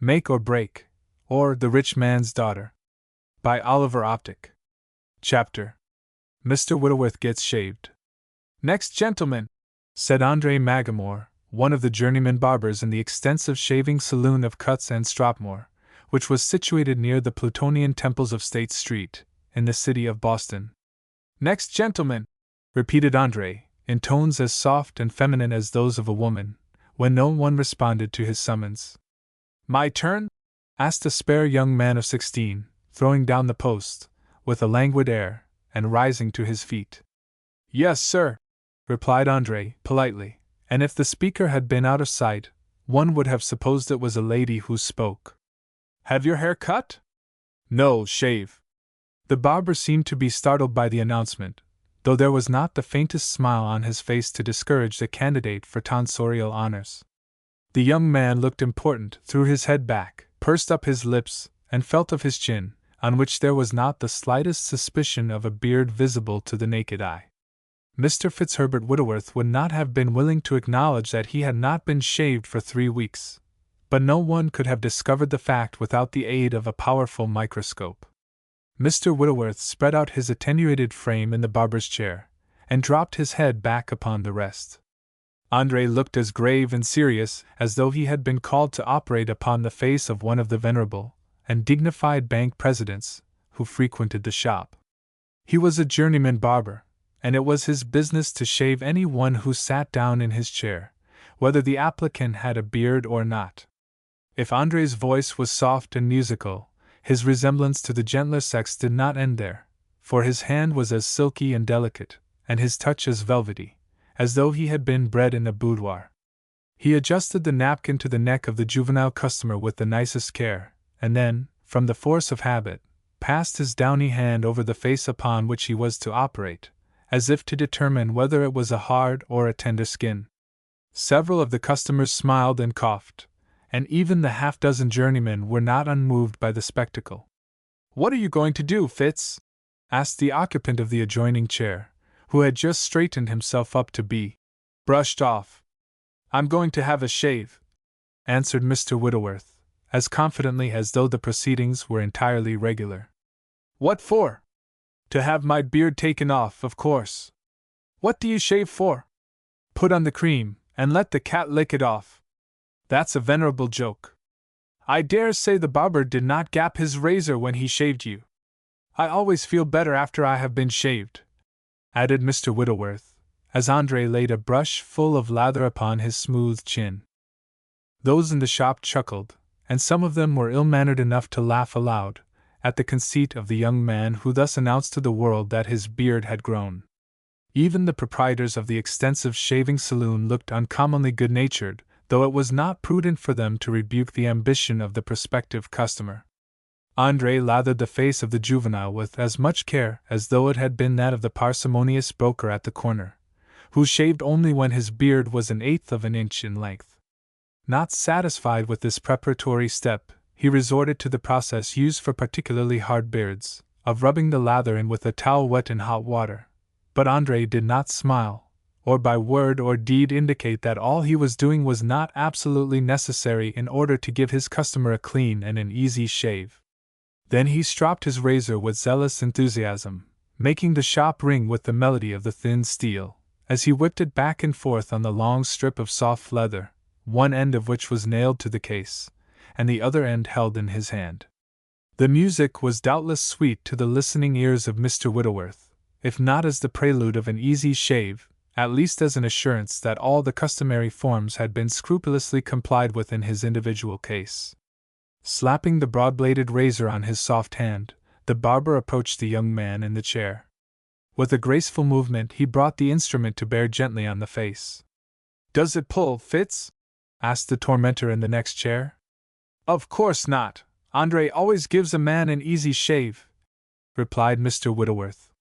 Make or Break, or The Rich Man's Daughter. By Optic. Chapter. Mr. Whitworth Gets Shaved. Next, gentlemen, said Andre Magamore, one of the journeyman barbers in the extensive shaving saloon of Cuts and Stropmore, which was situated near the Plutonian temples of State Street, in the city of Boston. Next, gentlemen, repeated Andre, in tones as soft and feminine as those of a woman, when no one responded to his summons. My turn? Asked a spare young man of 16, throwing down the post, with a languid air, and rising to his feet. Yes, sir, replied Andre, politely, and if the speaker had been out of sight, one would have supposed it was a lady who spoke. Have your hair cut? No, shave. The barber seemed to be startled by the announcement, though there was not the faintest smile on his face to discourage the candidate for tonsorial honors. The young man looked important, threw his head back, pursed up his lips, and felt of his chin, on which there was not the slightest suspicion of a beard visible to the naked eye. Mr. Fitzherbert Whitworth would not have been willing to acknowledge that he had not been shaved for 3 weeks, but no one could have discovered the fact without the aid of a powerful microscope. Mr. Whitworth spread out his attenuated frame in the barber's chair, and dropped his head back upon the rest. Andre looked as grave and serious as though he had been called to operate upon the face of one of the venerable and dignified bank presidents who frequented the shop. He was a journeyman barber, and it was his business to shave any one who sat down in his chair, whether the applicant had a beard or not. If Andre's voice was soft and musical, his resemblance to the gentler sex did not end there, for his hand was as silky and delicate, and his touch as velvety, as though he had been bred in a boudoir. He adjusted the napkin to the neck of the juvenile customer with the nicest care, and then, from the force of habit, passed his downy hand over the face upon which he was to operate, as if to determine whether it was a hard or a tender skin. Several of the customers smiled and coughed, and even the half-dozen journeymen were not unmoved by the spectacle. What are you going to do, Fitz? Asked the occupant of the adjoining chair, who had just straightened himself up to be brushed off. I'm going to have a shave, answered Mr. Whitworth, as confidently as though the proceedings were entirely regular. What for? To have my beard taken off, of course. What do you shave for? Put on the cream, and let the cat lick it off. That's a venerable joke. I dare say the barber did not gap his razor when he shaved you. I always feel better after I have been shaved, added Mr. Whitworth, as Andre laid a brush full of lather upon his smooth chin. Those in the shop chuckled, and some of them were ill-mannered enough to laugh aloud at the conceit of the young man who thus announced to the world that his beard had grown. Even the proprietors of the extensive shaving saloon looked uncommonly good-natured, though it was not prudent for them to rebuke the ambition of the prospective customer. Andre lathered the face of the juvenile with as much care as though it had been that of the parsimonious broker at the corner, who shaved only when his beard was 1/8 of an inch in length. Not satisfied with this preparatory step, he resorted to the process used for particularly hard beards, of rubbing the lather in with a towel wet in hot water. But Andre did not smile, or by word or deed indicate that all he was doing was not absolutely necessary in order to give his customer a clean and an easy shave. Then he stropped his razor with zealous enthusiasm, making the shop ring with the melody of the thin steel, as he whipped it back and forth on the long strip of soft leather, one end of which was nailed to the case, and the other end held in his hand. The music was doubtless sweet to the listening ears of Mr. Whitworth, if not as the prelude of an easy shave, at least as an assurance that all the customary forms had been scrupulously complied with in his individual case. Slapping the broad-bladed razor on his soft hand, the barber approached the young man in the chair. With a graceful movement he brought the instrument to bear gently on the face. Does it pull, Fitz? Asked the tormentor in the next chair. Of course not. Andre always gives a man an easy shave, replied Mr. Whitworth.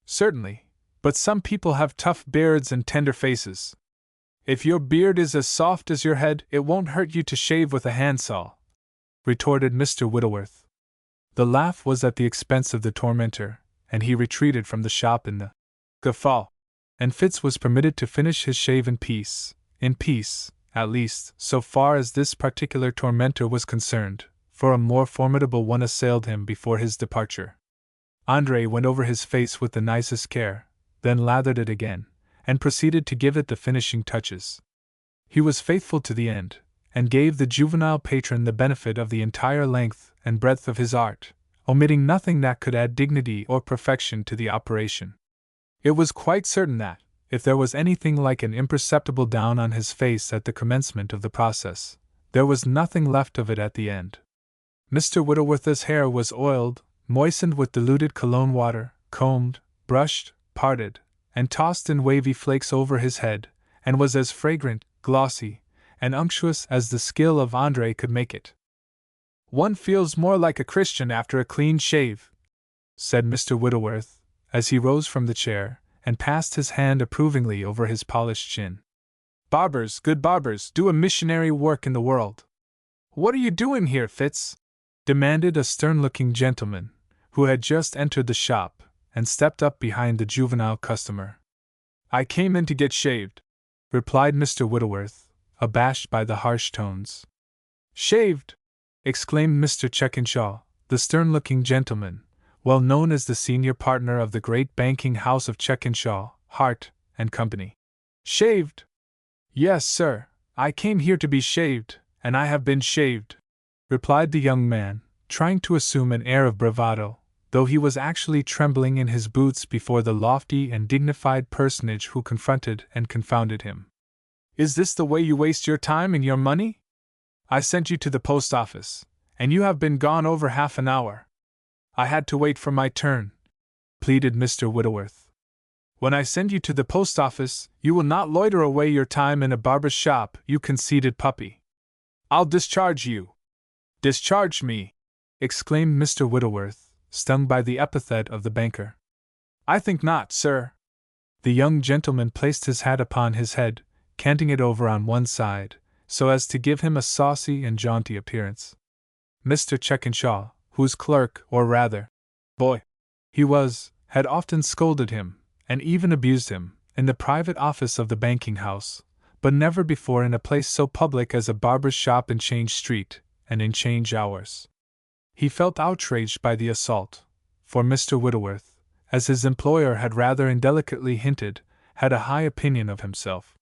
Certainly, but some people have tough beards and tender faces. If your beard is as soft as your head, it won't hurt you to shave with a handsaw, retorted Mr. Whitworth. The laugh was at the expense of the tormentor, and he retreated from the shop in the guffaw, and Fitz was permitted to finish his shave in peace, at least, so far as this particular tormentor was concerned, for a more formidable one assailed him before his departure. André went over his face with the nicest care, then lathered it again, and proceeded to give it the finishing touches. He was faithful to the end, and gave the juvenile patron the benefit of the entire length and breadth of his art, omitting nothing that could add dignity or perfection to the operation. It was quite certain that, if there was anything like an imperceptible down on his face at the commencement of the process, there was nothing left of it at the end. Mr. Whittleworth's hair was oiled, moistened with diluted cologne water, combed, brushed, parted, and tossed in wavy flakes over his head, and was as fragrant, glossy, and unctuous as the skill of André could make it. "One feels more like a Christian after a clean shave," said Mr. Whittleworth, as he rose from the chair, and passed his hand approvingly over his polished chin. "Barbers, good barbers, do a missionary work in the world." "What are you doing here, Fitz?" demanded a stern-looking gentleman, who had just entered the shop, and stepped up behind the juvenile customer. "I came in to get shaved," replied Mr. Whittleworth, abashed by the harsh tones. "Shaved!" exclaimed Mr. Checkenshaw, the stern-looking gentleman, well known as the senior partner of the great banking house of Checkenshaw, Hart, and Company. "Shaved?" "Yes, sir, I came here to be shaved, and I have been shaved," replied the young man, trying to assume an air of bravado, though he was actually trembling in his boots before the lofty and dignified personage who confronted and confounded him. "Is this the way you waste your time and your money? I sent you to the post office, and you have been gone over half an hour." "I had to wait for my turn," pleaded Mr. Whittleworth. "When I send you to the post office, you will not loiter away your time in a barber's shop, you conceited puppy. I'll discharge you." "Discharge me!" exclaimed Mr. Whittleworth, stung by the epithet of the banker. "I think not, sir." The young gentleman placed his hat upon his head, canting it over on one side, so as to give him a saucy and jaunty appearance. Mr. Checkenshaw, whose clerk, or rather, boy, he was, had often scolded him, and even abused him, in the private office of the banking house, but never before in a place so public as a barber's shop in Change Street, and in change hours. He felt outraged by the assault, for Mr. Whittleworth, as his employer had rather indelicately hinted, had a high opinion of himself.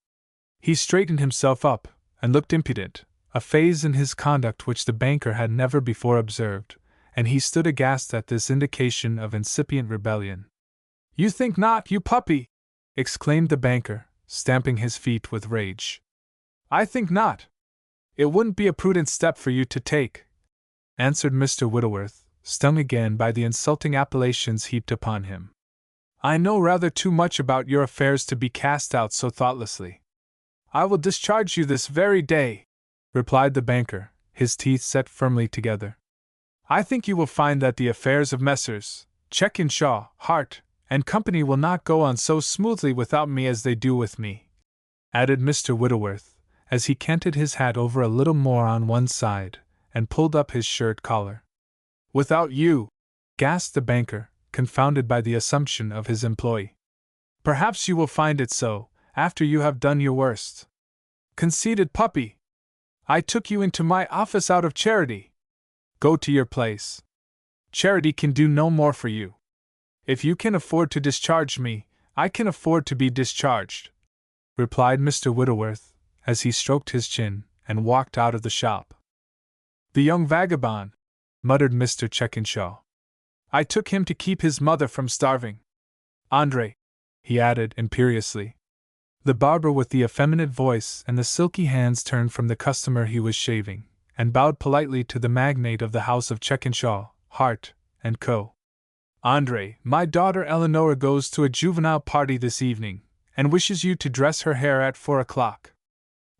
He straightened himself up, and looked impudent, a phase in his conduct which the banker had never before observed, and he stood aghast at this indication of incipient rebellion. "You think not, you puppy!" exclaimed the banker, stamping his feet with rage. "I think not. It wouldn't be a prudent step for you to take," answered Mr. Whittleworth, stung again by the insulting appellations heaped upon him. "I know rather too much about your affairs to be cast out so thoughtlessly." "I will discharge you this very day," replied the banker, his teeth set firmly together. "I think you will find that the affairs of Messrs. Checkenshaw, Hart, and Company will not go on so smoothly without me as they do with me," added Mr. Whittleworth, as he canted his hat over a little more on one side, and pulled up his shirt collar. "Without you!" gasped the banker, confounded by the assumption of his employee. "Perhaps you will find it so, after you have done your worst. Conceited puppy! I took you into my office out of charity. Go to your place. Charity can do no more for you. If you can afford to discharge me, I can afford to be discharged," replied Mr. Whittleworth, as he stroked his chin, and walked out of the shop. "The young vagabond," muttered Mr. Checkenshaw. "I took him to keep his mother from starving. André," he added imperiously. The barber with the effeminate voice and the silky hands turned from the customer he was shaving, and bowed politely to the magnate of the house of Checkenshaw, Hart, and Co. "André, my daughter Eleanor goes to a juvenile party this evening, and wishes you to dress her hair at 4 o'clock.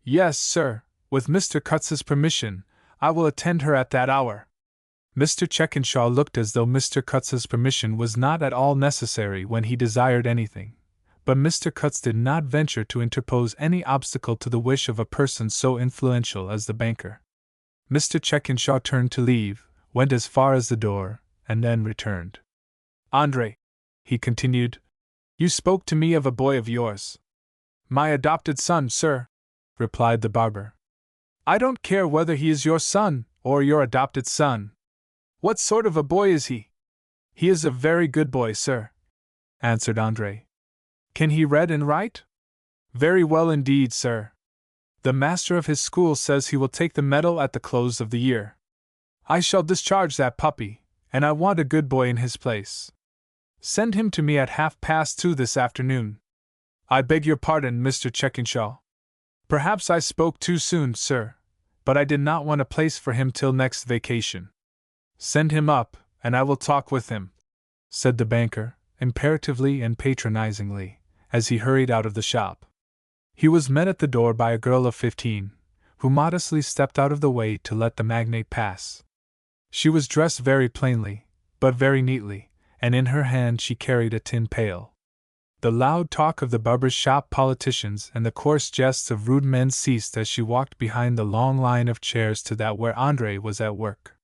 "Yes, sir, with Mr. Cutz's permission, I will attend her at that hour." Mr. Checkenshaw looked as though Mr. Cutz's permission was not at all necessary when he desired anything, but Mr. Cutts did not venture to interpose any obstacle to the wish of a person so influential as the banker. Mr. Checkenshaw turned to leave, went as far as the door, and then returned. "André," he continued, "you spoke to me of a boy of yours." "My adopted son, sir." replied the barber. I don't care whether he is your son or your adopted son. What sort of a boy is he? He is a very good boy, sir, answered Andre. Can he read and write? Very well indeed, sir. The master of his school says he will take the medal at the close of the year. I shall discharge that puppy, and I want a good boy in his place. Send him to me at 2:30 this afternoon. I beg your pardon, Mr. Chekinshaw. Perhaps I spoke too soon, sir, but I did not want a place for him till next vacation. Send him up, and I will talk with him, said the banker, imperatively and patronizingly, as he hurried out of the shop. He was met at the door by a girl of 15, who modestly stepped out of the way to let the magnate pass. She was dressed very plainly, but very neatly, and in her hand she carried a tin pail. The loud talk of the barber's shop politicians and the coarse jests of rude men ceased as she walked behind the long line of chairs to that where Andre was at work.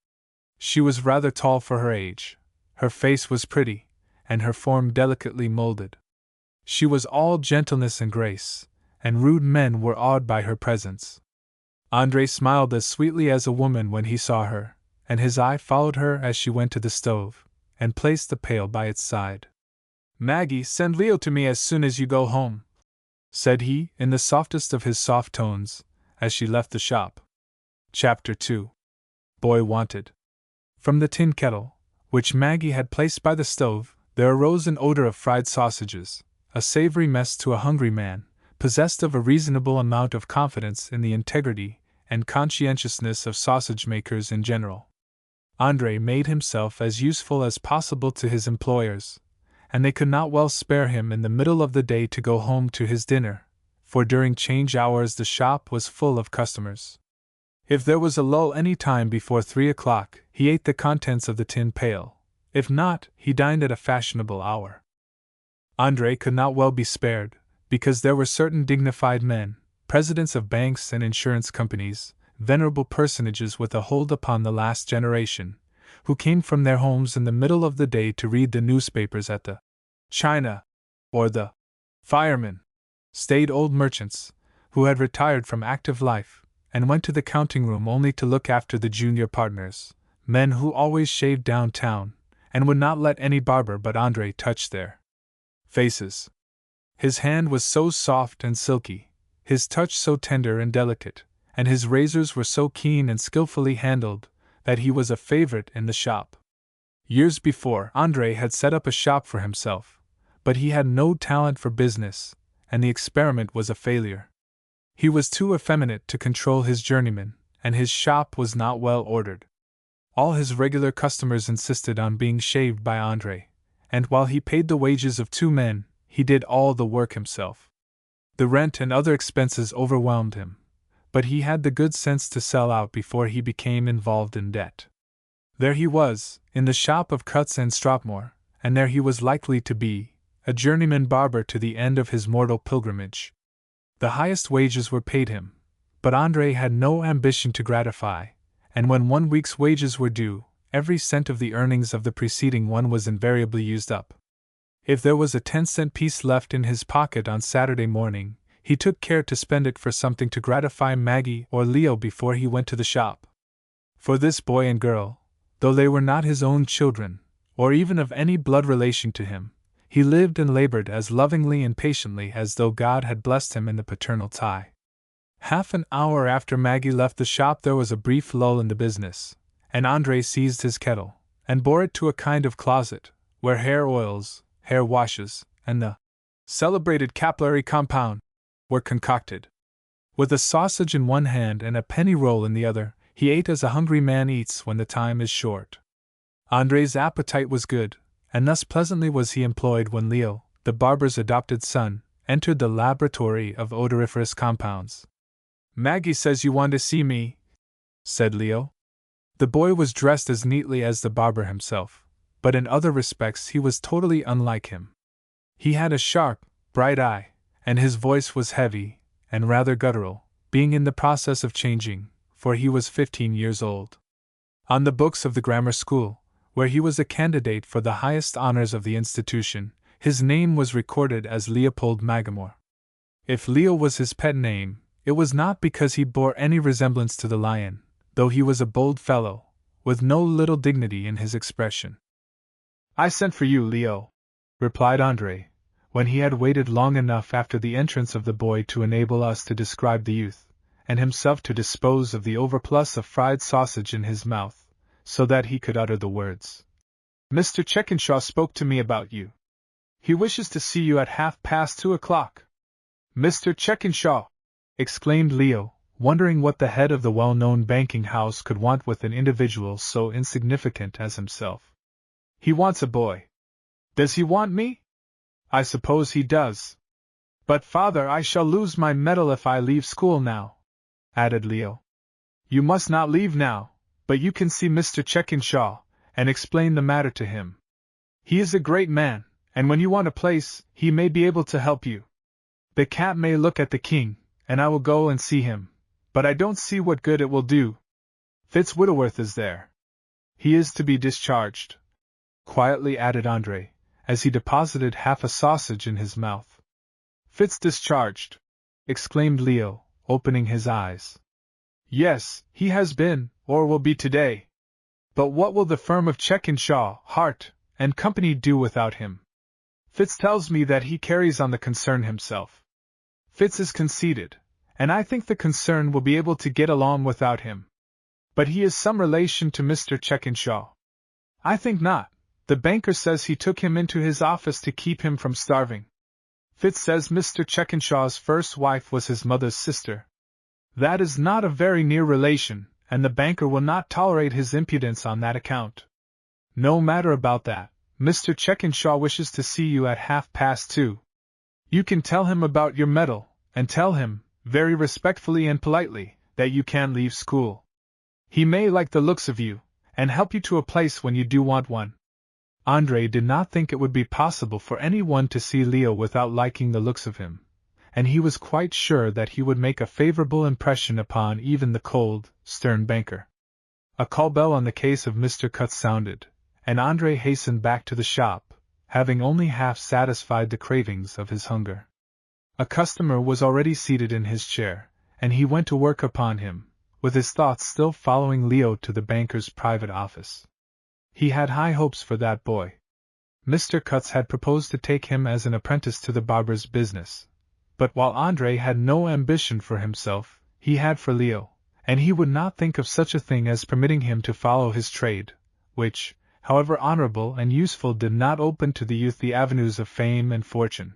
She was rather tall for her age, her face was pretty, and her form delicately molded. She was all gentleness and grace, and rude men were awed by her presence. Andre smiled as sweetly as a woman when he saw her, and his eye followed her as she went to the stove, and placed the pail by its side. Maggie, send Leo to me as soon as you go home, said he, in the softest of his soft tones, as she left the shop. Chapter 2. Boy Wanted. From the tin kettle, which Maggie had placed by the stove, there arose an odor of fried sausages, a savory mess to a hungry man, possessed of a reasonable amount of confidence in the integrity and conscientiousness of sausage-makers in general. Andre made himself as useful as possible to his employers, and they could not well spare him in the middle of the day to go home to his dinner, for during change hours the shop was full of customers. If there was a lull any time before 3 o'clock, he ate the contents of the tin pail. If not, he dined at a fashionable hour. Andre could not well be spared, because there were certain dignified men, presidents of banks and insurance companies, venerable personages with a hold upon the last generation, who came from their homes in the middle of the day to read the newspapers at the China or the Fireman, staid old merchants, who had retired from active life, and went to the counting room only to look after the junior partners, men who always shaved downtown, and would not let any barber but Andre touch their faces. His hand was so soft and silky, his touch so tender and delicate, and his razors were so keen and skillfully handled, that he was a favorite in the shop. Years before, Andre had set up a shop for himself, but he had no talent for business, and the experiment was a failure. He was too effeminate to control his journeymen, and his shop was not well ordered. All his regular customers insisted on being shaved by Andre, and while he paid the wages of 2 men, he did all the work himself. The rent and other expenses overwhelmed him, but he had the good sense to sell out before he became involved in debt. There he was, in the shop of Cuts and Stropmore, and there he was likely to be, a journeyman barber to the end of his mortal pilgrimage. The highest wages were paid him, but Andre had no ambition to gratify, and when 1 week's wages were due, every cent of the earnings of the preceding one was invariably used up. If there was a 10-cent piece left in his pocket on Saturday morning, he took care to spend it for something to gratify Maggie or Leo before he went to the shop. For this boy and girl, though they were not his own children, or even of any blood relation to him, he lived and labored as lovingly and patiently as though God had blessed him in the paternal tie. Half an hour after Maggie left the shop there was a brief lull in the business, and Andre seized his kettle, and bore it to a kind of closet, where hair oils, hair washes, and the celebrated capillary compound were concocted. With a sausage in one hand and a penny roll in the other, he ate as a hungry man eats when the time is short. Andre's appetite was good, and thus pleasantly was he employed when Leo, the barber's adopted son, entered the laboratory of odoriferous compounds. "Maggie says you want to see me," said Leo. The boy was dressed as neatly as the barber himself, but in other respects he was totally unlike him. He had a sharp, bright eye, and his voice was heavy and rather guttural, being in the process of changing, for he was 15 years old. On the books of the grammar school, where he was a candidate for the highest honors of the institution, his name was recorded as Leopold Magamore. If Leo was his pet name, It was not because he bore any resemblance to the lion, though he was a bold fellow, with no little dignity in his expression. "I sent for you, Leo," replied Andre, when he had waited long enough after the entrance of the boy to enable us to describe the youth, and himself to dispose of the overplus of fried sausage in his mouth, so that he could utter the words. "Mr. Checkenshaw spoke to me about you. He wishes to see you at 2:30. "Mr. Checkenshaw!" exclaimed Leo, wondering what the head of the well-known banking house could want with an individual so insignificant as himself. "He wants a boy." "Does he want me?" "I suppose he does." "But, father, I shall lose my medal if I leave school now," added Leo. "You must not leave now, but you can see Mr. Checkenshaw, and explain the matter to him. He is a great man, and when you want a place, he may be able to help you. The cat may look at the king, and I will go and see him, but I don't see what good it will do. Fitz Whittleworth is there. He is to be discharged," quietly added Andre, as he deposited half a sausage in his mouth. "Fitz discharged!" exclaimed Leo, opening his eyes. "Yes, he has been, or will be today. But what will the firm of Checkenshaw, Hart, and Company do without him? Fitz tells me that he carries on the concern himself. Fitz is conceited, and I think the concern will be able to get along without him. But he is some relation to Mr. Checkenshaw." "I think not. The banker says he took him into his office to keep him from starving. Fitz says Mr. Checkenshaw's first wife was his mother's sister. That is not a very near relation, and the banker will not tolerate his impudence on that account. No matter about that. Mr. Checkenshaw wishes to see you at 2:30. You can tell him about your medal, and tell him, very respectfully and politely, that you can't leave school. He may like the looks of you, and help you to a place when you do want one." Andre did not think it would be possible for anyone to see Leo without liking the looks of him, and he was quite sure that he would make a favorable impression upon even the cold, stern banker. A call bell on the case of Mr. Cutts sounded, and Andre hastened back to the shop, having only half satisfied the cravings of his hunger. A customer was already seated in his chair, and he went to work upon him, with his thoughts still following Leo to the banker's private office. He had high hopes for that boy. Mr. Cutts had proposed to take him as an apprentice to the barber's business, but while Andre had no ambition for himself, he had for Leo, and he would not think of such a thing as permitting him to follow his trade, which, however honorable and useful, did not open to the youth the avenues of fame and fortune.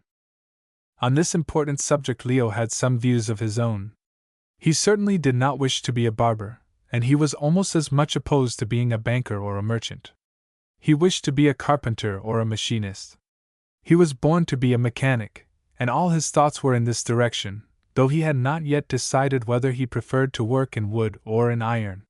On this important subject Leo had some views of his own. He certainly did not wish to be a barber, and he was almost as much opposed to being a banker or a merchant. He wished to be a carpenter or a machinist. He was born to be a mechanic, and all his thoughts were in this direction, though he had not yet decided whether he preferred to work in wood or in iron.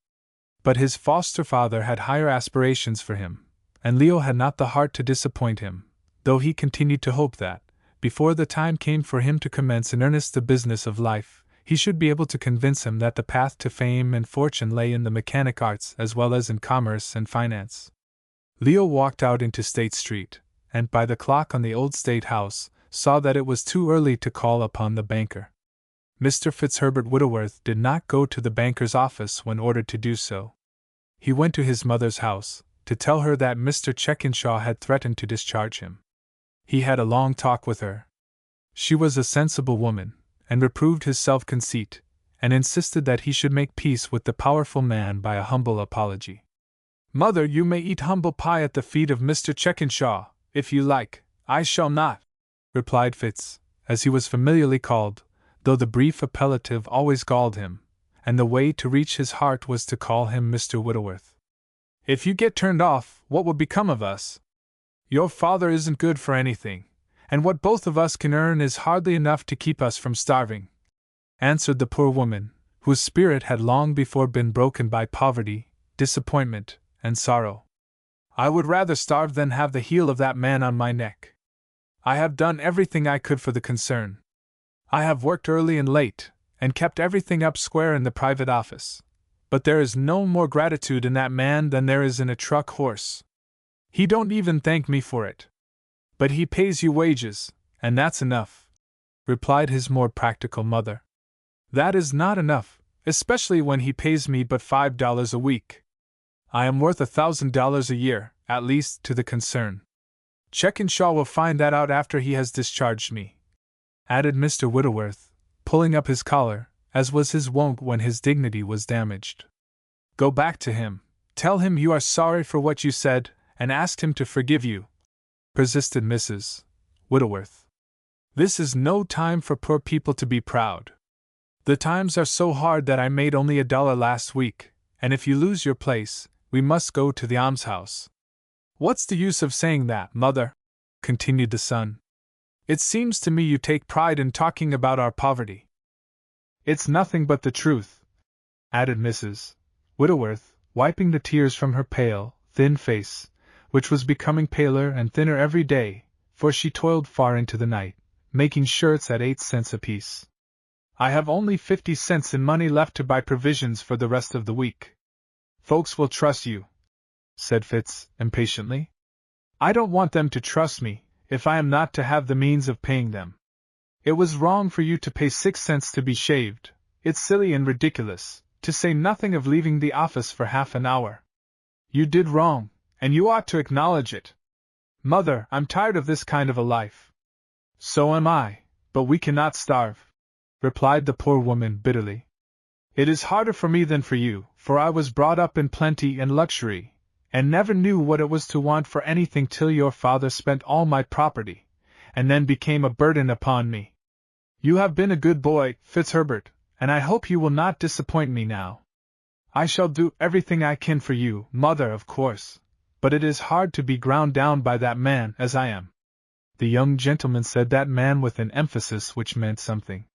But his foster father had higher aspirations for him, and Leo had not the heart to disappoint him, though he continued to hope that, before the time came for him to commence in earnest the business of life, he should be able to convince him that the path to fame and fortune lay in the mechanic arts as well as in commerce and finance. Leo walked out into State Street, and by the clock on the old State House, saw that it was too early to call upon the banker. Mr. Fitzherbert Whittleworth did not go to the banker's office when ordered to do so. He went to his mother's house, to tell her that Mr. Checkenshaw had threatened to discharge him. He had a long talk with her. She was a sensible woman, and reproved his self-conceit, and insisted that he should make peace with the powerful man by a humble apology. "Mother, you may eat humble pie at the feet of Mr. Checkenshaw, if you like. I shall not," replied Fitz, as he was familiarly called, though the brief appellative always galled him, and the way to reach his heart was to call him Mr. Whittleworth. "If you get turned off, what will become of us? Your father isn't good for anything, and what both of us can earn is hardly enough to keep us from starving," answered the poor woman, whose spirit had long before been broken by poverty, disappointment, and sorrow. "I would rather starve than have the heel of that man on my neck. I have done everything I could for the concern. I have worked early and late, and kept everything up square in the private office, but there is no more gratitude in that man than there is in a truck horse. He don't even thank me for it. But he pays you wages, and that's enough," replied his more practical mother. That is not enough, especially when he pays me but $5 a week. I am worth $1,000 a year, at least, to the concern. Checkenshaw will find that out after he has discharged me," added Mr. Whittleworth, pulling up his collar, as was his wont when his dignity was damaged. "Go back to him, tell him you are sorry for what you said, and ask him to forgive you," persisted Mrs. Whittleworth. "This is no time for poor people to be proud. The times are so hard that I made only $1 last week, and if you lose your place, we must go to the almshouse." "What's the use of saying that, Mother?" continued the son. "It seems to me you take pride in talking about our poverty." "It's nothing but the truth," added Mrs. Whittleworth, wiping the tears from her pale, thin face, which was becoming paler and thinner every day, for she toiled far into the night, making shirts at 8 cents apiece. "I have only 50 cents in money left to buy provisions for the rest of the week." "Folks will trust you," said Fitz, impatiently. "I don't want them to trust me, if I am not to have the means of paying them. It was wrong for you to pay 6 cents to be shaved, it's silly and ridiculous, to say nothing of leaving the office for half an hour. You did wrong, and you ought to acknowledge it. Mother, I'm tired of this kind of a life." "So am I, but we cannot starve," replied the poor woman bitterly. "It is harder for me than for you, for I was brought up in plenty and luxury, and never knew what it was to want for anything till your father spent all my property, and then became a burden upon me. You have been a good boy, Fitzherbert, and I hope you will not disappoint me now. I shall do everything I can for you, Mother, of course, but it is hard to be ground down by that man as I am." The young gentleman said that man with an emphasis which meant something.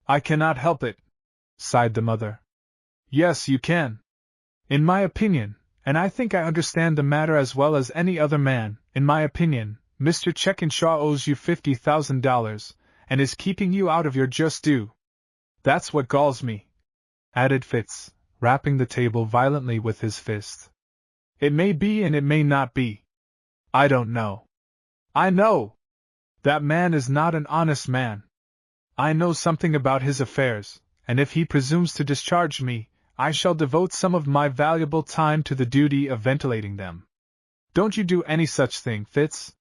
"I cannot help it," sighed the mother. "Yes, you can. In my opinion, and I think I understand the matter as well as any other man, in my opinion, Mr. Checkenshaw owes you $50,000, and is keeping you out of your just due. That's what galls me," added Fitz, rapping the table violently with his fist. "It may be and it may not be. I don't know. I know! That man is not an honest man. I know something about his affairs, and if he presumes to discharge me, I shall devote some of my valuable time to the duty of ventilating them. Don't you do any such thing, Fitz."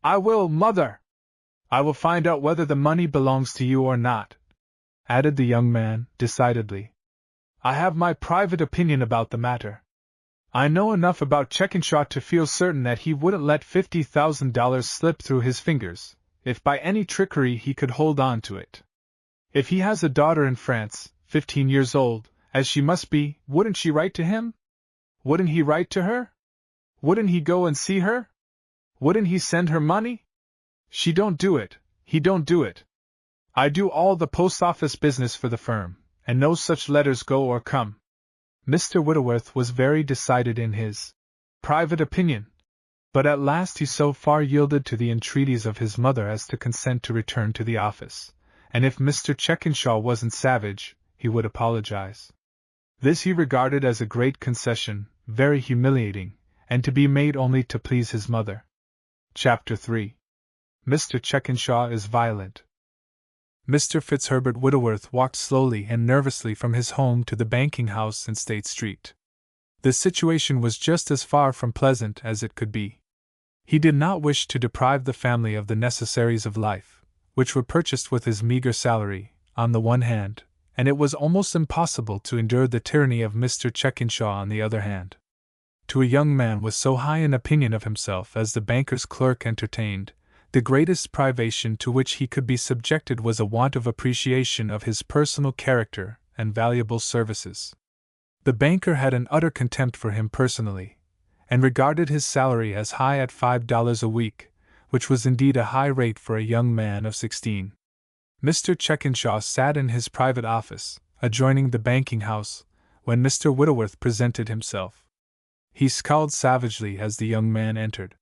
"I will, Mother. I will find out whether the money belongs to you or not," added the young man, decidedly. "I have my private opinion about the matter. I know enough about Checkenshaw to feel certain that he wouldn't let $50,000 slip through his fingers, if by any trickery he could hold on to it. If he has a daughter in France, 15 years old, as she must be, wouldn't she write to him? Wouldn't he write to her? Wouldn't he go and see her? Wouldn't he send her money? She don't do it, he don't do it. I do all the post office business for the firm, and no such letters go or come." Mr. Whittleworth was very decided in his private opinion, but at last he so far yielded to the entreaties of his mother as to consent to return to the office, and if Mr. Checkenshaw wasn't savage, he would apologize. This he regarded as a great concession, very humiliating, and to be made only to please his mother. Chapter 3. Mr. Checkenshaw is violent. Mr. Fitzherbert Whittleworth walked slowly and nervously from his home to the banking house in State Street. The situation was just as far from pleasant as it could be. He did not wish to deprive the family of the necessaries of life, which were purchased with his meager salary, on the one hand, and it was almost impossible to endure the tyranny of Mr. Checkenshaw on the other hand. To a young man with so high an opinion of himself as the banker's clerk entertained, the greatest privation to which he could be subjected was a want of appreciation of his personal character and valuable services. The banker had an utter contempt for him personally, and regarded his salary as high at $5 a week, which was indeed a high rate for a young man of 16. Mr. Checkenshaw sat in his private office, adjoining the banking house, when Mr. Whittleworth presented himself. He scowled savagely as the young man entered.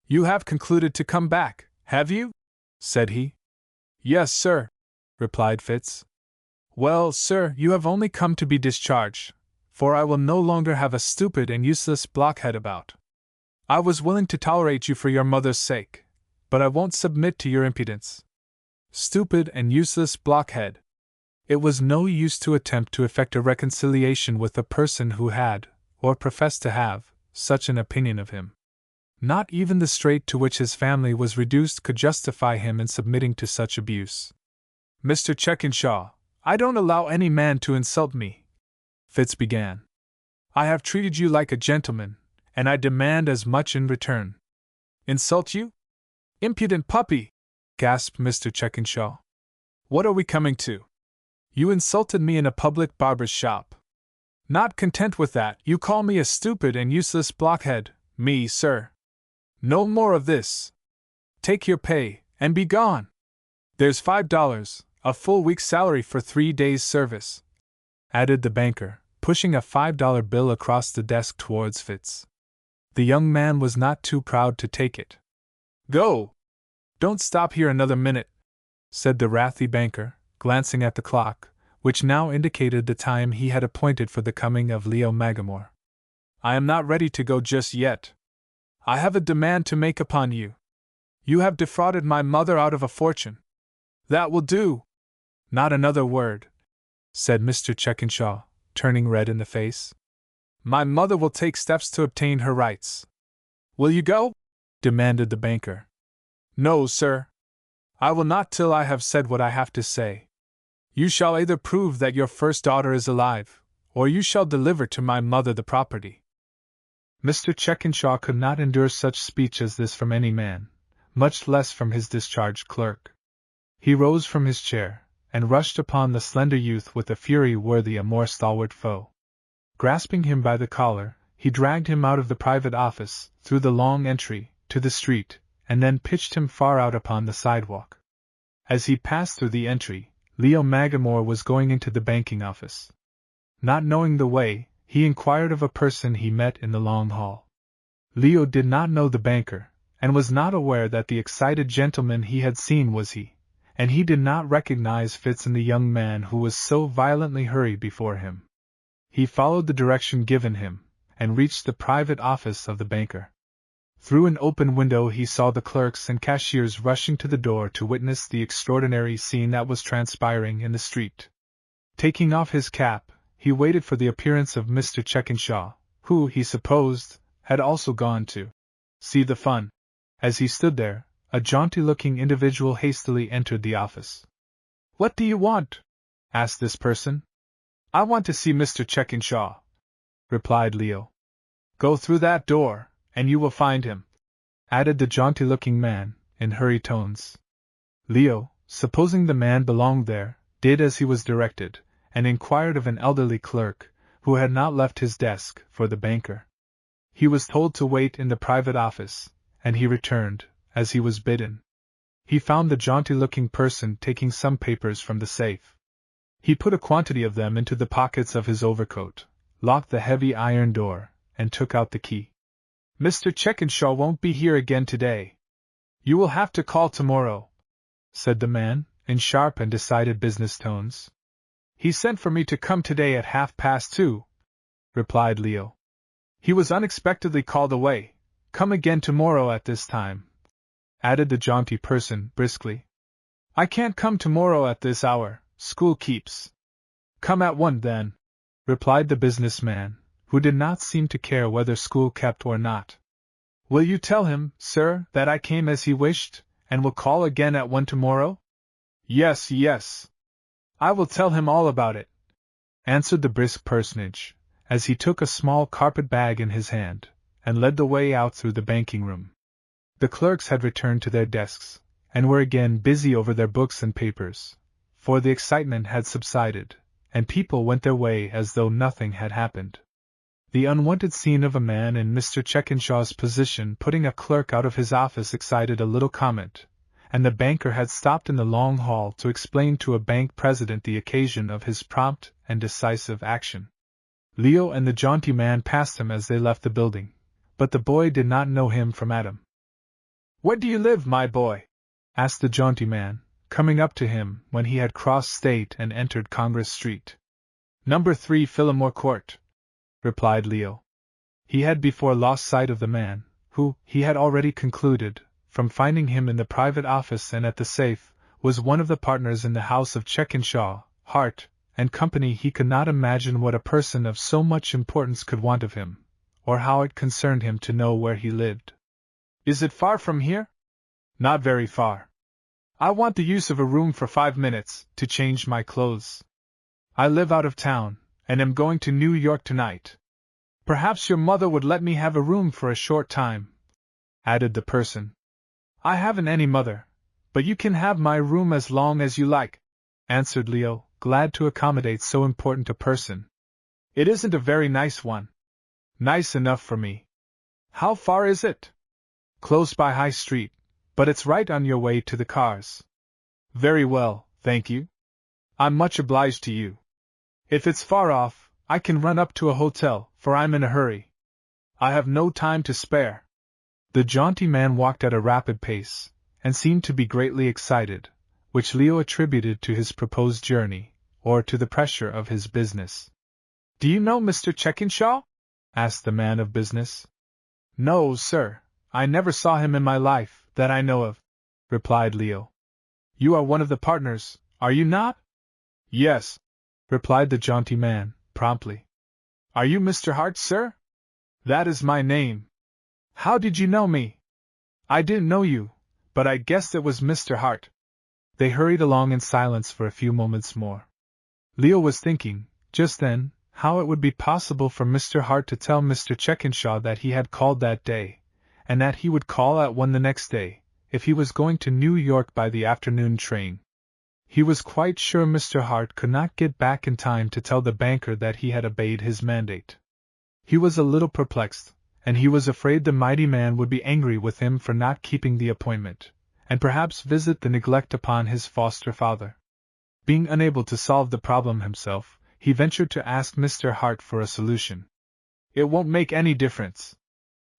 "You have concluded to come back, have you?" said he. "Yes, sir," replied Fitz. "Well, sir, you have only come to be discharged, for I will no longer have a stupid and useless blockhead about. I was willing to tolerate you for your mother's sake, but I won't submit to your impudence. Stupid and useless blockhead. It was no use to attempt to effect a reconciliation with a person who had, or professed to have, such an opinion of him. Not even the strait to which his family was reduced could justify him in submitting to such abuse. "Mr. Checkenshaw, I don't allow any man to insult me," Fitz began. "I have treated you like a gentleman, and I demand as much in return." "Insult you? Impudent puppy!" gasped Mr. Checkenshaw. "What are we coming to? You insulted me in a public barber's shop. Not content with that, you call me a stupid and useless blockhead, me, sir. No more of this. Take your pay, and be gone. There's $5, a full week's salary for 3 days' service," added the banker, pushing a $5 bill across the desk towards Fitz. The young man was not too proud to take it. "Go! Don't stop here another minute," said the wrathy banker, glancing at the clock, which now indicated the time he had appointed for the coming of Leo Magamore. "I am not ready to go just yet. I have a demand to make upon you. You have defrauded my mother out of a fortune. That will do." "Not another word," said Mr. Checkenshaw, turning red in the face. "My mother will take steps to obtain her rights." "Will you go?" demanded the banker. "No, sir. I will not till I have said what I have to say. You shall either prove that your first daughter is alive, or you shall deliver to my mother the property." Mr. Checkenshaw could not endure such speech as this from any man, much less from his discharged clerk. He rose from his chair, and rushed upon the slender youth with a fury worthy a more stalwart foe. Grasping him by the collar, he dragged him out of the private office, through the long entry, to the street, and then pitched him far out upon the sidewalk. As he passed through the entry, Leo Magamore was going into the banking office. Not knowing the way, he inquired of a person he met in the long hall. Leo did not know the banker, and was not aware that the excited gentleman he had seen was he, and he did not recognize Fitz in the young man who was so violently hurried before him. He followed the direction given him, and reached the private office of the banker. Through an open window he saw the clerks and cashiers rushing to the door to witness the extraordinary scene that was transpiring in the street. Taking off his cap, he waited for the appearance of Mr. Checkenshaw, who, he supposed, had also gone to see the fun. As he stood there, a jaunty-looking individual hastily entered the office. "What do you want?" asked this person. "I want to see Mr. Checkenshaw," replied Leo. "Go through that door, and you will find him," added the jaunty-looking man, in hurried tones. Leo, supposing the man belonged there, did as he was directed, and inquired of an elderly clerk, who had not left his desk, for the banker. He was told to wait in the private office, and he returned, as he was bidden. He found the jaunty-looking person taking some papers from the safe. He put a quantity of them into the pockets of his overcoat, locked the heavy iron door, and took out the key. "Mr. Checkenshaw won't be here again today. You will have to call tomorrow," said the man, in sharp and decided business tones. "He sent for me to come today at 2:30, replied Leo. "He was unexpectedly called away. Come again tomorrow at this time," added the jaunty person, briskly. "I can't come tomorrow at this hour, school keeps." "Come at 1 then," replied the businessman, who did not seem to care whether school kept or not. "Will you tell him, sir, that I came as he wished, and will call again at 1 tomorrow?" "Yes, yes. I will tell him all about it," answered the brisk personage, as he took a small carpet bag in his hand, and led the way out through the banking room. The clerks had returned to their desks, and were again busy over their books and papers, for the excitement had subsided, and people went their way as though nothing had happened. The unwonted scene of a man in Mr. Checkenshaw's position putting a clerk out of his office excited a little comment, and the banker had stopped in the long hall to explain to a bank president the occasion of his prompt and decisive action. Leo and the jaunty man passed him as they left the building, but the boy did not know him from Adam. "Where do you live, my boy?" asked the jaunty man, coming up to him when he had crossed State and entered Congress Street. "Number 3 Phillimore Court," replied Leo. He had before lost sight of the man, who, he had already concluded, from finding him in the private office and at the safe, was one of the partners in the house of Checkenshaw, Hart, and company, he could not imagine what a person of so much importance could want of him, or how it concerned him to know where he lived. Is it far from here? Not very far. I want the use of a room for 5 minutes, to change my clothes. I live out of town, and am going to New York tonight. Perhaps your mother would let me have a room for a short time, added the person. I haven't any mother, but you can have my room as long as you like, answered Leo, glad to accommodate so important a person. It isn't a very nice one. Nice enough for me. How far is it? Close by High Street, but it's right on your way to the cars. Very well, thank you. I'm much obliged to you. If it's far off, I can run up to a hotel, for I'm in a hurry. I have no time to spare. The jaunty man walked at a rapid pace, and seemed to be greatly excited, which Leo attributed to his proposed journey, or to the pressure of his business. Do you know Mr. Checkenshaw? Asked the man of business. No, sir, I never saw him in my life, that I know of, replied Leo. You are one of the partners, are you not? Yes, replied the jaunty man, promptly. Are you Mr. Hart, sir? That is my name. How did you know me? I didn't know you, but I guessed it was Mr. Hart. They hurried along in silence for a few moments more. Leo was thinking, just then, how it would be possible for Mr. Hart to tell Mr. Checkenshaw that he had called that day, and that he would call at 1 the next day, if he was going to New York by the afternoon train. He was quite sure Mr. Hart could not get back in time to tell the banker that he had obeyed his mandate. He was a little perplexed, and he was afraid the mighty man would be angry with him for not keeping the appointment, and perhaps visit the neglect upon his foster father. Being unable to solve the problem himself, he ventured to ask Mr. Hart for a solution. It won't make any difference.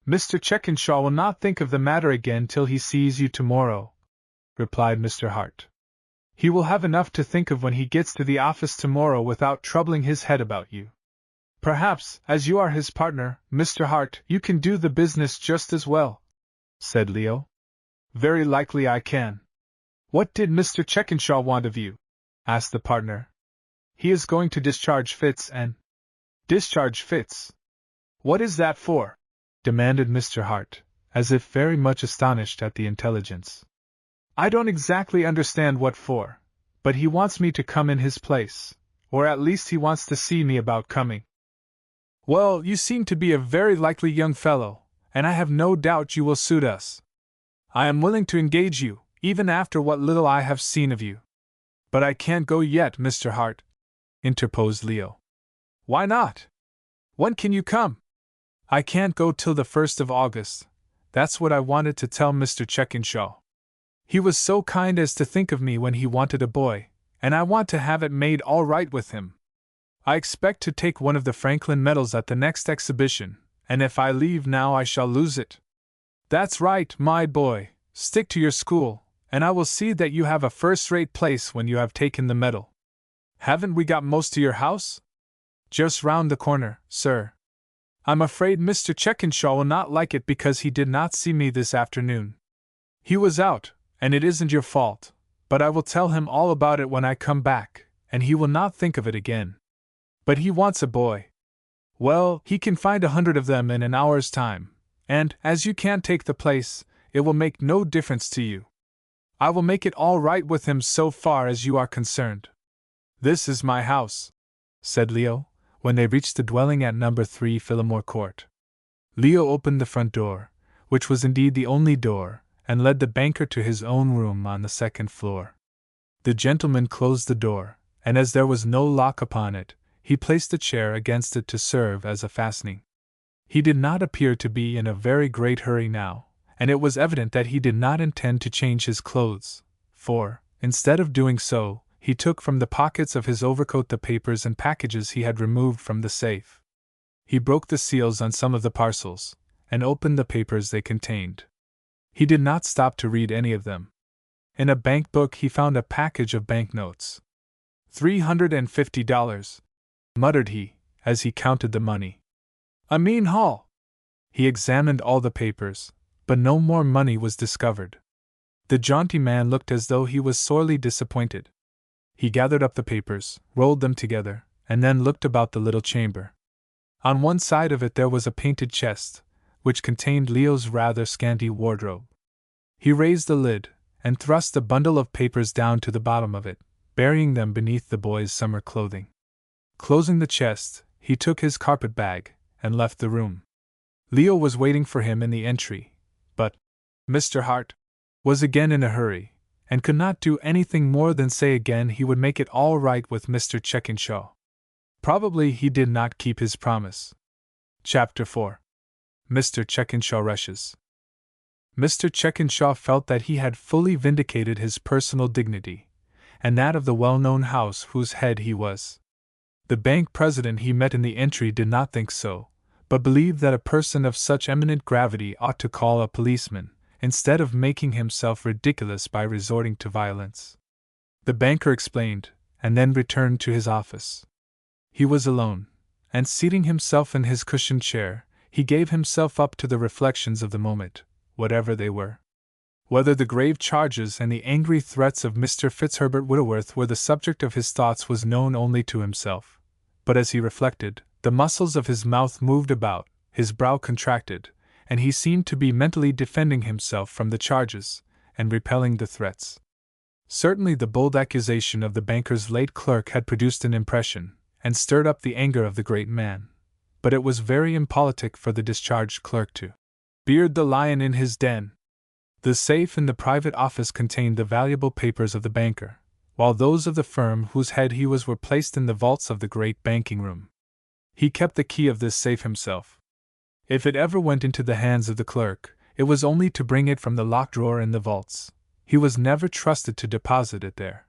Mr. Checkenshaw will not think of the matter again till he sees you tomorrow, replied Mr. Hart. He will have enough to think of when he gets to the office tomorrow without troubling his head about you. Perhaps, as you are his partner, Mr. Hart, you can do the business just as well, said Leo. Very likely I can. What did Mr. Checkenshaw want of you? Asked the partner. He is going to discharge Fitz and... Discharge Fitz? What is that for? Demanded Mr. Hart, as if very much astonished at the intelligence. I don't exactly understand what for, but he wants me to come in his place, or at least he wants to see me about coming. Well, you seem to be a very likely young fellow, and I have no doubt you will suit us. I am willing to engage you, even after what little I have seen of you. But I can't go yet, Mr. Hart, interposed Leo. Why not? When can you come? I can't go till the 1st of August. That's what I wanted to tell Mr. Checkenshaw. He was so kind as to think of me when he wanted a boy, and I want to have it made all right with him. I expect to take one of the Franklin medals at the next exhibition, and if I leave now I shall lose it. That's right, my boy, stick to your school, and I will see that you have a first-rate place when you have taken the medal. Haven't we got most to your house? Just round the corner, sir. I'm afraid Mr. Checkenshaw will not like it because he did not see me this afternoon. He was out, and it isn't your fault, but I will tell him all about it when I come back, and he will not think of it again. But he wants a boy. Well, he can find 100 of them in an hour's time, and, as you can't take the place, it will make no difference to you. I will make it all right with him so far as you are concerned. This is my house, said Leo, when they reached the dwelling at No. 3 Phillimore Court. Leo opened the front door, which was indeed the only door, and led the banker to his own room on the 2nd floor. The gentleman closed the door, and as there was no lock upon it, he placed a chair against it to serve as a fastening. He did not appear to be in a very great hurry now, and it was evident that he did not intend to change his clothes, for, instead of doing so, he took from the pockets of his overcoat the papers and packages he had removed from the safe. He broke the seals on some of the parcels, and opened the papers they contained. He did not stop to read any of them. In a bank book he found a package of banknotes. $350, muttered he, as he counted the money. A mean haul! He examined all the papers, but no more money was discovered. The jaunty man looked as though he was sorely disappointed. He gathered up the papers, rolled them together, and then looked about the little chamber. On one side of it there was a painted chest, which contained Leo's rather scanty wardrobe. He raised the lid, and thrust a bundle of papers down to the bottom of it, burying them beneath the boy's summer clothing. Closing the chest, he took his carpet bag, and left the room. Leo was waiting for him in the entry, but Mr. Hart was again in a hurry, and could not do anything more than say again he would make it all right with Mr. Checkinshaw. Probably he did not keep his promise. Chapter 4. Mr. Checkinshaw rushes. Mr. Checkinshaw felt that he had fully vindicated his personal dignity, and that of the well-known house whose head he was. The bank president he met in the entry did not think so, but believed that a person of such eminent gravity ought to call a policeman, instead of making himself ridiculous by resorting to violence. The banker explained, and then returned to his office. He was alone, and seating himself in his cushioned chair, he gave himself up to the reflections of the moment, whatever they were. Whether the grave charges and the angry threats of Mr. Fitzherbert Whitworth were the subject of his thoughts was known only to himself, but as he reflected, the muscles of his mouth moved about, his brow contracted, and he seemed to be mentally defending himself from the charges, and repelling the threats. Certainly the bold accusation of the banker's late clerk had produced an impression, and stirred up the anger of the great man, but it was very impolitic for the discharged clerk to beard the lion in his den. The safe in the private office contained the valuable papers of the banker, while those of the firm whose head he was were placed in the vaults of the great banking room. He kept the key of this safe himself. If it ever went into the hands of the clerk, it was only to bring it from the locked drawer in the vaults. He was never trusted to deposit it there.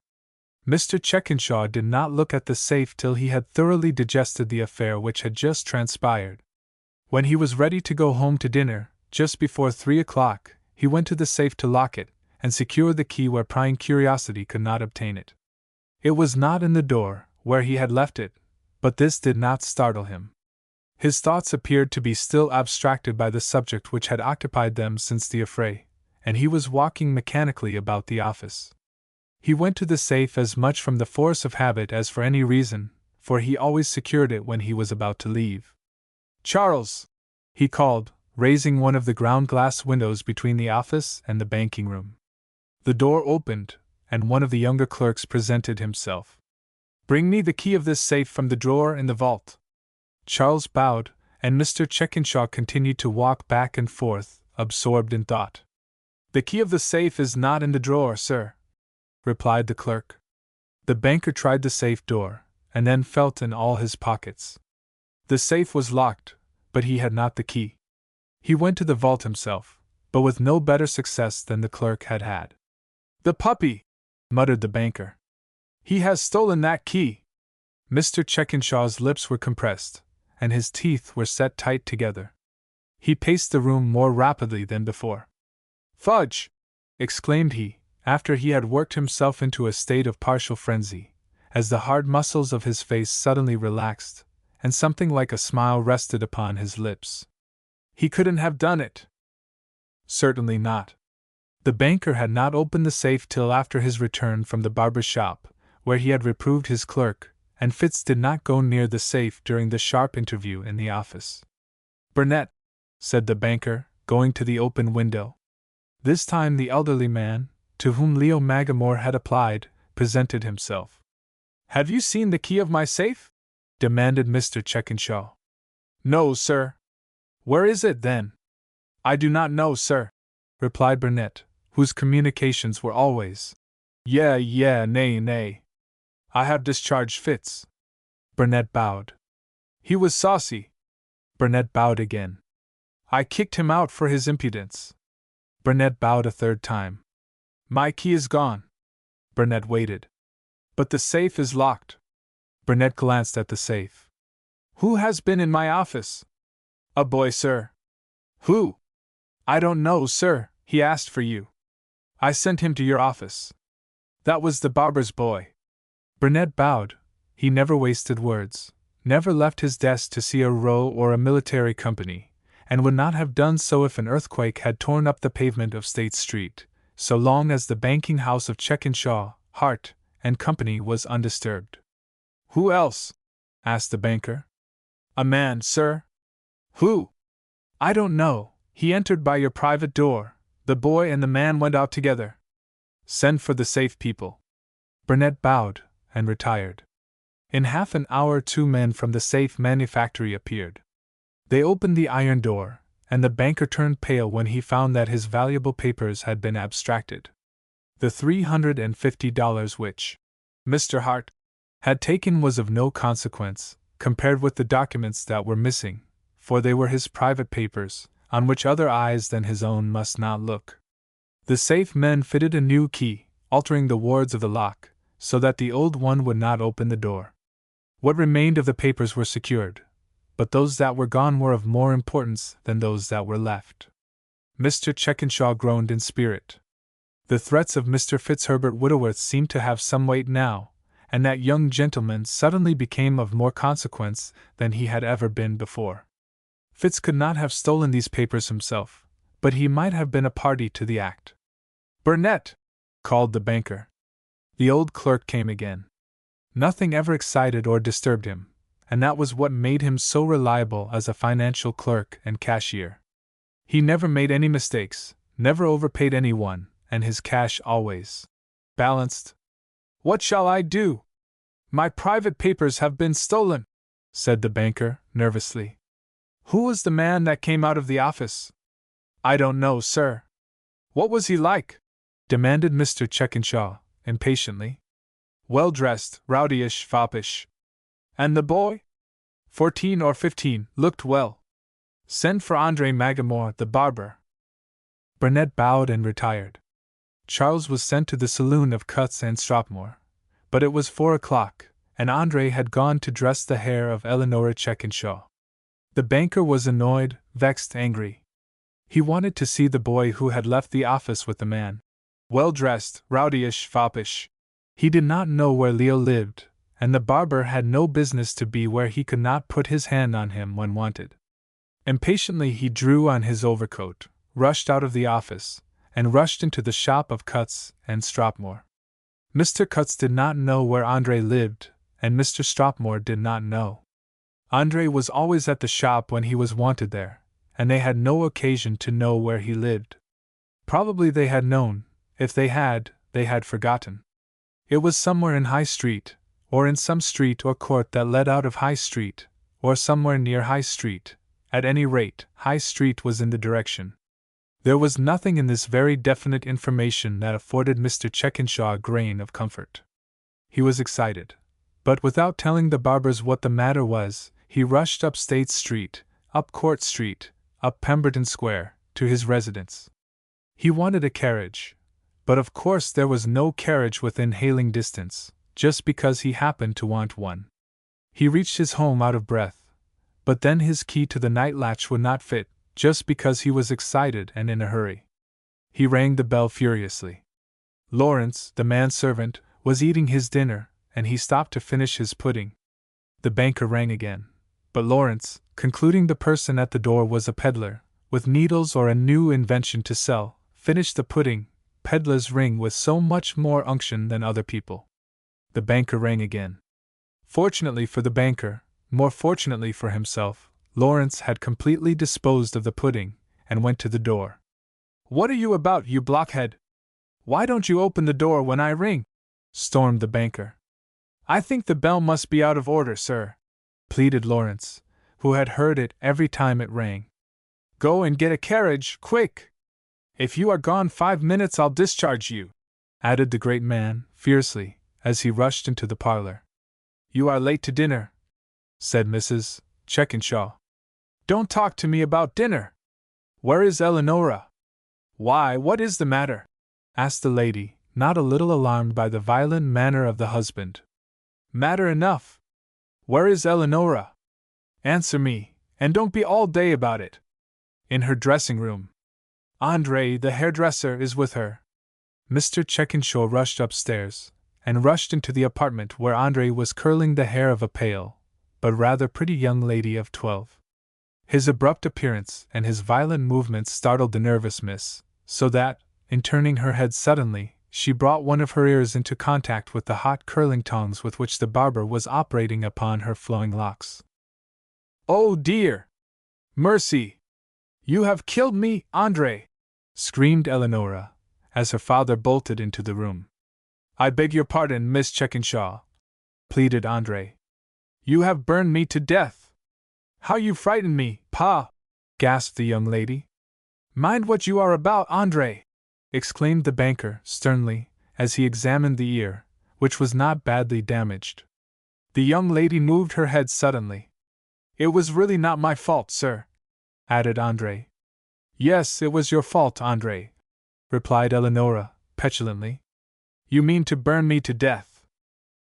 Mr. Checkinshaw did not look at the safe till he had thoroughly digested the affair which had just transpired. When he was ready to go home to dinner, just before 3 o'clock, he went to the safe to lock it, and secure the key where prying curiosity could not obtain it. It was not in the door, where he had left it, but this did not startle him. His thoughts appeared to be still abstracted by the subject which had occupied them since the affray, and he was walking mechanically about the office. He went to the safe as much from the force of habit as for any reason, for he always secured it when he was about to leave. "Charles!" he called, raising one of the ground-glass windows between the office and the banking room. The door opened, and one of the younger clerks presented himself. "Bring me the key of this safe from the drawer in the vault." Charles bowed, and Mr. Checkinshaw continued to walk back and forth, absorbed in thought. "The key of the safe is not in the drawer, sir," replied the clerk. The banker tried the safe door, and then felt in all his pockets. The safe was locked, but he had not the key. He went to the vault himself, but with no better success than the clerk had had. "The puppy!" muttered the banker. "He has stolen that key." Mr. Checkinshaw's lips were compressed, and his teeth were set tight together. He paced the room more rapidly than before. "Fudge!" exclaimed he, after he had worked himself into a state of partial frenzy, as the hard muscles of his face suddenly relaxed, and something like a smile rested upon his lips. "He couldn't have done it." Certainly not. The banker had not opened the safe till after his return from the barber's shop, where he had reproved his clerk, and Fitz did not go near the safe during the sharp interview in the office. "Burnett," said the banker, going to the open window. This time the elderly man, to whom Leo Magamore had applied, presented himself. "Have you seen the key of my safe?" demanded Mr. Checkinshaw. "No, sir." "Where is it, then?" "I do not know, sir," replied Burnett, whose communications were always nay. "I have discharged Fitz." Burnett bowed. "He was saucy." Burnett bowed again. "I kicked him out for his impudence." Burnett bowed a third time. "My key is gone." Burnett waited. "But the safe is locked." Burnett glanced at the safe. "Who has been in my office?" "A boy, sir." "Who?" "I don't know, sir. He asked for you. I sent him to your office." "That was the barber's boy." Burnett bowed. He never wasted words, never left his desk to see a row or a military company, and would not have done so if an earthquake had torn up the pavement of State Street, so long as the banking house of Checkinshaw, Hart, and company was undisturbed. "Who else?" asked the banker. "A man, sir." "Who?" "I don't know. He entered by your private door. The boy and the man went out together." "Send for the safe people." Burnett bowed and retired. In half an hour 2 men from the safe manufactory appeared. They opened the iron door, and the banker turned pale when he found that his valuable papers had been abstracted. The $350 which Mr. Hart had taken was of no consequence, compared with the documents that were missing, for they were his private papers, on which other eyes than his own must not look. The safe men fitted a new key, altering the wards of the lock, so that the old one would not open the door. What remained of the papers were secured, but those that were gone were of more importance than those that were left. Mr. Checkenshaw groaned in spirit. The threats of Mr. Fitzherbert Whitworth seemed to have some weight now, and that young gentleman suddenly became of more consequence than he had ever been before. Fitz could not have stolen these papers himself, but he might have been a party to the act. "Burnett!" called the banker. The old clerk came again. Nothing ever excited or disturbed him, and that was what made him so reliable as a financial clerk and cashier. He never made any mistakes, never overpaid anyone, and his cash always balanced. "What shall I do? My private papers have been stolen," said the banker, nervously. "Who was the man that came out of the office?" "I don't know, sir." "What was he like?" demanded Mr. Checkenshaw, impatiently. "Well-dressed, rowdyish, foppish." "And the boy?" 14 or 15, looked well. "Send for Andre Magamore, the barber." Burnett bowed and retired. Charles was sent to the saloon of Cutts and Stropmore, but it was 4 o'clock, and Andre had gone to dress the hair of Eleanora Checkenshaw. The banker was annoyed, vexed, angry. He wanted to see the boy who had left the office with the man. Well-dressed, rowdyish, foppish. He did not know where Leo lived, and the barber had no business to be where he could not put his hand on him when wanted. Impatiently he drew on his overcoat, rushed out of the office, and rushed into the shop of Cutts and Stropmore. Mr. Cutts did not know where Andre lived, and Mr. Stropmore did not know. Andre was always at the shop when he was wanted there, and they had no occasion to know where he lived. Probably they had known; if they had forgotten. It was somewhere in High Street, or in some street or court that led out of High Street, or somewhere near High Street. At any rate, High Street was in the direction. There was nothing in this very definite information that afforded Mr. Checkenshaw a grain of comfort. He was excited, but without telling the barbers what the matter was, he rushed up State Street, up Court Street, up Pemberton Square, to his residence. He wanted a carriage, but of course there was no carriage within hailing distance, just because he happened to want one. He reached his home out of breath, but then his key to the night latch would not fit, just because he was excited and in a hurry. He rang the bell furiously. Lawrence, the manservant, was eating his dinner, and he stopped to finish his pudding. The banker rang again, but Lawrence, concluding the person at the door was a peddler, with needles or a new invention to sell, finished the pudding. Peddlers ring with so much more unction than other people. The banker rang again. Fortunately for the banker, more fortunately for himself, Lawrence had completely disposed of the pudding, and went to the door. "What are you about, you blockhead? Why don't you open the door when I ring?" stormed the banker. "I think the bell must be out of order, sir," pleaded Lawrence, who had heard it every time it rang. "Go and get a carriage, quick! If you are gone 5 minutes I'll discharge you," added the great man, fiercely, as he rushed into the parlor. "You are late to dinner," said Mrs. Checkenshaw. "Don't talk to me about dinner! Where is Eleanora?" "Why, what is the matter?" asked the lady, not a little alarmed by the violent manner of the husband. "Matter enough! Where is Eleanora? Answer me, and don't be all day about it." "In her dressing room. Andre, the hairdresser, is with her." Mr. Checkenshaw rushed upstairs, and rushed into the apartment where Andre was curling the hair of a pale, but rather pretty young lady of 12. His abrupt appearance and his violent movements startled the nervous miss, so that, in turning her head suddenly, she brought one of her ears into contact with the hot curling tongs with which the barber was operating upon her flowing locks. "Oh dear! Mercy! You have killed me, Andre!" screamed Eleonora, as her father bolted into the room. "I beg your pardon, Miss Checkenshaw," pleaded Andre. "You have burned me to death." "How you frightened me, Pa!" gasped the young lady. "Mind what you are about, Andre!" exclaimed the banker, sternly, as he examined the ear, which was not badly damaged. The young lady moved her head suddenly. "It was really not my fault, sir," added Andre. "Yes, it was your fault, Andre," replied Eleonora, petulantly. "You mean to burn me to death.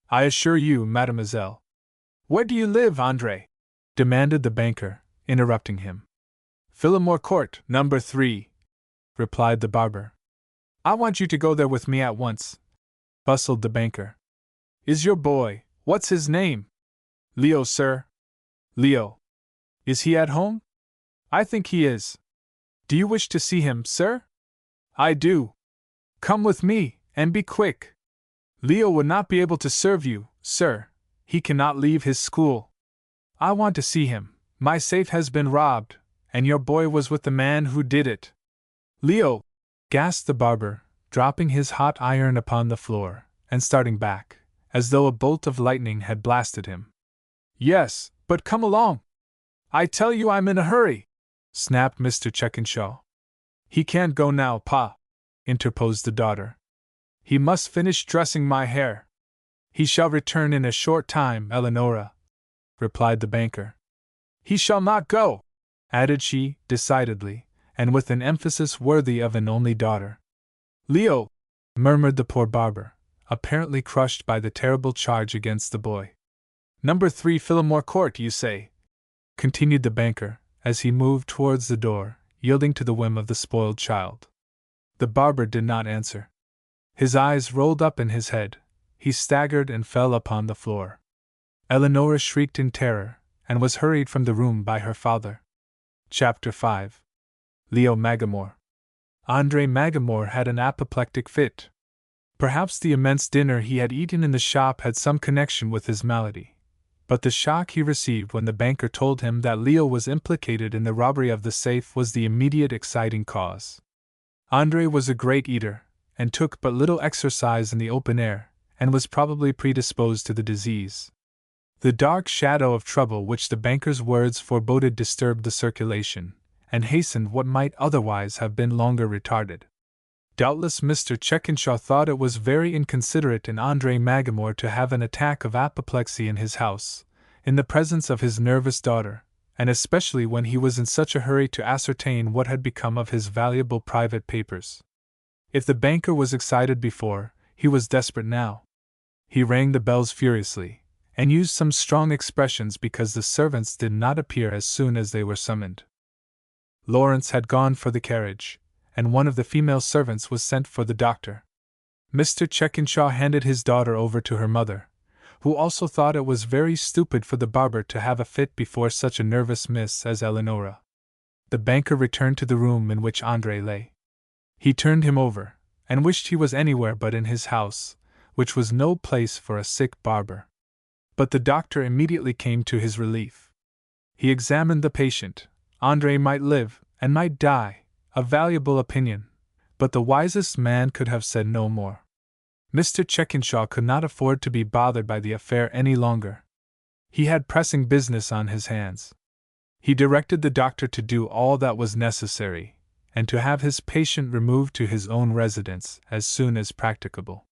I assure you, mademoiselle." "Where do you live, Andre?" demanded the banker, interrupting him. "Phillimore Court, number 3, replied the barber. "I want you to go there with me at once," bustled the banker. "Is your boy, what's his name?" "Leo, sir." "Leo. Is he at home?" "I think he is." "Do you wish to see him, sir?" "I do." "Come with me, and be quick." "Leo would not be able to serve you, sir. He cannot leave his school." "I want to see him. My safe has been robbed, and your boy was with the man who did it." "Leo!" gasped the barber, dropping his hot iron upon the floor, and starting back, as though a bolt of lightning had blasted him. "Yes, but come along!" "I tell you I'm in a hurry!" snapped Mr. Checkenshaw. "He can't go now, Pa," interposed the daughter. "He must finish dressing my hair." "He shall return in a short time, Eleonora," replied the banker. "He shall not go," added she, decidedly, and with an emphasis worthy of an only daughter. "Leo!" murmured the poor barber, apparently crushed by the terrible charge against the boy. "Number 3 Phillimore Court, you say?" continued the banker, as he moved towards the door, yielding to the whim of the spoiled child. The barber did not answer. His eyes rolled up in his head, he staggered and fell upon the floor. Eleonora shrieked in terror, and was hurried from the room by her father. Chapter 5. Leo Magamore. Andre Magamore had an apoplectic fit. Perhaps the immense dinner he had eaten in the shop had some connection with his malady, but the shock he received when the banker told him that Leo was implicated in the robbery of the safe was the immediate exciting cause. Andre was a great eater, and took but little exercise in the open air, and was probably predisposed to the disease. The dark shadow of trouble which the banker's words foreboded disturbed the circulation, and hastened what might otherwise have been longer retarded. Doubtless Mr. Checkenshaw thought it was very inconsiderate in Andre Magamore to have an attack of apoplexy in his house, in the presence of his nervous daughter, and especially when he was in such a hurry to ascertain what had become of his valuable private papers. If the banker was excited before, he was desperate now. He rang the bells furiously, and used some strong expressions because the servants did not appear as soon as they were summoned. Lawrence had gone for the carriage, and one of the female servants was sent for the doctor. Mr. Checkenshaw handed his daughter over to her mother, who also thought it was very stupid for the barber to have a fit before such a nervous miss as Eleonora. The banker returned to the room in which Andre lay. He turned him over, and wished he was anywhere but in his house, which was no place for a sick barber. But the doctor immediately came to his relief. He examined the patient. Andre might live, and might die, a valuable opinion, but the wisest man could have said no more. Mr. Checkenshaw could not afford to be bothered by the affair any longer. He had pressing business on his hands. He directed the doctor to do all that was necessary, and to have his patient removed to his own residence as soon as practicable.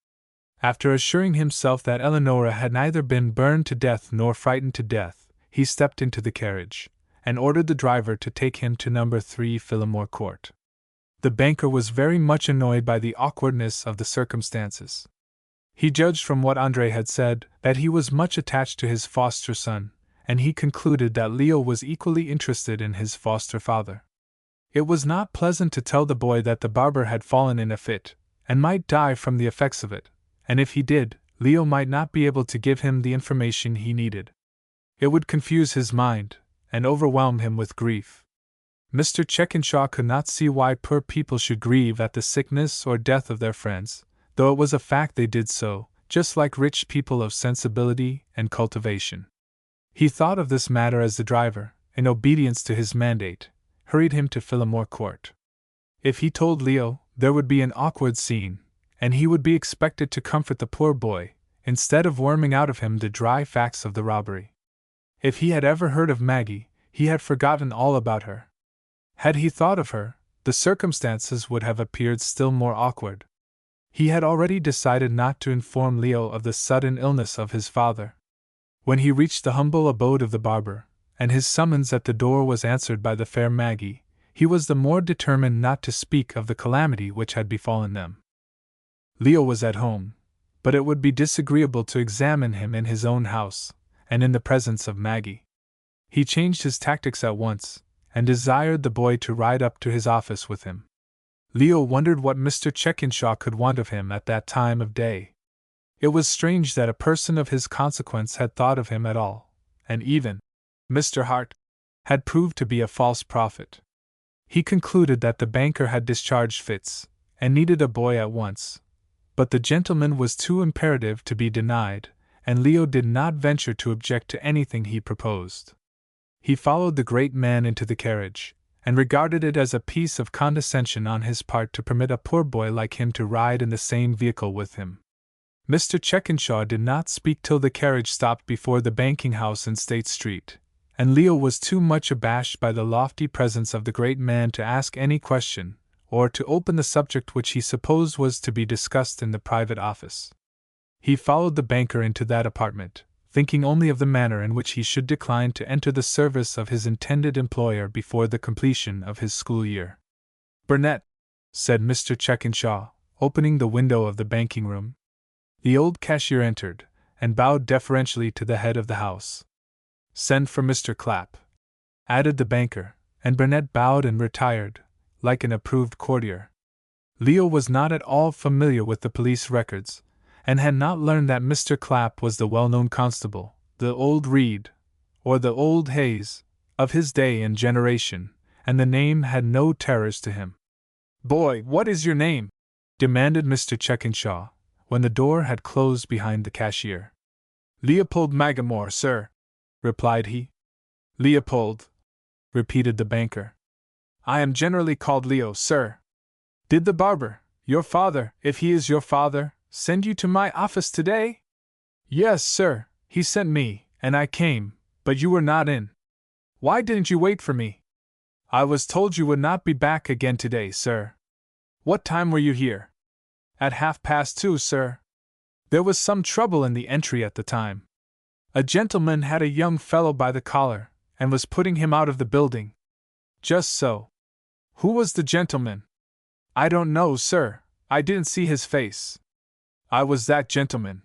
After assuring himself that Eleonora had neither been burned to death nor frightened to death, he stepped into the carriage, and ordered the driver to take him to number 3 Phillimore Court. The banker was very much annoyed by the awkwardness of the circumstances. He judged from what Andre had said that he was much attached to his foster son, and he concluded that Leo was equally interested in his foster father. It was not pleasant to tell the boy that the barber had fallen in a fit, and might die from the effects of it, and if he did, Leo might not be able to give him the information he needed. It would confuse his mind, and overwhelm him with grief. Mr. Checkenshaw could not see why poor people should grieve at the sickness or death of their friends, though it was a fact they did so, just like rich people of sensibility and cultivation. He thought of this matter as the driver, in obedience to his mandate, hurried him to Phillimore Court. If he told Leo, there would be an awkward scene, and he would be expected to comfort the poor boy, instead of worming out of him the dry facts of the robbery. If he had ever heard of Maggie, he had forgotten all about her. Had he thought of her, the circumstances would have appeared still more awkward. He had already decided not to inform Leo of the sudden illness of his father. When he reached the humble abode of the barber, and his summons at the door was answered by the fair Maggie, he was the more determined not to speak of the calamity which had befallen them. Leo was at home, but it would be disagreeable to examine him in his own house, and in the presence of Maggie. He changed his tactics at once, and desired the boy to ride up to his office with him. Leo wondered what Mr. Chekinshaw could want of him at that time of day. It was strange that a person of his consequence had thought of him at all, and even Mr. Hart had proved to be a false prophet. He concluded that the banker had discharged Fitz, and needed a boy at once. But the gentleman was too imperative to be denied, and Leo did not venture to object to anything he proposed. He followed the great man into the carriage, and regarded it as a piece of condescension on his part to permit a poor boy like him to ride in the same vehicle with him. Mr. Chekinshaw did not speak till the carriage stopped before the banking house in State Street, and Leo was too much abashed by the lofty presence of the great man to ask any question, or to open the subject which he supposed was to be discussed in the private office. He followed the banker into that apartment, thinking only of the manner in which he should decline to enter the service of his intended employer before the completion of his school year. "Burnett," said Mr. Chekinshaw, opening the window of the banking room. The old cashier entered, and bowed deferentially to the head of the house. "Send for Mr. Clapp," added the banker, and Burnett bowed and retired, like an approved courtier. Leo was not at all familiar with the police records, and had not learned that Mr. Clapp was the well-known constable, the old Reed, or the old Hayes, of his day and generation, and the name had no terrors to him. "Boy, what is your name?" demanded Mr. Chekinshaw, when the door had closed behind the cashier. "Leopold Magamore, sir," replied he. "Leopold," repeated the banker. "I am generally called Leo, sir. Did the barber, your father, if he is your father, send you to my office today?" "Yes, sir, he sent me, and I came, but you were not in. Why didn't you wait for me?" "I was told you would not be back again today, sir." "What time were you here?" "At 2:30, sir. There was some trouble in the entry at the time. A gentleman had a young fellow by the collar, and was putting him out of the building." "Just so. Who was the gentleman?" "I don't know, sir. I didn't see his face." "I was that gentleman."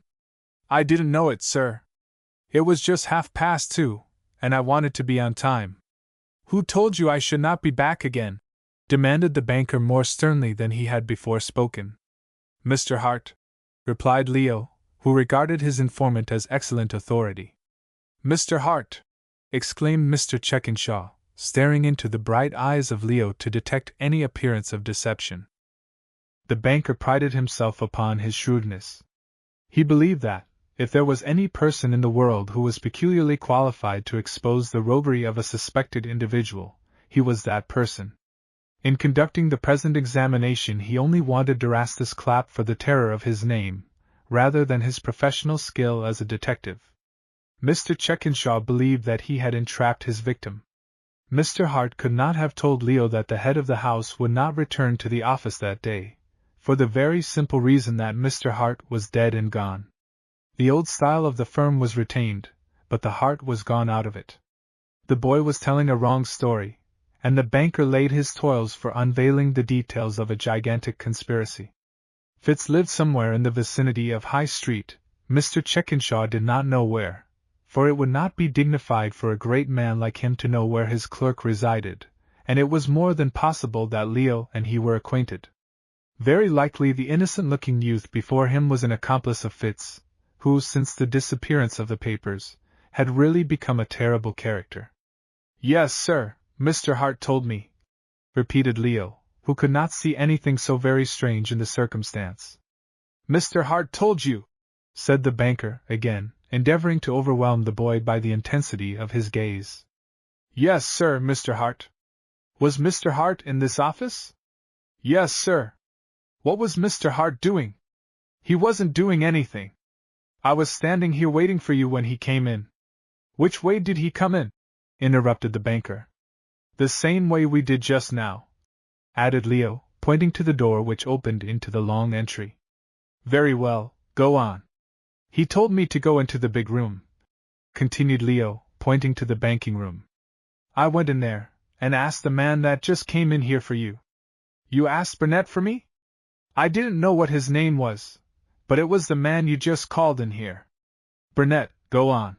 "I didn't know it, sir. It was just 2:30, and I wanted to be on time." "Who told you I should not be back again?" demanded the banker more sternly than he had before spoken. "Mr. Hart," replied Leo, who regarded his informant as excellent authority. "Mr. Hart!" exclaimed Mr. Chekinshaw, staring into the bright eyes of Leo to detect any appearance of deception. The banker prided himself upon his shrewdness. He believed that, if there was any person in the world who was peculiarly qualified to expose the roguery of a suspected individual, he was that person. In conducting the present examination he only wanted Erastus Clapp for the terror of his name, rather than his professional skill as a detective. Mr. Chekinshaw believed that he had entrapped his victim. Mr. Hart could not have told Leo that the head of the house would not return to the office that day, for the very simple reason that Mr. Hart was dead and gone. The old style of the firm was retained, but the heart was gone out of it. The boy was telling a wrong story, and the banker laid his toils for unveiling the details of a gigantic conspiracy. Fitz lived somewhere in the vicinity of High Street, Mr. Chekinshaw did not know where, for it would not be dignified for a great man like him to know where his clerk resided, and it was more than possible that Leo and he were acquainted. Very likely the innocent-looking youth before him was an accomplice of Fitz, who, since the disappearance of the papers, had really become a terrible character. "Yes, sir, Mr. Hart told me," repeated Leo, who could not see anything so very strange in the circumstance. Mr. Hart told you, said the banker, again, endeavoring to overwhelm the boy by the intensity of his gaze. Yes, sir, Mr. Hart. Was Mr. Hart in this office? Yes, sir. What was Mr. Hart doing? He wasn't doing anything. I was standing here waiting for you when he came in. Which way did he come in? Interrupted the banker. The same way we did just now, added Leo, pointing to the door which opened into the long entry. Very well, go on. He told me to go into the big room, continued Leo, pointing to the banking room. I went in there, and asked the man that just came in here for you. You asked Burnett for me? I didn't know what his name was, but it was the man you just called in here. Burnett, go on.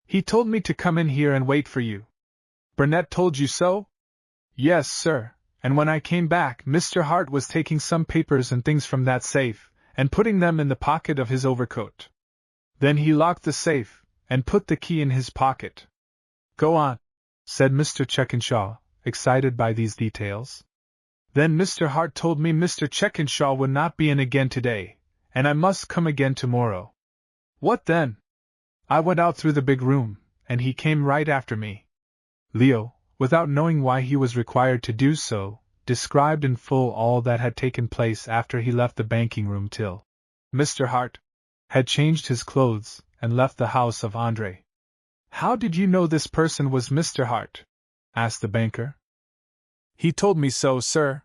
He told me to come in here and wait for you. Burnett told you so? Yes, sir, and when I came back, Mr. Hart was taking some papers and things from that safe, and putting them in the pocket of his overcoat. Then he locked the safe, and put the key in his pocket. Go on, said Mr. Checkenshaw, excited by these details. Then Mr. Hart told me Mr. Checkenshaw would not be in again today, and I must come again tomorrow. What then? I went out through the big room, and he came right after me. Leo, without knowing why he was required to do so, described in full all that had taken place after he left the banking room till Mr. Hart had changed his clothes and left the house of Andre. How did you know this person was Mr. Hart? Asked the banker. He told me so, sir.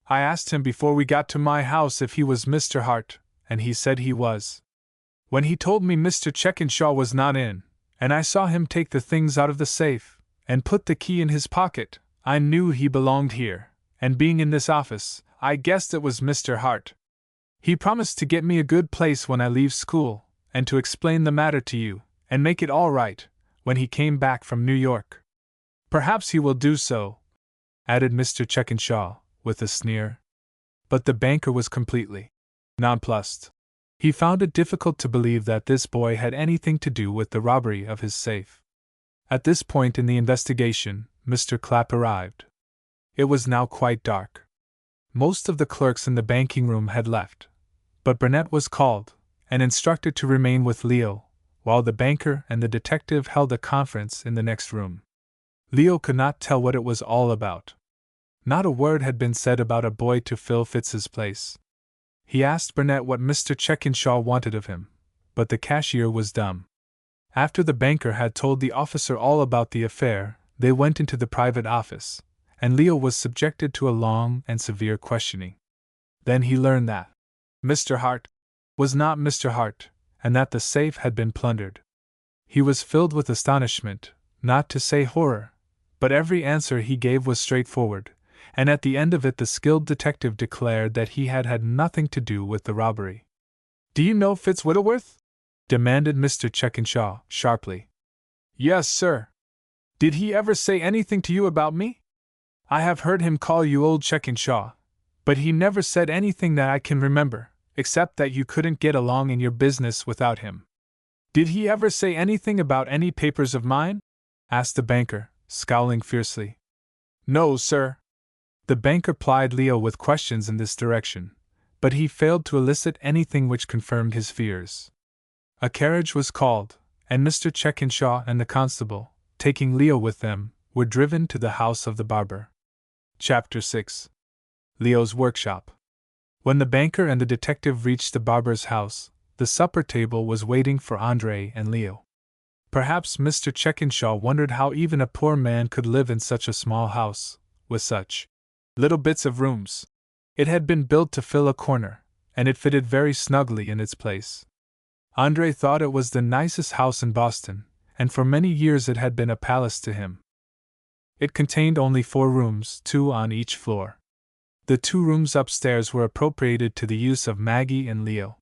I asked him before we got to my house if he was Mr. Hart, and he said he was. When he told me Mr. Checkenshaw was not in, and I saw him take the things out of the safe, and put the key in his pocket, I knew he belonged here, and being in this office, I guessed it was Mr. Hart. He promised to get me a good place when I leave school, and to explain the matter to you, and make it all right, when he came back from New York. Perhaps he will do so, added Mr. Checkenshaw, with a sneer. But the banker was completely nonplussed. He found it difficult to believe that this boy had anything to do with the robbery of his safe. At this point in the investigation, Mr. Clapp arrived. It was now quite dark. Most of the clerks in the banking room had left, but Burnett was called, and instructed to remain with Leo, while the banker and the detective held a conference in the next room. Leo could not tell what it was all about. Not a word had been said about a boy to fill Fitz's place. He asked Burnett what Mr. Checkenshaw wanted of him, but the cashier was dumb. After the banker had told the officer all about the affair, they went into the private office, and Leo was subjected to a long and severe questioning. Then he learned that Mr. Hart was not Mr. Hart, and that the safe had been plundered. He was filled with astonishment, not to say horror, but every answer he gave was straightforward, and at the end of it the skilled detective declared that he had had nothing to do with the robbery. Do you know Fitz Whittleworth? Demanded Mr. Checkenshaw, sharply. Yes, sir. Did he ever say anything to you about me? I have heard him call you old Checkenshaw, but he never said anything that I can remember, except that you couldn't get along in your business without him. Did he ever say anything about any papers of mine? Asked the banker, scowling fiercely. No, sir. The banker plied Leo with questions in this direction, but he failed to elicit anything which confirmed his fears. A carriage was called, and Mr. Checkenshaw and the constable, taking Leo with them, were driven to the house of the barber. Chapter 6. Leo's Workshop. When the banker and the detective reached the barber's house, the supper table was waiting for Andre and Leo. Perhaps Mr. Checkenshaw wondered how even a poor man could live in such a small house, with such little bits of rooms. It had been built to fill a corner, and it fitted very snugly in its place. Andre thought it was the nicest house in Boston, and for many years it had been a palace to him. It contained only 4 rooms, 2 on each floor. The 2 rooms upstairs were appropriated to the use of Maggie and Leo.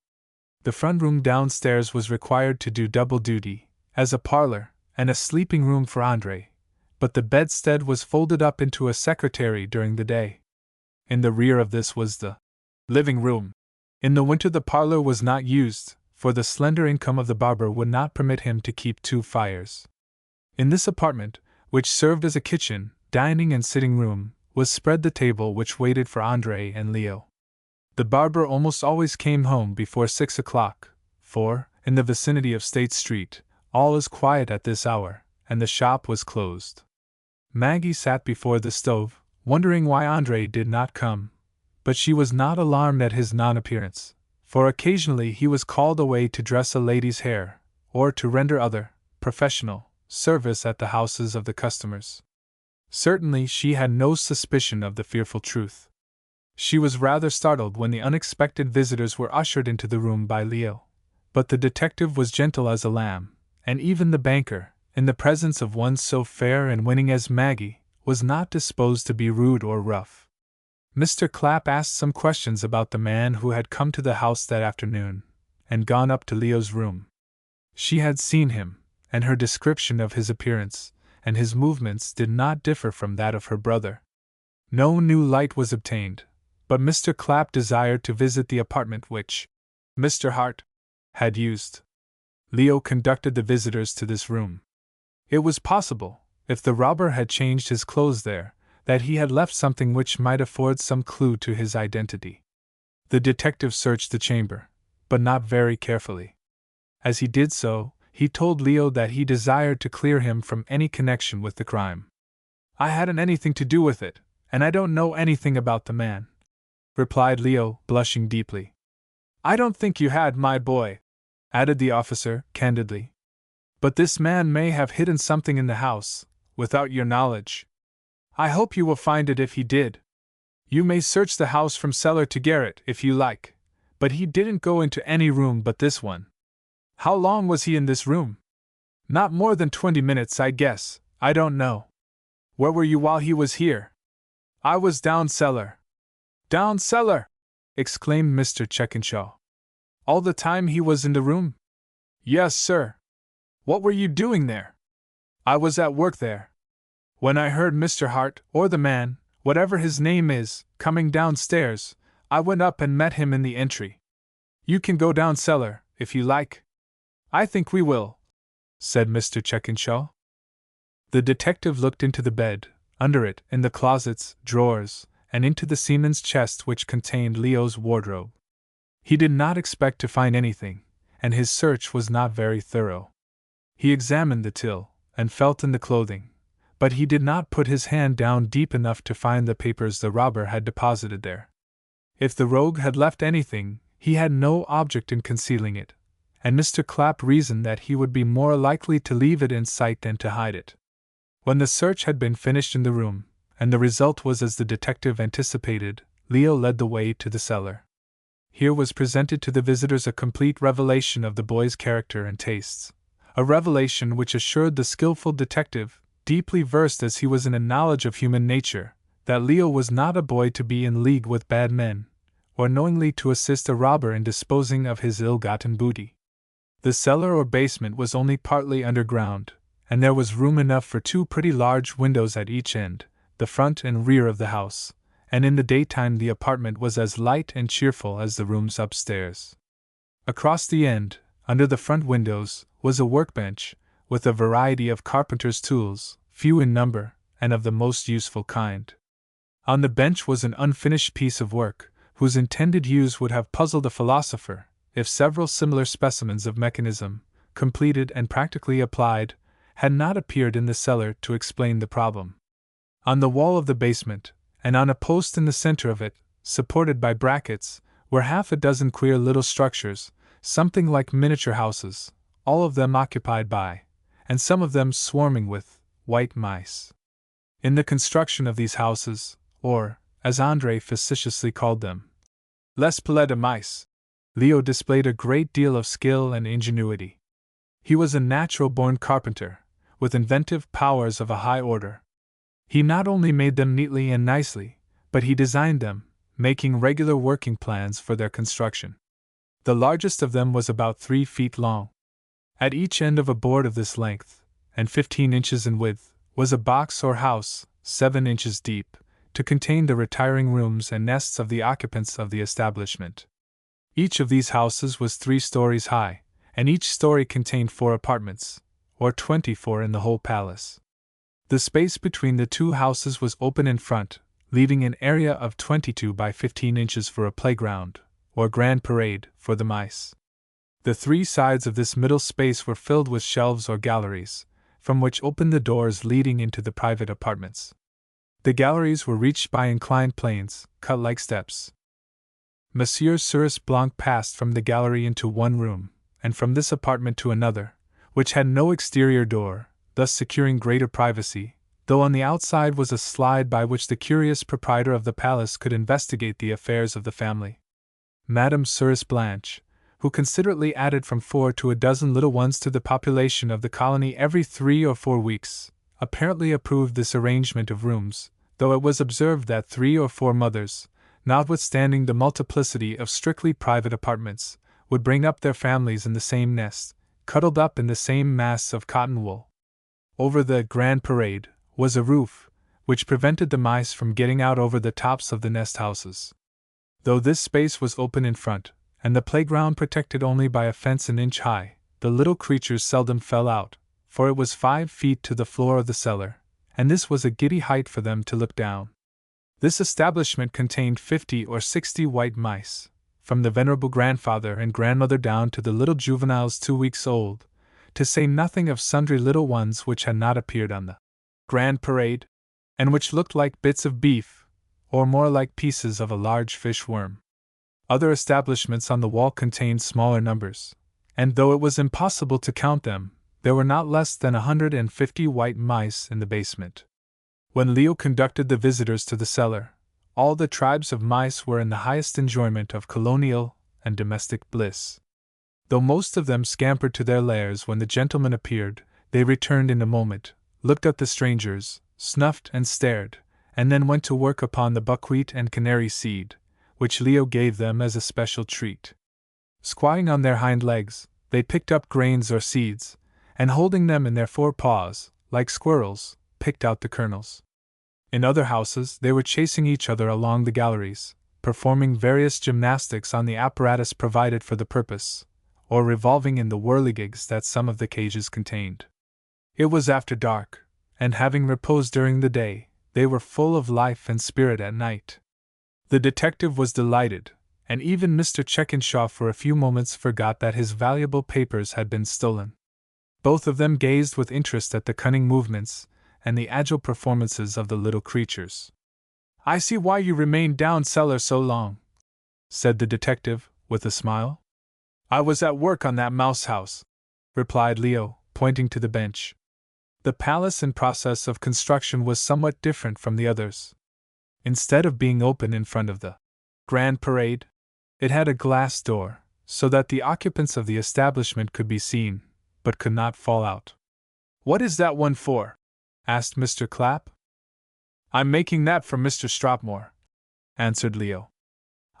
The front room downstairs was required to do double duty, as a parlor and a sleeping room for Andre, but the bedstead was folded up into a secretary during the day. In the rear of this was the living room. In the winter the parlor was not used, for the slender income of the barber would not permit him to keep 2 fires. In this apartment, which served as a kitchen, dining and sitting room, was spread the table which waited for Andre and Leo. The barber almost always came home before 6 o'clock, for, in the vicinity of State Street, all is quiet at this hour, and the shop was closed. Maggie sat before the stove, wondering why Andre did not come, but she was not alarmed at his non-appearance, for occasionally he was called away to dress a lady's hair, or to render other, professional, service at the houses of the customers. Certainly she had no suspicion of the fearful truth. She was rather startled when the unexpected visitors were ushered into the room by Leo, but the detective was gentle as a lamb, and even the banker, in the presence of one so fair and winning as Maggie, was not disposed to be rude or rough. Mr. Clapp asked some questions about the man who had come to the house that afternoon, and gone up to Leo's room. She had seen him, and her description of his appearance and his movements did not differ from that of her brother. No new light was obtained, but Mr. Clapp desired to visit the apartment which Mr. Hart had used. Leo conducted the visitors to this room. It was possible, if the robber had changed his clothes there, that he had left something which might afford some clue to his identity. The detective searched the chamber, but not very carefully. As he did so, he told Leo that he desired to clear him from any connection with the crime. "I hadn't anything to do with it, and I don't know anything about the man," replied Leo, blushing deeply. "I don't think you had, my boy," added the officer, candidly. "But this man may have hidden something in the house, without your knowledge. I hope you will find it if he did. You may search the house from cellar to garret if you like, but he didn't go into any room but this one." "How long was he in this room?" "Not more than 20 minutes, I guess. I don't know." "Where were you while he was here?" "I was down cellar." "Down cellar!" exclaimed Mr. Checkenshaw. "All the time he was in the room?" "Yes, sir." "What were you doing there?" "I was at work there. When I heard Mr. Hart, or the man, whatever his name is, coming downstairs, I went up and met him in the entry." "You can go down cellar, if you like." "I think we will," said Mr. Checkenshaw. The detective looked into the bed, under it, in the closets, drawers, and into the seaman's chest which contained Leo's wardrobe. He did not expect to find anything, and his search was not very thorough. He examined the till, and felt in the clothing, but he did not put his hand down deep enough to find the papers the robber had deposited there. If the rogue had left anything, he had no object in concealing it, and Mr. Clapp reasoned that he would be more likely to leave it in sight than to hide it. When the search had been finished in the room, and the result was as the detective anticipated, Leo led the way to the cellar. Here was presented to the visitors a complete revelation of the boy's character and tastes, a revelation which assured the skillful detective, deeply versed as he was in a knowledge of human nature, that Leo was not a boy to be in league with bad men, or knowingly to assist a robber in disposing of his ill-gotten booty. The cellar or basement was only partly underground, and there was room enough for 2 pretty large windows at each end, the front and rear of the house, and in the daytime the apartment was as light and cheerful as the rooms upstairs. Across the end, under the front windows, was a workbench, with a variety of carpenter's tools, few in number, and of the most useful kind. On the bench was an unfinished piece of work, whose intended use would have puzzled a philosopher, if several similar specimens of mechanism, completed and practically applied, had not appeared in the cellar to explain the problem. On the wall of the basement, and on a post in the center of it, supported by brackets, were half a dozen queer little structures, something like miniature houses, all of them occupied by, and some of them swarming with, white mice. In the construction of these houses, or, as Andre facetiously called them, les pilettes de mice, Leo displayed a great deal of skill and ingenuity. He was a natural-born carpenter, with inventive powers of a high order. He not only made them neatly and nicely, but he designed them, making regular working plans for their construction. The largest of them was about 3 feet long. At each end of a board of this length, and 15 inches in width, was a box or house, 7 inches deep, to contain the retiring rooms and nests of the occupants of the establishment. Each of these houses was 3 stories high, and each story contained 4 apartments, or 24 in the whole palace. The space between the 2 houses was open in front, leaving an area of 22 by 15 inches for a playground, or grand parade, for the mice. The three sides of this middle space were filled with shelves or galleries, from which opened the doors leading into the private apartments. The galleries were reached by inclined planes, cut like steps. Monsieur Cyrus Blanc passed from the gallery into one room, and from this apartment to another, which had no exterior door, thus securing greater privacy, though on the outside was a slide by which the curious proprietor of the palace could investigate the affairs of the family. Madame Cyrus Blanche, who considerately added from 4 to a dozen little ones to the population of the colony every 3 or 4 weeks, apparently approved this arrangement of rooms, though it was observed that 3 or 4 mothers, notwithstanding the multiplicity of strictly private apartments, would bring up their families in the same nest, cuddled up in the same mass of cotton wool. Over the grand parade was a roof, which prevented the mice from getting out over the tops of the nest houses. Though this space was open in front, and the playground protected only by a fence an inch high, the little creatures seldom fell out, for it was 5 feet to the floor of the cellar, and this was a giddy height for them to look down. This establishment contained 50 or 60 white mice, from the venerable grandfather and grandmother down to the little juveniles 2 weeks old, to say nothing of sundry little ones which had not appeared on the grand parade, and which looked like bits of beef, or more like pieces of a large fish worm. Other establishments on the wall contained smaller numbers, and though it was impossible to count them, there were not less than 150 white mice in the basement. When Leo conducted the visitors to the cellar, all the tribes of mice were in the highest enjoyment of colonial and domestic bliss. Though most of them scampered to their lairs when the gentleman appeared, they returned in a moment, looked at the strangers, snuffed and stared, and then went to work upon the buckwheat and canary seed, which Leo gave them as a special treat. Squatting on their hind legs, they picked up grains or seeds, and holding them in their 4 paws, like squirrels, picked out the kernels. In other houses they were chasing each other along the galleries, performing various gymnastics on the apparatus provided for the purpose, or revolving in the whirligigs that some of the cages contained. It was after dark, and having reposed during the day, they were full of life and spirit at night. The detective was delighted, and even Mr. Checkenshaw for a few moments forgot that his valuable papers had been stolen. Both of them gazed with interest at the cunning movements and the agile performances of the little creatures. "I see why you remained down cellar so long," said the detective, with a smile. "I was at work on that mouse house," replied Leo, pointing to the bench. The palace in process of construction was somewhat different from the others. Instead of being open in front of the grand parade, it had a glass door, so that the occupants of the establishment could be seen, but could not fall out. "What is that one for?" asked Mr. Clapp. "I'm making that for Mr. Stropmore," answered Leo.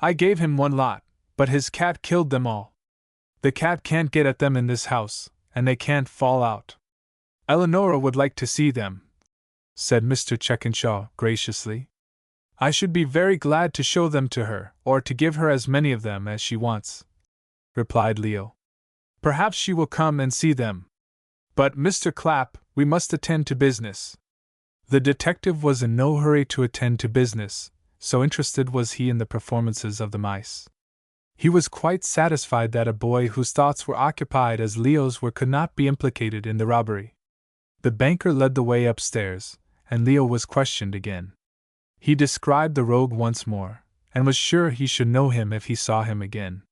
"I gave him one lot, but his cat killed them all. The cat can't get at them in this house, and they can't fall out. Eleonora would like to see them," said Mr. Checkenshaw graciously. "I should be very glad to show them to her, or to give her as many of them as she wants," replied Leo. "Perhaps she will come and see them. But, Mr. Clapp, we must attend to business." The detective was in no hurry to attend to business, so interested was he in the performances of the mice. He was quite satisfied that a boy whose thoughts were occupied as Leo's were could not be implicated in the robbery. The banker led the way upstairs, and Leo was questioned again. He described the rogue once more, and was sure he should know him if he saw him again.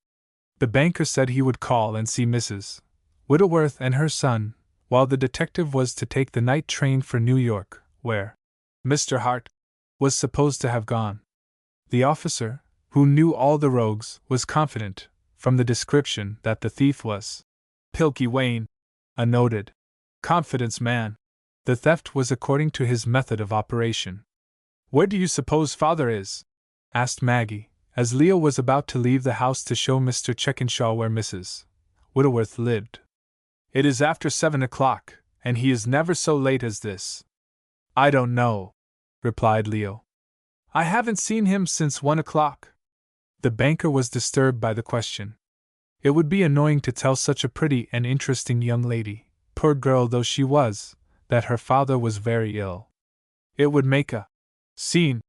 The banker said he would call and see Mrs. Whittleworth and her son, while the detective was to take the night train for New York, where Mr. Hart was supposed to have gone. The officer, who knew all the rogues, was confident, from the description, that the thief was Pilky Wayne, a noted confidence man. The theft was according to his method of operation. "Where do you suppose father is?" asked Maggie, as Leo was about to leave the house to show Mr. Checkenshaw where Mrs. Whittleworth lived. "It is after 7 o'clock, and he is never so late as this." "I don't know," replied Leo. "I haven't seen him since 1 o'clock." The banker was disturbed by the question. It would be annoying to tell such a pretty and interesting young lady, poor girl though she was, that her father was very ill. It would make a scene,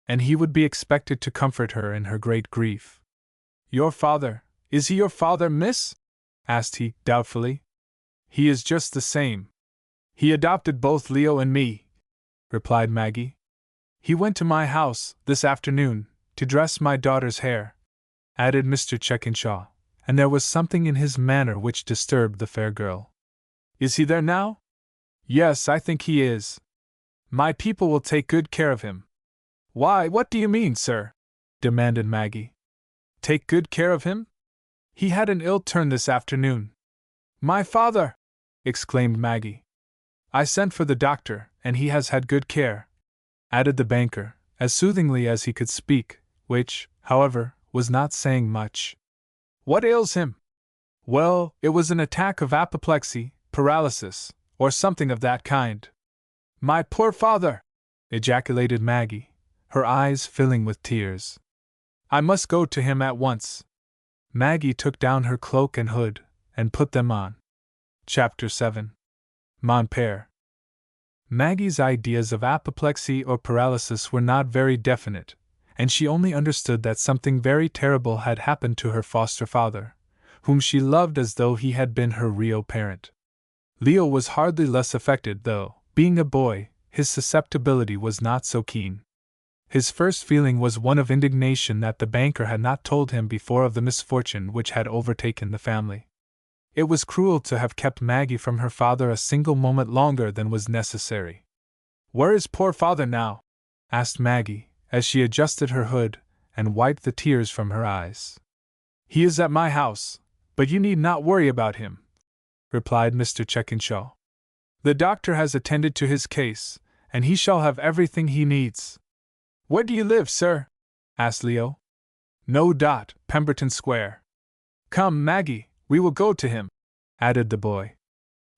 and he would be expected to comfort her in her great grief. "Your father, is he your father, miss?" asked he, doubtfully. "He is just the same. He adopted both Leo and me," replied Maggie. "He went to my house, this afternoon, to dress my daughter's hair," added Mr. Chekinshaw, and there was something in his manner which disturbed the fair girl. "Is he there now?" "Yes, I think he is. My people will take good care of him." "Why, what do you mean, sir?" demanded Maggie. "Take good care of him? He had an ill turn this afternoon." "My father!" exclaimed Maggie. "I sent for the doctor, and he has had good care," added the banker, as soothingly as he could speak, which, however, was not saying much. "What ails him?" "Well, it was an attack of apoplexy, paralysis, or something of that kind." "My poor father!" ejaculated Maggie, her eyes filling with tears. "I must go to him at once." Maggie took down her cloak and hood, and put them on. Chapter 7. Mon Père. Maggie's ideas of apoplexy or paralysis were not very definite, and she only understood that something very terrible had happened to her foster father, whom she loved as though he had been her real parent. Leo was hardly less affected, though, being a boy, his susceptibility was not so keen. His first feeling was one of indignation that the banker had not told him before of the misfortune which had overtaken the family. It was cruel to have kept Maggie from her father a single moment longer than was necessary. "Where is poor father now?" asked Maggie, as she adjusted her hood and wiped the tears from her eyes. "He is at my house, but you need not worry about him," replied Mr. Chekinshaw. "The doctor has attended to his case, and he shall have everything he needs." "Where do you live, sir?" asked Leo. "No. Pemberton Square." "Come, Maggie, we will go to him," added the boy.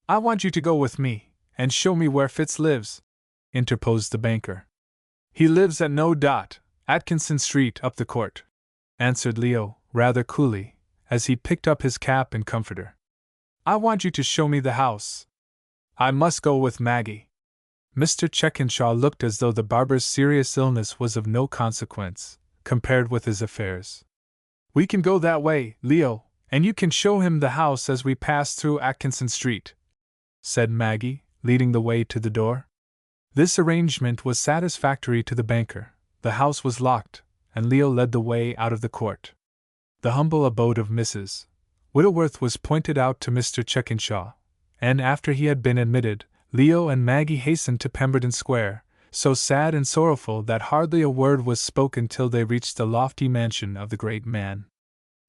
"I want you to go with me, and show me where Fitz lives," interposed the banker. "He lives at No. Atkinson Street, up the court," answered Leo, rather coolly, as he picked up his cap and comforter. "I want you to show me the house." "I must go with Maggie." Mr. Chekinshaw looked as though the barber's serious illness was of no consequence, compared with his affairs. "We can go that way, Leo, and you can show him the house as we pass through Atkinson Street," said Maggie, leading the way to the door. This arrangement was satisfactory to the banker. The house was locked, and Leo led the way out of the court. The humble abode of Mrs. Whittleworth was pointed out to Mr. Chekinshaw, and after he had been admitted, Leo and Maggie hastened to Pemberton Square, so sad and sorrowful that hardly a word was spoken till they reached the lofty mansion of the great man.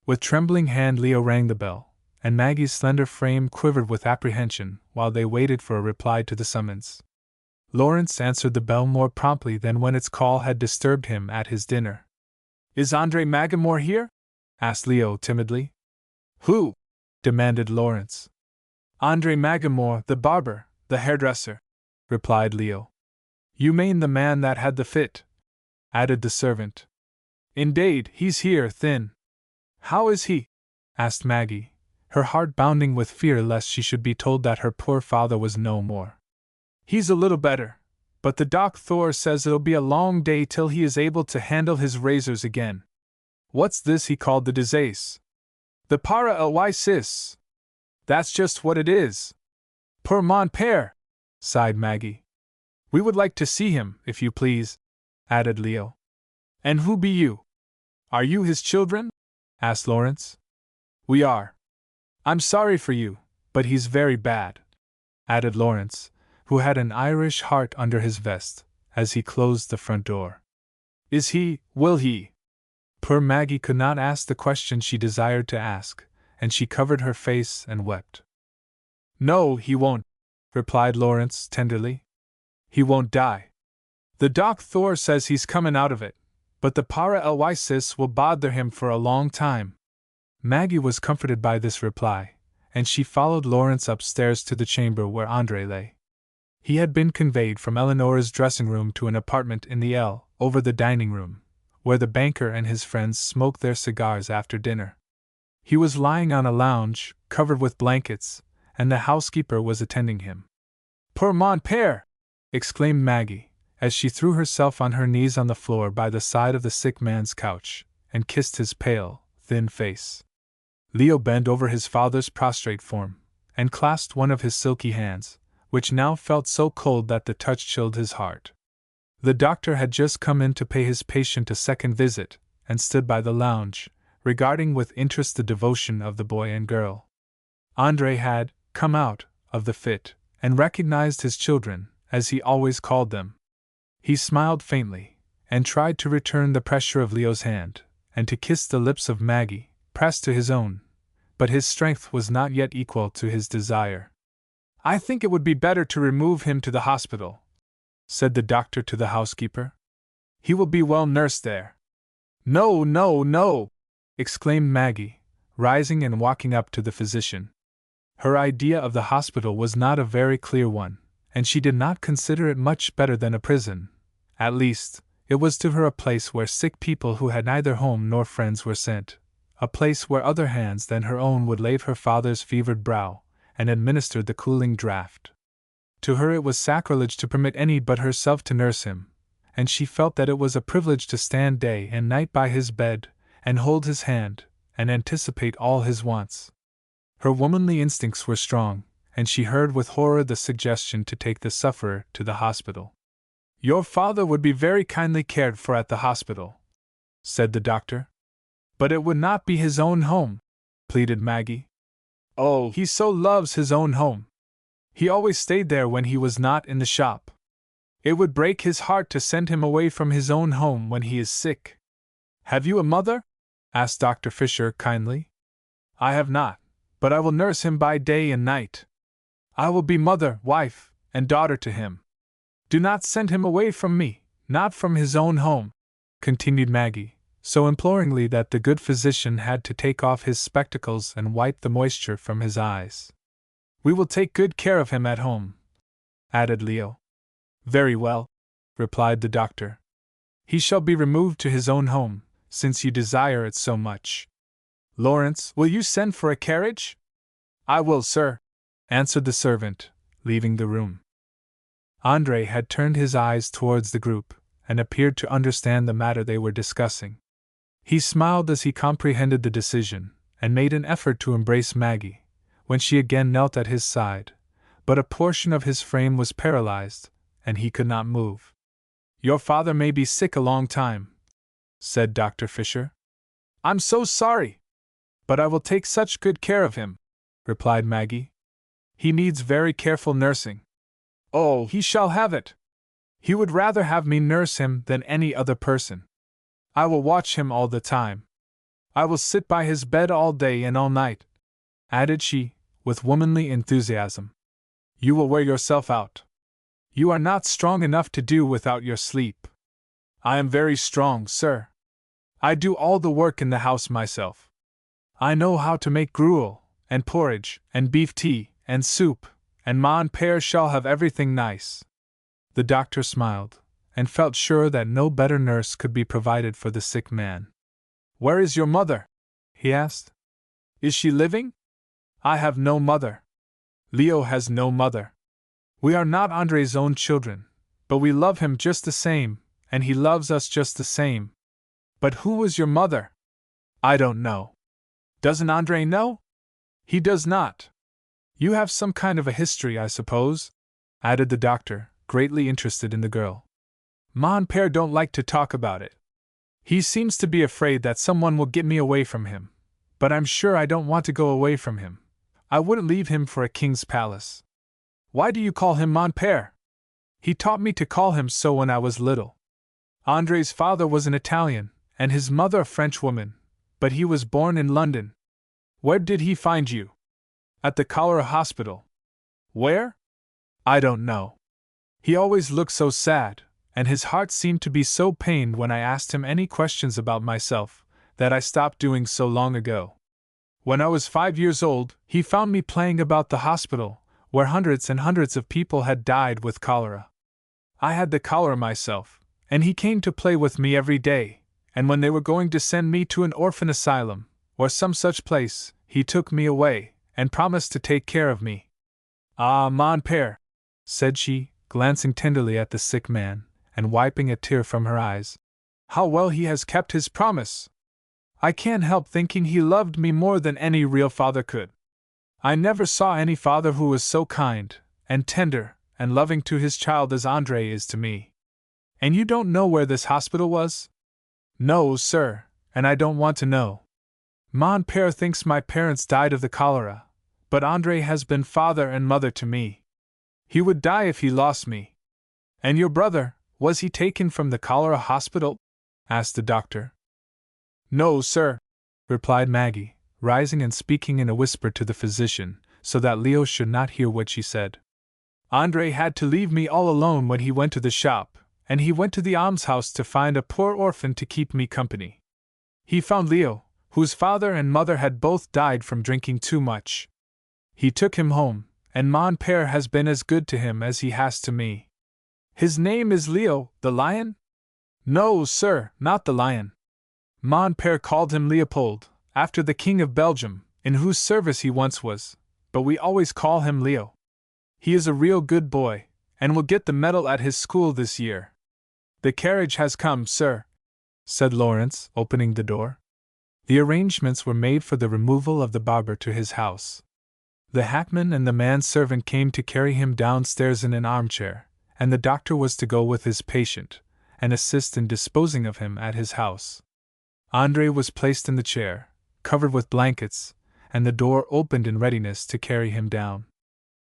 With trembling hand Leo rang the bell, and Maggie's slender frame quivered with apprehension while they waited for a reply to the summons. Lawrence answered the bell more promptly than when its call had disturbed him at his dinner. "Is Andre Magamore here?" asked Leo timidly. "Who?" demanded Lawrence. "Andre Magamore, the barber, the hairdresser," replied Leo. "You mean the man that had the fit?" added the servant. "Indade, he's here, thin." "How is he?" asked Maggie, her heart bounding with fear lest she should be told that her poor father was no more. "He's a little better, but the doctor says it'll be a long day till he is able to handle his razors again." "What's this he called the disease?" "The paralysis. That's just what it is." "Pour mon père," sighed Maggie. "We would like to see him, if you please," added Leo. "And who be you? Are you his children?" asked Lawrence. "We are." "I'm sorry for you, but he's very bad," added Lawrence, who had an Irish heart under his vest, as he closed the front door. "Is he, will he?" Poor Maggie could not ask the question she desired to ask, and she covered her face and wept. "No, he won't," replied Lawrence tenderly. "He won't die. The doctor says he's coming out of it, but the paralysis will bother him for a long time." Maggie was comforted by this reply, and she followed Lawrence upstairs to the chamber where Andre lay. He had been conveyed from Eleanor's dressing room to an apartment in the L, over the dining room, where the banker and his friends smoked their cigars after dinner. He was lying on a lounge, covered with blankets, and the housekeeper was attending him. "Pour mon père!" exclaimed Maggie, as she threw herself on her knees on the floor by the side of the sick man's couch, and kissed his pale, thin face. Leo bent over his father's prostrate form, and clasped one of his silky hands, which now felt so cold that the touch chilled his heart. The doctor had just come in to pay his patient a second visit, and stood by the lounge, regarding with interest the devotion of the boy and girl. André had come out of the fit, and recognized his children, as he always called them. He smiled faintly, and tried to return the pressure of Leo's hand, and to kiss the lips of Maggie, pressed to his own, but his strength was not yet equal to his desire. "I think it would be better to remove him to the hospital," said the doctor to the housekeeper. "He will be well nursed there." "No, no, no!" exclaimed Maggie, rising and walking up to the physician. Her idea of the hospital was not a very clear one, and she did not consider it much better than a prison. At least, it was to her a place where sick people who had neither home nor friends were sent, a place where other hands than her own would lave her father's fevered brow, and administer the cooling draught. To her it was sacrilege to permit any but herself to nurse him, and she felt that it was a privilege to stand day and night by his bed, and hold his hand, and anticipate all his wants. Her womanly instincts were strong, and she heard with horror the suggestion to take the sufferer to the hospital. "Your father would be very kindly cared for at the hospital," said the doctor. "But it would not be his own home," pleaded Maggie. "Oh, he so loves his own home. He always stayed there when he was not in the shop. It would break his heart to send him away from his own home when he is sick." "Have you a mother?" asked Dr. Fisher kindly. "I have not, but I will nurse him by day and night. I will be mother, wife, and daughter to him. Do not send him away from me, not from his own home," continued Maggie, so imploringly that the good physician had to take off his spectacles and wipe the moisture from his eyes. "We will take good care of him at home," added Leo. "Very well," replied the doctor. "He shall be removed to his own home, since you desire it so much. Lawrence, will you send for a carriage?" "I will, sir," answered the servant, leaving the room. André had turned his eyes towards the group, and appeared to understand the matter they were discussing. He smiled as he comprehended the decision, and made an effort to embrace Maggie, when she again knelt at his side, but a portion of his frame was paralyzed, and he could not move. "Your father may be sick a long time," said Dr. Fisher. "I'm so sorry! But I will take such good care of him," replied Maggie. "He needs very careful nursing." "Oh, he shall have it! He would rather have me nurse him than any other person. I will watch him all the time. I will sit by his bed all day and all night," added she, with womanly enthusiasm. "You will wear yourself out. You are not strong enough to do without your sleep." "I am very strong, sir. I do all the work in the house myself. I know how to make gruel, and porridge, and beef tea, and soup, and mon père shall have everything nice." The doctor smiled, and felt sure that no better nurse could be provided for the sick man. "Where is your mother?" he asked. "Is she living?" "I have no mother. Leo has no mother. We are not André's own children, but we love him just the same, and he loves us just the same." "But who was your mother?" "I don't know." "Doesn't André know?" "He does not." "You have some kind of a history, I suppose?" added the doctor, greatly interested in the girl. "Mon père don't like to talk about it. He seems to be afraid that someone will get me away from him, but I'm sure I don't want to go away from him. I wouldn't leave him for a king's palace." "Why do you call him mon père?" "He taught me to call him so when I was little. André's father was an Italian, and his mother a French woman, but he was born in London." "Where did he find you?" "At the cholera hospital." "Where?" "I don't know. He always looked so sad, and his heart seemed to be so pained when I asked him any questions about myself, that I stopped doing so long ago. When I was 5 years old, he found me playing about the hospital, where hundreds and hundreds of people had died with cholera. I had the cholera myself, and he came to play with me every day, and when they were going to send me to an orphan asylum, or some such place, he took me away, and promised to take care of me." "Ah, mon père," said she, glancing tenderly at the sick man, and wiping a tear from her eyes. "How well he has kept his promise! I can't help thinking he loved me more than any real father could. I never saw any father who was so kind, and tender, and loving to his child as Andre is to me." "And you don't know where this hospital was?" "No, sir, and I don't want to know. Mon père thinks my parents died of the cholera, but Andre has been father and mother to me. He would die if he lost me." "And your brother, was he taken from the cholera hospital?" asked the doctor. "No, sir," replied Maggie, rising and speaking in a whisper to the physician, so that Leo should not hear what she said. "Andre had to leave me all alone when he went to the shop, and he went to the almshouse to find a poor orphan to keep me company. He found Leo, whose father and mother had both died from drinking too much. He took him home, and mon père has been as good to him as he has to me." "His name is Leo, the lion?" "No, sir, not the lion. Mon père called him Leopold, after the King of Belgium, in whose service he once was, but we always call him Leo. He is a real good boy, and will get the medal at his school this year." "The carriage has come, sir," said Lawrence, opening the door. The arrangements were made for the removal of the barber to his house. The hackman and the manservant came to carry him downstairs in an armchair, and the doctor was to go with his patient, and assist in disposing of him at his house. Andre was placed in the chair, covered with blankets, and the door opened in readiness to carry him down.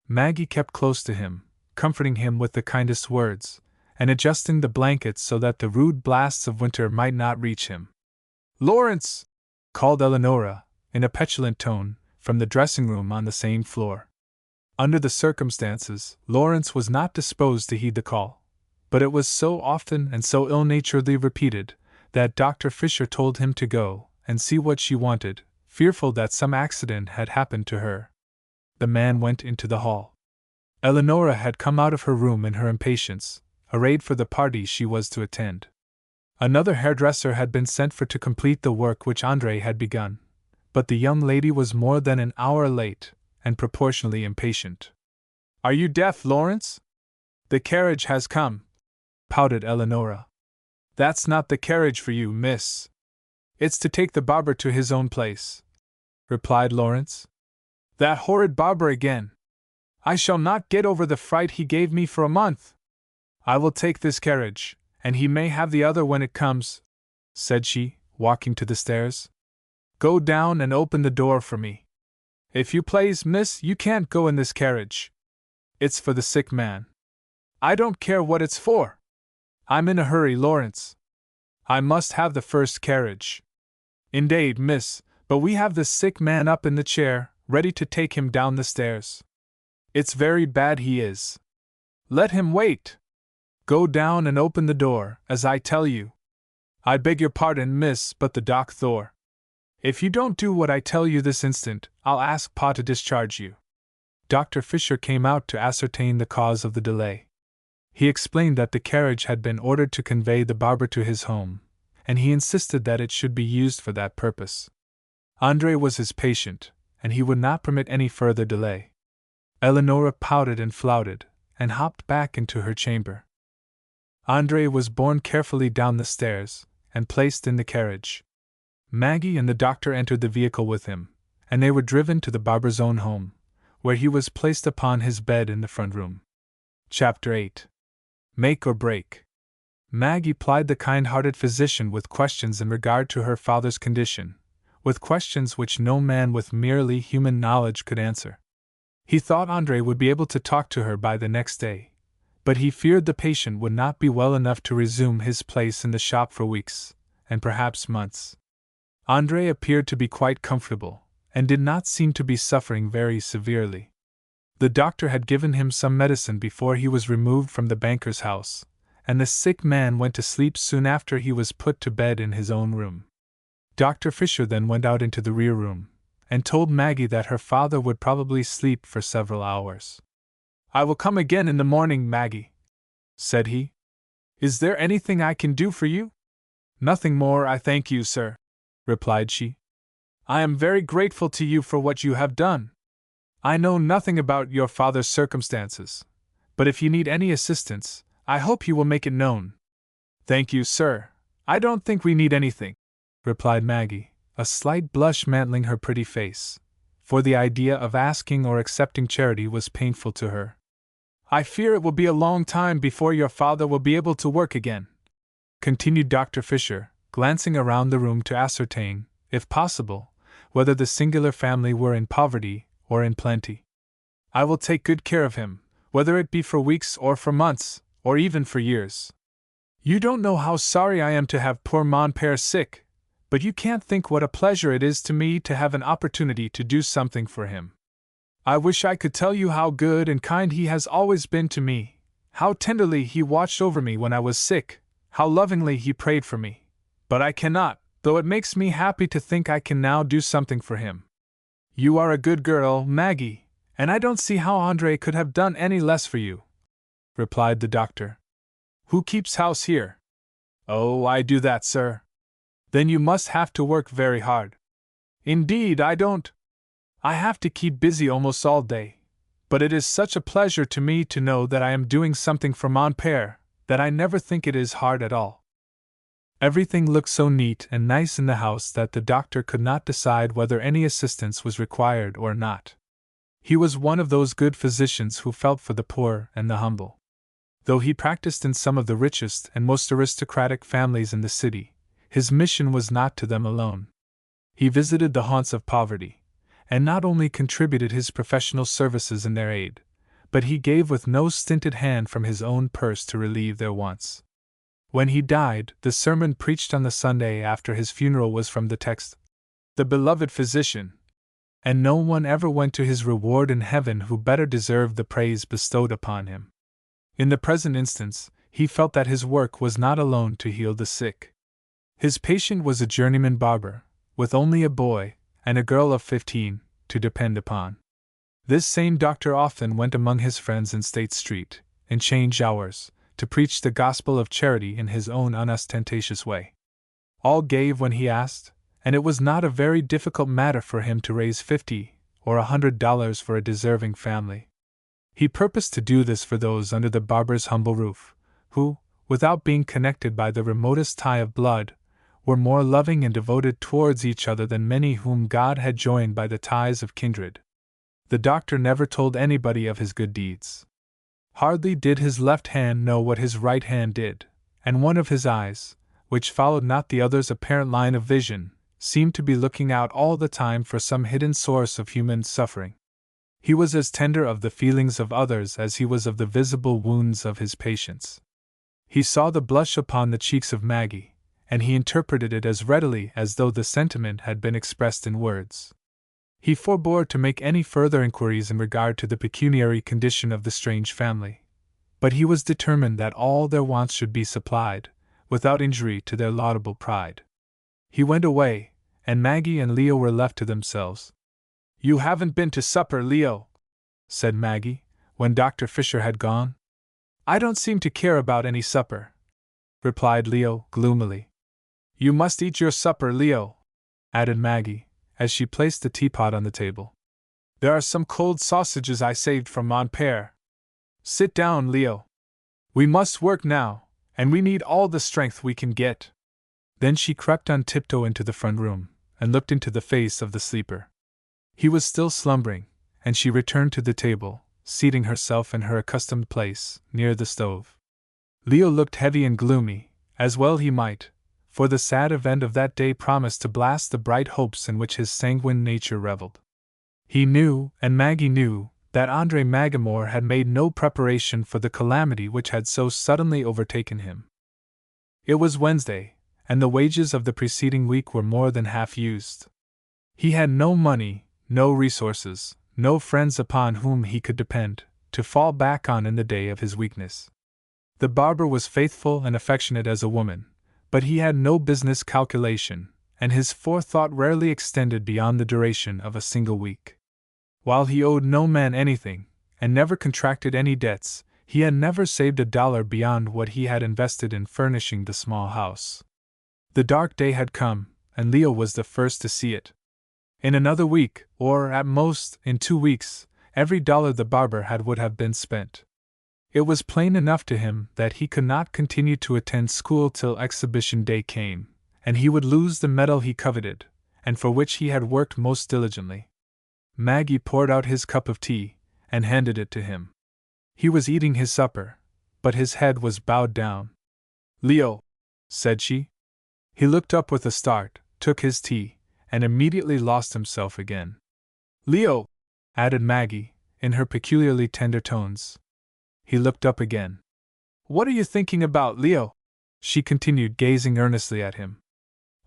Maggie kept close to him, comforting him with the kindest words, and adjusting the blankets so that the rude blasts of winter might not reach him. "Lawrence!" called Eleonora, in a petulant tone, from the dressing room on the same floor. Under the circumstances, Lawrence was not disposed to heed the call, but it was so often and so ill-naturedly repeated that Dr. Fisher told him to go and see what she wanted, fearful that some accident had happened to her. The man went into the hall. Eleonora had come out of her room in her impatience, arrayed for the party she was to attend. Another hairdresser had been sent for to complete the work which Andre had begun, but the young lady was more than an hour late, and proportionally impatient. "Are you deaf, Lawrence? The carriage has come," pouted Eleonora. "That's not the carriage for you, miss. It's to take the barber to his own place," replied Lawrence. "That horrid barber again! I shall not get over the fright he gave me for a month. I will take this carriage, and he may have the other when it comes," said she, walking to the stairs. "Go down and open the door for me. If you please, miss, you can't go in this carriage. It's for the sick man." "I don't care what it's for. I'm in a hurry, Lawrence. I must have the first carriage." "Indeed, miss, but we have the sick man up in the chair, ready to take him down the stairs. It's very bad he is. Let him wait. Go down and open the door, as I tell you." "I beg your pardon, miss, but the doctor. If you don't do what I tell you this instant, I'll ask Pa to discharge you." Dr. Fisher came out to ascertain the cause of the delay. He explained that the carriage had been ordered to convey the barber to his home, and he insisted that it should be used for that purpose. Andre was his patient, and he would not permit any further delay. Eleonora pouted and flouted, and hopped back into her chamber. Andre was borne carefully down the stairs, and placed in the carriage. Maggie and the doctor entered the vehicle with him, and they were driven to the barber's own home, where he was placed upon his bed in the front room. Chapter 8. Make or Break. Maggie plied the kind-hearted physician with questions in regard to her father's condition, with questions which no man with merely human knowledge could answer. He thought Andre would be able to talk to her by the next day, but he feared the patient would not be well enough to resume his place in the shop for weeks, and perhaps months. Andre appeared to be quite comfortable, and did not seem to be suffering very severely. The doctor had given him some medicine before he was removed from the banker's house, and the sick man went to sleep soon after he was put to bed in his own room. Dr. Fisher then went out into the rear room, and told Maggie that her father would probably sleep for several hours. "I will come again in the morning, Maggie," said he. "Is there anything I can do for you?" "Nothing more, I thank you, sir," replied she. "I am very grateful to you for what you have done. I know nothing about your father's circumstances, but if you need any assistance, I hope you will make it known, Thank you, sir. I don't think we need anything, replied Maggie, a slight blush mantling her pretty face, for the idea of asking or accepting charity was painful to her. I fear it will be a long time before your father will be able to work again, continued Dr. Fisher, glancing around the room to ascertain, if possible, whether the singular family were in poverty or in plenty. I will take good care of him, whether it be for weeks or for months, or even for years. You don't know how sorry I am to have poor Mon Pere sick, but you can't think what a pleasure it is to me to have an opportunity to do something for him. I wish I could tell you how good and kind he has always been to me, how tenderly he watched over me when I was sick, how lovingly he prayed for me. But I cannot, though it makes me happy to think I can now do something for him. You are a good girl, Maggie, and I don't see how Andre could have done any less for you, replied the doctor. Who keeps house here? Oh, I do that, sir. Then you must have to work very hard. Indeed, I don't. I have to keep busy almost all day, but it is such a pleasure to me to know that I am doing something for Mon Pere, that I never think it is hard at all. Everything looked so neat and nice in the house that the doctor could not decide whether any assistance was required or not. He was one of those good physicians who felt for the poor and the humble. Though he practiced in some of the richest and most aristocratic families in the city, his mission was not to them alone. He visited the haunts of poverty, and not only contributed his professional services in their aid, but he gave with no stinted hand from his own purse to relieve their wants. When he died, the sermon preached on the Sunday after his funeral was from the text, "The beloved physician," and no one ever went to his reward in heaven who better deserved the praise bestowed upon him. In the present instance, he felt that his work was not alone to heal the sick. His patient was a journeyman barber, with only a boy, and a girl of 15, to depend upon. This same doctor often went among his friends in State Street, in change hours, to preach the gospel of charity in his own unostentatious way. All gave when he asked, and it was not a very difficult matter for him to raise $50 or $100 for a deserving family. He purposed to do this for those under the barber's humble roof, who, without being connected by the remotest tie of blood, were more loving and devoted towards each other than many whom God had joined by the ties of kindred. The doctor never told anybody of his good deeds. Hardly did his left hand know what his right hand did, and one of his eyes, which followed not the other's apparent line of vision, seemed to be looking out all the time for some hidden source of human suffering. He was as tender of the feelings of others as he was of the visible wounds of his patients. He saw the blush upon the cheeks of Maggie, and he interpreted it as readily as though the sentiment had been expressed in words. He forbore to make any further inquiries in regard to the pecuniary condition of the strange family, but he was determined that all their wants should be supplied, without injury to their laudable pride. He went away, and Maggie and Leo were left to themselves. "You haven't been to supper, Leo," said Maggie, when Dr. Fisher had gone. "I don't seem to care about any supper," replied Leo gloomily. "You must eat your supper, Leo," added Maggie, as she placed the teapot on the table. "There are some cold sausages I saved from Mon Pere. Sit down, Leo. We must work now, and we need all the strength we can get." Then she crept on tiptoe into the front room, and looked into the face of the sleeper. He was still slumbering, and she returned to the table, seating herself in her accustomed place, near the stove. Leo looked heavy and gloomy, as well he might, for the sad event of that day promised to blast the bright hopes in which his sanguine nature reveled. He knew, and Maggie knew, that Andre Magamore had made no preparation for the calamity which had so suddenly overtaken him. It was Wednesday, and the wages of the preceding week were more than half used. He had no money, no resources, no friends upon whom he could depend, to fall back on in the day of his weakness. The barber was faithful and affectionate as a woman, but he had no business calculation, and his forethought rarely extended beyond the duration of a single week. While he owed no man anything, and never contracted any debts, he had never saved $1 beyond what he had invested in furnishing the small house. The dark day had come, and Leo was the first to see it. In another week, or at most in 2 weeks, every dollar the barber had would have been spent. It was plain enough to him that he could not continue to attend school till exhibition day came, and he would lose the medal he coveted, and for which he had worked most diligently. Maggie poured out his cup of tea, and handed it to him. He was eating his supper, but his head was bowed down. "Leo," said she. He looked up with a start, took his tea, and immediately lost himself again. "Leo," added Maggie, in her peculiarly tender tones. He looked up again. "What are you thinking about, Leo?" she continued, gazing earnestly at him.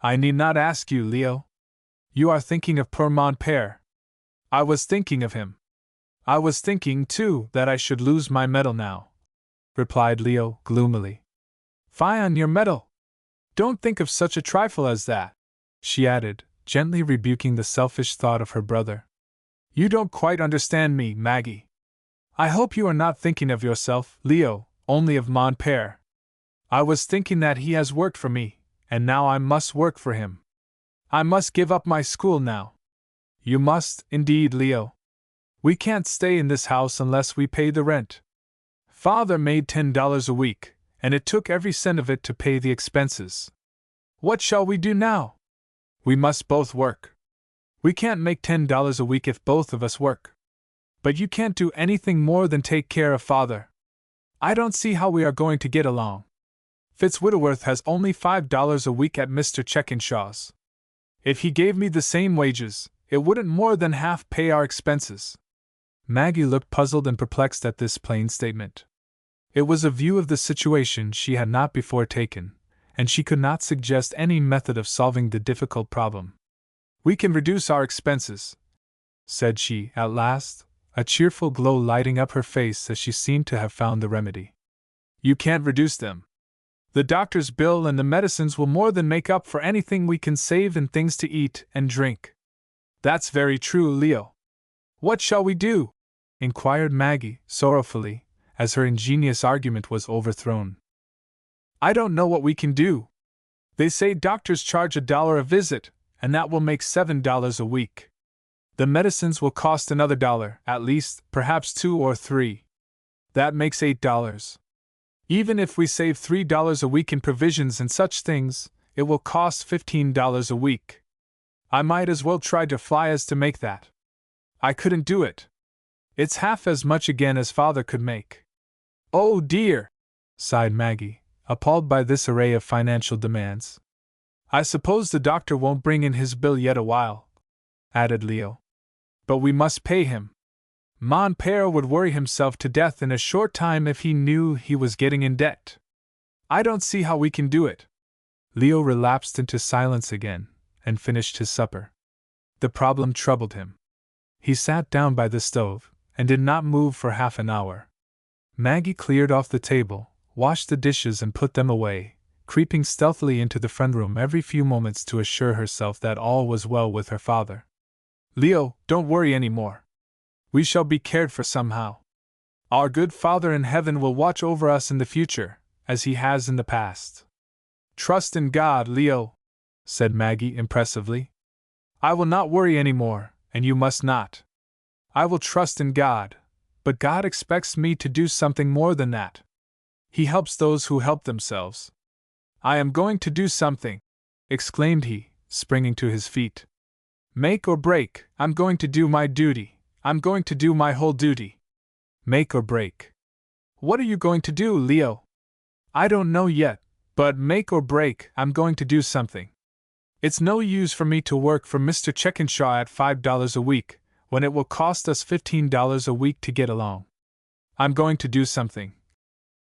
"I need not ask you, Leo. You are thinking of poor mon père. I was thinking of him. I was thinking, too, that I should lose my medal now," replied Leo gloomily. "Fie on your medal! Don't think of such a trifle as that," she added, gently rebuking the selfish thought of her brother. "You don't quite understand me, Maggie. I hope you are not thinking of yourself, Leo, only of mon père. I was thinking that he has worked for me, and now I must work for him. I must give up my school now." "You must, indeed, Leo. We can't stay in this house unless we pay the rent. Father made $10 a week, and it took every cent of it to pay the expenses. What shall we do now? We must both work. We can't make $10 a week if both of us work. But you can't do anything more than take care of Father. I don't see how we are going to get along. Fitzwittleworth has only $5 a week at Mr. Checkinshaw's. If he gave me the same wages, it wouldn't more than half pay our expenses." Maggie looked puzzled and perplexed at this plain statement. It was a view of the situation she had not before taken, and she could not suggest any method of solving the difficult problem. "We can reduce our expenses," said she, at last, a cheerful glow lighting up her face as she seemed to have found the remedy. "You can't reduce them. The doctor's bill and the medicines will more than make up for anything we can save in things to eat and drink." "That's very true, Leo. What shall we do?" inquired Maggie, sorrowfully, as her ingenious argument was overthrown. "I don't know what we can do. They say doctors charge $1 a visit, and that will make $7 a week. The medicines will cost another $1, at least, perhaps $2 or $3. That makes $8. Even if we save $3 a week in provisions and such things, it will cost $15 a week. I might as well try to fly as to make that. I couldn't do it. It's half as much again as Father could make." "Oh dear!" sighed Maggie, appalled by this array of financial demands. "I suppose the doctor won't bring in his bill yet awhile," added Leo. "But we must pay him. Mon père would worry himself to death in a short time if he knew he was getting in debt. I don't see how we can do it." Leo relapsed into silence again, and finished his supper. The problem troubled him. He sat down by the stove, and did not move for half an hour. Maggie cleared off the table, washed the dishes and put them away, creeping stealthily into the front room every few moments to assure herself that all was well with her father. "Leo, don't worry any more. We shall be cared for somehow. Our good Father in heaven will watch over us in the future, as he has in the past. Trust in God, Leo," said Maggie impressively. "I will not worry any more, and you must not. I will trust in God, but God expects me to do something more than that. He helps those who help themselves. I am going to do something," exclaimed he, springing to his feet. "Make or break, I'm going to do my duty. I'm going to do my whole duty. Make or break. What are you going to do, Leo?" "I don't know yet, but make or break, I'm going to do something. It's no use for me to work for Mr. Checkinshaw at $5 a week, when it will cost us $15 a week to get along. I'm going to do something,"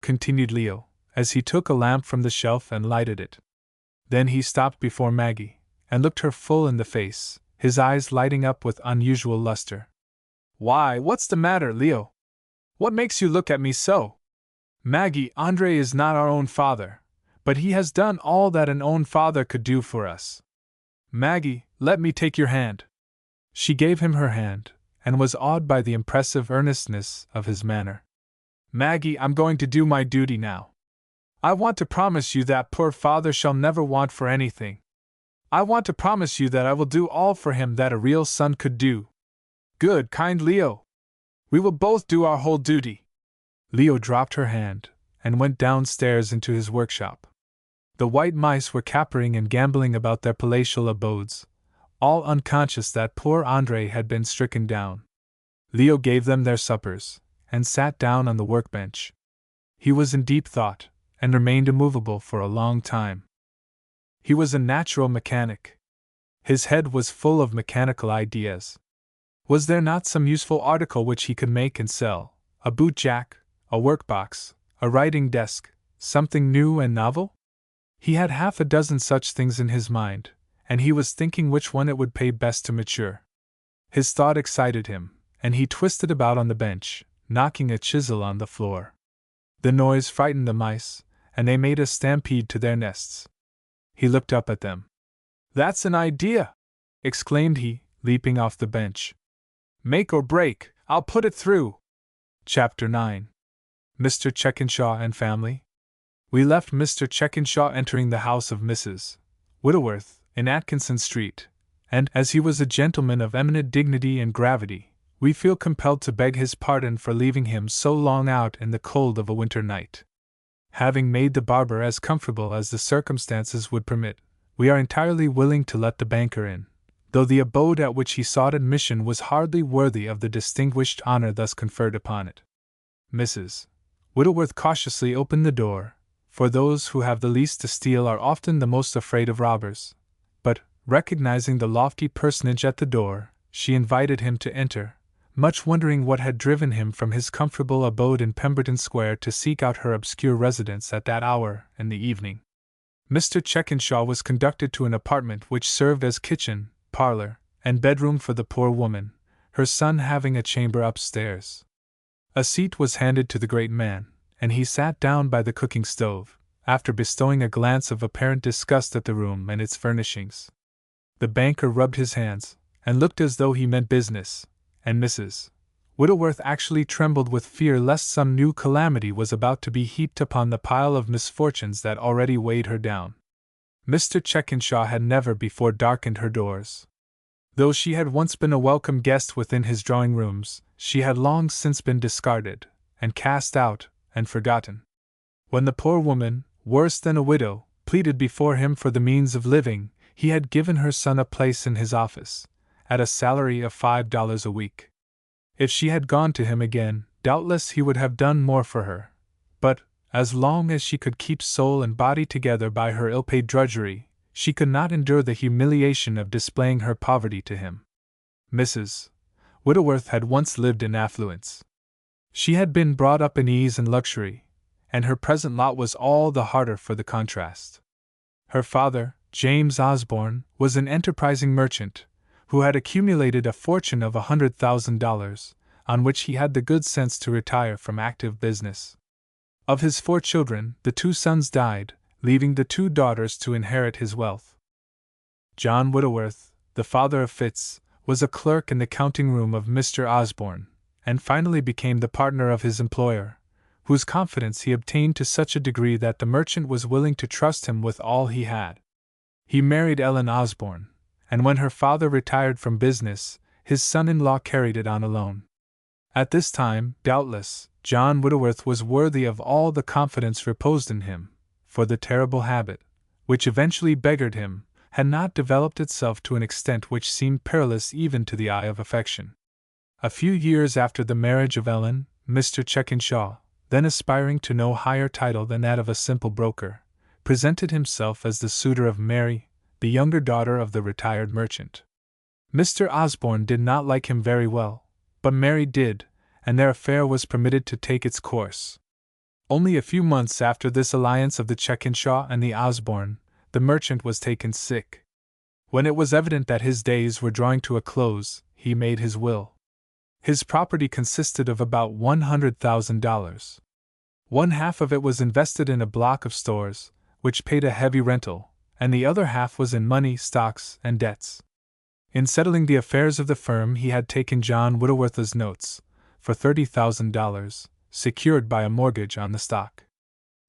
continued Leo, as he took a lamp from the shelf and lighted it. Then he stopped before Maggie, and looked her full in the face, his eyes lighting up with unusual luster. "Why, what's the matter, Leo? What makes you look at me so?" "Maggie, Andre is not our own father, but he has done all that an own father could do for us. Maggie, let me take your hand." She gave him her hand, and was awed by the impressive earnestness of his manner. "Maggie, I'm going to do my duty now. I want to promise you that poor Father shall never want for anything. I want to promise you that I will do all for him that a real son could do. Good, kind Leo. We will both do our whole duty." Leo dropped her hand and went downstairs into his workshop. The white mice were capering and gambling about their palatial abodes, all unconscious that poor Andre had been stricken down. Leo gave them their suppers and sat down on the workbench. He was in deep thought and remained immovable for a long time. He was a natural mechanic. His head was full of mechanical ideas. Was there not some useful article which he could make and sell? A boot jack, a workbox, a writing desk, something new and novel? He had half a dozen such things in his mind, and he was thinking which one it would pay best to mature. His thought excited him, and he twisted about on the bench, knocking a chisel on the floor. The noise frightened the mice, and they made a stampede to their nests. He looked up at them. "That's an idea!" exclaimed he, leaping off the bench. "Make or break, I'll put it through!" Chapter 9. Mr. Checkenshaw and Family. We left Mr. Checkenshaw entering the house of Mrs. Whitworth, in Atkinson Street, and, as he was a gentleman of eminent dignity and gravity, we feel compelled to beg his pardon for leaving him so long out in the cold of a winter night. Having made the barber as comfortable as the circumstances would permit, we are entirely willing to let the banker in, though the abode at which he sought admission was hardly worthy of the distinguished honor thus conferred upon it. Mrs. Whitworth cautiously opened the door, for those who have the least to steal are often the most afraid of robbers, but, recognizing the lofty personage at the door, she invited him to enter, much wondering what had driven him from his comfortable abode in Pemberton Square to seek out her obscure residence at that hour in the evening. Mr. Checkenshaw was conducted to an apartment which served as kitchen, parlor, and bedroom for the poor woman, her son having a chamber upstairs. A seat was handed to the great man, and he sat down by the cooking stove, after bestowing a glance of apparent disgust at the room and its furnishings. The banker rubbed his hands, and looked as though he meant business, and Mrs. Whitworth actually trembled with fear lest some new calamity was about to be heaped upon the pile of misfortunes that already weighed her down. Mr. Checkenshaw had never before darkened her doors. Though she had once been a welcome guest within his drawing rooms, she had long since been discarded, and cast out, and forgotten. When the poor woman, worse than a widow, pleaded before him for the means of living, he had given her son a place in his office, at a salary of $5 a week. If she had gone to him again, doubtless he would have done more for her. But, as long as she could keep soul and body together by her ill-paid drudgery, she could not endure the humiliation of displaying her poverty to him. Mrs. Whitworth had once lived in affluence. She had been brought up in ease and luxury, and her present lot was all the harder for the contrast. Her father, James Osborne, was an enterprising merchant, who had accumulated a fortune of $100,000, on which he had the good sense to retire from active business. Of his 4 children, the 2 sons died, leaving the 2 daughters to inherit his wealth. John Whitworth, the father of Fitz, was a clerk in the counting room of Mr. Osborne, and finally became the partner of his employer, whose confidence he obtained to such a degree that the merchant was willing to trust him with all he had. He married Ellen Osborne, and when her father retired from business, his son-in-law carried it on alone. At this time, doubtless, John Whitworth was worthy of all the confidence reposed in him, for the terrible habit, which eventually beggared him, had not developed itself to an extent which seemed perilous even to the eye of affection. A few years after the marriage of Ellen, Mr. Checkenshaw, then aspiring to no higher title than that of a simple broker, presented himself as the suitor of Mary, the younger daughter of the retired merchant. Mr. Osborne did not like him very well, but Mary did, and their affair was permitted to take its course. Only a few months after this alliance of the Checkenshaw and the Osborne, the merchant was taken sick. When it was evident that his days were drawing to a close, he made his will. His property consisted of about $100,000. One half of it was invested in a block of stores, which paid a heavy rental, and the other half was in money, stocks, and debts. In settling the affairs of the firm, he had taken John Whitworth's notes, for $30,000, secured by a mortgage on the stock.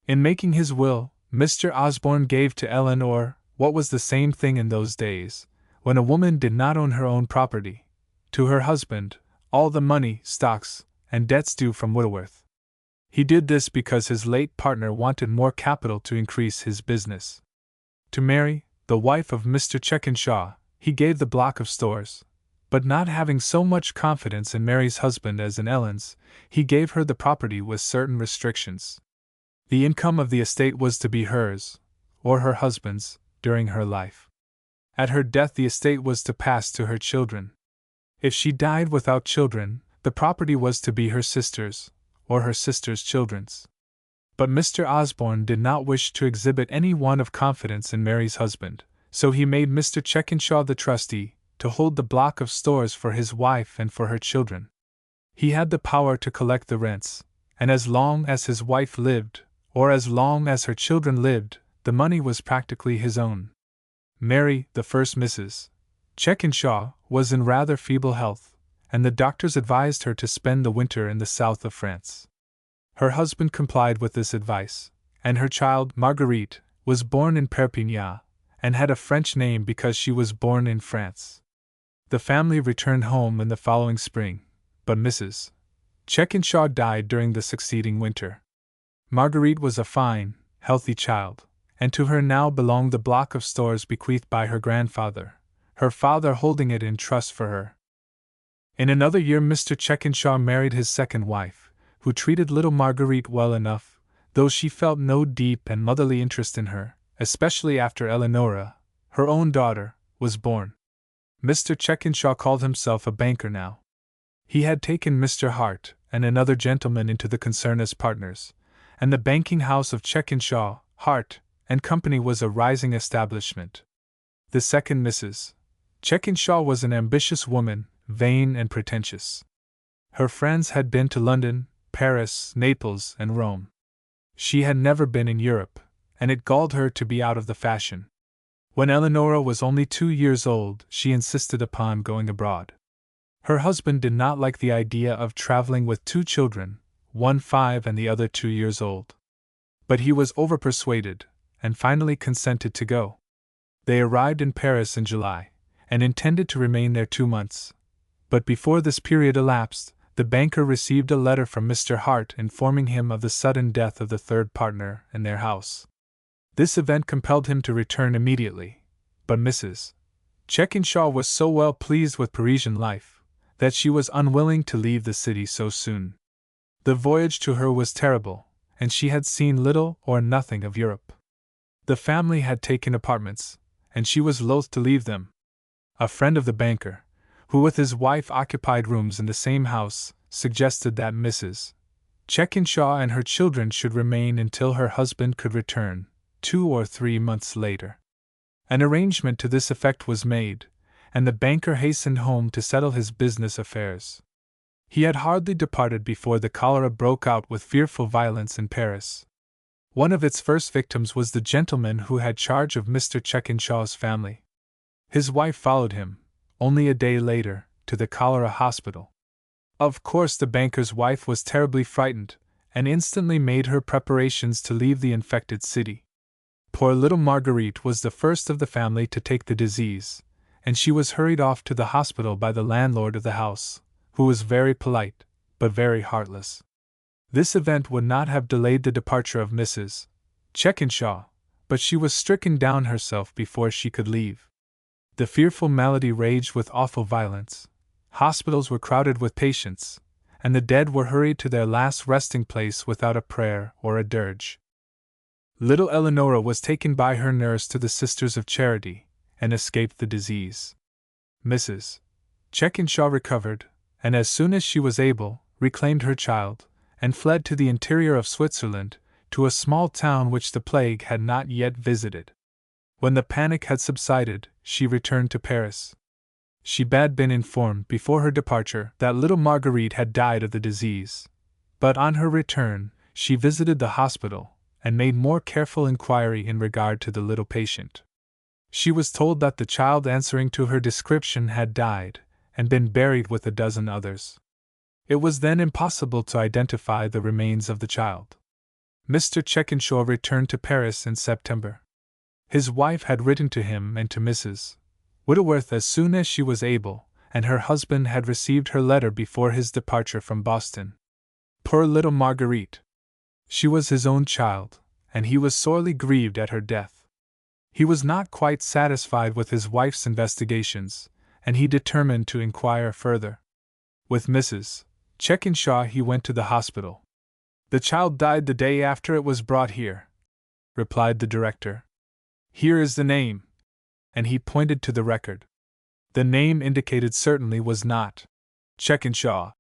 In making his will, Mr. Osborne gave to Ellen, or, what was the same thing in those days, when a woman did not own her own property, to her husband, all the money, stocks, and debts due from Whitworth. He did this because his late partner wanted more capital to increase his business. To Mary, the wife of Mr. Checkenshaw, he gave the block of stores, but not having so much confidence in Mary's husband as in Ellen's, he gave her the property with certain restrictions. The income of the estate was to be hers, or her husband's, during her life. At her death the estate was to pass to her children. If she died without children, the property was to be her sister's, or her sister's children's. But Mr. Osborne did not wish to exhibit any want of confidence in Mary's husband, so he made Mr. Checkenshaw the trustee, to hold the block of stores for his wife and for her children. He had the power to collect the rents, and as long as his wife lived, or as long as her children lived, the money was practically his own. Mary, the first Mrs. Checkenshaw, was in rather feeble health, and the doctors advised her to spend the winter in the south of France. Her husband complied with this advice, and her child, Marguerite, was born in Perpignan, and had a French name because she was born in France. The family returned home in the following spring, but Mrs. Checkenshaw died during the succeeding winter. Marguerite was a fine, healthy child, and to her now belonged the block of stores bequeathed by her grandfather, her father holding it in trust for her. In another year Mr. Checkenshaw married his second wife, who treated little Marguerite well enough, though she felt no deep and motherly interest in her, especially after Eleonora, her own daughter, was born. Mr. Checkenshaw called himself a banker now. He had taken Mr. Hart and another gentleman into the concern as partners, and the banking house of Checkenshaw, Hart, and Company was a rising establishment. The second Mrs. Checkenshaw was an ambitious woman, vain and pretentious. Her friends had been to London, Paris, Naples, and Rome. She had never been in Europe, and it galled her to be out of the fashion. When Eleonora was only 2 years old, she insisted upon going abroad. Her husband did not like the idea of traveling with 2 children, one 5 and the other 2 years old. But he was overpersuaded, and finally consented to go. They arrived in Paris in July, and intended to remain there 2 months. But before this period elapsed, the banker received a letter from Mr. Hart informing him of the sudden death of the third partner in their house. This event compelled him to return immediately, but Mrs. Checkenshaw was so well pleased with Parisian life that she was unwilling to leave the city so soon. The voyage to her was terrible, and she had seen little or nothing of Europe. The family had taken apartments, and she was loath to leave them. A friend of the banker, who with his wife occupied rooms in the same house, suggested that Mrs. Checkenshaw and her children should remain until her husband could return, 2 or 3 months later. An arrangement to this effect was made, and the banker hastened home to settle his business affairs. He had hardly departed before the cholera broke out with fearful violence in Paris. One of its first victims was the gentleman who had charge of Mr. Checkenshaw's family. His wife followed him, only a day later, to the cholera hospital. Of course the banker's wife was terribly frightened, and instantly made her preparations to leave the infected city. Poor little Marguerite was the first of the family to take the disease, and she was hurried off to the hospital by the landlord of the house, who was very polite, but very heartless. This event would not have delayed the departure of Mrs. Checkenshaw, but she was stricken down herself before she could leave. The fearful malady raged with awful violence. Hospitals were crowded with patients, and the dead were hurried to their last resting place without a prayer or a dirge. Little Eleonora was taken by her nurse to the Sisters of Charity, and escaped the disease. Mrs. Checkenshaw recovered, and as soon as she was able, reclaimed her child, and fled to the interior of Switzerland, to a small town which the plague had not yet visited. When the panic had subsided, she returned to Paris. She had been informed before her departure that little Marguerite had died of the disease, but on her return, she visited the hospital, and made more careful inquiry in regard to the little patient. She was told that the child answering to her description had died, and been buried with a dozen others. It was then impossible to identify the remains of the child. Mr. Checkenshaw returned to Paris in September. His wife had written to him and to Mrs. Whitworth as soon as she was able, and her husband had received her letter before his departure from Boston. Poor little Marguerite! She was his own child, and he was sorely grieved at her death. He was not quite satisfied with his wife's investigations, and he determined to inquire further. With Mrs. Checkinshaw he went to the hospital. "The child died the day after it was brought here," replied the director. "Here is the name," and he pointed to the record. The name indicated certainly was not Checkinshaw,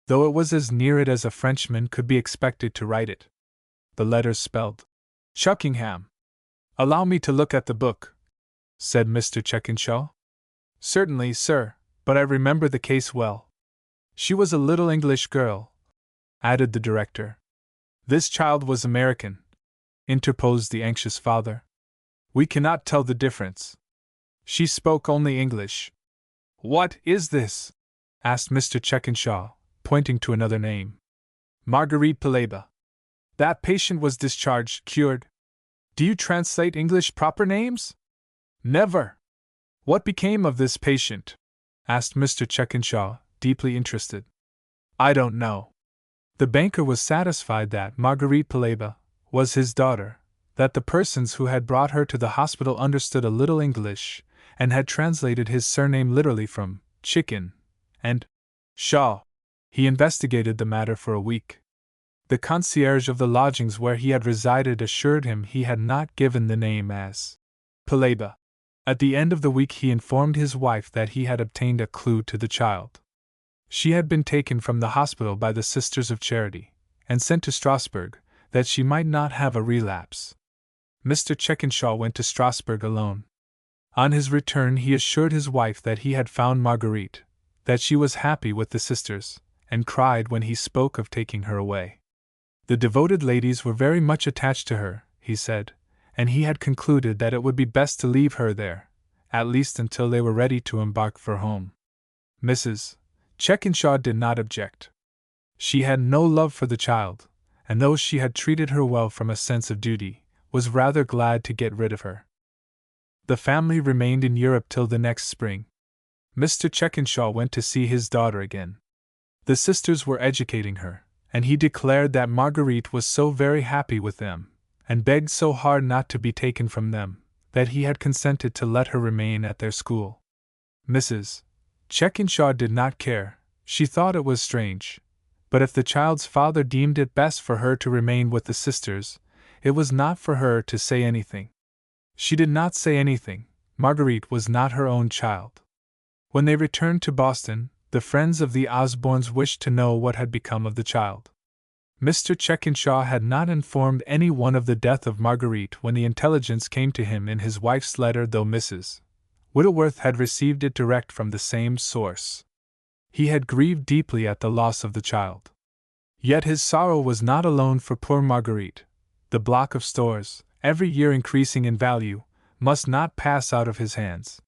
though it was as near it as a Frenchman could be expected to write it. The letters spelled Chuckingham. "Allow me to look at the book," said Mr. Checkinshaw. "Certainly, sir, but I remember the case well. She was a little English girl," added the director. "This child was American," interposed the anxious father. "We cannot tell the difference. She spoke only English." "What is this?" asked Mr. Checkinshaw, pointing to another name. "Marguerite Paleba. That patient was discharged, cured. Do you translate English proper names?" "Never." "What became of this patient?" asked Mr. Checkinshaw, deeply interested. "I don't know." The banker was satisfied that Marguerite Paleba was his daughter, that the persons who had brought her to the hospital understood a little English, and had translated his surname literally from chicken and Shaw. He investigated the matter for a week. The concierge of the lodgings where he had resided assured him he had not given the name as Paleba. At the end of the week he informed his wife that he had obtained a clue to the child. She had been taken from the hospital by the Sisters of Charity, and sent to Strasbourg, that she might not have a relapse. Mr. Checkinshaw went to Strasbourg alone. On his return he assured his wife that he had found Marguerite, that she was happy with the sisters, and cried when he spoke of taking her away. The devoted ladies were very much attached to her, he said, and he had concluded that it would be best to leave her there, at least until they were ready to embark for home. Mrs. Checkinshaw did not object. She had no love for the child, and though she had treated her well from a sense of duty, was rather glad to get rid of her. The family remained in Europe till the next spring. Mr. Checkinshaw went to see his daughter again. The sisters were educating her, and he declared that Marguerite was so very happy with them, and begged so hard not to be taken from them, that he had consented to let her remain at their school. Mrs. Checkinshaw did not care. She thought it was strange, but if the child's father deemed it best for her to remain with the sisters, it was not for her to say anything. She did not say anything. Marguerite was not her own child. When they returned to Boston, the friends of the Osbornes wished to know what had become of the child. Mr. Checkinshaw had not informed any one of the death of Marguerite when the intelligence came to him in his wife's letter, though Mrs. Whittleworth had received it direct from the same source. He had grieved deeply at the loss of the child. Yet his sorrow was not alone for poor Marguerite. The block of stores, every year increasing in value, must not pass out of his hands.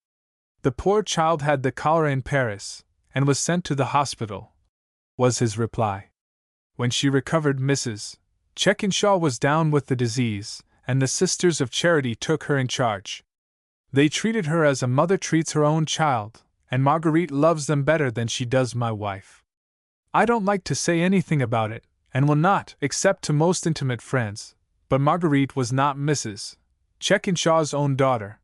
The poor child had the cholera in Paris, and was sent to the hospital, was his reply. When she recovered, Mrs. Checkinshaw was down with the disease, and the Sisters of Charity took her in charge. They treated her as a mother treats her own child, and Marguerite loves them better than she does my wife. I don't like to say anything about it, and will not, except to most intimate friends, but Marguerite was not Mrs. Checkinshaw's own daughter.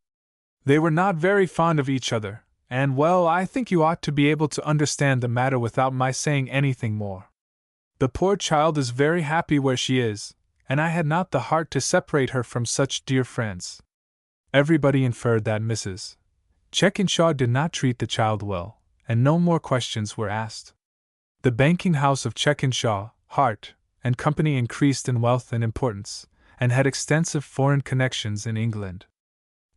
They were not very fond of each other, and well, I think you ought to be able to understand the matter without my saying anything more. The poor child is very happy where she is, and I had not the heart to separate her from such dear friends. Everybody inferred that Mrs. Checkinshaw did not treat the child well, and no more questions were asked. The banking house of Checkinshaw, Hart, and Company increased in wealth and importance, and had extensive foreign connections in England.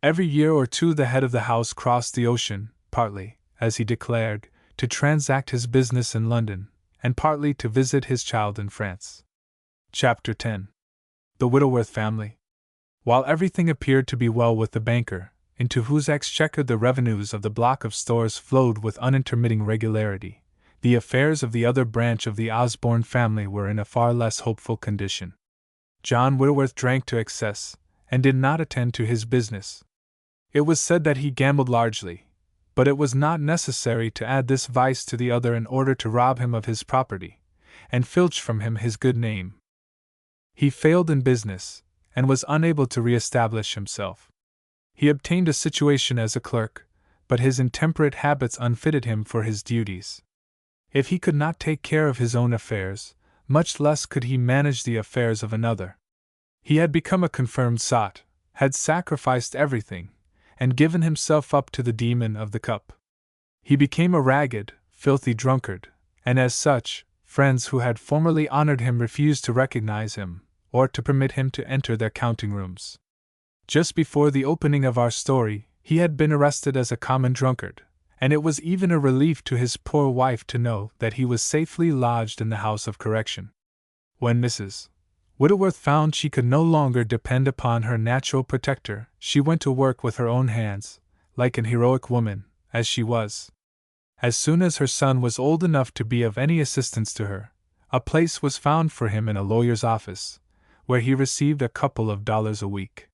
Every year or two the head of the house crossed the ocean, partly, as he declared, to transact his business in London, and partly to visit his child in France. Chapter 10. The Whittleworth Family. While everything appeared to be well with the banker, into whose exchequer the revenues of the block of stores flowed with unintermitting regularity, the affairs of the other branch of the Osborne family were in a far less hopeful condition. John Whittleworth drank to excess, and did not attend to his business. It was said that he gambled largely, but it was not necessary to add this vice to the other in order to rob him of his property, and filch from him his good name. He failed in business, and was unable to re-establish himself. He obtained a situation as a clerk, but his intemperate habits unfitted him for his duties. If he could not take care of his own affairs, much less could he manage the affairs of another. He had become a confirmed sot, had sacrificed everything, and given himself up to the demon of the cup. He became a ragged, filthy drunkard, and as such, friends who had formerly honored him refused to recognize him, or to permit him to enter their counting rooms. Just before the opening of our story, he had been arrested as a common drunkard, and it was even a relief to his poor wife to know that he was safely lodged in the House of Correction. When Mrs. Whitworth found she could no longer depend upon her natural protector, she went to work with her own hands, like an heroic woman, as she was. As soon as her son was old enough to be of any assistance to her, a place was found for him in a lawyer's office, where he received a couple of dollars a week.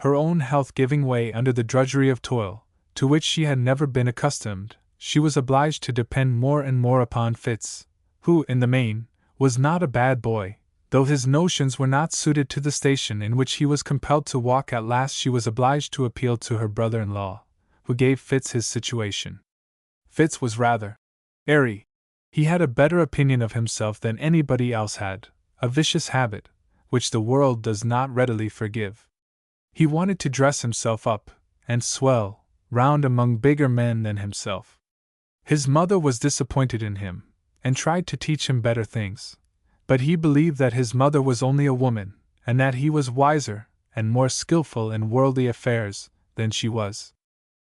Her own health giving way under the drudgery of toil, to which she had never been accustomed, she was obliged to depend more and more upon Fitz, who, in the main, was not a bad boy, though his notions were not suited to the station in which he was compelled to walk. At last she was obliged to appeal to her brother-in-law, who gave Fitz his situation. Fitz was rather airy. He had a better opinion of himself than anybody else had, a vicious habit, which the world does not readily forgive. He wanted to dress himself up, and swell, round among bigger men than himself. His mother was disappointed in him, and tried to teach him better things, but he believed that his mother was only a woman, and that he was wiser, and more skillful in worldly affairs, than she was.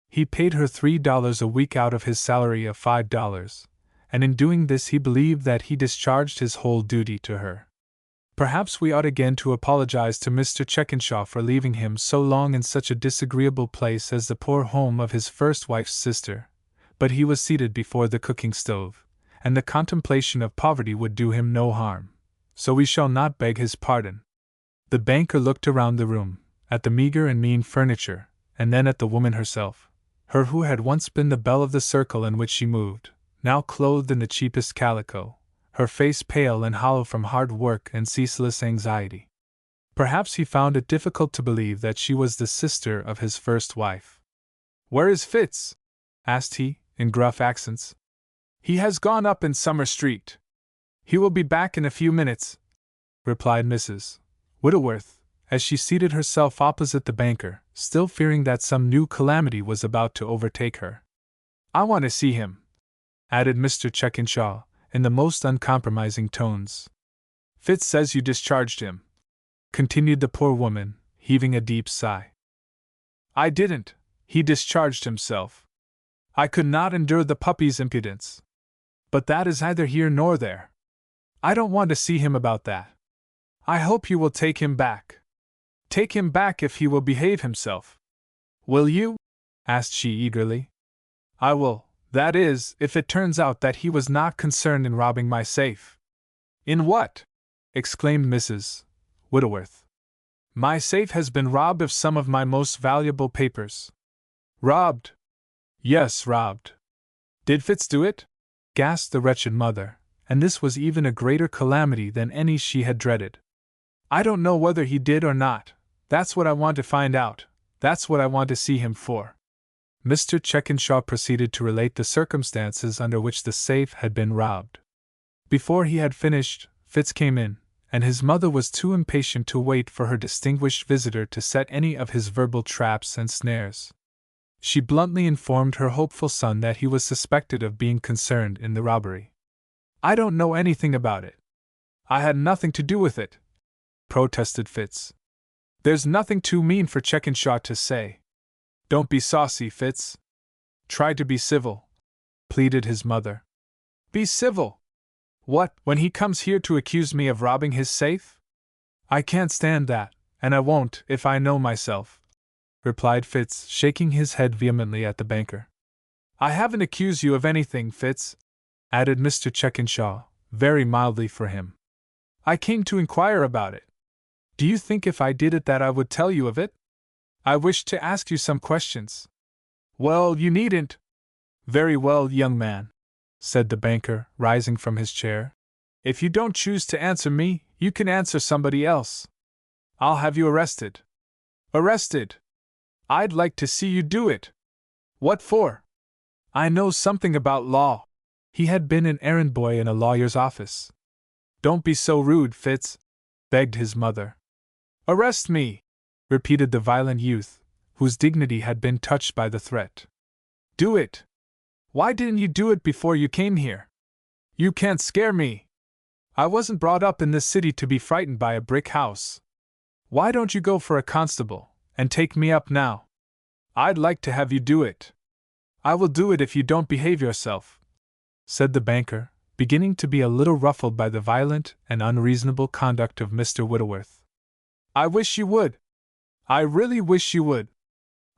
He paid her $3 a week out of his salary of $5, and in doing this he believed that he discharged his whole duty to her. Perhaps we ought again to apologize to Mr. Checkenshaw for leaving him so long in such a disagreeable place as the poor home of his first wife's sister, but he was seated before the cooking stove, and the contemplation of poverty would do him no harm, so we shall not beg his pardon. The banker looked around the room, at the meager and mean furniture, and then at the woman herself, her who had once been the belle of the circle in which she moved, now clothed in the cheapest calico, her face pale and hollow from hard work and ceaseless anxiety. Perhaps he found it difficult to believe that she was the sister of his first wife. "Where is Fitz?" asked he, in gruff accents. "He has gone up in Summer Street. He will be back in a few minutes," replied Mrs. Whitworth, as she seated herself opposite the banker, still fearing that some new calamity was about to overtake her. "I want to see him," added Mr. Checkenshaw, in the most uncompromising tones. "Fitz says you discharged him," continued the poor woman, heaving a deep sigh. "I didn't. He discharged himself. I could not endure the puppy's impudence. But that is neither here nor there. I don't want to see him about that. I hope you will take him back. Take him back if he will behave himself." "Will you?" asked she eagerly. "I will. That is, if it turns out that he was not concerned in robbing my safe." "In what?" exclaimed Mrs. Whitworth. "My safe has been robbed of some of my most valuable papers." "Robbed?" "Yes, robbed." "Did Fitz do it?" gasped the wretched mother, and this was even a greater calamity than any she had dreaded. "I don't know whether he did or not. That's what I want to find out. That's what I want to see him for." Mr. Checkenshaw proceeded to relate the circumstances under which the safe had been robbed. Before he had finished, Fitz came in, and his mother was too impatient to wait for her distinguished visitor to set any of his verbal traps and snares. She bluntly informed her hopeful son that he was suspected of being concerned in the robbery. "I don't know anything about it. I had nothing to do with it," protested Fitz. "There's nothing too mean for Checkenshaw to say." "Don't be saucy, Fitz. Try to be civil," pleaded his mother. "Be civil? What, when he comes here to accuse me of robbing his safe? I can't stand that, and I won't if I know myself," replied Fitz, shaking his head vehemently at the banker. "I haven't accused you of anything, Fitz," added Mr. Checkenshaw, very mildly for him. "I came to inquire about it. Do you think if I did it that I would tell you of it? I wish to ask you some questions." "Well, you needn't." "Very well, young man," said the banker, rising from his chair. "If you don't choose to answer me, You can answer somebody else. I'll have you arrested. Arrested? I'd like to see you do it. What for? I know something about law. He had been an errand boy in a lawyer's office. Don't be so rude, Fitz, begged his mother. Arrest me, repeated the violent youth, whose dignity had been touched by the threat. Do it. Why didn't you do it before you came here? You can't scare me. I wasn't brought up in this city to be frightened by a brick house. Why don't you go for a constable, and take me up now? I'd like to have you do it. I will do it if you don't behave yourself, said the banker, beginning to be a little ruffled by the violent and unreasonable conduct of Mr. Whitworth. I wish you would. I really wish you would.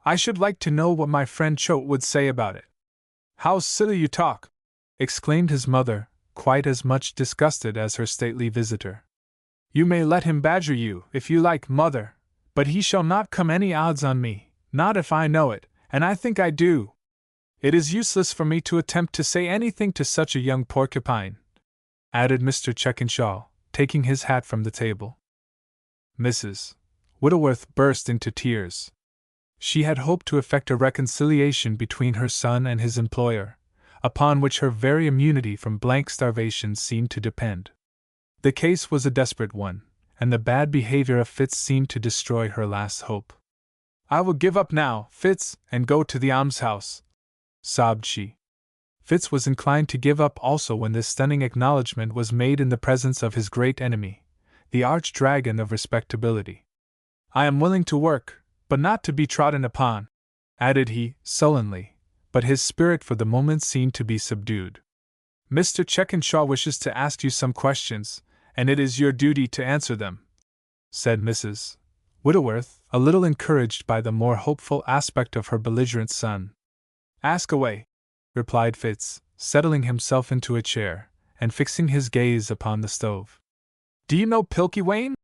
I should like to know what my friend Choate would say about it. How silly you talk, exclaimed his mother, quite as much disgusted as her stately visitor. You may let him badger you, if you like, mother, but he shall not come any odds on me, not if I know it, and I think I do. It is useless for me to attempt to say anything to such a young porcupine, added Mr. Checkenshaw, taking his hat from the table. Mrs. Whitworth burst into tears. She had hoped to effect a reconciliation between her son and his employer, upon which her very immunity from blank starvation seemed to depend. The case was a desperate one, and the bad behavior of Fitz seemed to destroy her last hope. I will give up now, Fitz, and go to the almshouse, sobbed she. Fitz was inclined to give up also when this stunning acknowledgment was made in the presence of his great enemy, the arch-dragon of respectability. I am willing to work, but not to be trodden upon, added he, sullenly, but his spirit for the moment seemed to be subdued. Mr. Checkenshaw wishes to ask you some questions, and it is your duty to answer them, said Mrs. Whitworth, a little encouraged by the more hopeful aspect of her belligerent son. Ask away, replied Fitz, settling himself into a chair, and fixing his gaze upon the stove. Do you know Pilkywayne?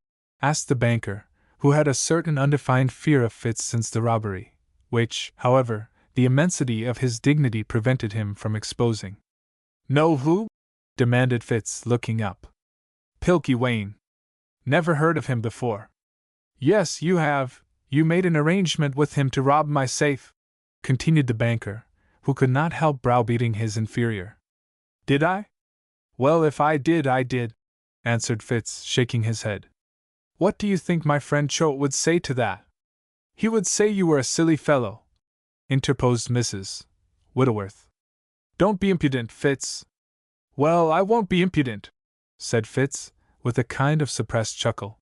Asked the banker, who had a certain undefined fear of Fitz since the robbery, which, however, the immensity of his dignity prevented him from exposing. Know who? Demanded Fitz, looking up. Pilkywayne. Never heard of him before. Yes, you have. You made an arrangement with him to rob my safe, continued the banker, who could not help browbeating his inferior. Did I? Well, if I did, I did, answered Fitz, shaking his head. What do you think my friend Choate would say to that? He would say you were a silly fellow, interposed Mrs. Whitworth. Don't be impudent, Fitz. Well, I won't be impudent, said Fitz, with a kind of suppressed chuckle.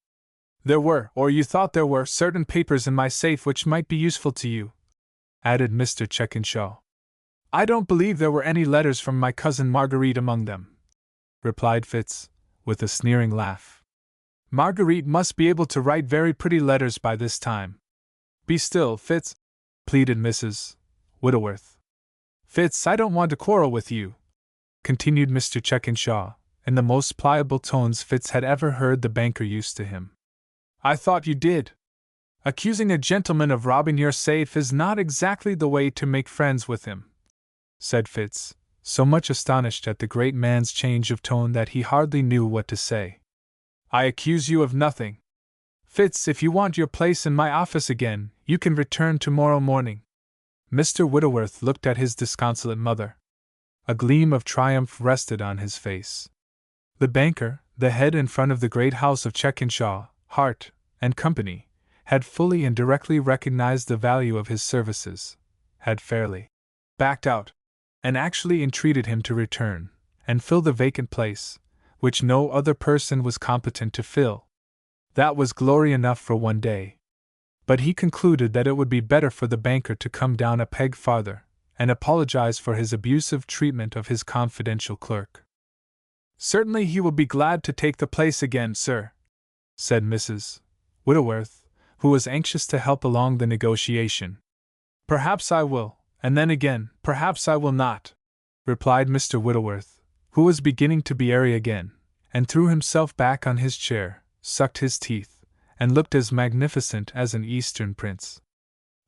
There were, or you thought there were, certain papers in my safe which might be useful to you, added Mr. Checkenshaw. I don't believe there were any letters from my cousin Marguerite among them, replied Fitz, with a sneering laugh. Marguerite must be able to write very pretty letters by this time. Be still, Fitz, pleaded Mrs. Whitworth. Fitz, I don't want to quarrel with you, continued Mr. Checkenshaw, in the most pliable tones Fitz had ever heard the banker use to him. I thought you did. Accusing a gentleman of robbing your safe is not exactly the way to make friends with him, said Fitz, so much astonished at the great man's change of tone that he hardly knew what to say. I accuse you of nothing. Fitz, if you want your place in my office again, you can return tomorrow morning. Mr. Whitworth looked at his disconsolate mother. A gleam of triumph rested on his face. The banker, the head in front of the great house of Checkenshaw, Hart, and Company, had fully and directly recognized the value of his services, had fairly backed out, and actually entreated him to return and fill the vacant place, which no other person was competent to fill. That was glory enough for one day. But he concluded that it would be better for the banker to come down a peg farther, and apologize for his abusive treatment of his confidential clerk. Certainly he will be glad to take the place again, sir, said Mrs. Whitworth, who was anxious to help along the negotiation. Perhaps I will, and then again, perhaps I will not, replied Mr. Whitworth, who was beginning to be airy again, and threw himself back on his chair, sucked his teeth, and looked as magnificent as an Eastern prince.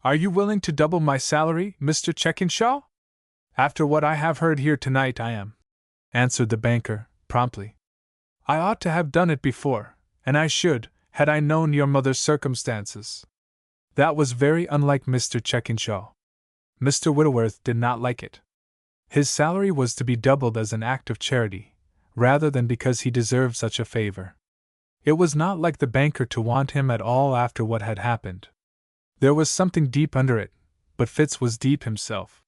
Are you willing to double my salary, Mr. Checkenshaw? After what I have heard here tonight, I am, answered the banker, promptly. I ought to have done it before, And I should, had I known your mother's circumstances. That was very unlike Mr. Checkinshaw. Mr. Whitworth did not like it. His salary was to be doubled as an act of charity, rather than because he deserved such a favor. It was not like the banker to want him at all after what had happened. There was something deep under it, but Fitz was deep himself.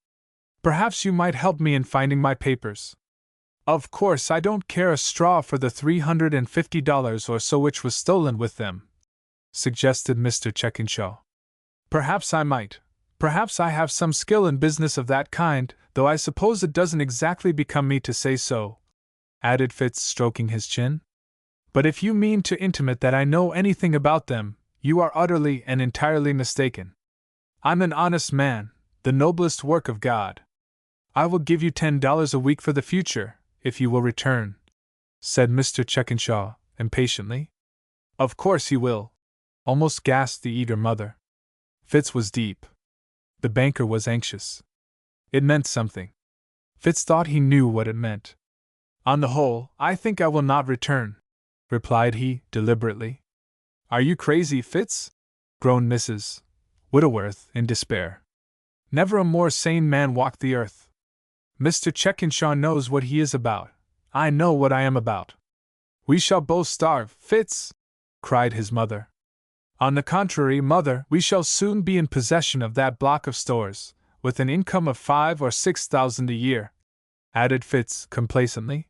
Perhaps you might help me in finding my papers. Of course, I don't care a straw for the $350 or so which was stolen with them, suggested Mr. Checkinshaw. Perhaps I might. Perhaps I have some skill in business of that kind, though I suppose it doesn't exactly become me to say so, added Fitz, stroking his chin. But if you mean to intimate that I know anything about them, you are utterly and entirely mistaken. I'm an honest man, the noblest work of God. I will give you $10 a week for the future, if you will return, said Mr. Checkinshaw, impatiently. Of course he will, almost gasped the eager mother. Fitz was deep. The banker was anxious. It meant something. Fitz thought he knew what it meant. On the whole, I think I will not return, replied he, deliberately. Are you crazy, Fitz? Groaned Mrs. Whitworth, in despair. Never a more sane man walked the earth. Mr. Checkinshaw knows what he is about. I know what I am about. We shall both starve, Fitz, cried his mother. On the contrary, mother, we shall soon be in possession of that block of stores, with an income of $5,000 or $6,000 a year, added Fitz complacently.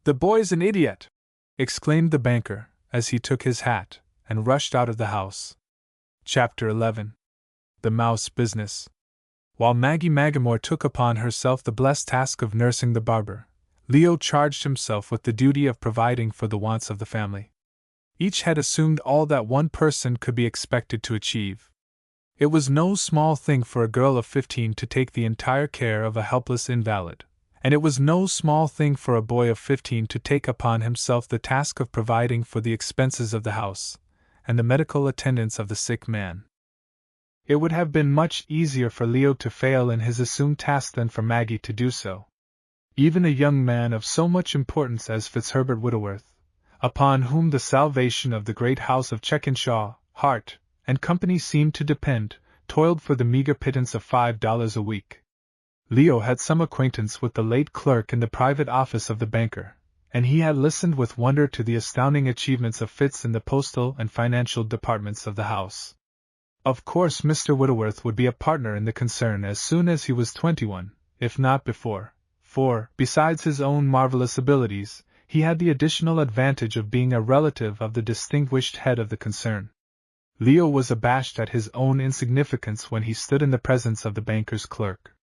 The boy's an idiot, exclaimed the banker, as he took his hat and rushed out of the house. Chapter 11. The Mouse Business. While Maggie Magamore took upon herself the blessed task of nursing the barber, Leo charged himself with the duty of providing for the wants of the family. Each had assumed all that one person could be expected to achieve. It was no small thing for a girl of 15 to take the entire care of a helpless invalid, and it was no small thing for a boy of 15 to take upon himself the task of providing for the expenses of the house and the medical attendance of the sick man. It would have been much easier for Leo to fail in his assumed task than for Maggie to do so. Even a young man of so much importance as Fitzherbert Whitworth, upon whom the salvation of the great house of Checkinshaw, Hart, and Company seemed to depend, toiled for the meager pittance of $5 a week. Leo had some acquaintance with the late clerk in the private office of the banker, and he had listened with wonder to the astounding achievements of Fitz in the postal and financial departments of the house. Of course, Mr. Whitworth would be a partner in the concern as soon as he was 21, if not before, for, besides his own marvelous abilities, he had the additional advantage of being a relative of the distinguished head of the concern. Leo was abashed at his own insignificance when he stood in the presence of the banker's clerk.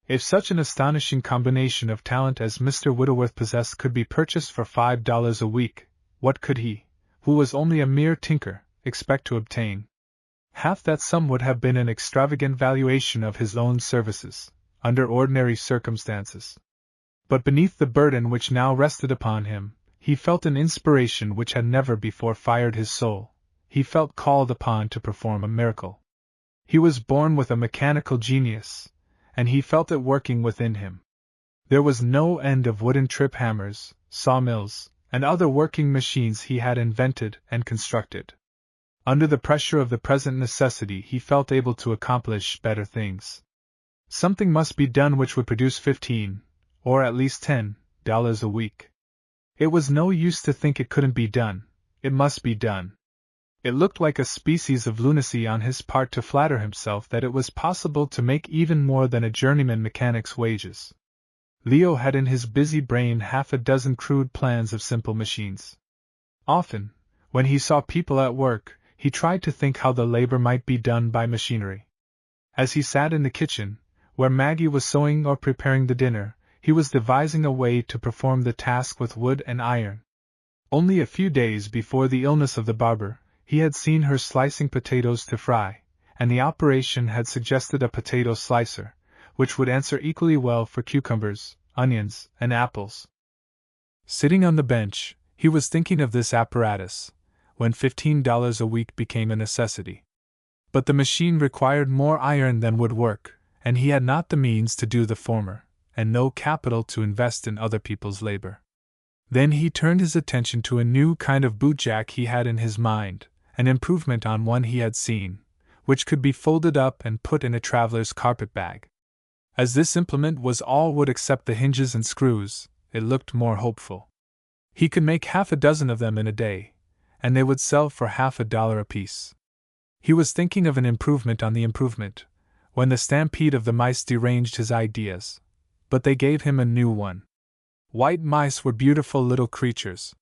If such an astonishing combination of talent as Mr. Whitworth possessed could be purchased for $5 a week, what could he, who was only a mere tinker, expect to obtain? Half that sum would have been an extravagant valuation of his own services, under ordinary circumstances. But beneath the burden which now rested upon him, he felt an inspiration which had never before fired his soul. He felt called upon to perform a miracle. He was born with a mechanical genius, and he felt it working within him. There was no end of wooden trip hammers, sawmills, and other working machines he had invented and constructed. Under the pressure of the present necessity, he felt able to accomplish better things. Something must be done which would produce $15, or at least $10, a week. It was no use to think it couldn't be done. It must be done. It looked like a species of lunacy on his part to flatter himself that it was possible to make even more than a journeyman mechanic's wages. Leo had in his busy brain half a dozen crude plans of simple machines. Often, when he saw people at work, he tried to think how the labor might be done by machinery. As he sat in the kitchen, where Maggie was sewing or preparing the dinner, he was devising a way to perform the task with wood and iron. Only a few days before the illness of the barber, he had seen her slicing potatoes to fry, and the operation had suggested a potato slicer, which would answer equally well for cucumbers, onions, and apples. Sitting on the bench, he was thinking of this apparatus, when $15 a week became a necessity. But the machine required more iron than would work, and he had not the means to do the former, and no capital to invest in other people's labor. Then he turned his attention to a new kind of bootjack he had in his mind, an improvement on one he had seen, which could be folded up and put in a traveler's carpet bag. As this implement was all wood except the hinges and screws, it looked more hopeful. He could make half a dozen of them in a day, and they would sell for $50 apiece. He was thinking of an improvement on the improvement, when the stampede of the mice deranged his ideas, but they gave him a new one. White mice were beautiful little creatures.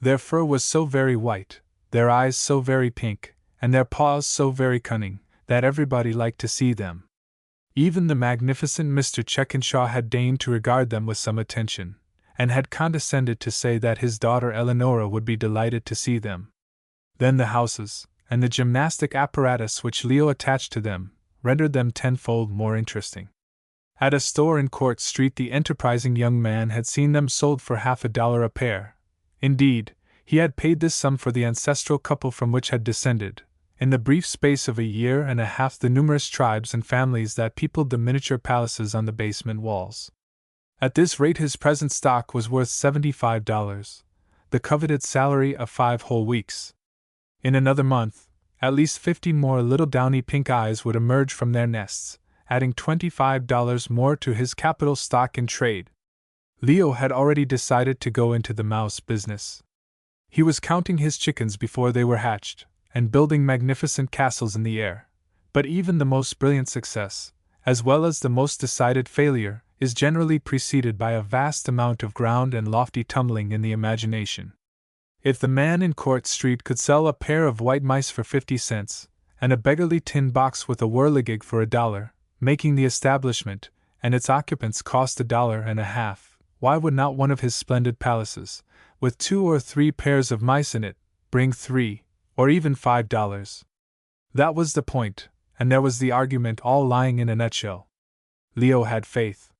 Their fur was so very white, their eyes so very pink, and their paws so very cunning, that everybody liked to see them. Even the magnificent Mr. Checkenshaw had deigned to regard them with some attention, and had condescended to say that his daughter Eleonora would be delighted to see them. Then the houses, and the gymnastic apparatus which Leo attached to them, rendered them tenfold more interesting. At a store in Court Street the enterprising young man had seen them sold for $50 a pair. Indeed, he had paid this sum for the ancestral couple from which had descended, in the brief space of a year and a half, the numerous tribes and families that peopled the miniature palaces on the basement walls. At this rate his present stock was worth $75, the coveted salary of 5 whole weeks. In another month, at least 50 more little downy pink eyes would emerge from their nests, adding $25 more to his capital stock in trade. Leo had already decided to go into the mouse business. He was counting his chickens before they were hatched, and building magnificent castles in the air. But even the most brilliant success, as well as the most decided failure, is generally preceded by a vast amount of ground and lofty tumbling in the imagination. If the man in Court Street could sell a pair of white mice for 50 cents, and a beggarly tin box with a whirligig for $1, making the establishment and its occupants cost $1.50, why would not one of his splendid palaces, with 2 or 3 pairs of mice in it, bring $3, or even $5? That was the point, and there was the argument all lying in a nutshell. Leo had faith.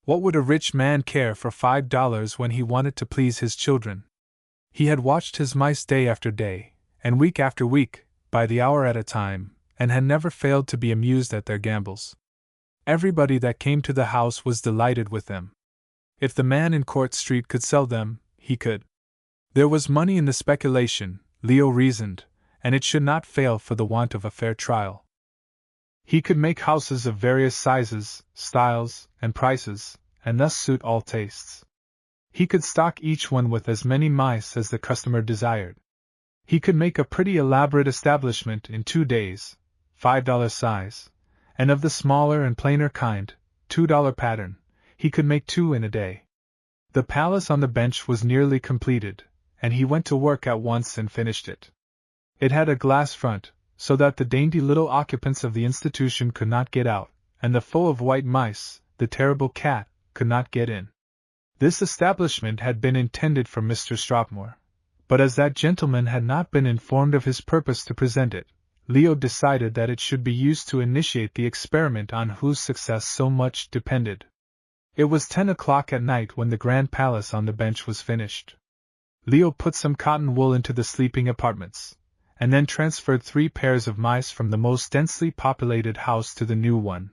What would a rich man care for $5 when he wanted to please his children? He had watched his mice day after day, and week after week, by the hour at a time, and had never failed to be amused at their gambols. Everybody that came to the house was delighted with them. If the man in Court Street could sell them, he could. There was money in the speculation, Leo reasoned, and it should not fail for the want of a fair trial. He could make houses of various sizes, styles, and prices, and thus suit all tastes. He could stock each one with as many mice as the customer desired. He could make a pretty elaborate establishment in 2 days, $5 size, and of the smaller and plainer kind, $2 pattern, he could make 2 in a day. The palace on the bench was nearly completed, and he went to work at once and finished it. It had a glass front, so that the dainty little occupants of the institution could not get out, and the foe of white mice, the terrible cat, could not get in. This establishment had been intended for Mr. Strathmore, but as that gentleman had not been informed of his purpose to present it, Leo decided that it should be used to initiate the experiment on whose success so much depended. It was 10 o'clock at night when the grand palace on the bench was finished. Leo put some cotton wool into the sleeping apartments, and then transferred 3 pairs of mice from the most densely populated house to the new one.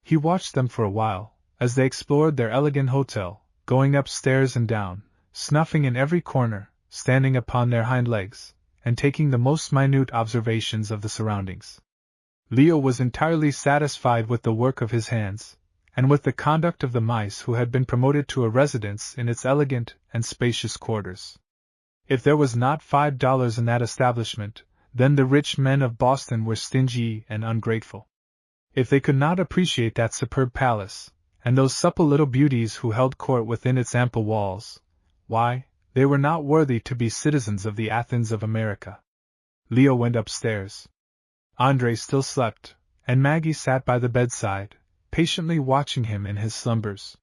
He watched them for a while, as they explored their elegant hotel, going upstairs and down, snuffing in every corner, standing upon their hind legs, and taking the most minute observations of the surroundings. Leo was entirely satisfied with the work of his hands, and with the conduct of the mice who had been promoted to a residence in its elegant and spacious quarters. If there was not $5 in that establishment, then the rich men of Boston were stingy and ungrateful. If they could not appreciate that superb palace, and those supple little beauties who held court within its ample walls, why, they were not worthy to be citizens of the Athens of America. Leo went upstairs. André still slept, and Maggie sat by the bedside, patiently watching him in his slumbers.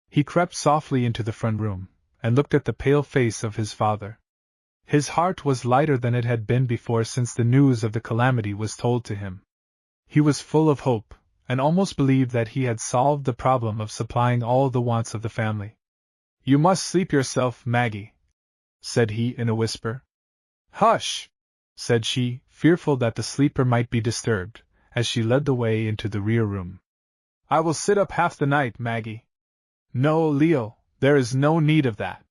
He crept softly into the front room, and looked at the pale face of his father. His heart was lighter than it had been before since the news of the calamity was told to him. He was full of hope, and almost believed that he had solved the problem of supplying all the wants of the family. "You must sleep yourself, Maggie," said he in a whisper. "Hush!" said she, fearful that the sleeper might be disturbed, as she led the way into the rear room. "I will sit up half the night, Maggie." "No, Leo, there is no need of that.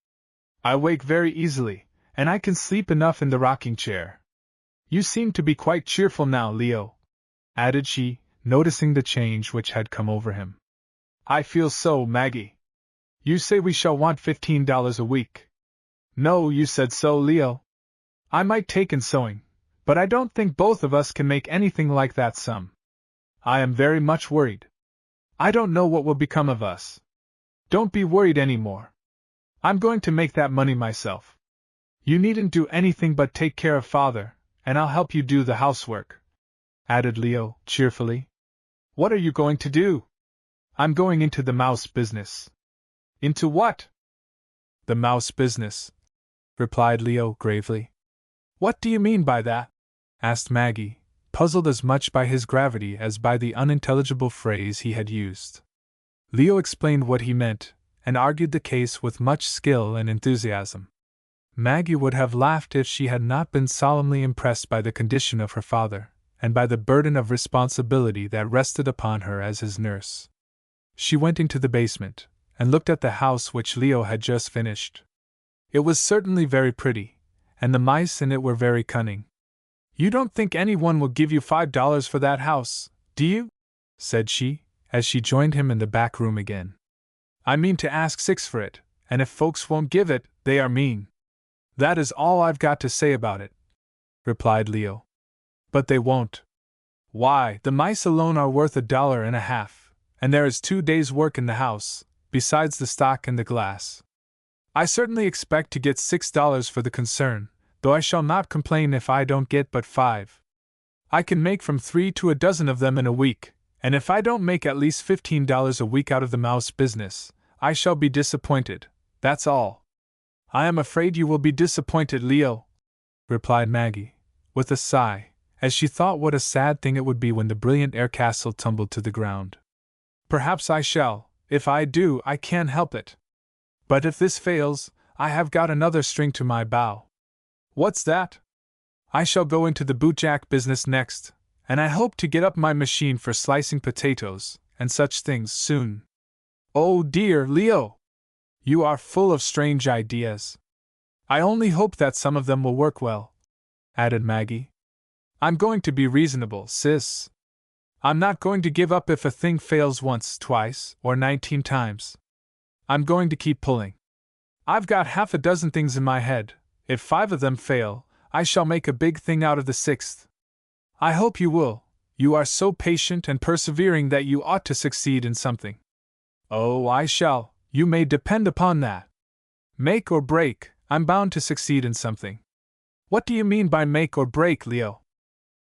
I wake very easily, and I can sleep enough in the rocking chair. You seem to be quite cheerful now, Leo," added she, noticing the change which had come over him. "I feel so, Maggie. You say we shall want $15 a week." "No, you said so, Leo. I might take in sewing, but I don't think both of us can make anything like that sum. I am very much worried. I don't know what will become of us." "Don't be worried any more. I'm going to make that money myself. You needn't do anything but take care of Father, and I'll help you do the housework," added Leo, cheerfully. "What are you going to do?" "I'm going into the mouse business." "Into what?" "The mouse business," replied Leo gravely. "What do you mean by that?" asked Maggie, puzzled as much by his gravity as by the unintelligible phrase he had used. Leo explained what he meant, and argued the case with much skill and enthusiasm. Maggie would have laughed if she had not been solemnly impressed by the condition of her father, and by the burden of responsibility that rested upon her as his nurse. She went into the basement, and looked at the house which Leo had just finished. It was certainly very pretty, and the mice in it were very cunning. "You don't think anyone will give you $5 for that house, do you?" said she, as she joined him in the back room again. "I mean to ask 6 for it, and if folks won't give it, they are mean. That is all I've got to say about it," replied Leo. "But they won't. Why, the mice alone are worth $1.50, and there is 2 days' work in the house, besides the stock and the glass. I certainly expect to get $6 for the concern, though I shall not complain if I don't get but 5. I can make from 3 to a dozen of them in a week, and if I don't make at least $15 a week out of the mouse business, I shall be disappointed, that's all." "I am afraid you will be disappointed, Leo," replied Maggie, with a sigh, as she thought what a sad thing it would be when the brilliant air castle tumbled to the ground. "Perhaps I shall. If I do, I can't help it. But if this fails, I have got another string to my bow." "What's that?" "I shall go into the bootjack business next, and I hope to get up my machine for slicing potatoes, and such things, soon." "Oh dear, Leo! You are full of strange ideas. I only hope that some of them will work well," added Maggie. "I'm going to be reasonable, sis. I'm not going to give up if a thing fails once, twice, or 19 times. I'm going to keep pulling. I've got half a dozen things in my head. If 5 of them fail, I shall make a big thing out of the 6th. I hope you will. You are so patient and persevering that you ought to succeed in something." "Oh, I shall, you may depend upon that. Make or break, I'm bound to succeed in something." "What do you mean by make or break, Leo?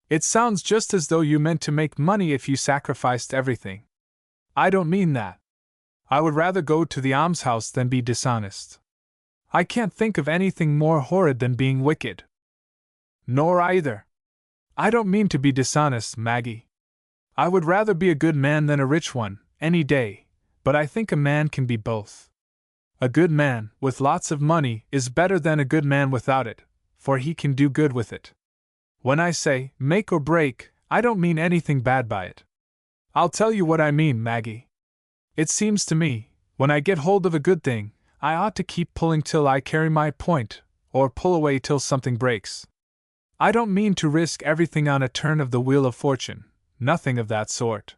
It sounds just as though you meant to make money if you sacrificed everything." "I don't mean that. I would rather go to the almshouse than be dishonest. I can't think of anything more horrid than being wicked." "Nor I either. I don't mean to be dishonest, Maggie. I would rather be a good man than a rich one, any day, but I think a man can be both. A good man, with lots of money, is better than a good man without it, for he can do good with it. When I say make or break, I don't mean anything bad by it. I'll tell you what I mean, Maggie. It seems to me, when I get hold of a good thing, I ought to keep pulling till I carry my point, or pull away till something breaks. I don't mean to risk everything on a turn of the wheel of fortune, nothing of that sort.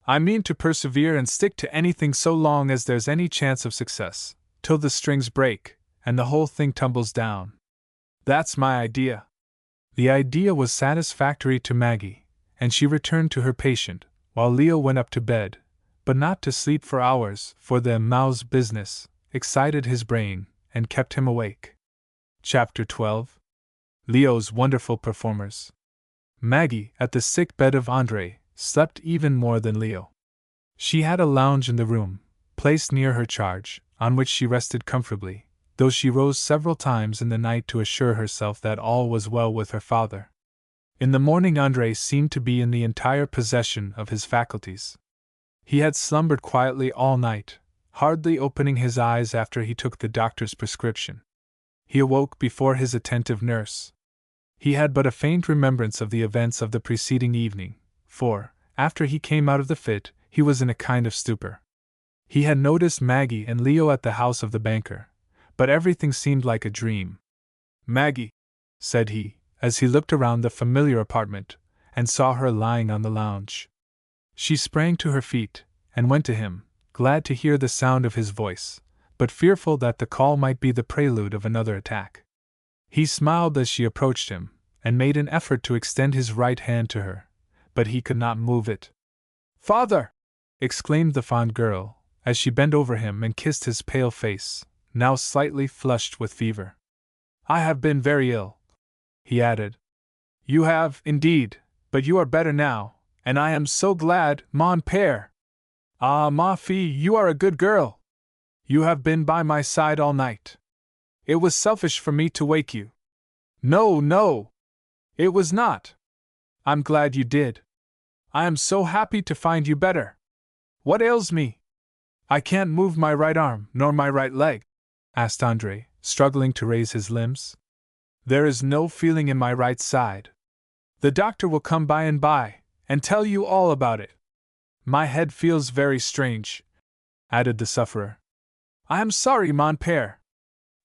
I mean to persevere and stick to anything so long as there's any chance of success, till the strings break, and the whole thing tumbles down. That's my idea." The idea was satisfactory to Maggie, and she returned to her patient, while Leo went up to bed, but not to sleep for hours, for the mouse business excited his brain and kept him awake. Chapter 12. Leo's Wonderful Performers. Maggie, at the sick bed of Andre, slept even more than Leo. She had a lounge in the room, placed near her charge, on which she rested comfortably, though she rose several times in the night to assure herself that all was well with her father. In the morning Andre seemed to be in the entire possession of his faculties. He had slumbered quietly all night, hardly opening his eyes after he took the doctor's prescription. He awoke before his attentive nurse. He had but a faint remembrance of the events of the preceding evening, for, after he came out of the fit, he was in a kind of stupor. He had noticed Maggie and Leo at the house of the banker, but everything seemed like a dream. "Maggie," said he, as he looked around the familiar apartment, and saw her lying on the lounge. She sprang to her feet, and went to him, glad to hear the sound of his voice, but fearful that the call might be the prelude of another attack. He smiled as she approached him, and made an effort to extend his right hand to her, but he could not move it. "Father!" exclaimed the fond girl, as she bent over him and kissed his pale face, now slightly flushed with fever. "I have been very ill," he added. "You have, indeed, but you are better now, and I am so glad, mon père. Ah, ma fille, you are a good girl. You have been by my side all night. It was selfish for me to wake you." "No, no! It was not. I'm glad you did. I am so happy to find you better. What ails me?" "I can't move my right arm, nor my right leg," asked Andre, struggling to raise his limbs. "There is no feeling in my right side. The doctor will come by and by, and tell you all about it. My head feels very strange," added the sufferer. "I am sorry, mon père.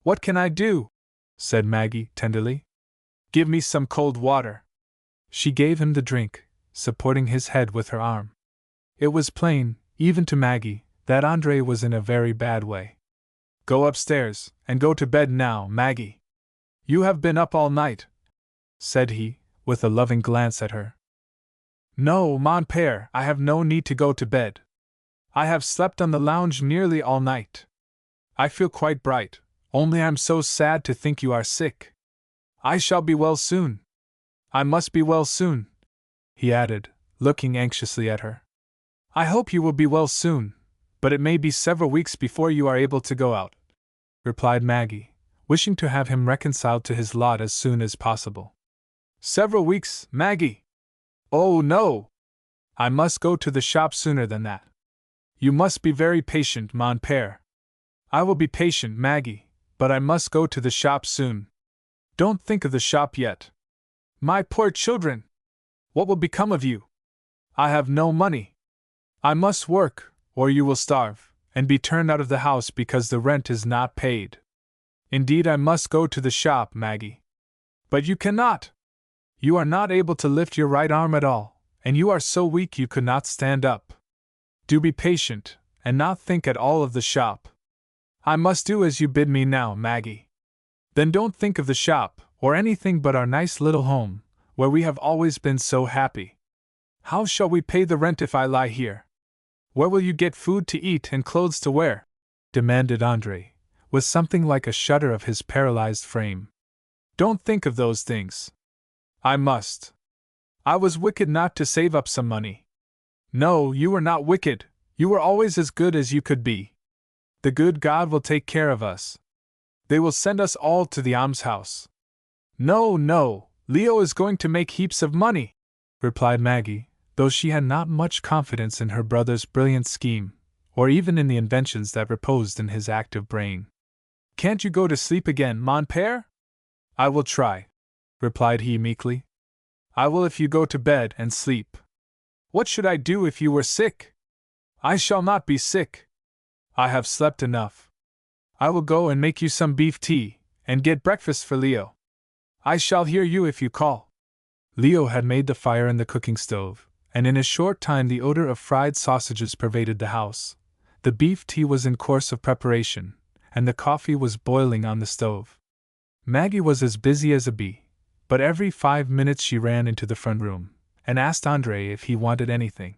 What can I do?" said Maggie tenderly. "Give me some cold water." She gave him the drink, supporting his head with her arm. It was plain, even to Maggie, that Andre was in a very bad way. "Go upstairs, and go to bed now, Maggie. You have been up all night," said he, with a loving glance at her. "No, mon père, I have no need to go to bed. I have slept on the lounge nearly all night. I feel quite bright, only I'm so sad to think you are sick. I shall be well soon. I must be well soon," he added, looking anxiously at her. "I hope you will be well soon, but it may be several weeks before you are able to go out," replied Maggie, wishing to have him reconciled to his lot as soon as possible. "Several weeks, Maggie? Oh, no! I must go to the shop sooner than that. You must be very patient, mon père." "I will be patient, Maggie, but I must go to the shop soon." "Don't think of the shop yet. My poor children! What will become of you? I have no money. I must work, or you will starve, and be turned out of the house because the rent is not paid. Indeed, I must go to the shop, Maggie." "But you cannot! You are not able to lift your right arm at all, and you are so weak you could not stand up. Do be patient, and not think at all of the shop." "I must do as you bid me now, Maggie." "Then don't think of the shop, or anything but our nice little home, where we have always been so happy. How shall we pay the rent if I lie here? Where will you get food to eat and clothes to wear?" demanded Andre, with something like a shudder of his paralyzed frame. "Don't think of those things. I must. I was wicked not to save up some money." "No, you were not wicked, you were always as good as you could be. The good God will take care of us. They will send us all to the almshouse." "No, no, Leo is going to make heaps of money," replied Maggie, though she had not much confidence in her brother's brilliant scheme, or even in the inventions that reposed in his active brain. "Can't you go to sleep again, mon père?" "I will try," replied he meekly. "I will if you go to bed and sleep. What should I do if you were sick?" "I shall not be sick. I have slept enough. I will go and make you some beef tea, and get breakfast for Leo. I shall hear you if you call." Leo had made the fire in the cooking stove, and in a short time the odor of fried sausages pervaded the house. The beef tea was in course of preparation, and the coffee was boiling on the stove. Maggie was as busy as a bee, but every 5 minutes she ran into the front room, and asked Andre if he wanted anything.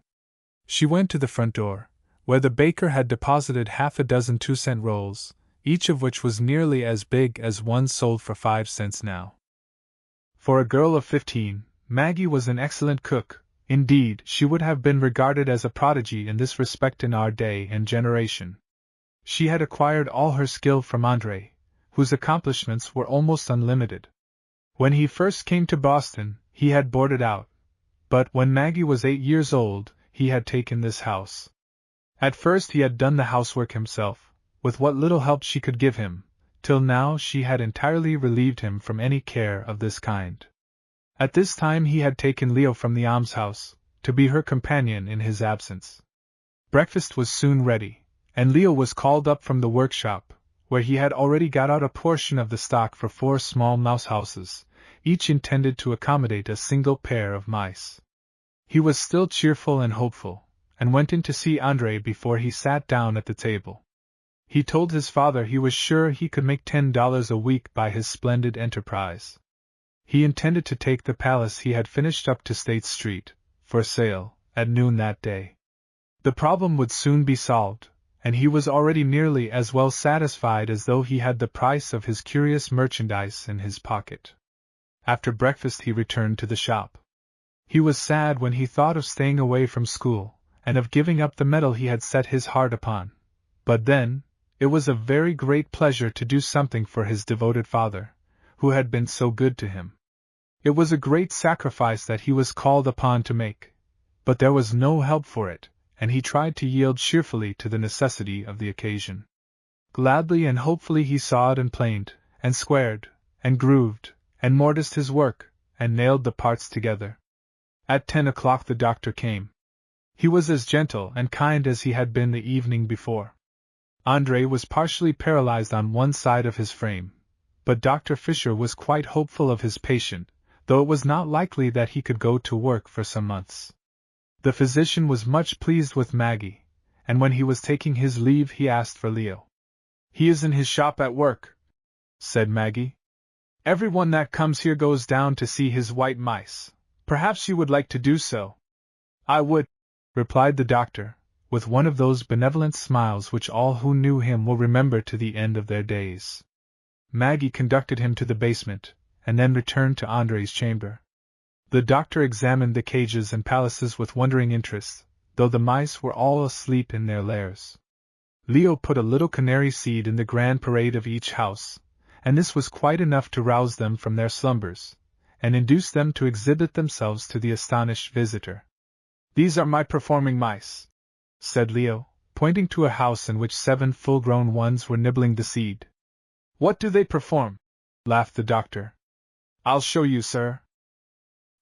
She went to the front door, where the baker had deposited half a dozen 2-cent rolls, each of which was nearly as big as one sold for 5 cents now. For a girl of 15, Maggie was an excellent cook. Indeed, she would have been regarded as a prodigy in this respect in our day and generation. She had acquired all her skill from Andre, whose accomplishments were almost unlimited. When he first came to Boston, he had boarded out, but when Maggie was 8 years old, he had taken this house. At first he had done the housework himself, with what little help she could give him, till now she had entirely relieved him from any care of this kind. At this time he had taken Leo from the almshouse, to be her companion in his absence. Breakfast was soon ready, and Leo was called up from the workshop, where he had already got out a portion of the stock for 4 small mouse houses, each intended to accommodate a single pair of mice. He was still cheerful and hopeful, and went in to see André before he sat down at the table. He told his father he was sure he could make $10 a week by his splendid enterprise. He intended to take the palace he had finished up to State Street, for sale, at noon that day. The problem would soon be solved, and he was already nearly as well satisfied as though he had the price of his curious merchandise in his pocket. After breakfast he returned to the shop. He was sad when he thought of staying away from school, and of giving up the medal he had set his heart upon. But then, it was a very great pleasure to do something for his devoted father, who had been so good to him. It was a great sacrifice that he was called upon to make, but there was no help for it, and he tried to yield cheerfully to the necessity of the occasion. Gladly and hopefully he sawed and planed, and squared, and grooved, and mortised his work, and nailed the parts together. At 10 o'clock the doctor came. He was as gentle and kind as he had been the evening before. André was partially paralyzed on one side of his frame, but Dr. Fisher was quite hopeful of his patient, though it was not likely that he could go to work for some months. The physician was much pleased with Maggie, and when he was taking his leave he asked for Leo. "He is in his shop at work," said Maggie. "Everyone that comes here goes down to see his white mice. Perhaps you would like to do so." "I would," replied the doctor, with one of those benevolent smiles which all who knew him will remember to the end of their days. Maggie conducted him to the basement, and then returned to André's chamber. The doctor examined the cages and palaces with wondering interest, though the mice were all asleep in their lairs. Leo put a little canary seed in the grand parade of each house, and this was quite enough to rouse them from their slumbers, and induce them to exhibit themselves to the astonished visitor. "These are my performing mice," said Leo, pointing to a house in which 7 full-grown ones were nibbling the seed. "What do they perform?" laughed the doctor. "I'll show you, sir."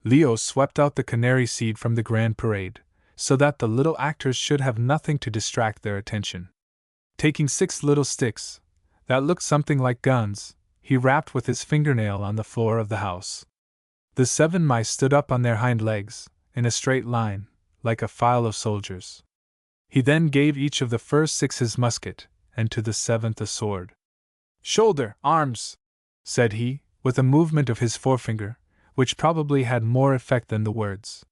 Leo swept out the canary seed from the grand parade, so that the little actors should have nothing to distract their attention. Taking 6 little sticks, that looked something like guns, he rapped with his fingernail on the floor of the house. The 7 mice stood up on their hind legs, in a straight line, like a file of soldiers. He then gave each of the first 6 his musket, and to the 7th a sword. "Shoulder, arms," said he, with a movement of his forefinger, which probably had more effect than the words.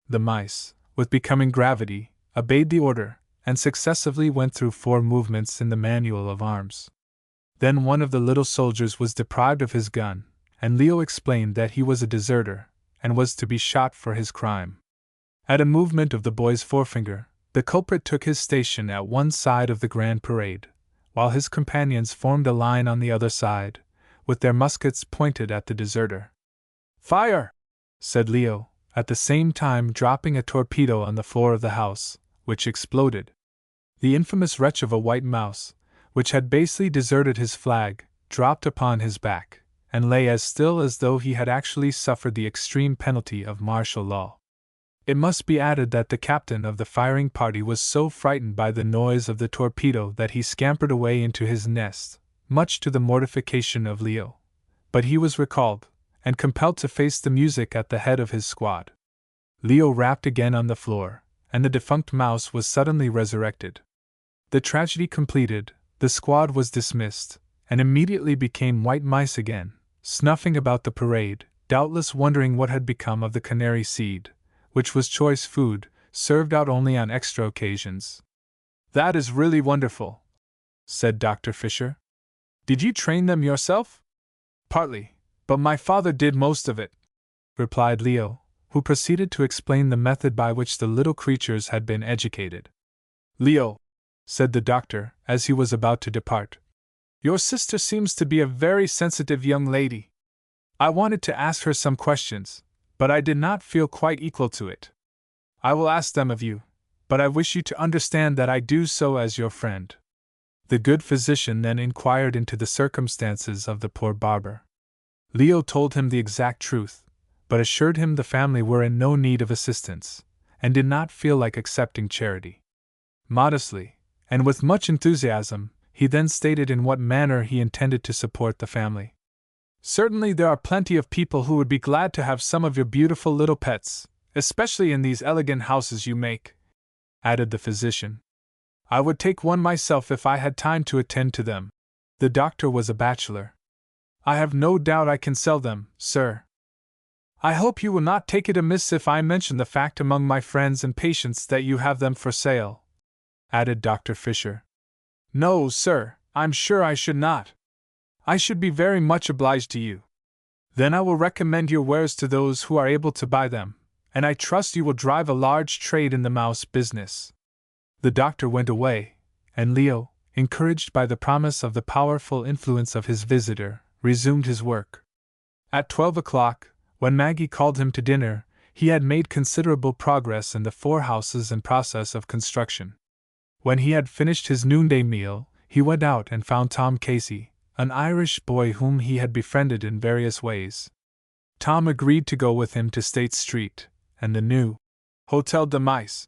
The mice, with becoming gravity, obeyed the order, and successively went through 4 movements in the manual of arms. Then one of the little soldiers was deprived of his gun, and Leo explained that he was a deserter, and was to be shot for his crime. At a movement of the boy's forefinger, the culprit took his station at one side of the grand parade, while his companions formed a line on the other side, with their muskets pointed at the deserter. "Fire!" said Leo, at the same time dropping a torpedo on the floor of the house, which exploded. The infamous wretch of a white mouse, which had basely deserted his flag, dropped upon his back, and lay as still as though he had actually suffered the extreme penalty of martial law. It must be added that the captain of the firing party was so frightened by the noise of the torpedo that he scampered away into his nest, much to the mortification of Leo. But he was recalled, and compelled to face the music at the head of his squad. Leo rapped again on the floor, and the defunct mouse was suddenly resurrected. The tragedy completed, the squad was dismissed, and immediately became white mice again, snuffing about the parade, doubtless wondering what had become of the canary seed, which was choice food, served out only on extra occasions. "That is really wonderful," said Dr. Fisher. "Did you train them yourself?" "Partly, but my father did most of it," replied Leo, who proceeded to explain the method by which the little creatures had been educated. "Leo," said the doctor, as he was about to depart, "your sister seems to be a very sensitive young lady. I wanted to ask her some questions, but I did not feel quite equal to it. I will ask them of you, but I wish you to understand that I do so as your friend." The good physician then inquired into the circumstances of the poor barber. Leo told him the exact truth, but assured him the family were in no need of assistance, and did not feel like accepting charity. Modestly, and with much enthusiasm, He then stated in what manner he intended to support the family. Certainly there are plenty of people who would be glad to have some of your beautiful little pets, especially in these elegant houses you make, added the physician. I would take one myself if I had time to attend to them. The doctor was a bachelor. I have no doubt I can sell them, sir. I hope you will not take it amiss if I mention the fact among my friends and patients that you have them for sale, added Dr. Fisher. No, sir, I'm sure I should not. I should be very much obliged to you. Then I will recommend your wares to those who are able to buy them, and I trust you will drive a large trade in the mouse business. The doctor went away, and Leo, encouraged by the promise of the powerful influence of his visitor, resumed his work. At 12 o'clock, when Maggie called him to dinner, he had made considerable progress in the 4 houses in process of construction. When he had finished his noonday meal, he went out and found Tom Casey, an Irish boy whom he had befriended in various ways. Tom agreed to go with him to State Street, and the new Hotel de Mice,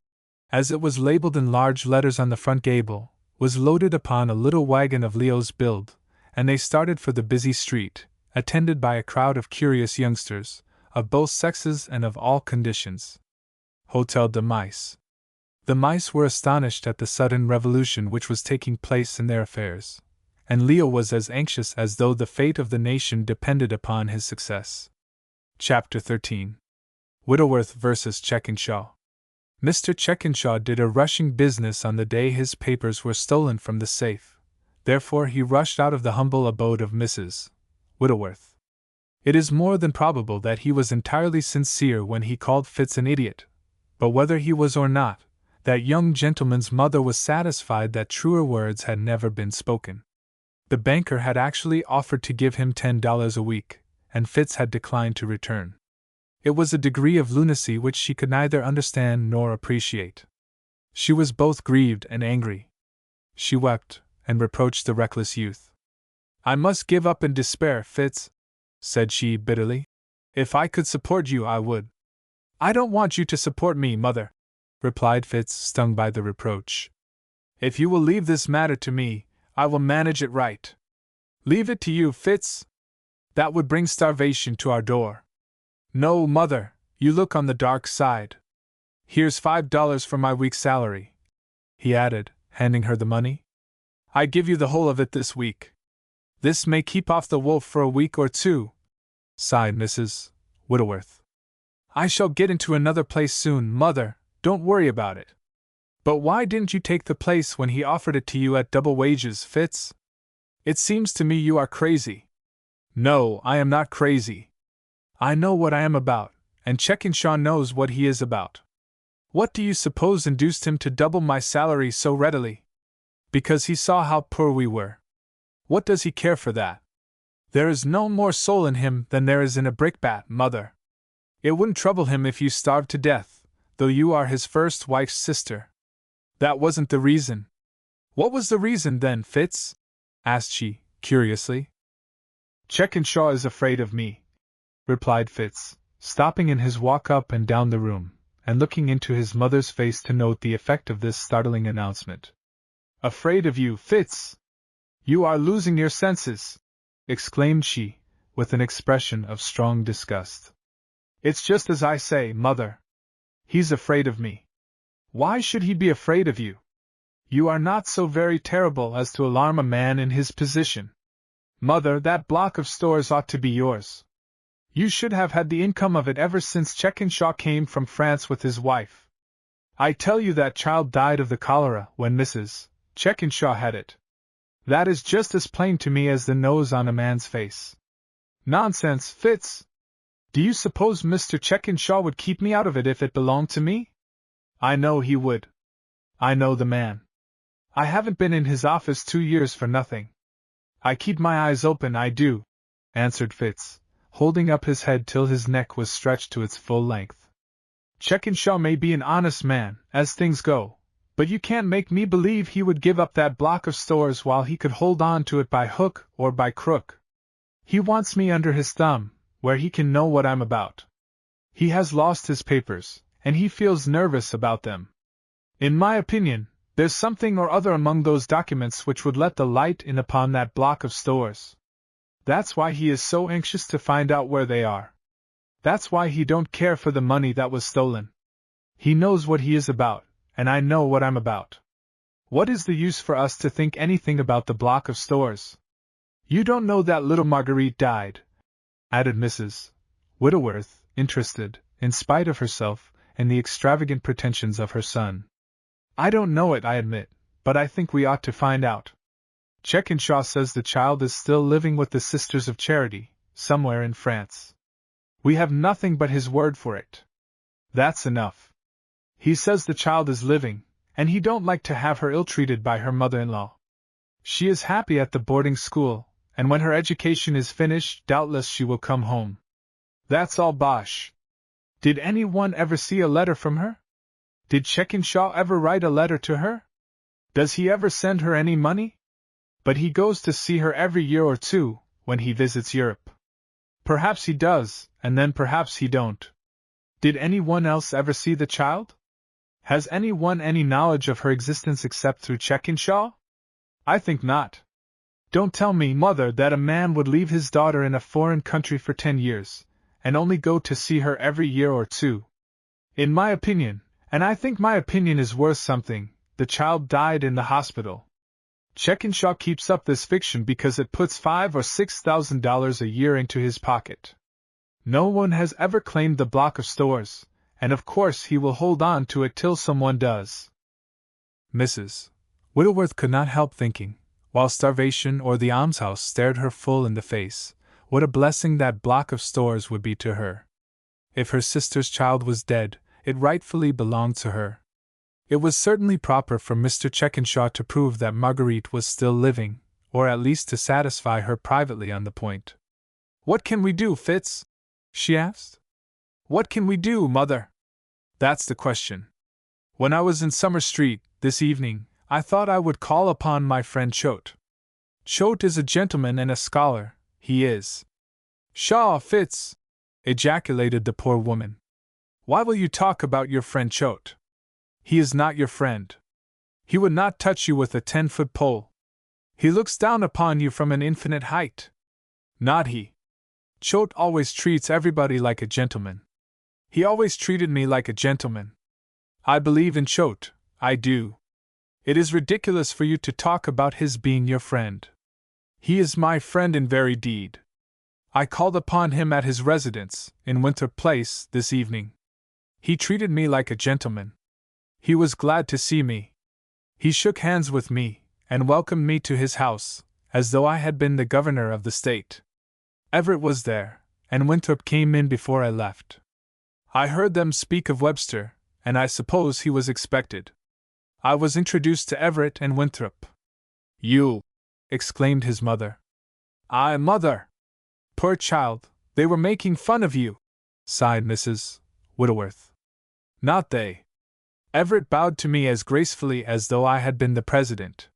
as it was labeled in large letters on the front gable, was loaded upon a little wagon of Leo's build, and they started for the busy street, attended by a crowd of curious youngsters, of both sexes and of all conditions. Hotel de Mice. The mice were astonished at the sudden revolution which was taking place in their affairs, and Leo was as anxious as though the fate of the nation depended upon his success. Chapter 13. Whittleworth vs. Checkenshaw. Mr. Checkenshaw did a rushing business on the day his papers were stolen from the safe, therefore he rushed out of the humble abode of Mrs. Whittleworth. It is more than probable that he was entirely sincere when he called Fitz an idiot, but whether he was or not, that young gentleman's mother was satisfied that truer words had never been spoken. The banker had actually offered to give him $10 a week, and Fitz had declined to return. It was a degree of lunacy which she could neither understand nor appreciate. She was both grieved and angry. She wept, and reproached the reckless youth. I must give up in despair, Fitz, said she bitterly. If I could support you, I would. I don't want you to support me, mother, replied Fitz, stung by the reproach. If you will leave this matter to me, I will manage it right. Leave it to you, Fitz? That would bring starvation to our door. No, mother, you look on the dark side. Here's $5 for my week's salary, he added, handing her the money. I give you the whole of it this week. This may keep off the wolf for a week or two, sighed Mrs. Whittleworth. I shall get into another place soon, mother, don't worry about it. But why didn't you take the place when he offered it to you at double wages, Fitz? It seems to me you are crazy. No, I am not crazy. I know what I am about, and Checkenshaw knows what he is about. What do you suppose induced him to double my salary so readily? Because he saw how poor we were. What does he care for that? There is no more soul in him than there is in a brickbat, mother. It wouldn't trouble him if you starved to death, though you are his first wife's sister. That wasn't the reason. What was the reason then, Fitz? Asked she, curiously. Checkenshaw is afraid of me, replied Fitz, stopping in his walk up and down the room, and looking into his mother's face to note the effect of this startling announcement. Afraid of you, Fitz? You are losing your senses, exclaimed she, with an expression of strong disgust. It's just as I say, mother. He's afraid of me. Why should he be afraid of you? You are not so very terrible as to alarm a man in his position. Mother, that block of stores ought to be yours. You should have had the income of it ever since Checkenshaw came from France with his wife. I tell you that child died of the cholera when Mrs. Checkenshaw had it. That is just as plain to me as the nose on a man's face. Nonsense, Fitz! Do you suppose Mr. Checkenshaw would keep me out of it if it belonged to me? I know he would. I know the man. I haven't been in his office 2 years for nothing. I keep my eyes open, I do, answered Fitz, holding up his head till his neck was stretched to its full length. Checkenshaw may be an honest man, as things go, but you can't make me believe he would give up that block of stores while he could hold on to it by hook or by crook. He wants me under his thumb, where he can know what I'm about. He has lost his papers, and he feels nervous about them. In my opinion, There's something or other among those documents which would let the light in upon that block of stores. That's why he is so anxious to find out where they are. That's why he don't care for the money that was stolen. He knows what he is about, and I know what I'm about. What is the use for us to think anything about the block of stores? You don't know that little Marguerite died, added Mrs. Whitworth, interested, in spite of herself, in the extravagant pretensions of her son. I don't know it, I admit, but I think we ought to find out. Chekinshaw says the child is still living with the Sisters of Charity, somewhere in France. We have nothing but his word for it. That's enough. He says the child is living, and he don't like to have her ill-treated by her mother-in-law. She is happy at the boarding school, and when her education is finished, doubtless she will come home. That's all bosh. Did anyone ever see a letter from her? Did Chekinshaw ever write a letter to her? Does he ever send her any money? But he goes to see her every year or two, when he visits Europe. Perhaps he does, and then perhaps he don't. Did anyone else ever see the child? Has anyone any knowledge of her existence except through Chekinshaw? I think not. Don't tell me, Mother, that a man would leave his daughter in a foreign country for 10 years, and only go to see her every year or two. In my opinion, and I think my opinion is worth something, the child died in the hospital. Chekinshaw keeps up this fiction because it puts $5,000 or $6,000 a year into his pocket. No one has ever claimed the block of stores, and of course he will hold on to it till someone does. Mrs. Whitworth could not help thinking, while starvation or the almshouse stared her full in the face, what a blessing that block of stores would be to her. If her sister's child was dead, it rightfully belonged to her. It was certainly proper for Mr. Chekinshaw to prove that Marguerite was still living, or at least to satisfy her privately on the point. "What can we do, Fitz?" she asked. "What can we do, Mother? That's the question. When I was in Summer Street, this evening, I thought I would call upon my friend Choate. Choate is a gentleman and a scholar, he is." "Pshaw, Fitz!" ejaculated the poor woman. "Why will you talk about your friend Choate? He is not your friend. He would not touch you with a 10-foot pole. He looks down upon you from an infinite height. Not he. Choate always treats everybody like a gentleman. He always treated me like a gentleman. I believe in Choate, I do. It is ridiculous for you to talk about his being your friend. He is my friend in very deed. I called upon him at his residence, in Winthrop Place, this evening. He treated me like a gentleman. He was glad to see me. He shook hands with me, and welcomed me to his house, as though I had been the governor of the state. Everett was there, and Winthrop came in before I left. I heard them speak of Webster, and I suppose he was expected. I was introduced to Everett and Winthrop. "You!" exclaimed his mother. "Aye, Mother! Poor child, they were making fun of you," sighed Mrs. Whitworth. "Not they. Everett bowed to me as gracefully as though I had been the president.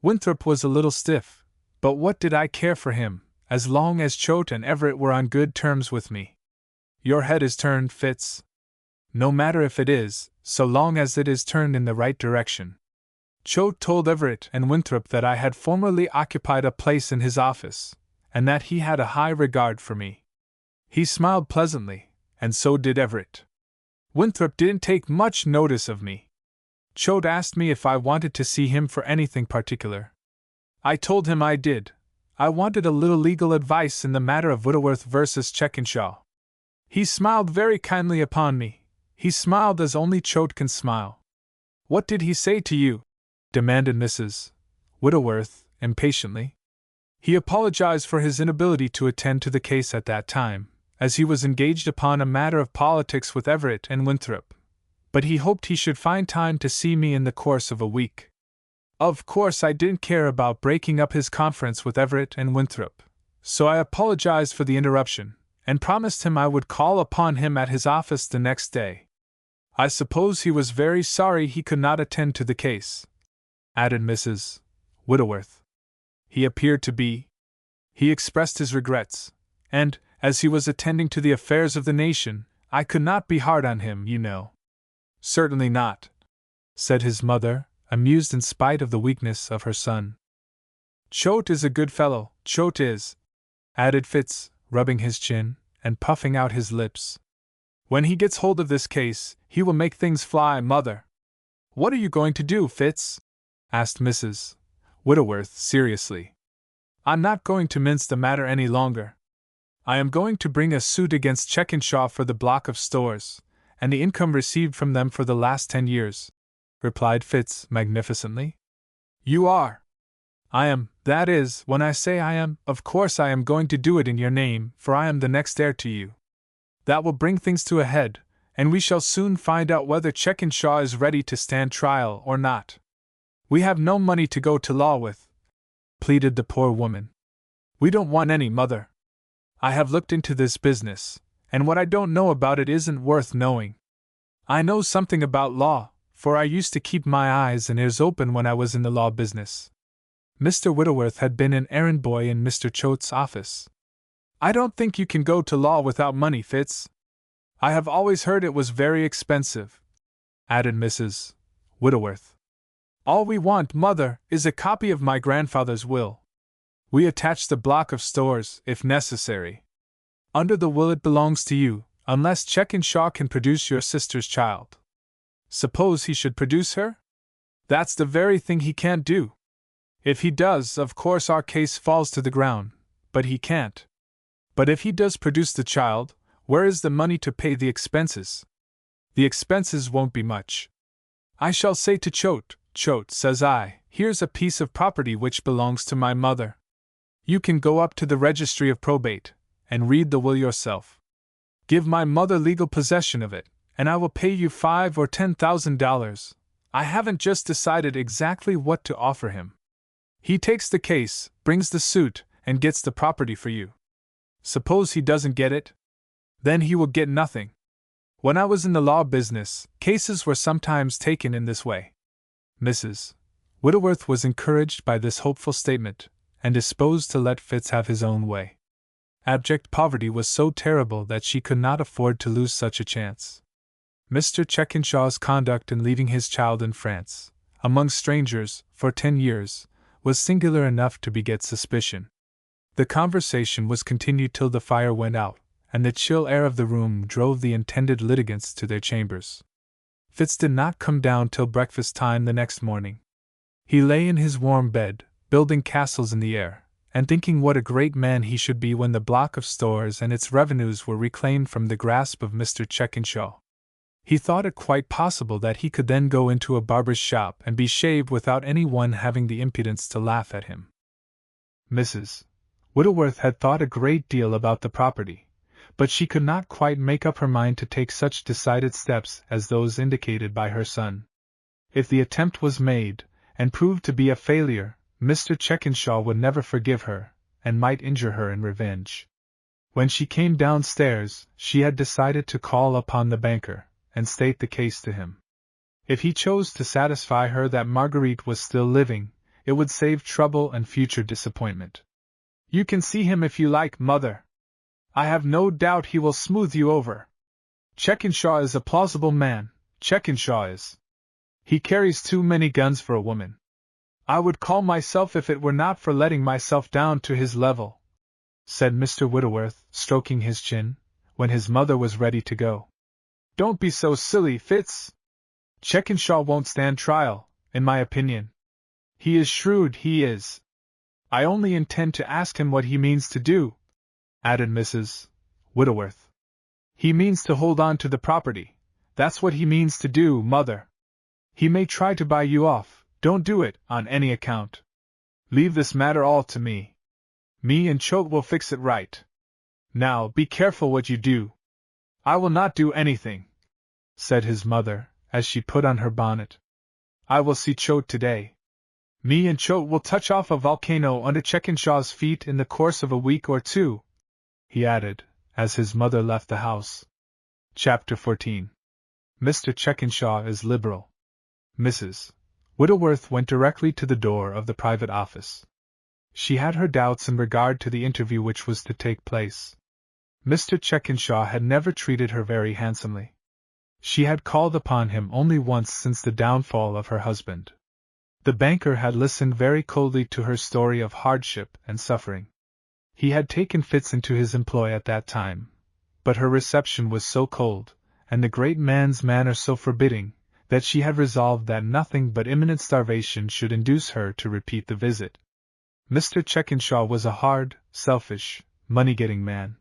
Winthrop was a little stiff, but what did I care for him, as long as Choate and Everett were on good terms with me? Your head is turned, Fitz. No matter if it is, so long as it is turned in the right direction. Choate told Everett and Winthrop that I had formerly occupied a place in his office, and that he had a high regard for me. He smiled pleasantly, and so did Everett. Winthrop didn't take much notice of me. Choate asked me if I wanted to see him for anything particular. I told him I did. I wanted a little legal advice in the matter of Whitworth versus Chekinshaw. He smiled very kindly upon me. He smiled as only Choate can smile. "What did he say to you?" demanded Mrs. Whitworth, impatiently. "He apologized for his inability to attend to the case at that time, as he was engaged upon a matter of politics with Everett and Winthrop, but he hoped he should find time to see me in the course of a week. Of course I didn't care about breaking up his conference with Everett and Winthrop, so I apologized for the interruption, and promised him I would call upon him at his office the next day. I suppose he was very sorry he could not attend to the case," added Mrs. Whitworth. "He appeared to be. He expressed his regrets, and, as he was attending to the affairs of the nation, I could not be hard on him, you know." "Certainly not," said his mother, amused in spite of the weakness of her son. Choate is a good fellow, Choate is, added Fitz, rubbing his chin and puffing out his lips. When he gets hold of this case, he will make things fly, mother. What are you going to do, Fitz? Asked Mrs. Whitworth seriously. I'm not going to mince the matter any longer. I am going to bring a suit against Checkenshaw for the block of stores, and the income received from them for the last 10 years, replied Fitz magnificently. You are. I am, that is, when I say I am, of course I am going to do it in your name, for I am the next heir to you. That will bring things to a head, and we shall soon find out whether Checkenshaw is ready to stand trial or not. We have no money to go to law with, pleaded the poor woman. We don't want any, mother. I have looked into this business, and what I don't know about it isn't worth knowing. I know something about law, for I used to keep my eyes and ears open when I was in the law business. Mr. Whitworth had been an errand boy in Mr. Choate's office. I don't think you can go to law without money, Fitz. I have always heard it was very expensive, added Mrs. Whitworth. All we want, mother, is a copy of my grandfather's will. We attach the block of stores, if necessary. Under the will it belongs to you, unless Checkenshaw can produce your sister's child. Suppose he should produce her? That's the very thing he can't do. If he does, of course our case falls to the ground, but he can't. But if he does produce the child, where is the money to pay the expenses? The expenses won't be much. I shall say to Choate, Choate, says I, here's a piece of property which belongs to my mother. You can go up to the registry of probate, and read the will yourself. Give my mother legal possession of it, and I will pay you $5,000 or $10,000. I haven't just decided exactly what to offer him. He takes the case, brings the suit, and gets the property for you. Suppose he doesn't get it? Then he will get nothing. When I was in the law business, cases were sometimes taken in this way. Mrs. Whitworth was encouraged by this hopeful statement, and disposed to let Fitz have his own way. Abject poverty was so terrible that she could not afford to lose such a chance. Mr. Checkenshaw's conduct in leaving his child in France, among strangers, for 10 years, was singular enough to beget suspicion. The conversation was continued till the fire went out, and the chill air of the room drove the intended litigants to their chambers. Fitz did not come down till breakfast time the next morning. He lay in his warm bed, building castles in the air, and thinking what a great man he should be when the block of stores and its revenues were reclaimed from the grasp of Mr. Checkenshaw. He thought it quite possible that he could then go into a barber's shop and be shaved without any one having the impudence to laugh at him. Mrs. Whitworth had thought a great deal about the property, but she could not quite make up her mind to take such decided steps as those indicated by her son. If the attempt was made, and proved to be a failure, Mr. Checkenshaw would never forgive her, and might injure her in revenge. When she came downstairs, she had decided to call upon the banker, and state the case to him. If he chose to satisfy her that Marguerite was still living, it would save trouble and future disappointment. You can see him if you like, mother. I have no doubt he will smooth you over. Checkenshaw is a plausible man, Checkenshaw is. He carries too many guns for a woman. I would call myself if it were not for letting myself down to his level, said Mr. Whitworth, stroking his chin, when his mother was ready to go. Don't be so silly, Fitz. Checkenshaw won't stand trial, in my opinion. He is shrewd, he is. I only intend to ask him what he means to do, added Mrs. Whitworth. He means to hold on to the property. That's what he means to do, mother. He may try to buy you off. Don't do it, on any account. Leave this matter all to me. Me and Choate will fix it right. Now, be careful what you do. I will not do anything, said his mother, as she put on her bonnet. I will see Choate today. Me and Choate will touch off a volcano under Checkenshaw's feet in the course of a week or two, he added, as his mother left the house. Chapter 14. Mr. Checkenshaw is liberal. Mrs. Whitworth went directly to the door of the private office. She had her doubts in regard to the interview which was to take place. Mr. Checkenshaw had never treated her very handsomely. She had called upon him only once since the downfall of her husband. The banker had listened very coldly to her story of hardship and suffering. He had taken Fitz into his employ at that time, but her reception was so cold, and the great man's manner so forbidding, that she had resolved that nothing but imminent starvation should induce her to repeat the visit. Mr. Checkenshaw was a hard, selfish, money-getting man.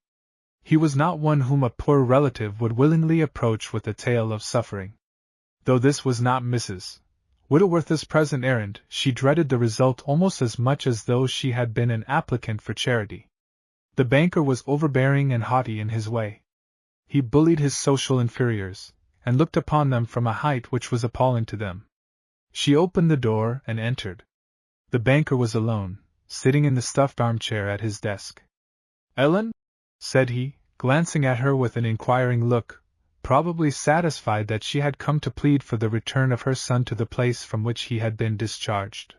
He was not one whom a poor relative would willingly approach with a tale of suffering. Though this was not Mrs. Whittleworth's present errand, she dreaded the result almost as much as though she had been an applicant for charity. The banker was overbearing and haughty in his way. He bullied his social inferiors, and looked upon them from a height which was appalling to them. She opened the door and entered. The banker was alone, sitting in the stuffed armchair at his desk. "Ellen?" said he, glancing at her with an inquiring look, probably satisfied that she had come to plead for the return of her son to the place from which he had been discharged.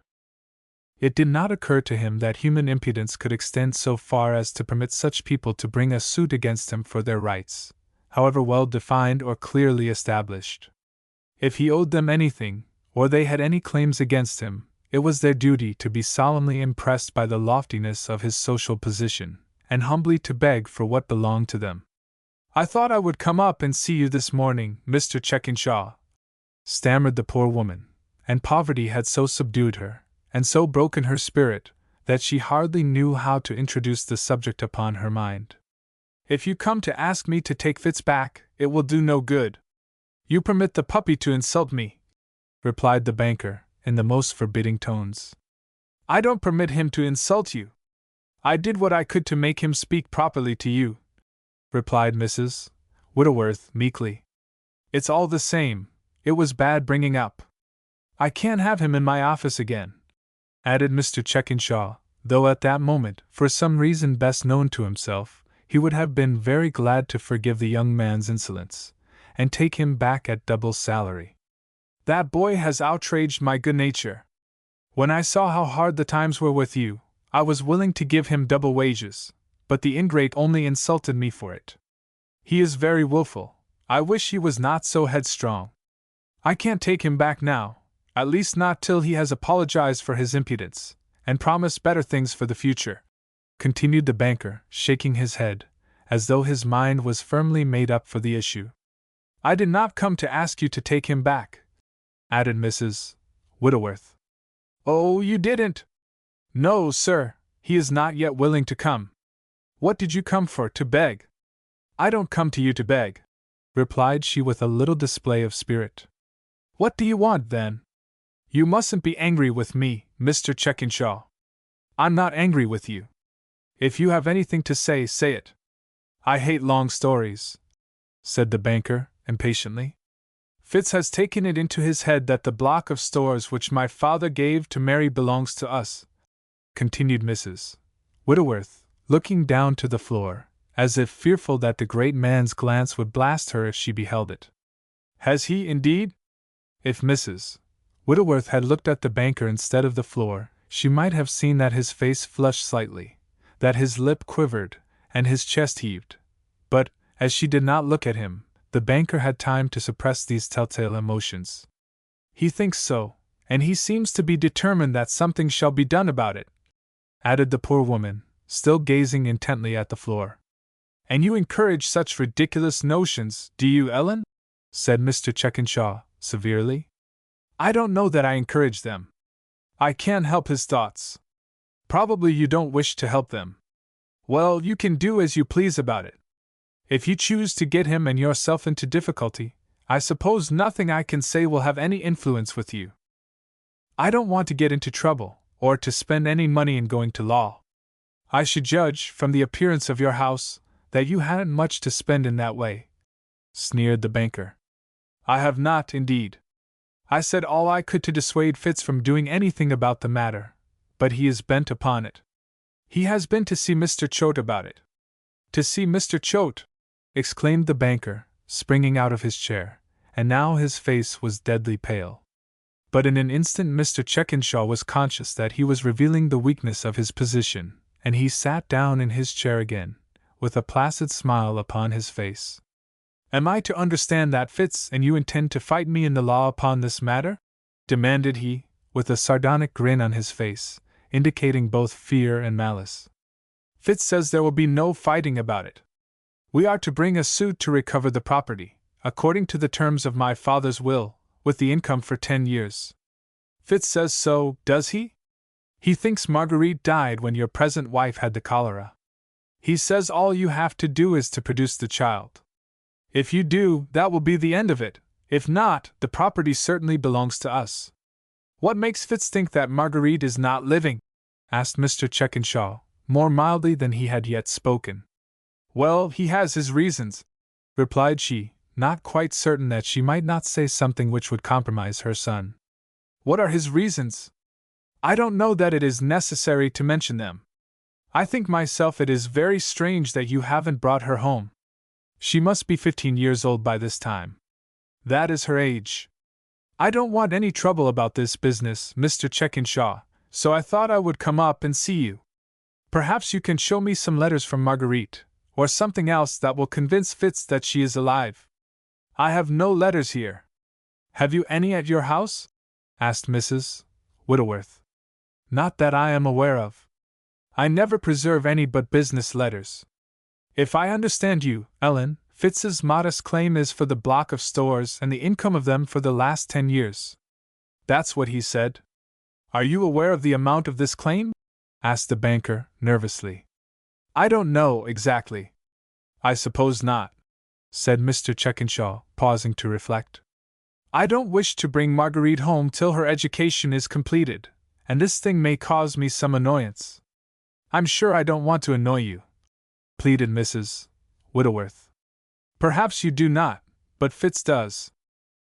It did not occur to him that human impudence could extend so far as to permit such people to bring a suit against him for their rights, however well defined or clearly established. If he owed them anything, or they had any claims against him, it was their duty to be solemnly impressed by the loftiness of his social position, and humbly to beg for what belonged to them. "I thought I would come up and see you this morning, Mr. Checkenshaw," stammered the poor woman, and poverty had so subdued her, and so broken her spirit, that she hardly knew how to introduce the subject upon her mind. "If you come to ask me to take Fitz back, it will do no good. You permit the puppy to insult me," replied the banker, in the most forbidding tones. "I don't permit him to insult you. I did what I could to make him speak properly to you," replied Mrs. Whittleworth meekly. "It's all the same, it was bad bringing up. I can't have him in my office again," added Mr. Checkenshaw, though at that moment, for some reason best known to himself, he would have been very glad to forgive the young man's insolence, and take him back at double salary. "That boy has outraged my good nature. When I saw how hard the times were with you, I was willing to give him double wages, but the ingrate only insulted me for it. He is very wilful. I wish he was not so headstrong. I can't take him back now, at least not till he has apologized for his impudence, and promised better things for the future," continued the banker, shaking his head, as though his mind was firmly made up for the issue. "I did not come to ask you to take him back," added Mrs. Whittleworth. "Oh, you didn't?" "No, sir, he is not yet willing to come." "What did you come for, to beg?" "I don't come to you to beg," replied she with a little display of spirit. "What do you want, then?" "You mustn't be angry with me, Mr. Checkenshaw." "I'm not angry with you. If you have anything to say, say it." "I hate long stories," said the banker, impatiently. "Fitz has taken it into his head that the block of stores which my father gave to Mary belongs to us," continued Mrs. Whittleworth, looking down to the floor, as if fearful that the great man's glance would blast her if she beheld it. "Has he, indeed?" If Mrs. Whittleworth had looked at the banker instead of the floor, she might have seen that his face flushed slightly, that his lip quivered, and his chest heaved. But, as she did not look at him, the banker had time to suppress these telltale emotions. "He thinks so, and he seems to be determined that something shall be done about it," added the poor woman, still gazing intently at the floor. "And you encourage such ridiculous notions, do you, Ellen?" said Mr. Checkenshaw, severely. "I don't know that I encourage them. I can't help his thoughts." "Probably you don't wish to help them. Well, you can do as you please about it. If you choose to get him and yourself into difficulty, I suppose nothing I can say will have any influence with you." "I don't want to get into trouble, or to spend any money in going to law. I should judge, from the appearance of your house, that you hadn't much to spend in that way," sneered the banker. "I have not, indeed. I said all I could to dissuade Fitz from doing anything about the matter, but he is bent upon it. He has been to see Mr. Choate about it." "To see Mr. Choate!" exclaimed the banker, springing out of his chair, and now his face was deadly pale. But in an instant Mr. Checkenshaw was conscious that he was revealing the weakness of his position, and he sat down in his chair again, with a placid smile upon his face. "Am I to understand that Fitz and you intend to fight me in the law upon this matter?" demanded he, with a sardonic grin on his face, indicating both fear and malice. Fitz says there will be no fighting about it. We are to bring a suit to recover the property, according to the terms of my father's will, with the income for 10 years. Fitz says so, does he? He thinks Marguerite died when your present wife had the cholera. He says all you have to do is to produce the child. If you do, that will be the end of it. If not, the property certainly belongs to us. What makes Fitz think that Marguerite is not living? Asked Mr. Checkenshaw, more mildly than he had yet spoken. Well, he has his reasons, replied she, not quite certain that she might not say something which would compromise her son. What are his reasons? I don't know that it is necessary to mention them. I think myself it is very strange that you haven't brought her home. She must be 15 years old by this time. That is her age. I don't want any trouble about this business, Mr. Checkenshaw, so I thought I would come up and see you. Perhaps you can show me some letters from Marguerite, or something else that will convince Fitz that she is alive. I have no letters here. Have you any at your house? Asked Mrs. Whitworth. Not that I am aware of. I never preserve any but business letters. If I understand you, Ellen, Fitz's modest claim is for the block of stores and the income of them for the last 10 years. That's what he said. Are you aware of the amount of this claim? Asked the banker, nervously. I don't know exactly. I suppose not, said Mr. Checkenshaw, pausing to reflect. I don't wish to bring Marguerite home till her education is completed, and this thing may cause me some annoyance. I'm sure I don't want to annoy you, pleaded Mrs. Whitworth. Perhaps you do not, but Fitz does.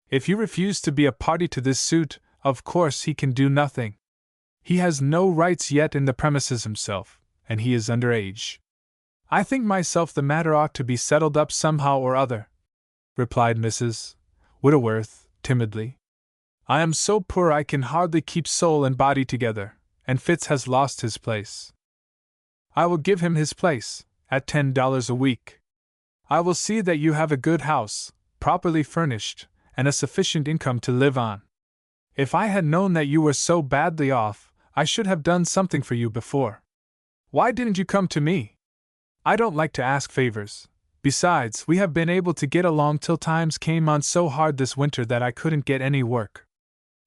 If you refuse to be a party to this suit, of course he can do nothing. He has no rights yet in the premises himself, and he is under age. I think myself the matter ought to be settled up somehow or other, replied Mrs. Whitworth, timidly. I am so poor I can hardly keep soul and body together, and Fitz has lost his place. I will give him his place, at $10 a week. I will see that you have a good house, properly furnished, and a sufficient income to live on. If I had known that you were so badly off, I should have done something for you before. Why didn't you come to me? I don't like to ask favors. Besides, we have been able to get along till times came on so hard this winter that I couldn't get any work.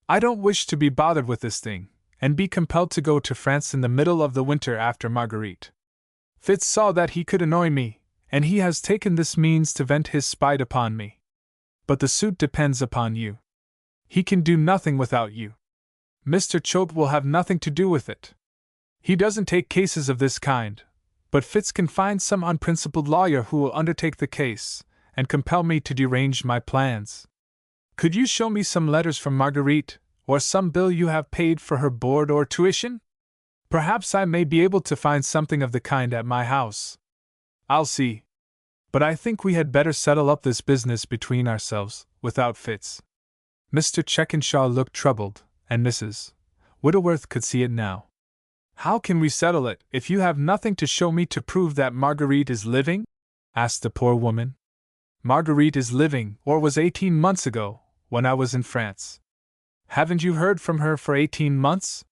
I don't wish to be bothered with this thing, and be compelled to go to France in the middle of the winter after Marguerite. Fitz saw that he could annoy me, and he has taken this means to vent his spite upon me. But the suit depends upon you. He can do nothing without you. Mr. Choate will have nothing to do with it. He doesn't take cases of this kind, but Fitz can find some unprincipled lawyer who will undertake the case, and compel me to derange my plans. Could you show me some letters from Marguerite, or some bill you have paid for her board or tuition? Perhaps I may be able to find something of the kind at my house. I'll see. But I think we had better settle up this business between ourselves, without Fitz. Mr. Checkenshaw looked troubled, and Mrs. Whitworth could see it now. How can we settle it, if you have nothing to show me to prove that Marguerite is living? Asked the poor woman. Marguerite is living, or was 18 months ago, when I was in France. Haven't you heard from her for 18 months?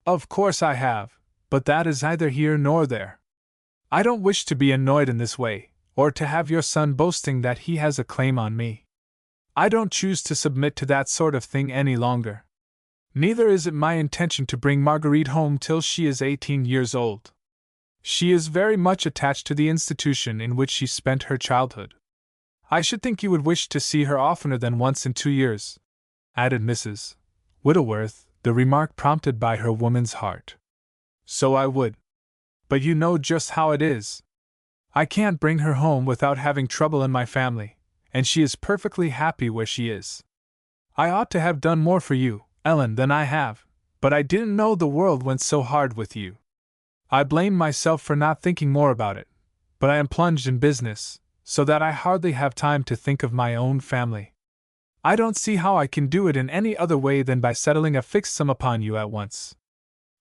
Of course I have, but that is neither here nor there. I don't wish to be annoyed in this way, or to have your son boasting that he has a claim on me. I don't choose to submit to that sort of thing any longer. Neither is it my intention to bring Marguerite home till she is 18 years old. She is very much attached to the institution in which she spent her childhood. I should think you would wish to see her oftener than once in 2 years, added Mrs. Whitworth, the remark prompted by her woman's heart. So I would. But you know just how it is. I can't bring her home without having trouble in my family, and she is perfectly happy where she is. I ought to have done more for you, Ellen, than I have, but I didn't know the world went so hard with you. I blame myself for not thinking more about it, but I am plunged in business, so that I hardly have time to think of my own family. I don't see how I can do it in any other way than by settling a fixed sum upon you at once.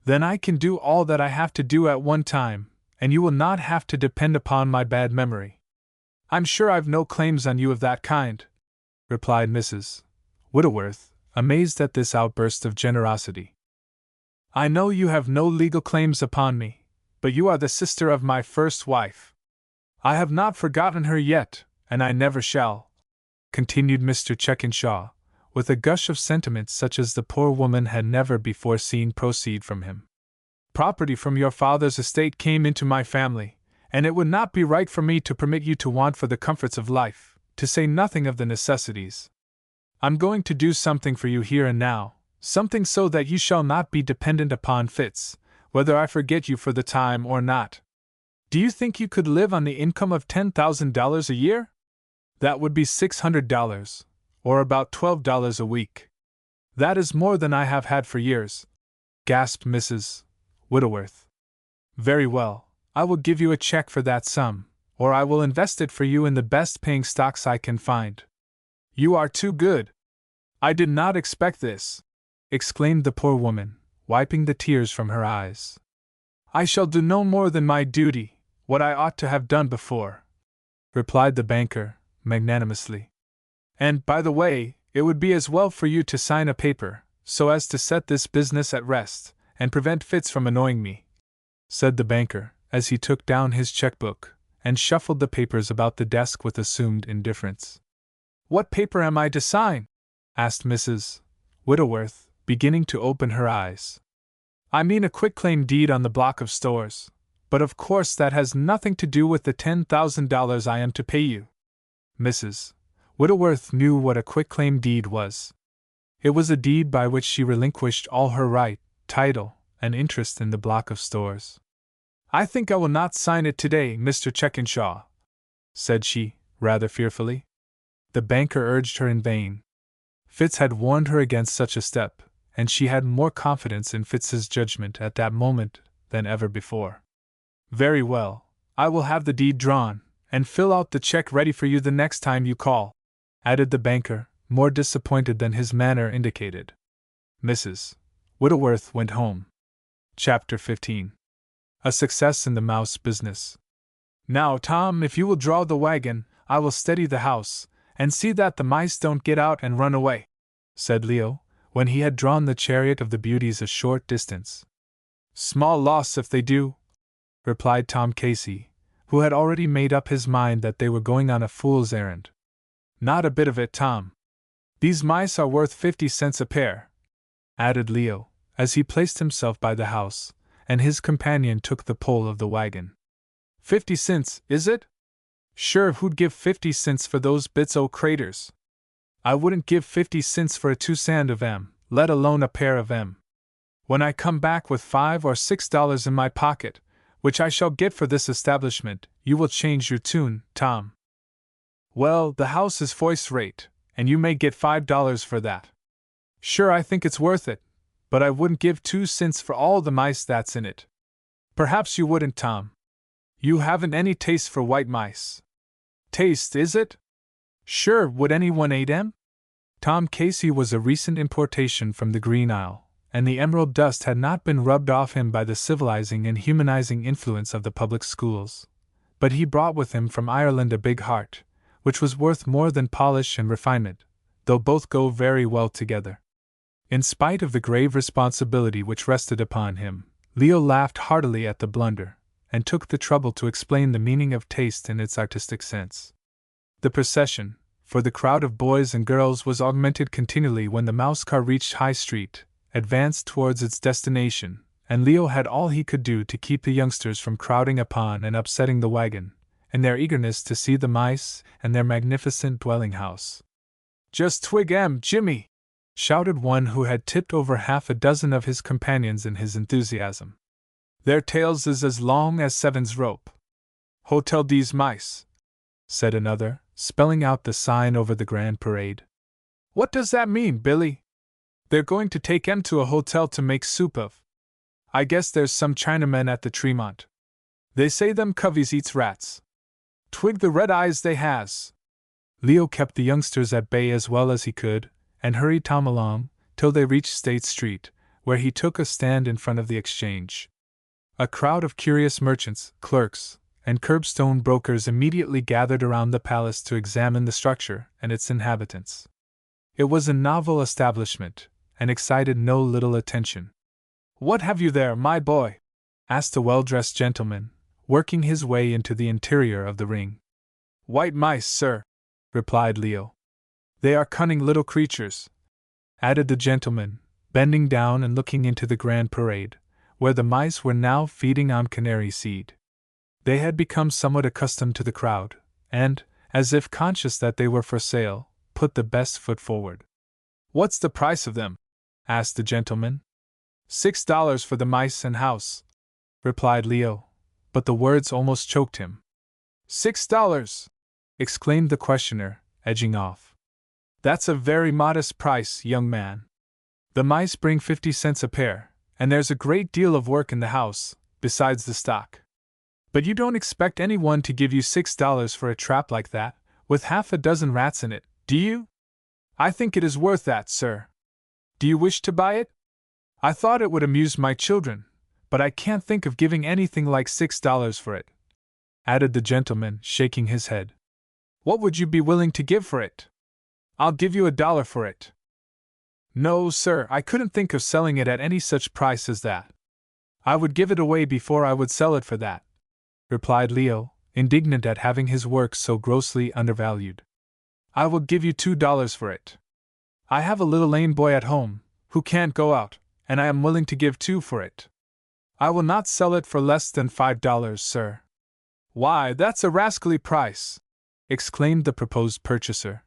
Then I can do all that I have to do at one time, and you will not have to depend upon my bad memory. I'm sure I've no claims on you of that kind, replied Mrs. Whitworth, amazed at this outburst of generosity. "I know you have no legal claims upon me, but you are the sister of my first wife. I have not forgotten her yet, and I never shall," continued Mr. Checkenshaw, with a gush of sentiment such as the poor woman had never before seen proceed from him. "Property from your father's estate came into my family, and it would not be right for me to permit you to want for the comforts of life, to say nothing of the necessities. I'm going to do something for you here and now, something so that you shall not be dependent upon Fitz, whether I forget you for the time or not. Do you think you could live on the income of $10,000 a year? That would be $600, or about $12 a week. That is more than I have had for years," gasped Mrs. Whitworth. "Very well, I will give you a check for that sum, or I will invest it for you in the best paying stocks I can find." "You are too good. I did not expect this," exclaimed the poor woman, wiping the tears from her eyes. "I shall do no more than my duty, what I ought to have done before," replied the banker, magnanimously. "And, by the way, it would be as well for you to sign a paper, so as to set this business at rest, and prevent Fitz from annoying me," said the banker, as he took down his checkbook, and shuffled the papers about the desk with assumed indifference. "What paper am I to sign?" asked Mrs. Whitworth, beginning to open her eyes. "I mean a quitclaim deed on the block of stores, but of course that has nothing to do with the $10,000 I am to pay you." Mrs. Whitworth knew what a quitclaim deed was. It was a deed by which she relinquished all her right, title, and interest in the block of stores. "I think I will not sign it today, Mr. Checkenshaw," said she, rather fearfully. The banker urged her in vain. Fitz had warned her against such a step, and she had more confidence in Fitz's judgment at that moment than ever before. "Very well, I will have the deed drawn, and fill out the check ready for you the next time you call," added the banker, more disappointed than his manner indicated. Mrs. Whitworth went home. Chapter 15. A success in the mouse business. "Now, Tom, if you will draw the wagon, I will steady the house, and see that the mice don't get out and run away," said Leo, when he had drawn the chariot of the beauties a short distance. "Small loss if they do," replied Tom Casey, who had already made up his mind that they were going on a fool's errand. "Not a bit of it, Tom. These mice are worth 50 cents a pair," added Leo, as he placed himself by the house, and his companion took the pole of the wagon. "50 cents, is it? Sure, who'd give 50 cents for those bits o' craters? I wouldn't give 50 cents for a 2 of 'em, let alone a pair of 'em. When I come back with $5 or $6 in my pocket, which I shall get for this establishment, you will change your tune, Tom." "Well, the house is first rate, and you may get $5 for that. Sure, I think it's worth it, but I wouldn't give 2 cents for all the mice that's in it." "Perhaps you wouldn't, Tom. You haven't any taste for white mice." "Taste, is it? Sure, would anyone eat 'em?" Tom Casey was a recent importation from the Green Isle, and the emerald dust had not been rubbed off him by the civilizing and humanizing influence of the public schools. But he brought with him from Ireland a big heart, which was worth more than polish and refinement, though both go very well together. In spite of the grave responsibility which rested upon him, Leo laughed heartily at the blunder, and took the trouble to explain the meaning of taste in its artistic sense. The procession, for the crowd of boys and girls was augmented continually when the mouse car reached High Street, advanced towards its destination, and Leo had all he could do to keep the youngsters from crowding upon and upsetting the wagon, in their eagerness to see the mice and their magnificent dwelling-house. "Just twig 'em, Jimmy!" shouted one who had tipped over half a dozen of his companions in his enthusiasm. "Their tails is as long as 7's rope." "Hotel dese mice," said another, spelling out the sign over the grand parade. "What does that mean, Billy?" "They're going to take 'em to a hotel to make soup of. I guess there's some Chinamen at the Tremont. They say them coveys eats rats. Twig the red eyes they has." Leo kept the youngsters at bay as well as he could, and hurried Tom along, till they reached State Street, where he took a stand in front of the Exchange. A crowd of curious merchants, clerks, and curbstone brokers immediately gathered around the palace to examine the structure and its inhabitants. It was a novel establishment, and excited no little attention. "What have you there, my boy?" asked a well-dressed gentleman, working his way into the interior of the ring. "White mice, sir," replied Leo. "They are cunning little creatures," added the gentleman, bending down and looking into the grand parade, where the mice were now feeding on canary seed. They had become somewhat accustomed to the crowd, and, as if conscious that they were for sale, put the best foot forward. "What's the price of them?" asked the gentleman. $6 for the mice and house," replied Leo, but the words almost choked him. $6! exclaimed the questioner, edging off. "That's a very modest price, young man. The mice bring 50 cents a pair, and there's a great deal of work in the house, besides the stock. But you don't expect anyone to give you $6 for a trap like that, with half a dozen rats in it, do you? I think it is worth that, sir. Do you wish to buy it? I thought it would amuse my children, but I can't think of giving anything like $6 for it," added the gentleman, shaking his head. "What would you be willing to give for it?" "I'll give you $1 for it." "No, sir, I couldn't think of selling it at any such price as that. I would give it away before I would sell it for that," replied Leo, indignant at having his work so grossly undervalued. "I will give you $2 for it. I have a little lame boy at home, who can't go out, and I am willing to give $2 for it. I will not sell it for less than $5, sir." "Why, that's a rascally price!" exclaimed the proposed purchaser.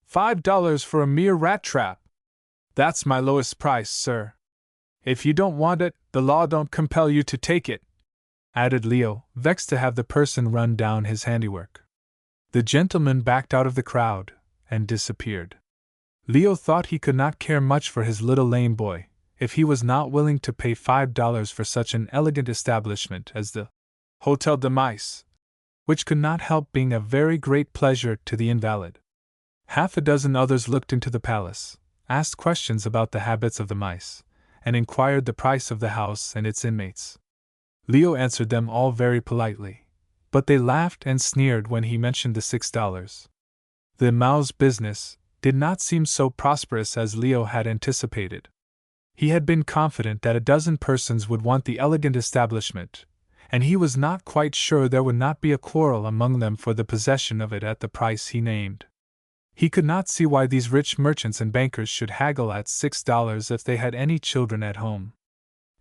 $5 for a mere rat trap! That's my lowest price, sir. If you don't want it, the law don't compel you to take it," added Leo, vexed to have the person run down his handiwork. The gentleman backed out of the crowd, and disappeared. Leo thought he could not care much for his little lame boy, if he was not willing to pay $5 for such an elegant establishment as the Hotel de Mice, which could not help being a very great pleasure to the invalid. Half a dozen others looked into the palace, asked questions about the habits of the mice, and inquired the price of the house and its inmates. Leo answered them all very politely, but they laughed and sneered when he mentioned the $6. The mouse business did not seem so prosperous as Leo had anticipated. He had been confident that a dozen persons would want the elegant establishment, and he was not quite sure there would not be a quarrel among them for the possession of it at the price he named. He could not see why these rich merchants and bankers should haggle at $6 if they had any children at home.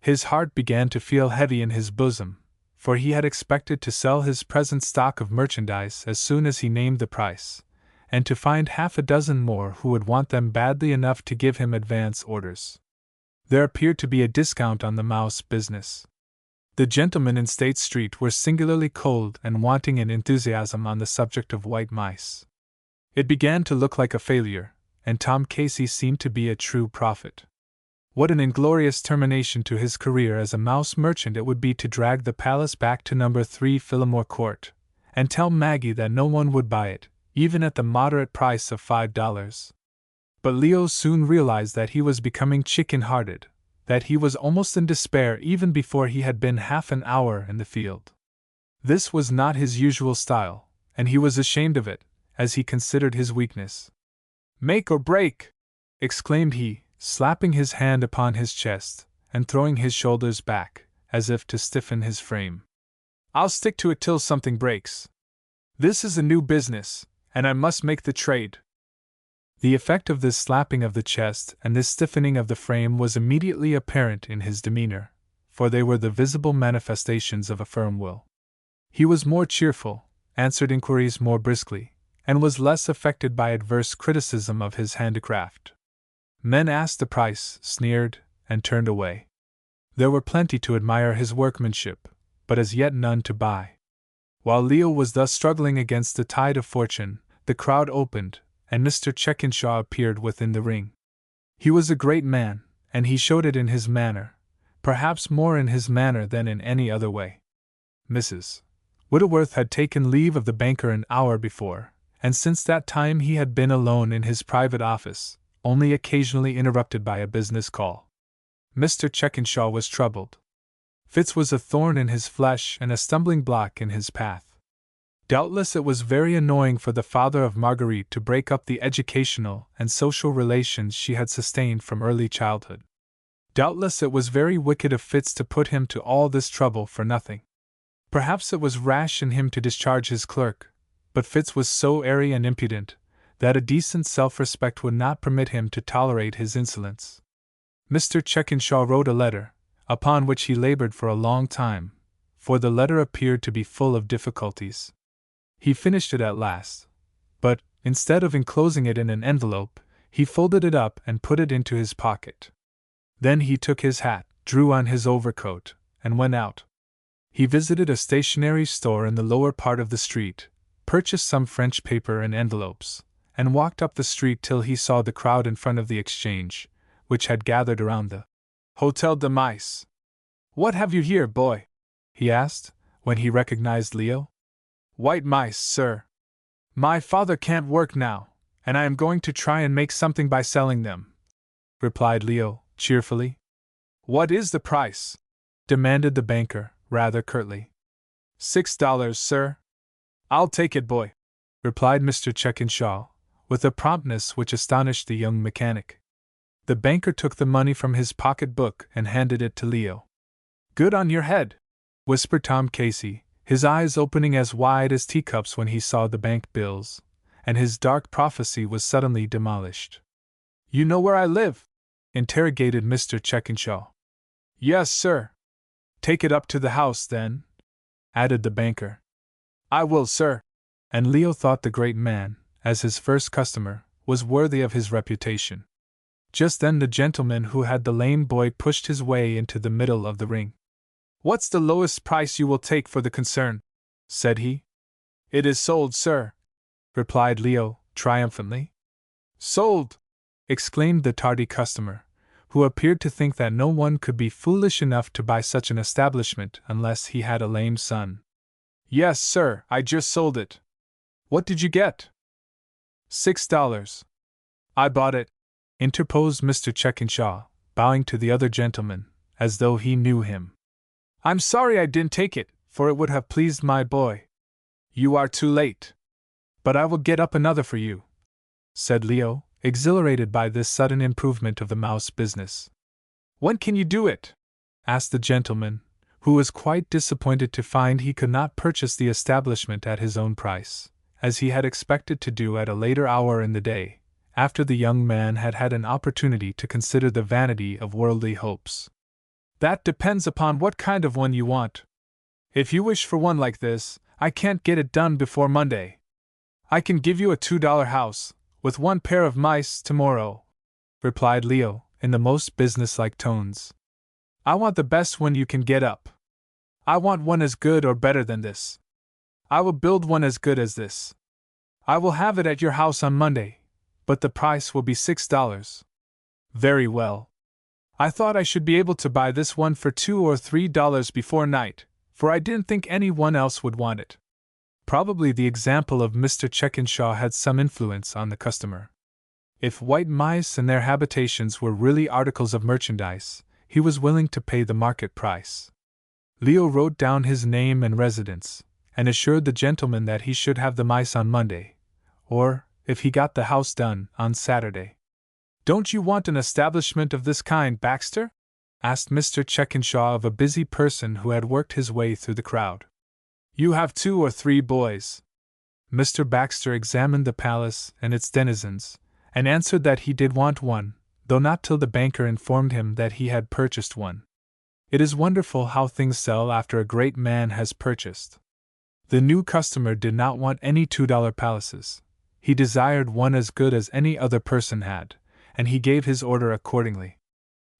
His heart began to feel heavy in his bosom, for he had expected to sell his present stock of merchandise as soon as he named the price, and to find half a dozen more who would want them badly enough to give him advance orders. There appeared to be a discount on the mouse business. The gentlemen in State Street were singularly cold and wanting in enthusiasm on the subject of white mice. It began to look like a failure, and Tom Casey seemed to be a true prophet. What an inglorious termination to his career as a mouse merchant it would be to drag the palace back to No. 3 Phillimore Court, and tell Maggie that no one would buy it, even at the moderate price of $5. But Leo soon realized that he was becoming chicken-hearted, that he was almost in despair even before he had been half an hour in the field. This was not his usual style, and he was ashamed of it, as he considered his weakness. "Make or break!" exclaimed he, slapping his hand upon his chest, and throwing his shoulders back, as if to stiffen his frame. "I'll stick to it till something breaks. This is a new business, and I must make the trade." The effect of this slapping of the chest and this stiffening of the frame was immediately apparent in his demeanor, for they were the visible manifestations of a firm will. He was more cheerful, answered inquiries more briskly, and was less affected by adverse criticism of his handicraft. Men asked the price, sneered, and turned away. There were plenty to admire his workmanship, but as yet none to buy. While Leo was thus struggling against the tide of fortune, the crowd opened, and Mr. Checkenshaw appeared within the ring. He was a great man, and he showed it in his manner, perhaps more in his manner than in any other way. Mrs. Whitworth had taken leave of the banker an hour before, and since that time he had been alone in his private office, only occasionally interrupted by a business call. Mr. Checkenshaw was troubled. Fitz was a thorn in his flesh and a stumbling block in his path. Doubtless it was very annoying for the father of Marguerite to break up the educational and social relations she had sustained from early childhood. Doubtless it was very wicked of Fitz to put him to all this trouble for nothing. Perhaps it was rash in him to discharge his clerk, but Fitz was so airy and impudent that a decent self-respect would not permit him to tolerate his insolence. Mr. Checkenshaw wrote a letter, upon which he labored for a long time, for the letter appeared to be full of difficulties. He finished it at last, but, instead of enclosing it in an envelope, he folded it up and put it into his pocket. Then he took his hat, drew on his overcoat, and went out. He visited a stationery store in the lower part of the street, purchased some French paper and envelopes, and walked up the street till he saw the crowd in front of the Exchange, which had gathered around the Hotel de Mice. "What have you here, boy?" he asked, when he recognized Leo. "White mice, sir. My father can't work now, and I am going to try and make something by selling them," replied Leo, cheerfully. "What is the price?" demanded the banker, rather curtly. $6, sir." "I'll take it, boy," replied Mr. Checkenshaw, with a promptness which astonished the young mechanic. The banker took the money from his pocket-book and handed it to Leo. "Good on your head," whispered Tom Casey, his eyes opening as wide as teacups when he saw the bank bills, and his dark prophecy was suddenly demolished. "You know where I live?" interrogated Mr. Checkenshaw. "Yes, sir." "Take it up to the house, then," added the banker. "I will, sir." And Leo thought the great man, as his first customer, was worthy of his reputation. Just then the gentleman who had the lame boy pushed his way into the middle of the ring. "What's the lowest price you will take for the concern?" said he. "It is sold, sir," replied Leo, triumphantly. "Sold!" exclaimed the tardy customer, who appeared to think that no one could be foolish enough to buy such an establishment unless he had a lame son. "Yes, sir, I just sold it." "What did you get?" $6. "I bought it," interposed Mr. Checkenshaw, bowing to the other gentleman, as though he knew him. "I'm sorry I didn't take it, for it would have pleased my boy." "You are too late. But I will get up another for you," said Leo, exhilarated by this sudden improvement of the mouse business. "When can you do it?" asked the gentleman, who was quite disappointed to find he could not purchase the establishment at his own price, as he had expected to do at a later hour in the day, after the young man had had an opportunity to consider the vanity of worldly hopes. "That depends upon what kind of one you want. If you wish for one like this, I can't get it done before Monday. I can give you a $2 house, with one pair of mice, tomorrow," replied Leo, in the most businesslike tones. "I want the best one you can get up. I want one as good or better than this. I will build one as good as this. I will have it at your house on Monday, but the price will be $6. "Very well. I thought I should be able to buy this one for $2 or $3 before night, for I didn't think any one else would want it." Probably the example of Mr. Checkenshaw had some influence on the customer. If white mice and their habitations were really articles of merchandise, he was willing to pay the market price. Leo wrote down his name and residence, and assured the gentleman that he should have the mice on Monday, or, if he got the house done, on Saturday. "Don't you want an establishment of this kind, Baxter?" asked Mr. Checkenshaw of a busy person who had worked his way through the crowd. "You have 2 or 3 boys." Mr. Baxter examined the palace and its denizens, and answered that he did want one, though not till the banker informed him that he had purchased one. It is wonderful how things sell after a great man has purchased. The new customer did not want any $2 palaces. He desired one as good as any other person had, and he gave his order accordingly.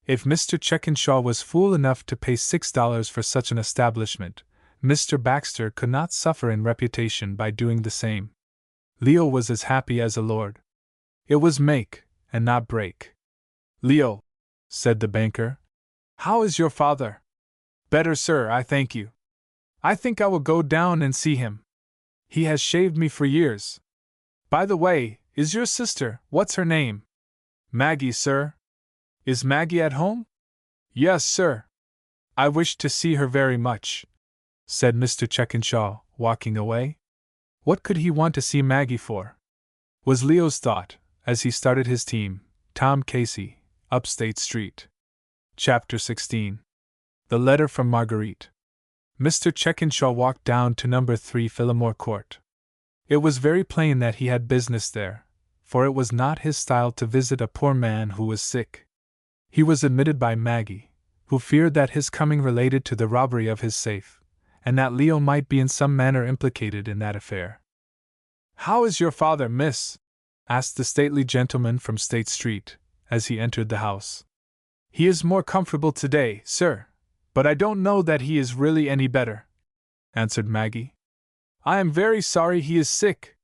If Mr. Checkenshaw was fool enough to pay $6 for such an establishment, Mr. Baxter could not suffer in reputation by doing the same. Leo was as happy as a lord. It was make, and not break. "Leo," said the banker, "how is your father?" "Better, sir, I thank you. I think I will go down and see him. He has shaved me for years. By the way, is your sister, what's her name?" "Maggie, sir." "Is Maggie at home?" "Yes, sir." "I wish to see her very much," said Mr. Checkenshaw, walking away. What could he want to see Maggie for? Was Leo's thought, as he started his team, Tom Casey, Upstate Street. Chapter 16. The Letter from Marguerite. Mr. Checkenshaw walked down to number 3 Phillimore Court. It was very plain that he had business there, for it was not his style to visit a poor man who was sick. He was admitted by Maggie, who feared that his coming related to the robbery of his safe, and that Leo might be in some manner implicated in that affair. "How is your father, miss?" asked the stately gentleman from State Street, as he entered the house. "He is more comfortable today, sir, but I don't know that he is really any better," answered Maggie. "I am very sorry he is sick.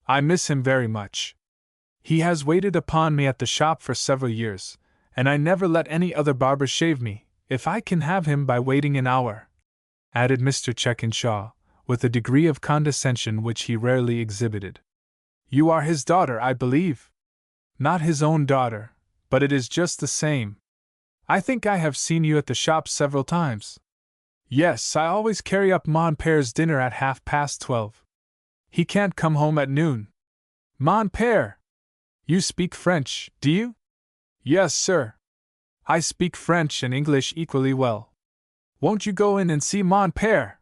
I miss him very much. He has waited upon me at the shop for several years, and I never let any other barber shave me, if I can have him by waiting an hour," added Mr. Checkenshaw, with a degree of condescension which he rarely exhibited. "You are his daughter, I believe?" "Not his own daughter, but it is just the same. I think I have seen you at the shop several times." "Yes, I always carry up Mon Pere's dinner at 12:30. He can't come home at noon." "Mon Pere! You speak French, do you?" "Yes, sir. I speak French and English equally well. Won't you go in and see Mon Pere?"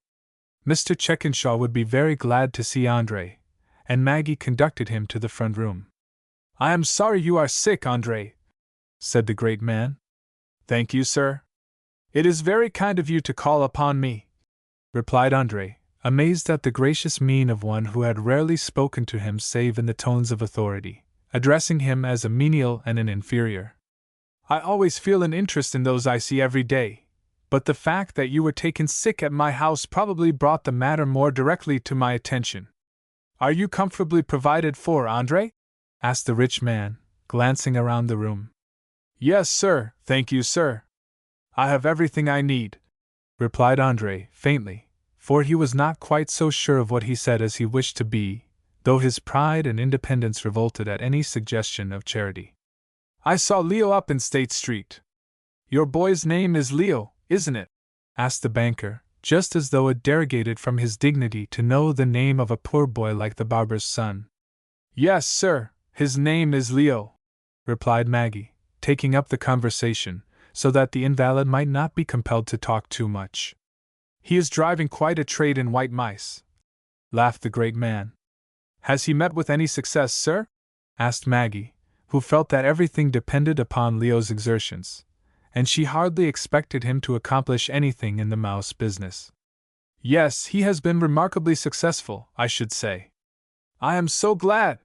Mr. Checkenshaw would be very glad to see André, and Maggie conducted him to the front room. "I am sorry you are sick, André," said the great man. "Thank you, sir. It is very kind of you to call upon me," replied André, amazed at the gracious mien of one who had rarely spoken to him save in the tones of authority, addressing him as a menial and an inferior. "I always feel an interest in those I see every day, but the fact that you were taken sick at my house probably brought the matter more directly to my attention. Are you comfortably provided for, André?" asked the rich man, glancing around the room. "Yes, sir, thank you, sir. I have everything I need," replied André, faintly, for he was not quite so sure of what he said as he wished to be, though his pride and independence revolted at any suggestion of charity. "I saw Leo up in State Street." "Your boy's name is Leo, isn't it?" asked the banker, just as though it derogated from his dignity to know the name of a poor boy like the barber's son. "Yes, sir, his name is Leo," replied Maggie, taking up the conversation, so that the invalid might not be compelled to talk too much. "He is driving quite a trade in white mice," laughed the great man. "Has he met with any success, sir?" asked Maggie, who felt that everything depended upon Leo's exertions, and she hardly expected him to accomplish anything in the mouse business. "Yes, he has been remarkably successful, I should say." "I am so glad!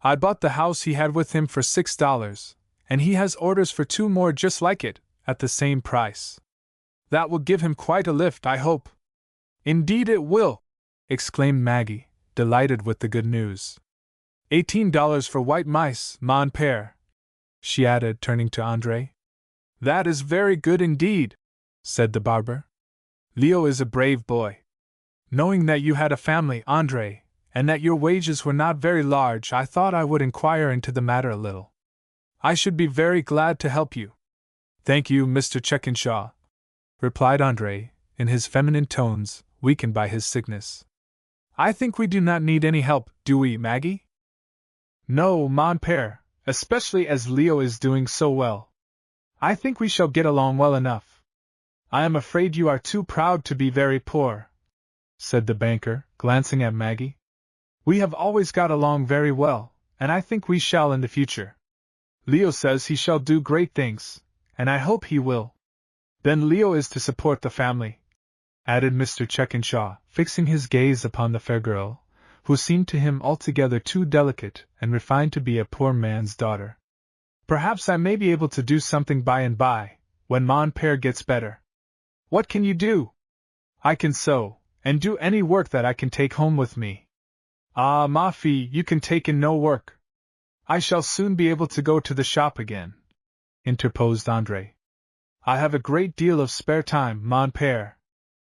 I bought the house he had with him for $6, and he has orders for 2 more just like it, at the same price. That will give him quite a lift, I hope." "Indeed it will!" exclaimed Maggie, delighted with the good news. $18 for white mice, Mon Pere," she added, turning to André. "That is very good indeed," said the barber. "Leo is a brave boy. Knowing that you had a family, André, and that your wages were not very large, I thought I would inquire into the matter a little. I should be very glad to help you." "Thank you, Mr. Checkenshaw," replied André, in his feminine tones, weakened by his sickness. "I think we do not need any help, do we, Maggie?" "No, Mon Pere, especially as Leo is doing so well. I think we shall get along well enough." "I am afraid you are too proud to be very poor," said the banker, glancing at Maggie. "We have always got along very well, and I think we shall in the future. Leo says he shall do great things, and I hope he will." "Then Leo is to support the family," added Mr. Checkenshaw, fixing his gaze upon the fair girl, who seemed to him altogether too delicate and refined to be a poor man's daughter. "Perhaps I may be able to do something by and by, when Mon Pere gets better." "What can you do?" "I can sew, and do any work that I can take home with me." "Ah, ma fille, you can take in no work." "I shall soon be able to go to the shop again," interposed André. "I have a great deal of spare time, Mon Pere.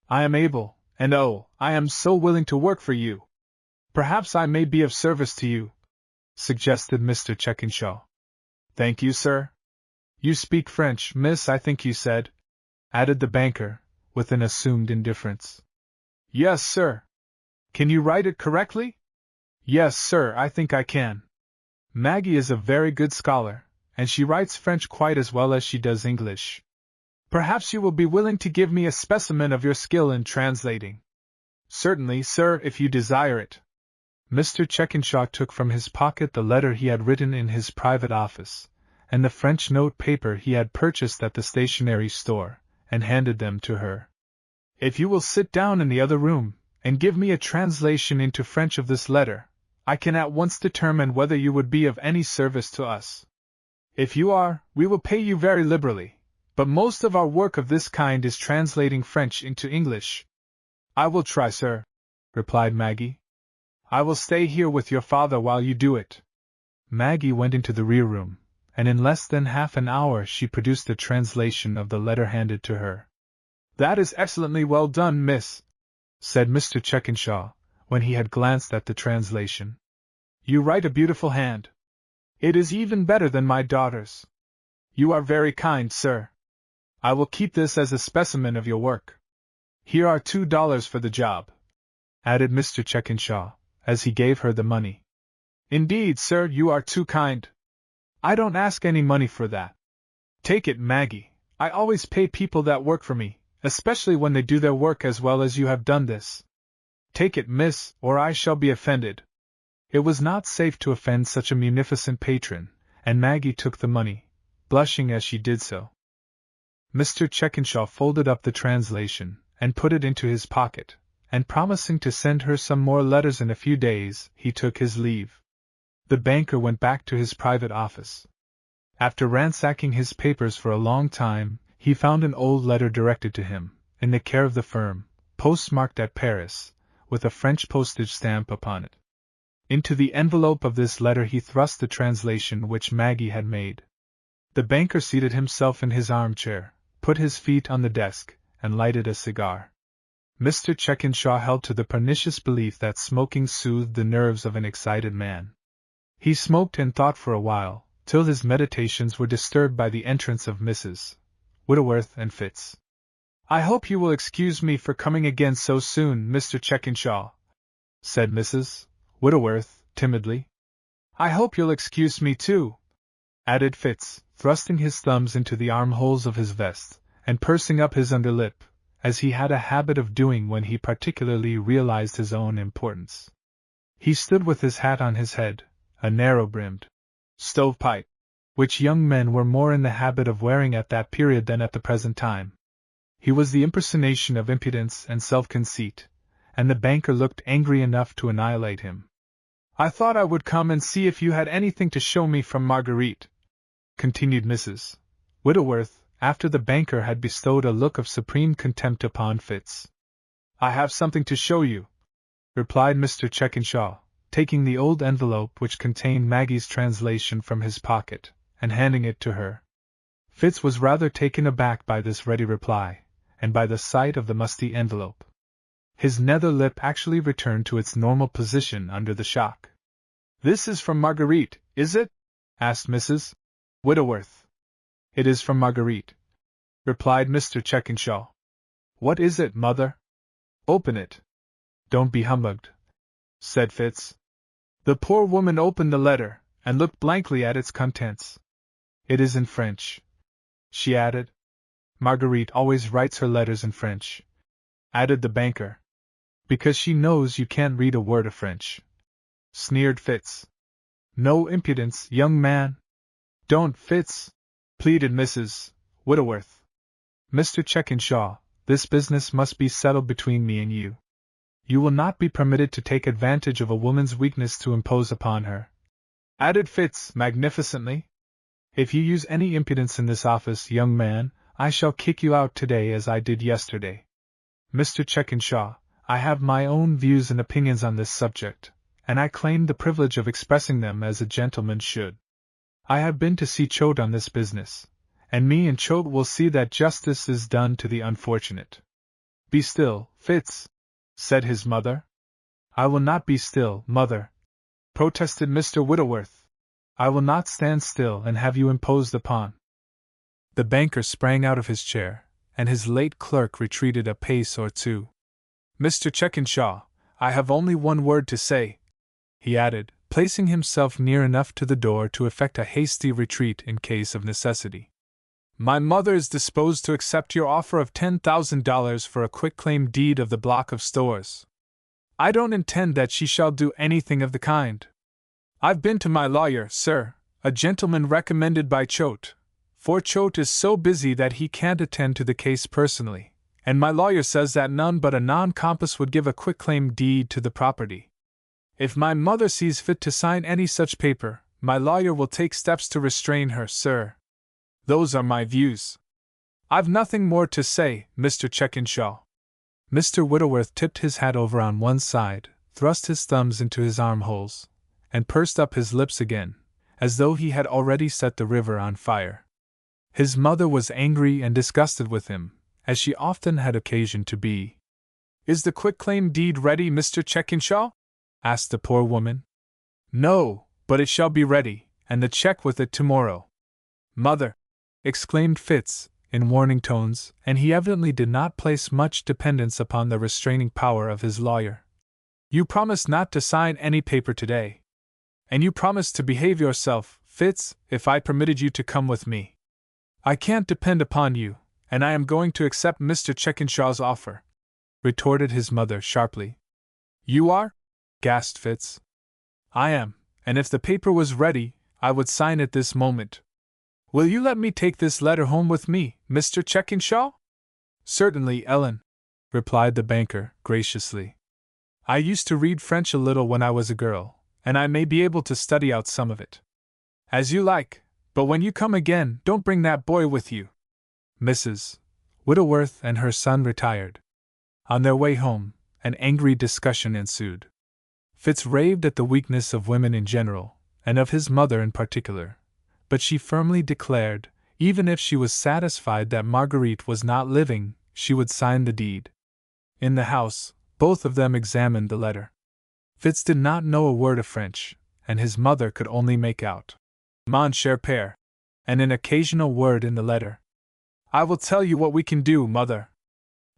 I am able, and oh, I am so willing to work for you. Perhaps I may be of service to you," suggested Mr. Checkenshaw. "Thank you, sir. You speak French, miss, I think you said?" added the banker, with an assumed indifference. "Yes, sir. Can you write it correctly? Yes, sir, I think I can. Maggie is a very good scholar, and she writes French quite as well as she does English. Perhaps you will be willing to give me a specimen of your skill in translating. Certainly, sir, if you desire it. Mr. Checkenshaw took from his pocket the letter he had written in his private office, and the French note paper he had purchased at the stationery store, and handed them to her. If you will sit down in the other room, and give me a translation into French of this letter, I can at once determine whether you would be of any service to us. If you are, we will pay you very liberally, but most of our work of this kind is translating French into English. I will try, sir, replied Maggie. I will stay here with your father while you do it. Maggie went into the rear room, and in less than half an hour she produced a translation of the letter handed to her. That is excellently well done, miss, said Mr. Checkenshaw, when he had glanced at the translation. You write a beautiful hand. It is even better than my daughter's. You are very kind, sir. I will keep this as a specimen of your work. Here are $2 for the job, added Mr. Checkenshaw, as he gave her the money. Indeed, sir, you are too kind. I don't ask any money for that. Take it, Maggie. I always pay people that work for me, especially when they do their work as well as you have done this. Take it, miss, or I shall be offended. It was not safe to offend such a munificent patron, and Maggie took the money, blushing as she did so. Mr. Checkenshaw folded up the translation, and put it into his pocket, and promising to send her some more letters in a few days, he took his leave. The banker went back to his private office. After ransacking his papers for a long time, he found an old letter directed to him, in the care of the firm, postmarked at Paris, with a French postage stamp upon it. Into the envelope of this letter he thrust the translation which Maggie had made. The banker seated himself in his armchair, put his feet on the desk, and lighted a cigar. Mr. Checkenshaw held to the pernicious belief that smoking soothed the nerves of an excited man. He smoked and thought for a while, till his meditations were disturbed by the entrance of Mrs. Whitworth and Fitz. I hope you will excuse me for coming again so soon, Mr. Checkenshaw, said Mrs. Whitworth, timidly. I hope you'll excuse me too, added Fitz, thrusting his thumbs into the armholes of his vest, and pursing up his underlip, as he had a habit of doing when he particularly realized his own importance. He stood with his hat on his head, a narrow-brimmed stovepipe, which young men were more in the habit of wearing at that period than at the present time. He was the impersonation of impudence and self-conceit, and the banker looked angry enough to annihilate him. I thought I would come and see if you had anything to show me from Marguerite, continued Mrs. Whitworth, after the banker had bestowed a look of supreme contempt upon Fitz. I have something to show you, replied Mr. Checkenshaw, taking the old envelope which contained Maggie's translation from his pocket, and handing it to her. Fitz was rather taken aback by this ready reply, and by the sight of the musty envelope. His nether lip actually returned to its normal position under the shock. This is from Marguerite, is it? Asked Mrs. Whitworth. It is from Marguerite, replied Mr. Checkenshaw. What is it, mother? Open it. Don't be humbugged, said Fitz. The poor woman opened the letter, and looked blankly at its contents. It is in French, she added. Marguerite always writes her letters in French, added the banker, because she knows you can't read a word of French, sneered Fitz. No impudence, young man. Don't, Fitz, pleaded Mrs. Whitworth. Mr. Checkenshaw, this business must be settled between me and you. You will not be permitted to take advantage of a woman's weakness to impose upon her, added Fitz magnificently. If you use any impudence in this office, young man, I shall kick you out today as I did yesterday. Mr. Checkenshaw, I have my own views and opinions on this subject, and I claim the privilege of expressing them as a gentleman should. I have been to see Choate on this business, and me and Choate will see that justice is done to the unfortunate. Be still, Fitz, said his mother. I will not be still, mother, protested Mr. Whitworth. I will not stand still and have you imposed upon. The banker sprang out of his chair, and his late clerk retreated a pace or two. Mr. Checkenshaw, I have only one word to say," he added, placing himself near enough to the door to effect a hasty retreat in case of necessity. "My mother is disposed to accept your offer of $10,000 for a quitclaim deed of the block of stores. I don't intend that she shall do anything of the kind. I've been to my lawyer, sir, a gentleman recommended by Choate, for Choate is so busy that he can't attend to the case personally, and my lawyer says that none but a non-compass would give a quitclaim deed to the property. If my mother sees fit to sign any such paper, my lawyer will take steps to restrain her, sir. Those are my views. I've nothing more to say, Mr. Chekinshaw." Mr. Whittleworth tipped his hat over on one side, thrust his thumbs into his armholes, and pursed up his lips again, as though he had already set the river on fire. His mother was angry and disgusted with him, as she often had occasion to be. "Is the quitclaim deed ready, Mr. Chekinshaw?" asked the poor woman. "No, but it shall be ready, and the check with it tomorrow." "Mother!" exclaimed Fitz, in warning tones, and he evidently did not place much dependence upon the restraining power of his lawyer. "You promised not to sign any paper today. And you promised to behave yourself, Fitz, if I permitted you to come with me. I can't depend upon you, and I am going to accept Mr. Chekinshaw's offer," retorted his mother sharply. "You are?" gasped Fitz. "I am, and if the paper was ready, I would sign it this moment. Will you let me take this letter home with me, Mr. Chekinshaw?" "Certainly, Ellen," replied the banker, graciously. "I used to read French a little when I was a girl, and I may be able to study out some of it." "As you like, but when you come again, don't bring that boy with you." Mrs. Whittleworth and her son retired. On their way home, an angry discussion ensued. Fitz raved at the weakness of women in general, and of his mother in particular, but she firmly declared, even if she was satisfied that Marguerite was not living, she would sign the deed. In the house, both of them examined the letter. Fitz did not know a word of French, and his mother could only make out "Mon cher père," and an occasional word in the letter. "I will tell you what we can do, mother.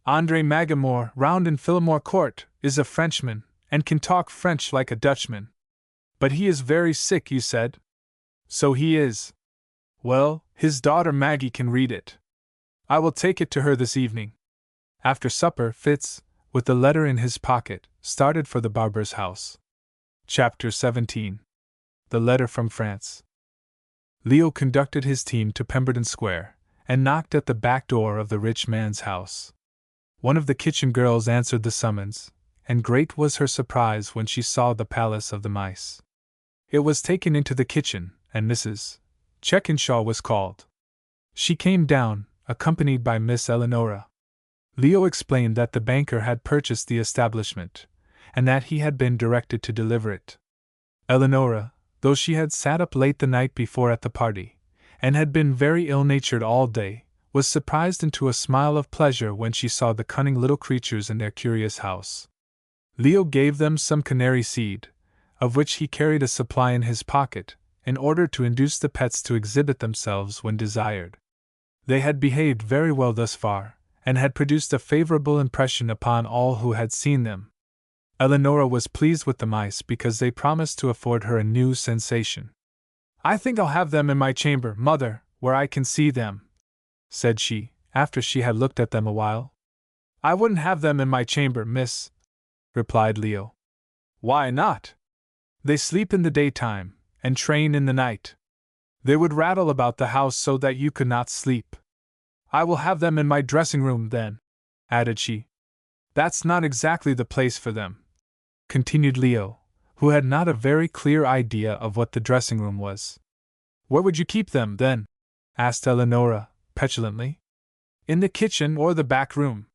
André Magamore, round in Phillimore Court, is a Frenchman, and can talk French like a Dutchman. But he is very sick, you said?" "So he is." "Well, his daughter Maggie can read it. I will take it to her this evening." After supper, Fitz, with the letter in his pocket, started for the barber's house. Chapter 17. The Letter from France. Leo conducted his team to Pemberton Square, and knocked at the back door of the rich man's house. One of the kitchen girls answered the summons, and great was her surprise when she saw the Palace of the Mice. It was taken into the kitchen, and Mrs. Chekinshaw was called. She came down, accompanied by Miss Eleonora. Leo explained that the banker had purchased the establishment, and that he had been directed to deliver it. Eleonora, though she had sat up late the night before at the party, and had been very ill-natured all day, was surprised into a smile of pleasure when she saw the cunning little creatures in their curious house. Leo gave them some canary seed, of which he carried a supply in his pocket, in order to induce the pets to exhibit themselves when desired. They had behaved very well thus far, and had produced a favorable impression upon all who had seen them. Eleonora was pleased with the mice because they promised to afford her a new sensation. "I think I'll have them in my chamber, mother, where I can see them," said she, after she had looked at them a while. "I wouldn't have them in my chamber, miss," replied Leo. "Why not? They sleep in the daytime, and train in the night. They would rattle about the house so that you could not sleep." "I will have them in my dressing room, then," added she. "That's not exactly the place for them," continued Leo, who had not a very clear idea of what the dressing room was. "Where would you keep them, then?" asked Eleonora, petulantly. "In the kitchen or the back room."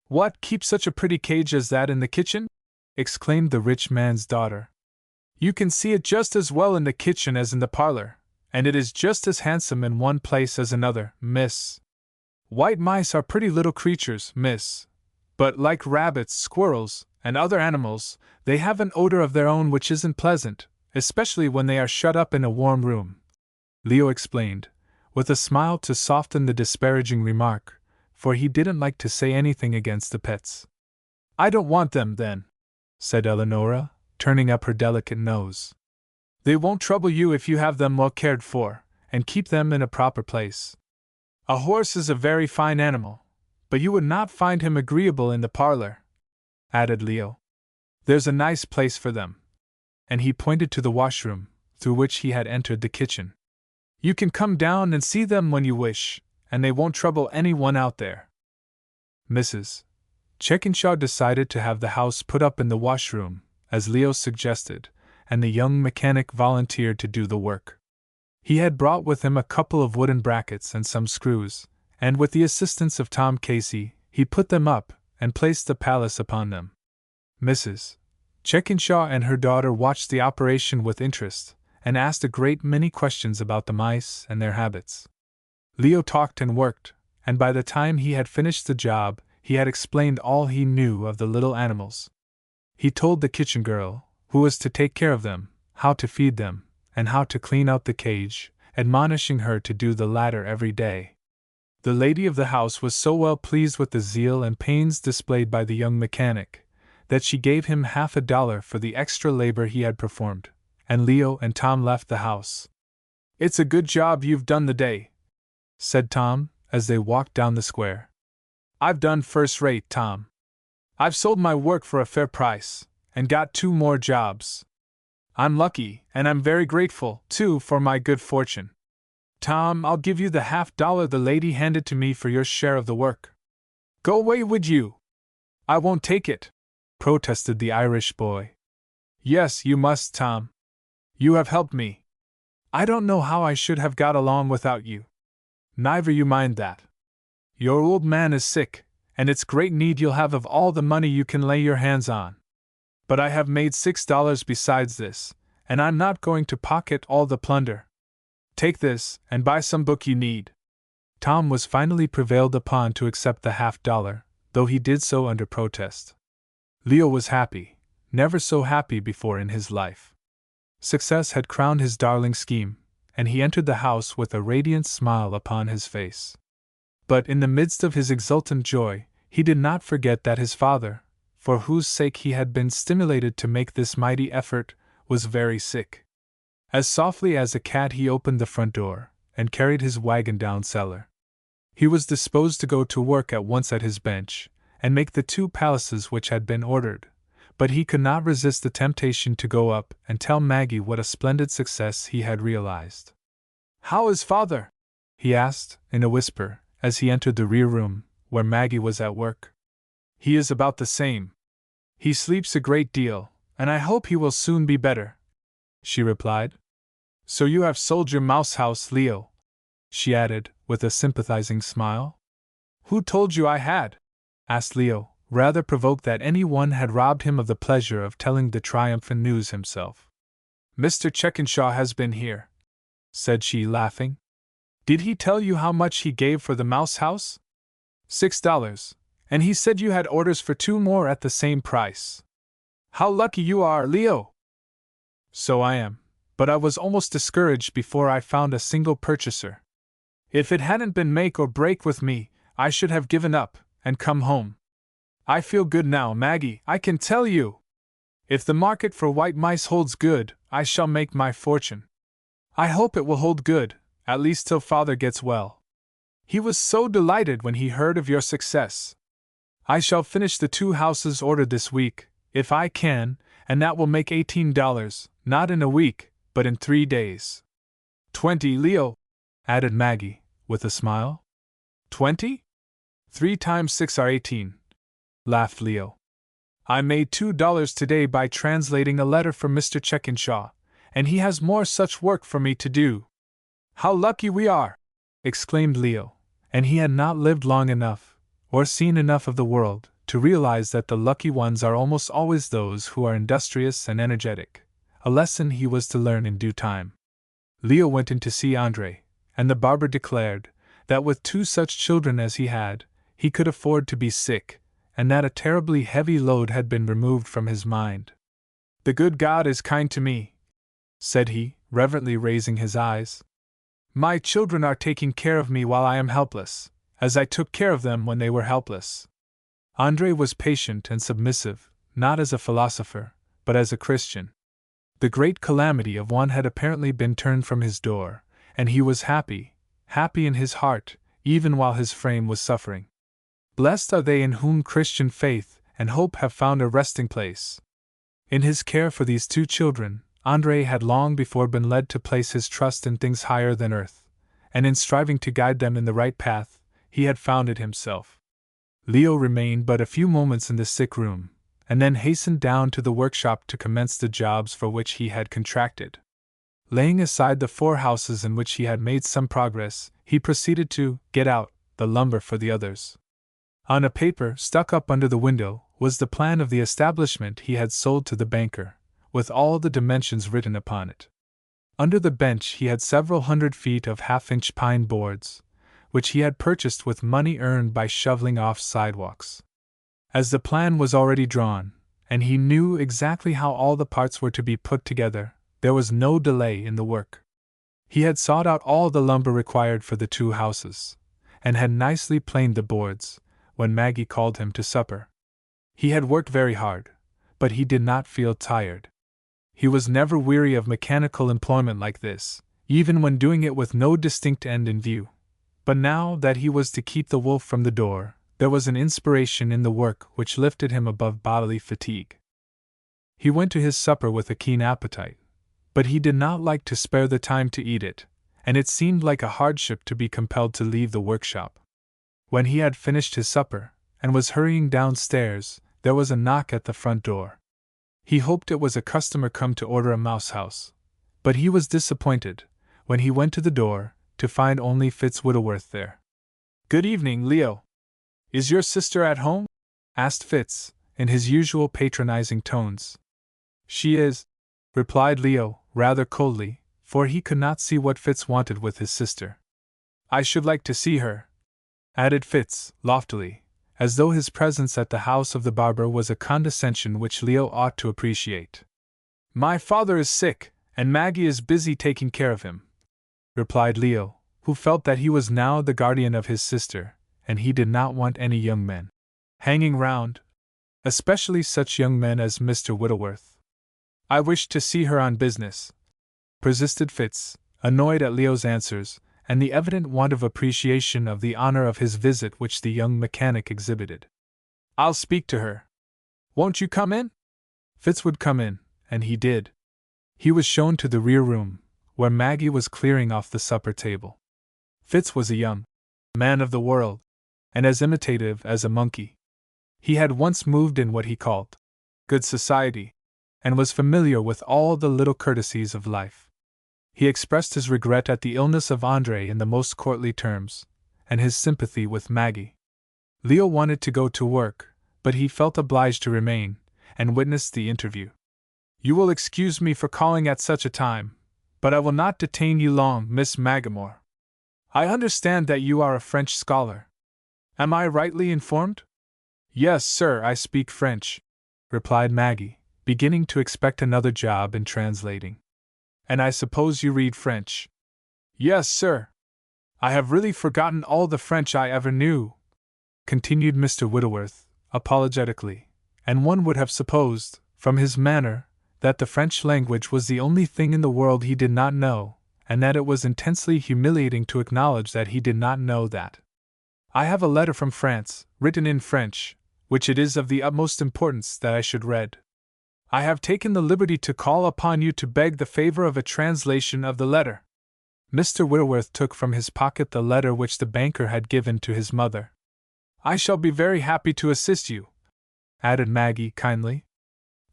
"What, keep such a pretty cage as that in the kitchen?" exclaimed the rich man's daughter. "You can see it just as well in the kitchen as in the parlor, and it is just as handsome in one place as another, miss. White mice are pretty little creatures, miss, but like rabbits, squirrels, and other animals, they have an odor of their own which isn't pleasant, especially when they are shut up in a warm room," Leo explained, with a smile to soften the disparaging remark, for he didn't like to say anything against the pets. "I don't want them, then," said Eleonora, turning up her delicate nose. They won't trouble you if you have them well cared for, and keep them in a proper place. A horse is a very fine animal, but you would not find him agreeable in the parlor, added Leo. There's a nice place for them. And he pointed to the washroom, through which he had entered the kitchen. You can come down and see them when you wish, and they won't trouble anyone out there. Mrs. Chekinshaw decided to have the house put up in the washroom, as Leo suggested, and the young mechanic volunteered to do the work. He had brought with him a couple of wooden brackets and some screws, and with the assistance of Tom Casey, he put them up and placed the palace upon them. Mrs. Chekinshaw and her daughter watched the operation with interest, and asked a great many questions about the mice and their habits. Leo talked and worked, and by the time he had finished the job, he had explained all he knew of the little animals. He told the kitchen girl, who was to take care of them, how to feed them, and how to clean out the cage, admonishing her to do the latter every day. The lady of the house was so well pleased with the zeal and pains displayed by the young mechanic, that she gave him $50 for the extra labor he had performed, and Leo and Tom left the house. It's a good job you've done the day, said Tom, as they walked down the square. I've done first rate, Tom. I've sold my work for a fair price, and got 2 more jobs. I'm lucky, and I'm very grateful, too, for my good fortune. Tom, I'll give you the $50 the lady handed to me for your share of the work. Go away, would you? I won't take it, protested the Irish boy. Yes, you must, Tom. You have helped me. I don't know how I should have got along without you. Neither you mind that. Your old man is sick, and it's great need you'll have of all the money you can lay your hands on. But I have made $6 besides this, and I'm not going to pocket all the plunder. Take this, and buy some book you need. Tom was finally prevailed upon to accept the $50, though he did so under protest. Leo was happy, never so happy before in his life. Success had crowned his darling scheme, and he entered the house with a radiant smile upon his face. But in the midst of his exultant joy, he did not forget that his father, for whose sake he had been stimulated to make this mighty effort, was very sick. As softly as a cat he opened the front door, and carried his wagon down cellar. He was disposed to go to work at once at his bench, and make the 2 palaces which had been ordered, but he could not resist the temptation to go up and tell Maggie what a splendid success he had realized. How is father? He asked, in a whisper, as he entered the rear room, where Maggie was at work. He is about the same. He sleeps a great deal, and I hope he will soon be better, she replied. So you have sold your mouse house, Leo? She added, with a sympathizing smile. Who told you I had? Asked Leo, rather provoked that anyone had robbed him of the pleasure of telling the triumphant news himself. Mr. Chekinshaw has been here, said she, laughing. Did he tell you how much he gave for the mouse house? $6, and he said you had orders for 2 more at the same price. How lucky you are, Leo! So I am, but I was almost discouraged before I found a single purchaser. If it hadn't been make or break with me, I should have given up and come home. I feel good now, Maggie, I can tell you. If the market for white mice holds good, I shall make my fortune. I hope it will hold good, at least till father gets well. He was so delighted when he heard of your success. I shall finish the 2 houses ordered this week, if I can, and that will make $18, not in a week, but in 3 days. 20, Leo, added Maggie, with a smile. 20? 3 times 6 are 18, laughed Leo. I made $2 today by translating a letter for Mr. Chekinshaw, and he has more such work for me to do. How lucky we are! Exclaimed Leo, and he had not lived long enough, or seen enough of the world, to realize that the lucky ones are almost always those who are industrious and energetic, a lesson he was to learn in due time. Leo went in to see Andre, and the barber declared that with 2 such children as he had, he could afford to be sick, and that a terribly heavy load had been removed from his mind. The good God is kind to me, said he, reverently raising his eyes. My children are taking care of me while I am helpless, as I took care of them when they were helpless. Andre was patient and submissive, not as a philosopher, but as a Christian. The great calamity of one had apparently been turned from his door, and he was happy in his heart, even while his frame was suffering. Blessed are they in whom Christian faith and hope have found a resting place. In his care for these two children, André had long before been led to place his trust in things higher than earth, and in striving to guide them in the right path, he had found it himself. Leo remained but a few moments in the sick room, and then hastened down to the workshop to commence the jobs for which he had contracted. Laying aside the 4 houses in which he had made some progress, he proceeded to get out the lumber for the others. On a paper stuck up under the window was the plan of the establishment he had sold to the banker, with all the dimensions written upon it. Under the bench he had several 100 feet of half-inch pine boards, which he had purchased with money earned by shoveling off sidewalks. As the plan was already drawn, and he knew exactly how all the parts were to be put together, there was no delay in the work. He had sought out all the lumber required for the 2 houses, and had nicely planed the boards, when Maggie called him to supper. He had worked very hard, but he did not feel tired. He was never weary of mechanical employment like this, even when doing it with no distinct end in view. But now that he was to keep the wolf from the door, there was an inspiration in the work which lifted him above bodily fatigue. He went to his supper with a keen appetite, but he did not like to spare the time to eat it, and it seemed like a hardship to be compelled to leave the workshop. When he had finished his supper, and was hurrying downstairs, there was a knock at the front door. He hoped it was a customer come to order a mouse house, but he was disappointed, when he went to the door, to find only Fitz Whittleworth there. "Good evening, Leo. Is your sister at home?" asked Fitz, in his usual patronizing tones. "She is," replied Leo, rather coldly, for he could not see what Fitz wanted with his sister. "I should like to see her," added Fitz, loftily, as though his presence at the house of the barber was a condescension which Leo ought to appreciate. "My father is sick, and Maggie is busy taking care of him," replied Leo, who felt that he was now the guardian of his sister, and he did not want any young men hanging round, especially such young men as Mr. Whittleworth. "I wished to see her on business," persisted Fitz, annoyed at Leo's answers, and the evident want of appreciation of the honor of his visit which the young mechanic exhibited. "I'll speak to her. Won't you come in?" Fitz would come in, and he did. He was shown to the rear room, where Maggie was clearing off the supper table. Fitz was a young man of the world, and as imitative as a monkey. He had once moved in what he called good society, and was familiar with all the little courtesies of life. He expressed his regret at the illness of André in the most courtly terms, and his sympathy with Maggie. Leo wanted to go to work, but he felt obliged to remain, and witness the interview. "You will excuse me for calling at such a time, but I will not detain you long, Miss Magamore. I understand that you are a French scholar. Am I rightly informed?" "Yes, sir, I speak French," replied Maggie, beginning to expect another job in translating. "And I suppose you read French?" "Yes, sir. I have really forgotten all the French I ever knew," continued Mr. Whittleworth, apologetically, and one would have supposed, from his manner, that the French language was the only thing in the world he did not know, and that it was intensely humiliating to acknowledge that he did not know that. "I have a letter from France, written in French, which it is of the utmost importance that I should read. I have taken the liberty to call upon you to beg the favor of a translation of the letter." Mr. Whittleworth took from his pocket the letter which the banker had given to his mother. "I shall be very happy to assist you," added Maggie kindly.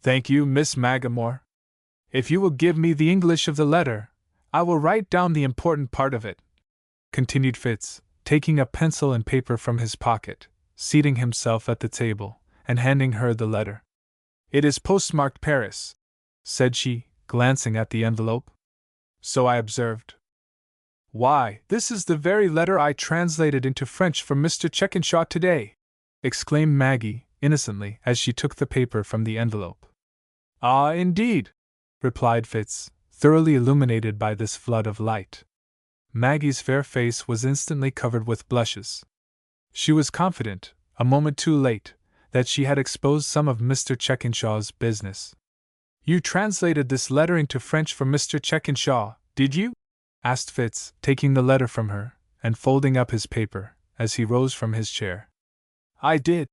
"Thank you, Miss Magamore. If you will give me the English of the letter, I will write down the important part of it," continued Fitz, taking a pencil and paper from his pocket, seating himself at the table, and handing her the letter. "It is postmarked Paris," said she, glancing at the envelope. "So I observed." "Why, this is the very letter I translated into French for Mr. Checkenshaw today," exclaimed Maggie, innocently, as she took the paper from the envelope. "Ah, indeed," replied Fitz, thoroughly illuminated by this flood of light. Maggie's fair face was instantly covered with blushes. She was confident, a moment too late, that she had exposed some of Mr. Checkinshaw's business. "You translated this letter into French for Mr. Checkinshaw, did you?" asked Fitz, taking the letter from her, and folding up his paper, as he rose from his chair. "I did,"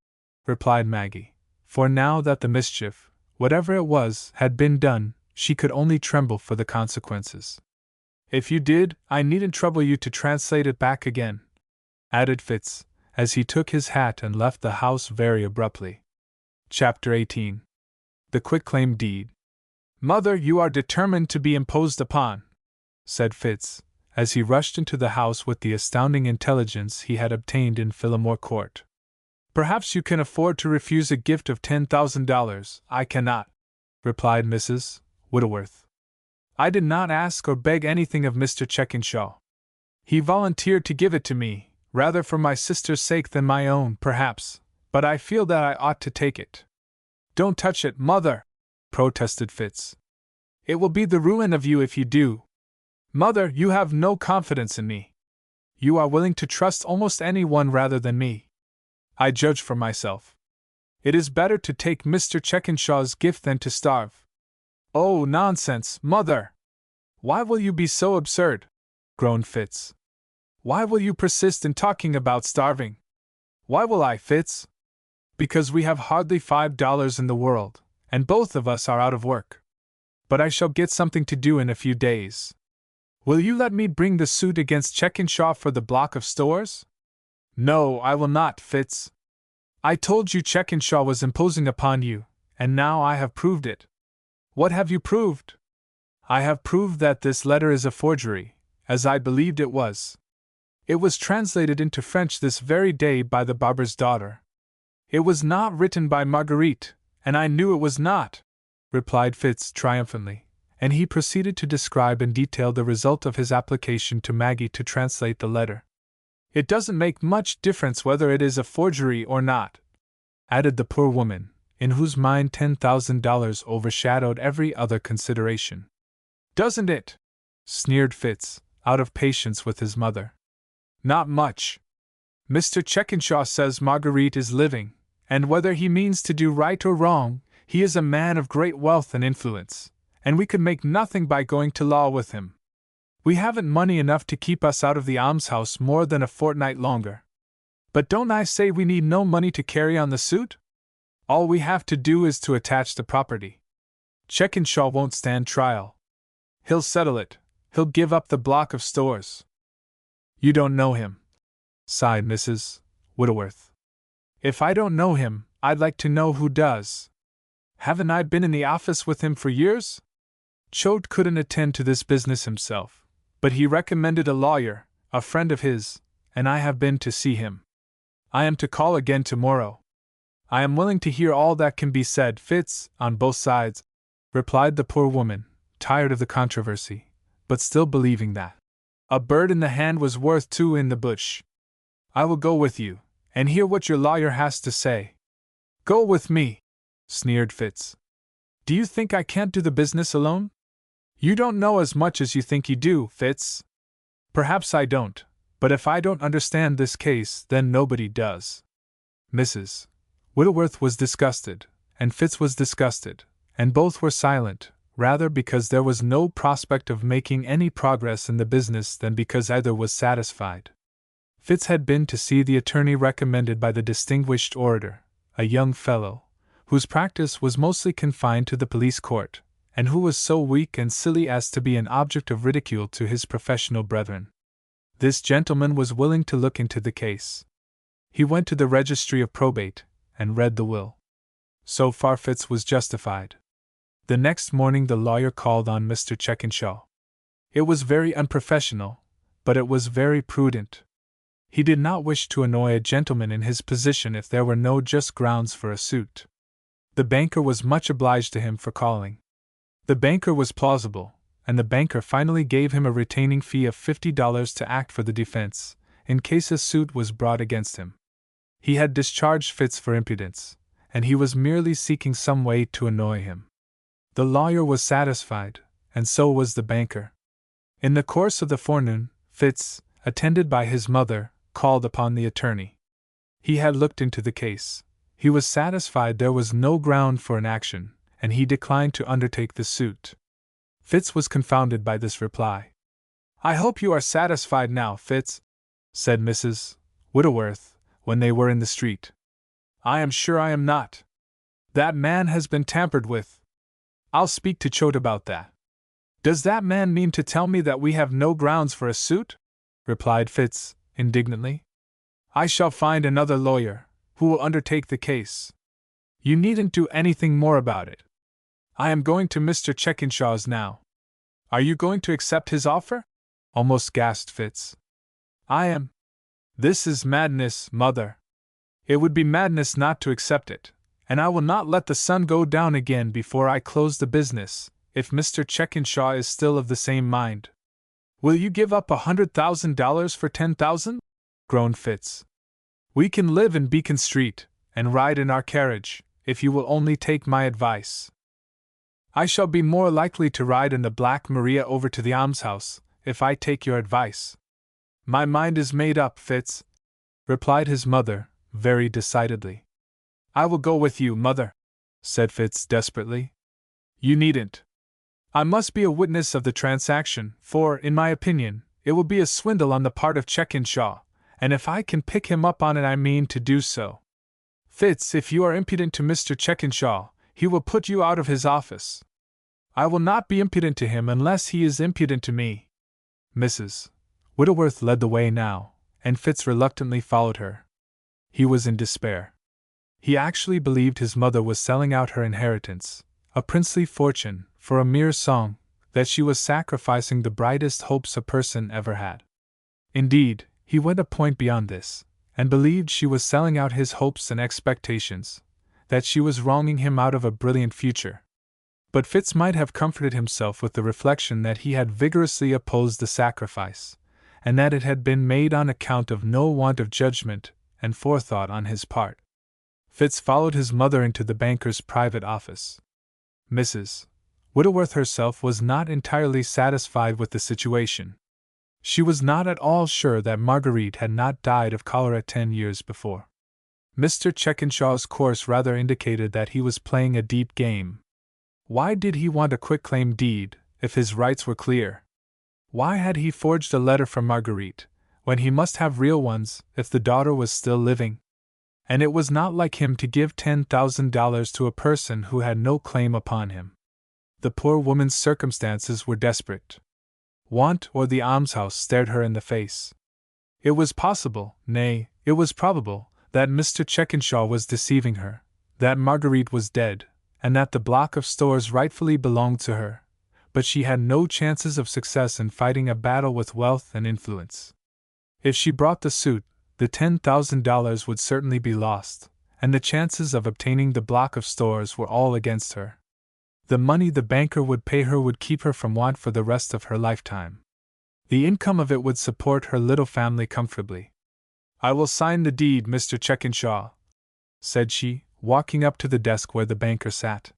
replied Maggie, for now that the mischief, whatever it was, had been done, she could only tremble for the consequences. "If you did, I needn't trouble you to translate it back again," added Fitz, as he took his hat and left the house very abruptly. Chapter 18. The Quitclaim Deed. "Mother, you are determined to be imposed upon," said Fitz, as he rushed into the house with the astounding intelligence he had obtained in Phillimore Court. "Perhaps you can afford to refuse a gift of $10,000. I cannot," replied Mrs. Whitworth. "I did not ask or beg anything of Mr. Checkinshaw. He volunteered to give it to me, rather for my sister's sake than my own, perhaps, but I feel that I ought to take it." "Don't touch it, Mother!" protested Fitz. "It will be the ruin of you if you do. Mother, you have no confidence in me. You are willing to trust almost anyone rather than me. I judge for myself. It is better to take Mr. Checkinshaw's gift than to starve." "Oh, nonsense, Mother! Why will you be so absurd?" groaned Fitz. "Why will you persist in talking about starving?" "Why will I, Fitz?" "Because we have hardly $5 in the world, and both of us are out of work. But I shall get something to do in a few days. Will you let me bring the suit against Checkinshaw for the block of stores?" "No, I will not, Fitz. I told you Checkinshaw was imposing upon you, and now I have proved it." "What have you proved?" "I have proved that this letter is a forgery, as I believed it was. It was translated into French this very day by the barber's daughter. It was not written by Marguerite, and I knew it was not," replied Fitz triumphantly, and he proceeded to describe in detail the result of his application to Maggie to translate the letter. "It doesn't make much difference whether it is a forgery or not," added the poor woman, in whose mind $10,000 overshadowed every other consideration. "Doesn't it?" sneered Fitz, out of patience with his mother. "Not much. Mr. Checkinshaw says Marguerite is living, and whether he means to do right or wrong, he is a man of great wealth and influence, and we could make nothing by going to law with him. We haven't money enough to keep us out of the almshouse more than a fortnight longer. But don't I say we need no money to carry on the suit? All we have to do is to attach the property. Checkinshaw won't stand trial. He'll settle it. He'll give up the block of stores." "You don't know him," sighed Mrs. Whitworth. "If I don't know him, I'd like to know who does. Haven't I been in the office with him for years? Choate couldn't attend to this business himself, but he recommended a lawyer, a friend of his, and I have been to see him. I am to call again tomorrow. I am willing to hear all that can be said, Fitz, on both sides," replied the poor woman, tired of the controversy, but still believing that a bird in the hand was worth two in the bush. "I will go with you, and hear what your lawyer has to say." "Go with me?" sneered Fitz. "Do you think I can't do the business alone?" "You don't know as much as you think you do, Fitz." "Perhaps I don't, but if I don't understand this case, then nobody does." Mrs. Whitworth was disgusted, and Fitz was disgusted, and both were silent, rather because there was no prospect of making any progress in the business than because either was satisfied. Fitz had been to see the attorney recommended by the distinguished orator, a young fellow, whose practice was mostly confined to the police court, and who was so weak and silly as to be an object of ridicule to his professional brethren. This gentleman was willing to look into the case. He went to the registry of probate, and read the will. So far Fitz was justified. The next morning the lawyer called on Mr. Checkinshaw. It was very unprofessional, but it was very prudent. He did not wish to annoy a gentleman in his position if there were no just grounds for a suit. The banker was much obliged to him for calling. The banker was plausible, and the banker finally gave him a retaining fee of $50 to act for the defense, in case a suit was brought against him. He had discharged Fitz for impudence, and he was merely seeking some way to annoy him. The lawyer was satisfied, and so was the banker. In the course of the forenoon, Fitz, attended by his mother, called upon the attorney. He had looked into the case. He was satisfied there was no ground for an action, and he declined to undertake the suit. Fitz was confounded by this reply. "I hope you are satisfied now, Fitz," said Mrs. Whitworth, when they were in the street. "I am sure I am not. That man has been tampered with. I'll speak to Choate about that." "Does that man mean to tell me that we have no grounds for a suit?" replied Fitz, indignantly. "I shall find another lawyer, who will undertake the case. You needn't do anything more about it. I am going to Mr. Checkinshaw's now." "Are you going to accept his offer?" almost gasped Fitz. "I am. This is madness, Mother. It would be madness not to accept it, and I will not let the sun go down again before I close the business, if Mr. Checkinshaw is still of the same mind." "Will you give up $100,000 for $10,000? groaned Fitz. "We can live in Beacon Street, and ride in our carriage, if you will only take my advice." "I shall be more likely to ride in the Black Maria over to the almshouse, if I take your advice." "My mind is made up, Fitz," replied his mother, very decidedly. "I will go with you, Mother," said Fitz desperately. "You needn't. I must be a witness of the transaction, for, in my opinion, it will be a swindle on the part of Checkinshaw, and if I can pick him up on it I mean to do so. Fitz, if you are impudent to Mr. Checkinshaw, he will put you out of his office. I will not be impudent to him unless he is impudent to me." Mrs. Whitworth led the way now, and Fitz reluctantly followed her. He was in despair. He actually believed his mother was selling out her inheritance, a princely fortune, for a mere song, that she was sacrificing the brightest hopes a person ever had. Indeed, he went a point beyond this, and believed she was selling out his hopes and expectations, that she was wronging him out of a brilliant future. But Fitz might have comforted himself with the reflection that he had vigorously opposed the sacrifice, and that it had been made on account of no want of judgment and forethought on his part. Fitz followed his mother into the banker's private office. Mrs. Whitworth herself was not entirely satisfied with the situation. She was not at all sure that Marguerite had not died of cholera 10 years before. Mr. Checkinshaw's course rather indicated that he was playing a deep game. Why did he want a quitclaim deed, if his rights were clear? Why had he forged a letter from Marguerite, when he must have real ones, if the daughter was still living? And it was not like him to give $10,000 to a person who had no claim upon him. The poor woman's circumstances were desperate. Want or the almshouse stared her in the face. It was possible, nay, it was probable, that Mr. Checkinshaw was deceiving her, that Marguerite was dead, and that the block of stores rightfully belonged to her, but she had no chances of success in fighting a battle with wealth and influence. If she brought the suit, the $10,000 would certainly be lost, and the chances of obtaining the block of stores were all against her. The money the banker would pay her would keep her from want for the rest of her lifetime. The income of it would support her little family comfortably. "I will sign the deed, Mr. Checkinshaw," said she, walking up to the desk where the banker sat.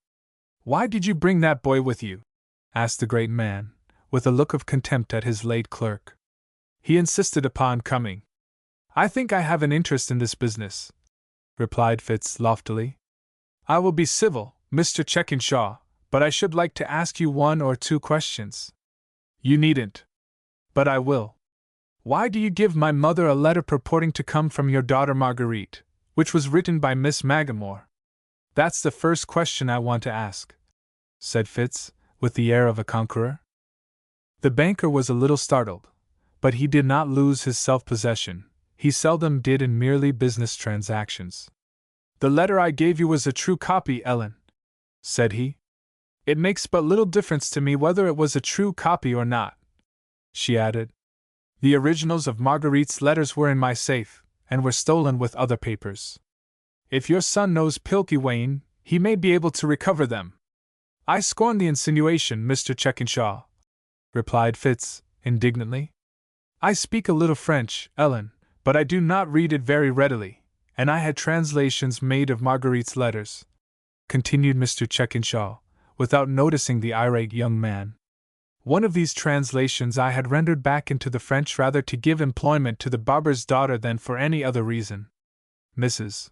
"Why did you bring that boy with you?" asked the great man, with a look of contempt at his late clerk. "He insisted upon coming." "I think I have an interest in this business," replied Fitz loftily. "I will be civil, Mr. Checkinshaw, but I should like to ask you 1 or 2 questions." "You needn't. But I will. Why do you give my mother a letter purporting to come from your daughter Marguerite, which was written by Miss Magamore?" "That's the first question I want to ask," said Fitz, with the air of a conqueror. The banker was a little startled, but he did not lose his self-possession. He seldom did in merely business transactions. "The letter I gave you was a true copy, Ellen," said he. "It makes but little difference to me whether it was a true copy or not," she added. "The originals of Marguerite's letters were in my safe, and were stolen with other papers. If your son knows Pilkey-Wayne, he may be able to recover them." "I scorn the insinuation, Mr. Checkinshaw," replied Fitz, indignantly. "I speak a little French, Ellen, but I do not read it very readily, and I had translations made of Marguerite's letters," continued Mr. Checkinshaw, without noticing the irate young man. "One of these translations I had rendered back into the French rather to give employment to the barber's daughter than for any other reason." Mrs.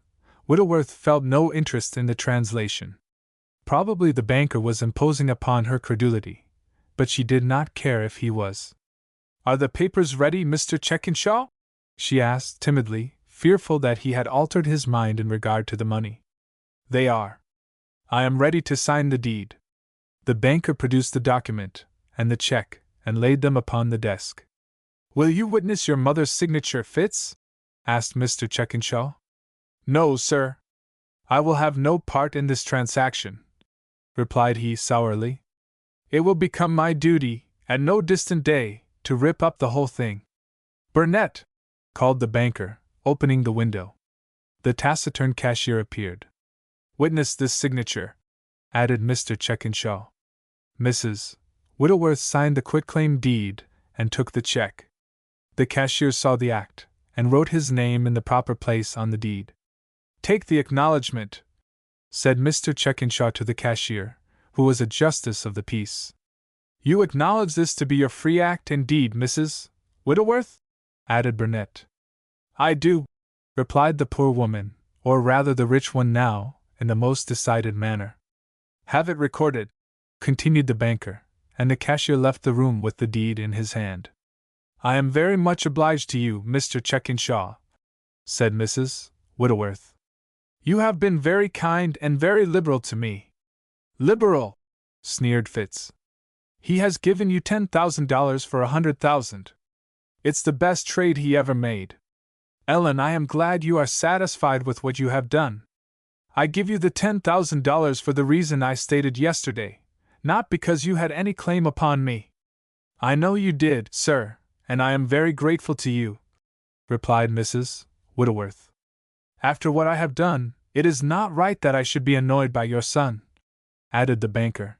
Whittleworth felt no interest in the translation. Probably the banker was imposing upon her credulity, but she did not care if he was. "Are the papers ready, Mr. Checkenshaw?" she asked timidly, fearful that he had altered his mind in regard to the money. "They are. I am ready to sign the deed." The banker produced the document and the check and laid them upon the desk. "Will you witness your mother's signature, Fitz?" asked Mr. Checkenshaw. "No, sir. I will have no part in this transaction," replied he sourly. "It will become my duty, at no distant day, to rip up the whole thing." "Burnett!" called the banker, opening the window. The taciturn cashier appeared. "Witness this signature," added Mr. Checkenshaw. Mrs. Whittleworth signed the quitclaim deed and took the check. The cashier saw the act and wrote his name in the proper place on the deed. "Take the acknowledgment," said Mr. Checkenshaw to the cashier, who was a justice of the peace. "You acknowledge this to be your free act and deed, Mrs. Whittleworth?" added Burnett. "I do," replied the poor woman, or rather the rich one now, in the most decided manner. "Have it recorded," continued the banker, and the cashier left the room with the deed in his hand. "I am very much obliged to you, Mr. Checkenshaw," said Mrs. Whittleworth. "You have been very kind and very liberal to me." "Liberal!" sneered Fitz. "He has given you $10,000 for $100,000. It's the best trade he ever made. Ellen, I am glad you are satisfied with what you have done. I give you the $10,000 for the reason I stated yesterday, not because you had any claim upon me." "I know you did, sir, and I am very grateful to you," replied Mrs. Whittleworth. "After what I have done, it is not right that I should be annoyed by your son," added the banker.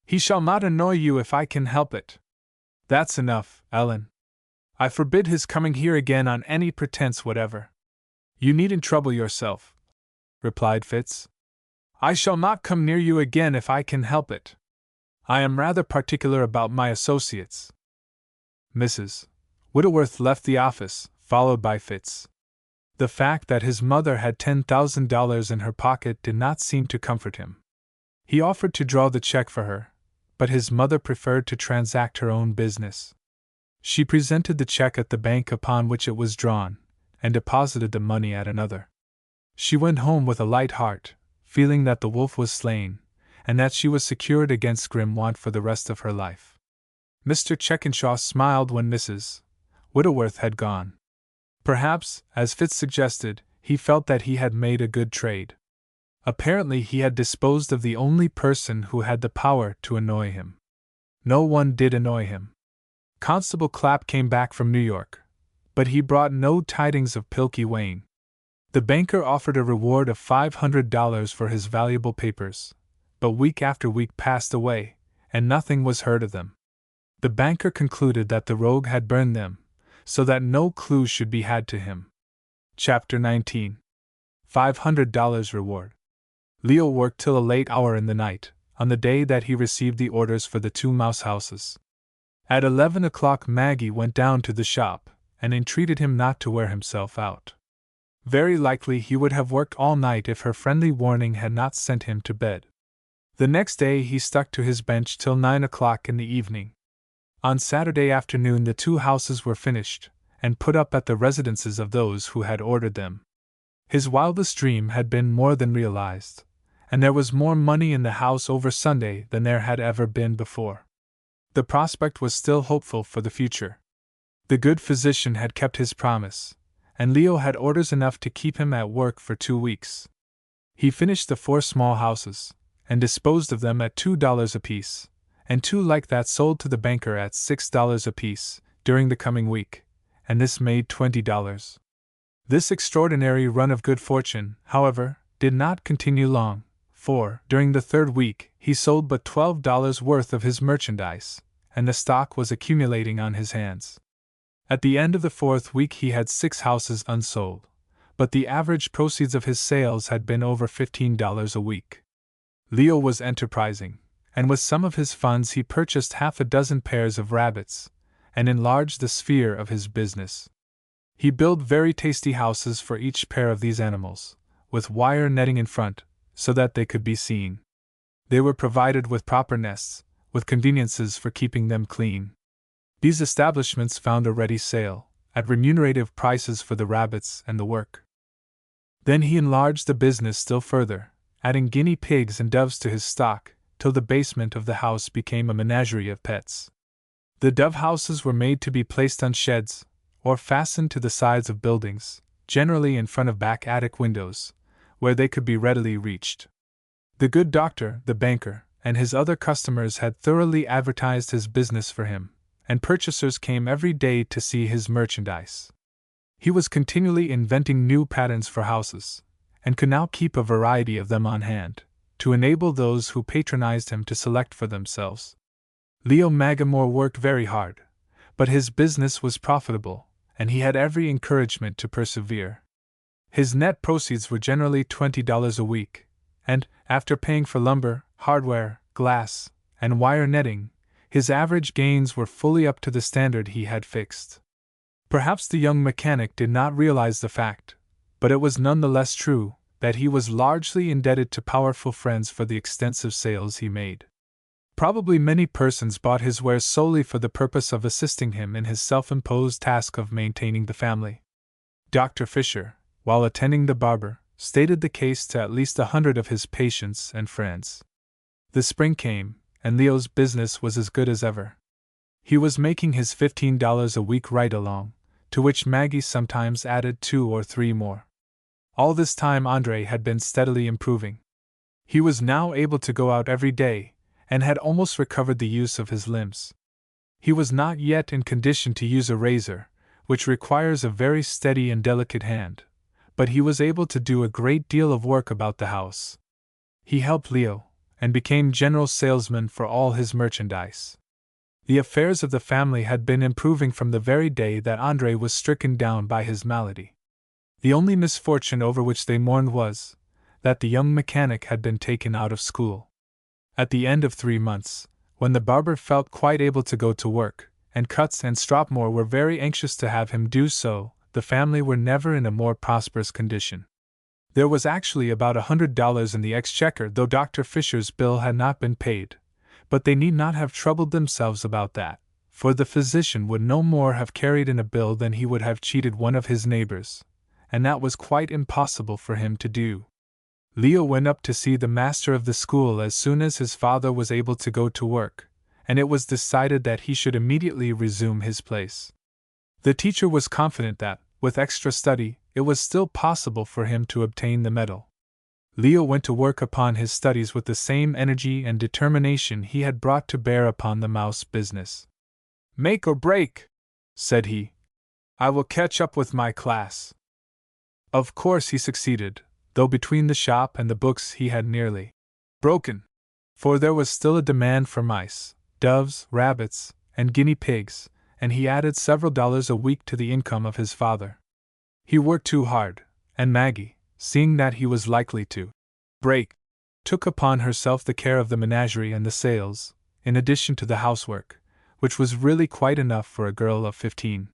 "He shall not annoy you if I can help it." "That's enough, Ellen. I forbid his coming here again on any pretense whatever." "You needn't trouble yourself," replied Fitz. "I shall not come near you again if I can help it. I am rather particular about my associates." Mrs. Whittleworth left the office, followed by Fitz. The fact that his mother had $10,000 in her pocket did not seem to comfort him. He offered to draw the check for her, but his mother preferred to transact her own business. She presented the check at the bank upon which it was drawn, and deposited the money at another. She went home with a light heart, feeling that the wolf was slain, and that she was secured against grim want for the rest of her life. Mr. Checkenshaw smiled when Mrs. Whittleworth had gone. Perhaps, as Fitz suggested, he felt that he had made a good trade. Apparently he had disposed of the only person who had the power to annoy him. No one did annoy him. Constable Clapp came back from New York, but he brought no tidings of Pilkey Wayne. The banker offered a reward of $500 for his valuable papers, but week after week passed away, and nothing was heard of them. The banker concluded that the rogue had burned them, so that no clue should be had to him. Chapter 19. $500 Reward. Leo worked till a late hour in the night, on the day that he received the orders for the 2 mouse houses. At 11 o'clock Maggie went down to the shop, and entreated him not to wear himself out. Very likely he would have worked all night if her friendly warning had not sent him to bed. The next day he stuck to his bench till 9 o'clock in the evening. On Saturday afternoon the 2 houses were finished, and put up at the residences of those who had ordered them. His wildest dream had been more than realized, and there was more money in the house over Sunday than there had ever been before. The prospect was still hopeful for the future. The good physician had kept his promise, and Leo had orders enough to keep him at work for 2 weeks. He finished the 4 small houses, and disposed of them at $2 apiece, and 2 like that sold to the banker at $6 apiece, during the coming week, and this made $20. This extraordinary run of good fortune, however, did not continue long, for, during the 3rd week, he sold but $12 worth of his merchandise, and the stock was accumulating on his hands. At the end of the 4th week he had 6 houses unsold, but the average proceeds of his sales had been over $15 a week. Leo was enterprising, and with some of his funds he purchased half a dozen pairs of rabbits, and enlarged the sphere of his business. He built very tasty houses for each pair of these animals, with wire netting in front, so that they could be seen. They were provided with proper nests, with conveniences for keeping them clean. These establishments found a ready sale, at remunerative prices for the rabbits and the work. Then he enlarged the business still further, adding guinea pigs and doves to his stock, till the basement of the house became a menagerie of pets. The dove houses were made to be placed on sheds, or fastened to the sides of buildings, generally in front of back attic windows, where they could be readily reached. The good doctor, the banker, and his other customers had thoroughly advertised his business for him, and purchasers came every day to see his merchandise. He was continually inventing new patterns for houses, and could now keep a variety of them on hand, to enable those who patronized him to select for themselves. Leo Magamore worked very hard, but his business was profitable, and he had every encouragement to persevere. His net proceeds were generally $20 a week, and, after paying for lumber, hardware, glass, and wire netting, his average gains were fully up to the standard he had fixed. Perhaps the young mechanic did not realize the fact, but it was none the less true, that he was largely indebted to powerful friends for the extensive sales he made. Probably many persons bought his wares solely for the purpose of assisting him in his self-imposed task of maintaining the family. Dr. Fisher, while attending the barber, stated the case to at least 100 of his patients and friends. The spring came, and Leo's business was as good as ever. He was making his $15 a week right along, to which Maggie sometimes added 2 or 3 more. All this time Andre had been steadily improving. He was now able to go out every day, and had almost recovered the use of his limbs. He was not yet in condition to use a razor, which requires a very steady and delicate hand, but he was able to do a great deal of work about the house. He helped Leo, and became general salesman for all his merchandise. The affairs of the family had been improving from the very day that Andre was stricken down by his malady. The only misfortune over which they mourned was that the young mechanic had been taken out of school. At the end of 3 months, when the barber felt quite able to go to work, and Cutts and Stropmore were very anxious to have him do so, the family were never in a more prosperous condition. There was actually about $100 in the exchequer, though Dr. Fisher's bill had not been paid, but they need not have troubled themselves about that, for the physician would no more have carried in a bill than he would have cheated one of his neighbors, and that was quite impossible for him to do. Leo went up to see the master of the school as soon as his father was able to go to work, and it was decided that he should immediately resume his place. The teacher was confident that, with extra study, it was still possible for him to obtain the medal. Leo went to work upon his studies with the same energy and determination he had brought to bear upon the mouse business. "Make or break," said he. "I will catch up with my class." Of course he succeeded, though between the shop and the books he had nearly broken. For there was still a demand for mice, doves, rabbits, and guinea pigs, and he added several dollars a week to the income of his father. He worked too hard, and Maggie, seeing that he was likely to break, took upon herself the care of the menagerie and the sales, in addition to the housework, which was really quite enough for a girl of 15.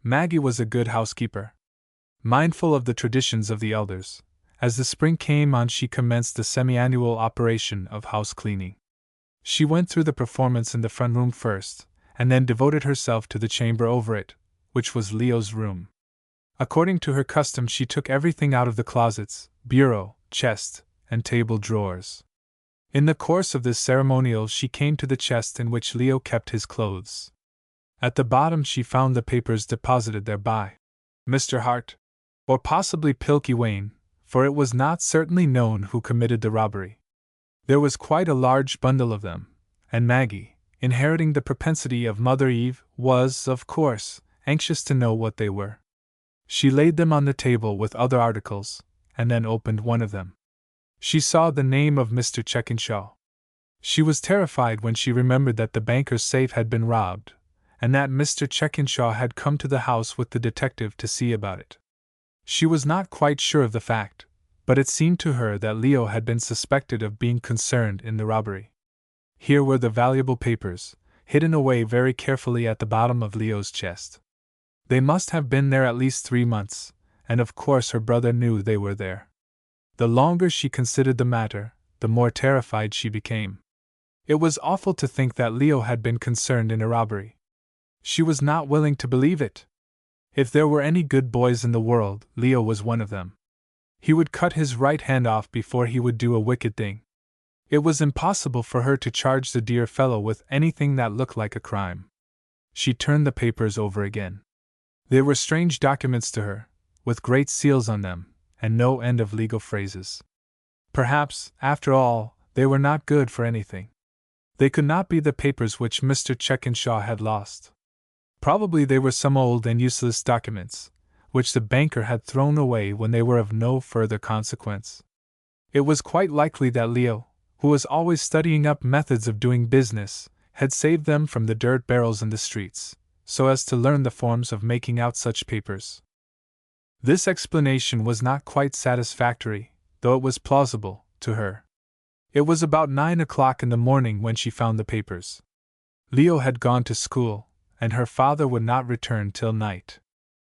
Maggie was a good housekeeper. Mindful of the traditions of the elders, as the spring came on she commenced the semi-annual operation of house cleaning. She went through the performance in the front room first, and then devoted herself to the chamber over it, which was Leo's room. According to her custom she took everything out of the closets, bureau, chest, and table drawers. In the course of this ceremonial she came to the chest in which Leo kept his clothes. At the bottom she found the papers deposited there by Mr. Hart, or possibly Pilkey Wayne, for it was not certainly known who committed the robbery. There was quite a large bundle of them, and Maggie, inheriting the propensity of Mother Eve, was, of course, anxious to know what they were. She laid them on the table with other articles, and then opened one of them. She saw the name of Mr. Checkinshaw. She was terrified when she remembered that the banker's safe had been robbed, and that Mr. Checkinshaw had come to the house with the detective to see about it. She was not quite sure of the fact, but it seemed to her that Leo had been suspected of being concerned in the robbery. Here were the valuable papers, hidden away very carefully at the bottom of Leo's chest. They must have been there at least 3 months, and of course her brother knew they were there. The longer she considered the matter, the more terrified she became. It was awful to think that Leo had been concerned in a robbery. She was not willing to believe it. If there were any good boys in the world, Leo was one of them. He would cut his right hand off before he would do a wicked thing. It was impossible for her to charge the dear fellow with anything that looked like a crime. She turned the papers over again. They were strange documents to her, with great seals on them, and no end of legal phrases. Perhaps, after all, they were not good for anything. They could not be the papers which Mr. Checkenshaw had lost. Probably they were some old and useless documents, which the banker had thrown away when they were of no further consequence. It was quite likely that Leo, who was always studying up methods of doing business, had saved them from the dirt barrels in the streets, so as to learn the forms of making out such papers. This explanation was not quite satisfactory, though it was plausible, to her. It was about 9 o'clock in the morning when she found the papers. Leo had gone to school, and her father would not return till night.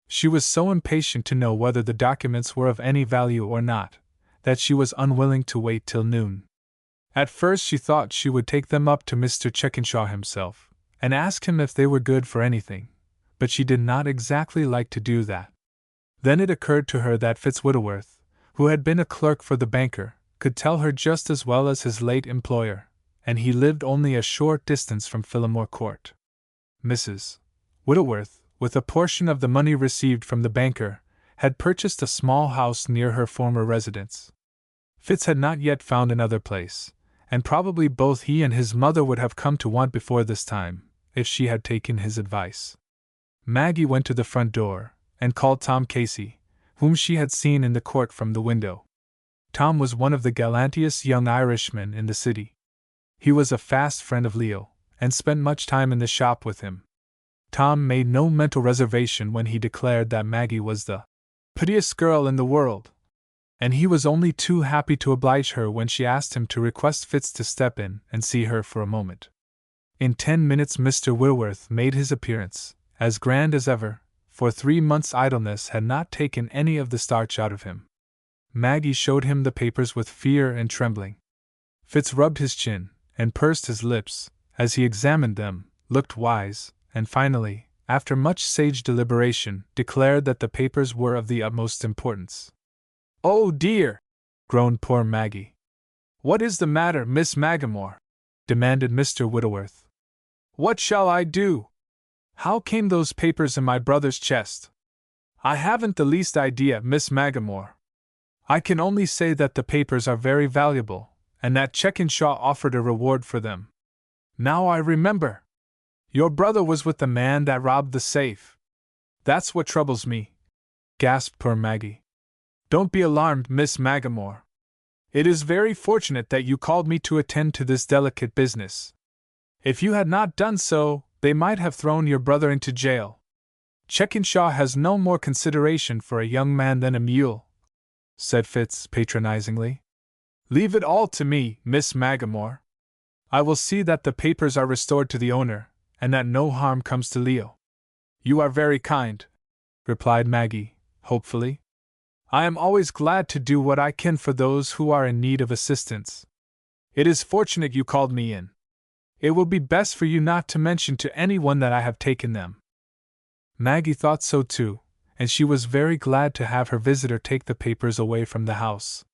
She was so impatient to know whether the documents were of any value or not, that she was unwilling to wait till noon. At first she thought she would take them up to Mr. Checkenshaw himself, and ask him if they were good for anything, but she did not exactly like to do that. Then it occurred to her that Fitzwittleworth, who had been a clerk for the banker, could tell her just as well as his late employer, and he lived only a short distance from Phillimore Court. Mrs. Whittleworth, with a portion of the money received from the banker, had purchased a small house near her former residence. Fitz had not yet found another place, and probably both he and his mother would have come to want before this time, if she had taken his advice. Maggie went to the front door, and called Tom Casey, whom she had seen in the court from the window. Tom was one of the gallantiest young Irishmen in the city. He was a fast friend of Leo, and spent much time in the shop with him. Tom made no mental reservation when he declared that Maggie was the prettiest girl in the world, and he was only too happy to oblige her when she asked him to request Fitz to step in and see her for a moment. In 10 minutes Mr. Whitworth made his appearance, as grand as ever, for 3 months' idleness had not taken any of the starch out of him. Maggie showed him the papers with fear and trembling. Fitz rubbed his chin, and pursed his lips, as he examined them, looked wise, and finally, after much sage deliberation, declared that the papers were of the utmost importance. "Oh dear!" groaned poor Maggie. "What is the matter, Miss Magamore?" demanded Mr. Whittleworth. "What shall I do? How came those papers in my brother's chest?" "I haven't the least idea, Miss Magamore. I can only say that the papers are very valuable, and that Checkenshaw offered a reward for them. Now I remember! Your brother was with the man that robbed the safe. That's what troubles me," gasped poor Maggie. "Don't be alarmed, Miss Magamore. It is very fortunate that you called me to attend to this delicate business. If you had not done so, they might have thrown your brother into jail. Checkenshaw has no more consideration for a young man than a mule," said Fitz patronizingly. "Leave it all to me, Miss Magamore. I will see that the papers are restored to the owner, and that no harm comes to Leo." "You are very kind," replied Maggie, hopefully. "I am always glad to do what I can for those who are in need of assistance. It is fortunate you called me in. It will be best for you not to mention to anyone that I have taken them." Maggie thought so too, and she was very glad to have her visitor take the papers away from the house.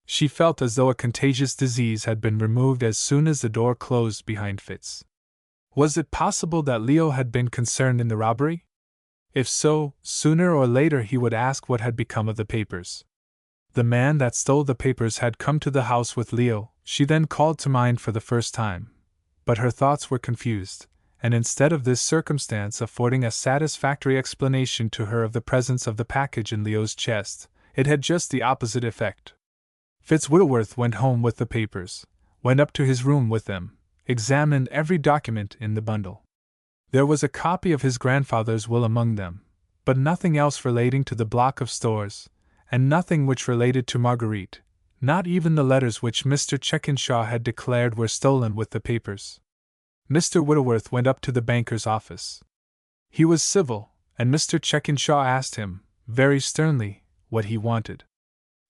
She felt as though a contagious disease had been removed as soon as the door closed behind Fitz. Was it possible that Leo had been concerned in the robbery? If so, sooner or later he would ask what had become of the papers. The man that stole the papers had come to the house with Leo, she then called to mind for the first time. But her thoughts were confused, and instead of this circumstance affording a satisfactory explanation to her of the presence of the package in Leo's chest, it had just the opposite effect. Fitzwittleworth went home with the papers, went up to his room with them, examined every document in the bundle. There was a copy of his grandfather's will among them, but nothing else relating to the block of stores, and nothing which related to Marguerite, not even the letters which Mr. Checkenshaw had declared were stolen with the papers. Mr. Whittleworth went up to the banker's office. He was civil, and Mr. Checkenshaw asked him, very sternly, what he wanted.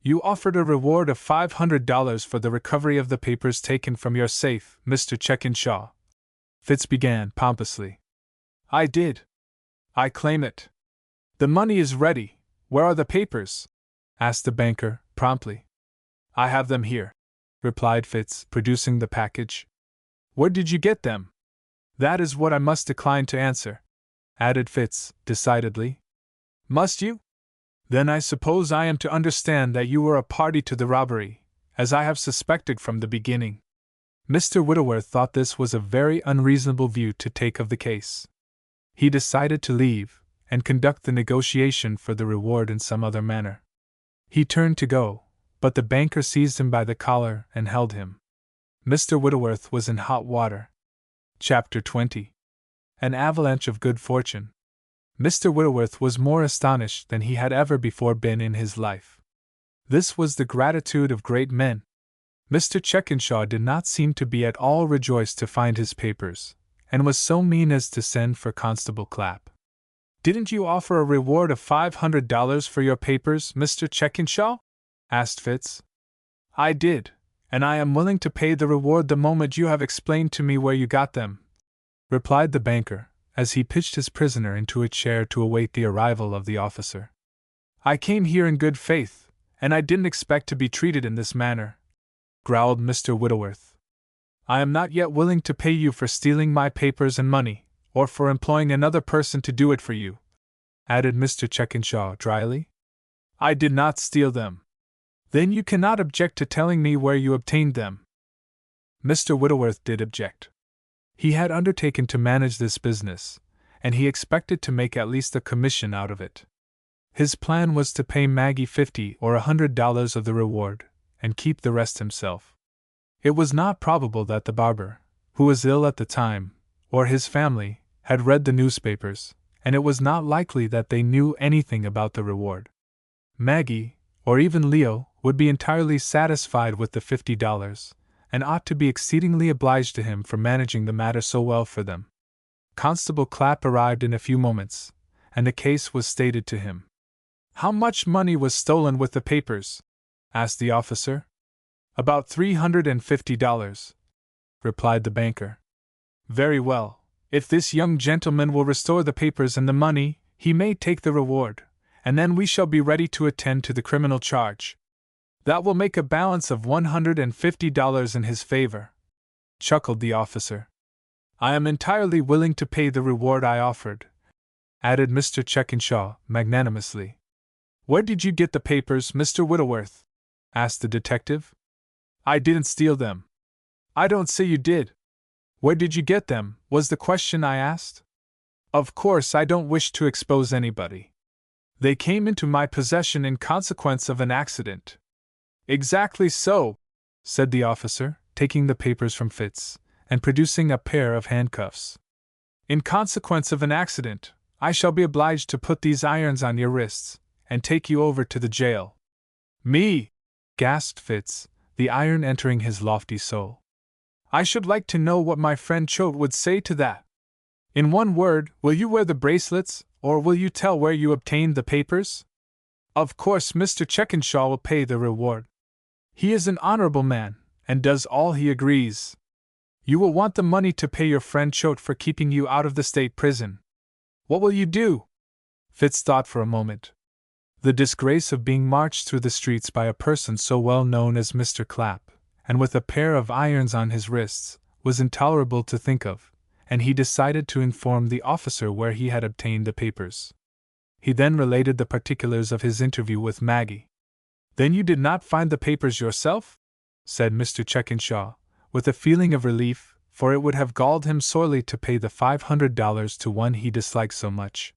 You offered a reward of $500 for the recovery of the papers taken from your safe, Mr. Chekinshaw. Fitz began pompously. I did. I claim it. The money is ready. Where are the papers? Asked the banker, promptly. I have them here, replied Fitz, producing the package. Where did you get them? That is what I must decline to answer, added Fitz, decidedly. Must you? Then I suppose I am to understand that you were a party to the robbery, as I have suspected from the beginning. Mr. Whitworth thought this was a very unreasonable view to take of the case. He decided to leave, and conduct the negotiation for the reward in some other manner. He turned to go, but the banker seized him by the collar and held him. Mr. Whitworth was in hot water. Chapter 20. An avalanche of good fortune. Mr. Whitworth was more astonished than he had ever before been in his life. This was the gratitude of great men. Mr. Chekinshaw did not seem to be at all rejoiced to find his papers, and was so mean as to send for Constable Clapp. Didn't you offer a reward of $500 for your papers, Mr. Chekinshaw? Asked Fitz. I did, and I am willing to pay the reward the moment you have explained to me where you got them, replied the banker, as he pitched his prisoner into a chair to await the arrival of the officer. I came here in good faith, and I didn't expect to be treated in this manner, growled Mr. Whitworth. I am not yet willing to pay you for stealing my papers and money, or for employing another person to do it for you, added Mr. Chekinshaw dryly. I did not steal them. Then you cannot object to telling me where you obtained them. Mr. Whitworth did object. He had undertaken to manage this business, and he expected to make at least a commission out of it. His plan was to pay Maggie $50 or $100 of the reward, and keep the rest himself. It was not probable that the barber, who was ill at the time, or his family, had read the newspapers, and it was not likely that they knew anything about the reward. Maggie, or even Leo, would be entirely satisfied with the $50, and ought to be exceedingly obliged to him for managing the matter so well for them. Constable Clapp arrived in a few moments, and the case was stated to him. How much money was stolen with the papers? Asked the officer. About $350, replied the banker. Very well. If this young gentleman will restore the papers and the money, he may take the reward, and then we shall be ready to attend to the criminal charge. That will make a balance of $150 in his favor, chuckled the officer. I am entirely willing to pay the reward I offered, added Mr. Chekinshaw magnanimously. Where did you get the papers, Mr. Whitworth? Asked the detective. I didn't steal them. I don't say you did. Where did you get them, was the question I asked. Of course I don't wish to expose anybody. They came into my possession in consequence of an accident. Exactly so, said the officer, taking the papers from Fitz, and producing a pair of handcuffs. In consequence of an accident, I shall be obliged to put these irons on your wrists, and take you over to the jail. Me! Gasped Fitz, the iron entering his lofty soul. I should like to know what my friend Choate would say to that. In one word, will you wear the bracelets, or will you tell where you obtained the papers? Of course Mr. Chekinshaw will pay the reward. He is an honorable man, and does all he agrees. You will want the money to pay your friend Choate for keeping you out of the state prison. What will you do? Fitz thought for a moment. The disgrace of being marched through the streets by a person so well known as Mr. Clapp, and with a pair of irons on his wrists, was intolerable to think of, and he decided to inform the officer where he had obtained the papers. He then related the particulars of his interview with Maggie. Then you did not find the papers yourself? Said Mr. Chekinshaw, with a feeling of relief, for it would have galled him sorely to pay the $500 to one he disliked so much.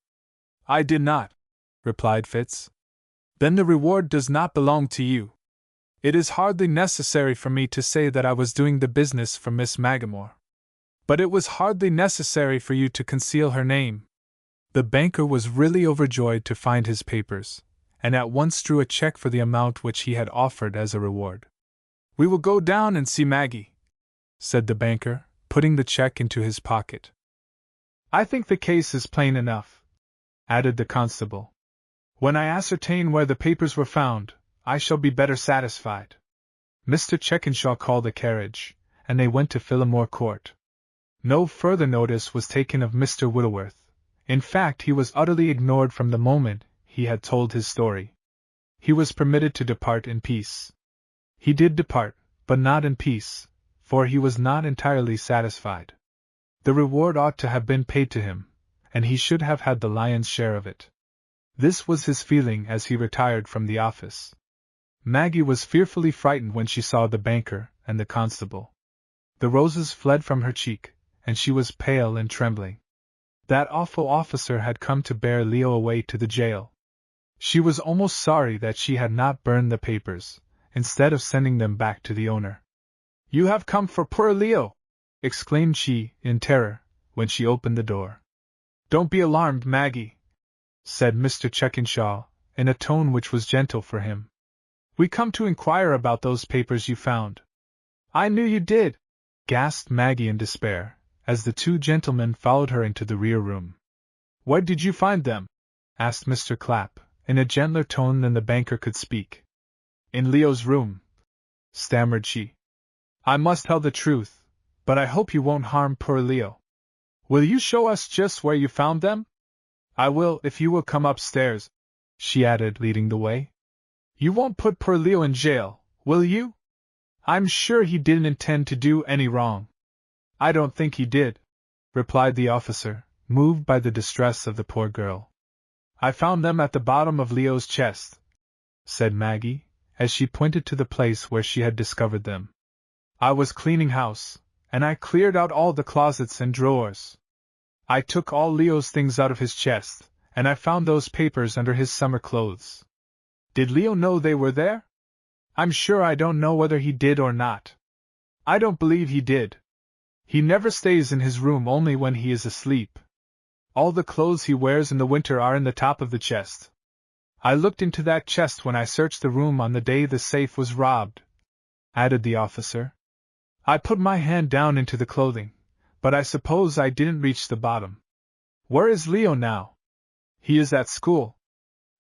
I did not, replied Fitz. Then the reward does not belong to you. It is hardly necessary for me to say that I was doing the business for Miss Magamore. But it was hardly necessary for you to conceal her name. The banker was really overjoyed to find his papers, and at once drew a check for the amount which he had offered as a reward. We will go down and see Maggie, said the banker, putting the check into his pocket. I think the case is plain enough, added the constable. When I ascertain where the papers were found, I shall be better satisfied. Mr. Checkenshaw called a carriage, and they went to Phillimore Court. No further notice was taken of Mr. Whittleworth. In fact, he was utterly ignored from the moment he had told his story. He was permitted to depart in peace. He did depart, but not in peace, for he was not entirely satisfied. The reward ought to have been paid to him, and he should have had the lion's share of it. This was his feeling as he retired from the office. Maggie was fearfully frightened when she saw the banker and the constable. The roses fled from her cheek, and she was pale and trembling. That awful officer had come to bear Leo away to the jail. She was almost sorry that she had not burned the papers, instead of sending them back to the owner. "You have come for poor Leo!" exclaimed she, in terror, when she opened the door. "Don't be alarmed, Maggie," said Mr. Checkenshaw, in a tone which was gentle for him. "We come to inquire about those papers you found." "I knew you did!" gasped Maggie in despair, as the two gentlemen followed her into the rear room. "Where did you find them?" asked Mr. Clapp, in a gentler tone than the banker could speak. "In Leo's room," stammered she. "I must tell the truth, but I hope you won't harm poor Leo. Will you show us just where you found them?" "I will, if you will come upstairs," she added, leading the way. "You won't put poor Leo in jail, will you? I'm sure he didn't intend to do any wrong." "I don't think he did," replied the officer, moved by the distress of the poor girl. "I found them at the bottom of Leo's chest," said Maggie, as she pointed to the place where she had discovered them. "I was cleaning house, and I cleared out all the closets and drawers. I took all Leo's things out of his chest, and I found those papers under his summer clothes." "Did Leo know they were there?" "I'm sure I don't know whether he did or not. I don't believe he did. He never stays in his room only when he is asleep. All the clothes he wears in the winter are in the top of the chest. I looked into that chest when I searched the room on the day the safe was robbed," added the officer. "I put my hand down into the clothing, but I suppose I didn't reach the bottom. Where is Leo now?" "He is at school.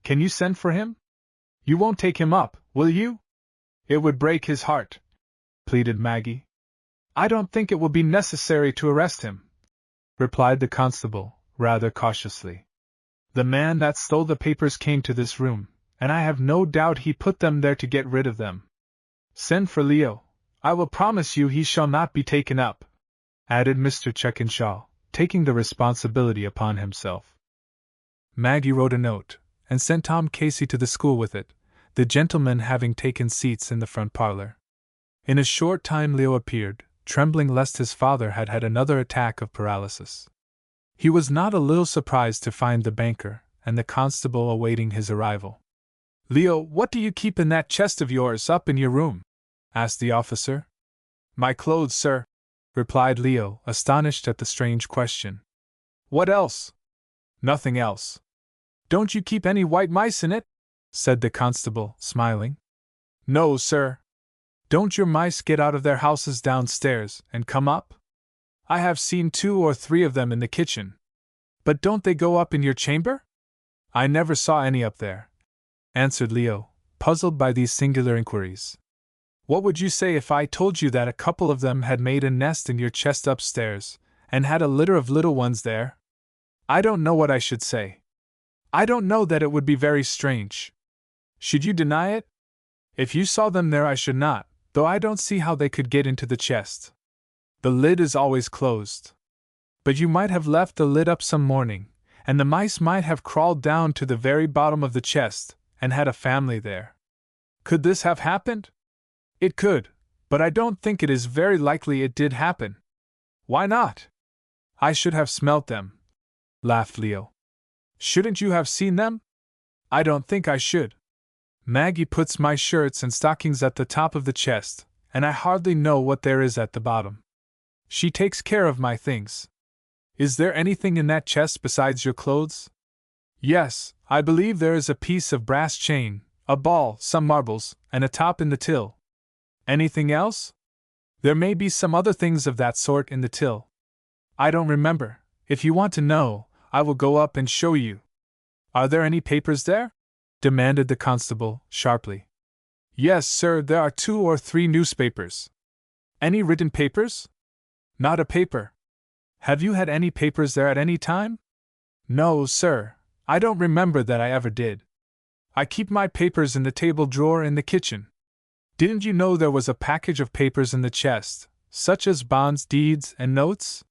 Can you send for him? You won't take him up, will you? It would break his heart," pleaded Maggie. "I don't think it will be necessary to arrest him," replied the constable, rather cautiously. "The man that stole the papers came to this room, and I have no doubt he put them there to get rid of them. Send for Leo. I will promise you he shall not be taken up," added Mr. Checkenshaw, taking the responsibility upon himself. Maggie wrote a note, and sent Tom Casey to the school with it, the gentlemen having taken seats in the front parlor. In a short time Leo appeared, trembling lest his father had had another attack of paralysis. He was not a little surprised to find the banker and the constable awaiting his arrival. "Leo, what do you keep in that chest of yours up in your room?" asked the officer. "My clothes, sir," replied Leo, astonished at the strange question. "What else?" "Nothing else." "Don't you keep any white mice in it?" said the constable, smiling. "No, sir." "Don't your mice get out of their houses downstairs and come up? I have seen 2 or 3 of them in the kitchen." "But don't they go up in your chamber?" "I never saw any up there," answered Leo, puzzled by these singular inquiries. "What would you say if I told you that a couple of them had made a nest in your chest upstairs, and had a litter of little ones there?" "I don't know what I should say. I don't know that it would be very strange." "Should you deny it?" "If you saw them there I should not, though I don't see how they could get into the chest. The lid is always closed. But you might have left the lid up some morning, and the mice might have crawled down to the very bottom of the chest, and had a family there. Could this have happened?" "It could, but I don't think it is very likely it did happen." "Why not?" "I should have smelt them," laughed Leo. "Shouldn't you have seen them?" "I don't think I should. Maggie puts my shirts and stockings at the top of the chest, and I hardly know what there is at the bottom. She takes care of my things." "Is there anything in that chest besides your clothes?" "Yes, I believe there is a piece of brass chain, a ball, some marbles, and a top in the till." "Anything else?" "There may be some other things of that sort in the till. I don't remember. If you want to know, I will go up and show you." "Are there any papers there?" demanded the constable, sharply. Yes, sir, there are 2 or 3 newspapers. Any written papers? Not a paper. Have you had any papers there at any time? No, sir, I don't remember that I ever did. I keep my papers in the table drawer in the kitchen. Didn't you know there was a package of papers in the chest, such as bonds, deeds, and notes?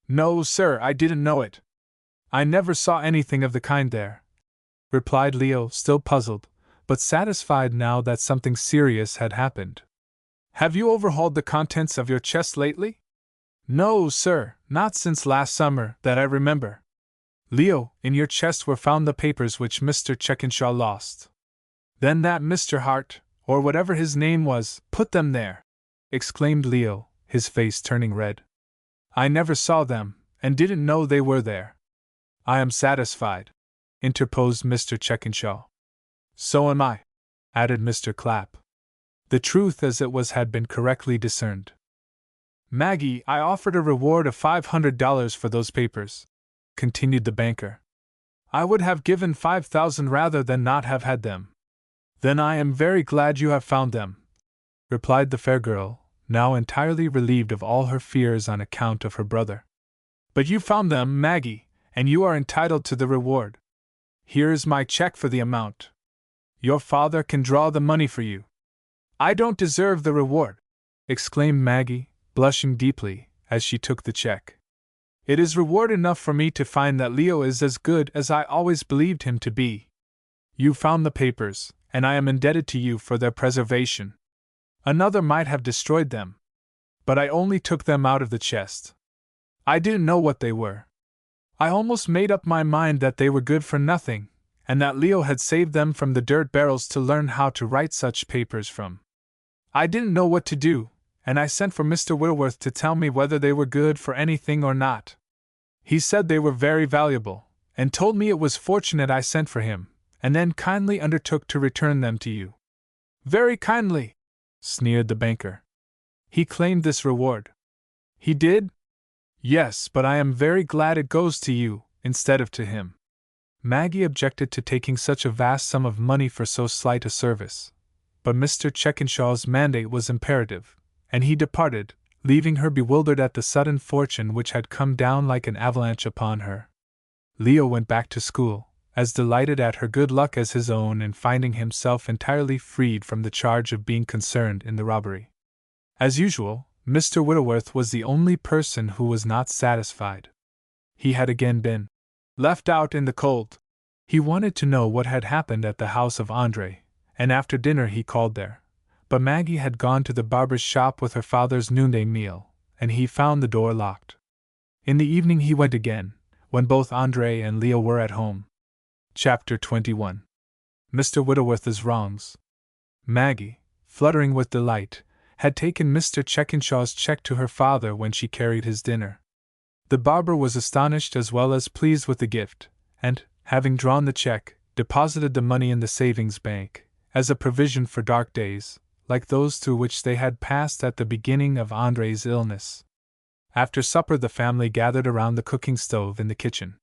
No, sir, I didn't know it. I never saw anything of the kind there, replied Leo, still puzzled, but satisfied now that something serious had happened. Have you overhauled the contents of your chest lately? No, sir, not since last summer, that I remember. Leo, in your chest were found the papers which Mr. Checkenshaw lost. Then that Mr. Hart, or whatever his name was, put them there, exclaimed Leo, his face turning red. I never saw them, and didn't know they were there. I am satisfied, interposed Mr. Checkenshaw. So am I, added Mr. Clapp. The truth as it was had been correctly discerned. Maggie, I offered a reward of $500 for those papers, continued the banker. I would have given 5,000 rather than not have had them. Then I am very glad you have found them, replied the fair girl, now entirely relieved of all her fears on account of her brother. But you found them, Maggie, and you are entitled to the reward. Here is my check for the amount. Your father can draw the money for you. I don't deserve the reward, exclaimed Maggie, blushing deeply, as she took the check. It is reward enough for me to find that Leo is as good as I always believed him to be. You found the papers, and I am indebted to you for their preservation. Another might have destroyed them, but I only took them out of the chest. I didn't know what they were. I almost made up my mind that they were good for nothing, and that Leo had saved them from the dirt barrels to learn how to write such papers from. I didn't know what to do, and I sent for Mr. Whitworth to tell me whether they were good for anything or not. He said they were very valuable, and told me it was fortunate I sent for him, and then kindly undertook to return them to you. Very kindly, sneered the banker. He claimed this reward. He did? Yes, but I am very glad it goes to you, instead of to him. Maggie objected to taking such a vast sum of money for so slight a service, but Mr. Checkenshaw's mandate was imperative, and he departed, leaving her bewildered at the sudden fortune which had come down like an avalanche upon her. Leo went back to school, as delighted at her good luck as his own in finding himself entirely freed from the charge of being concerned in the robbery. As usual, Mr. Whitworth was the only person who was not satisfied. He had again been left out in the cold. He wanted to know what had happened at the house of Andre, and after dinner he called there. But Maggie had gone to the barber's shop with her father's noonday meal, and he found the door locked. In the evening he went again, when both Andre and Leo were at home. Chapter 21. Mr. Whitworth's Wrongs. Maggie, fluttering with delight, had taken Mr. Checkenshaw's check to her father when she carried his dinner. The barber was astonished as well as pleased with the gift, and, having drawn the check, deposited the money in the savings bank, as a provision for dark days, like those through which they had passed at the beginning of Andre's illness. After supper the family gathered around the cooking stove in the kitchen.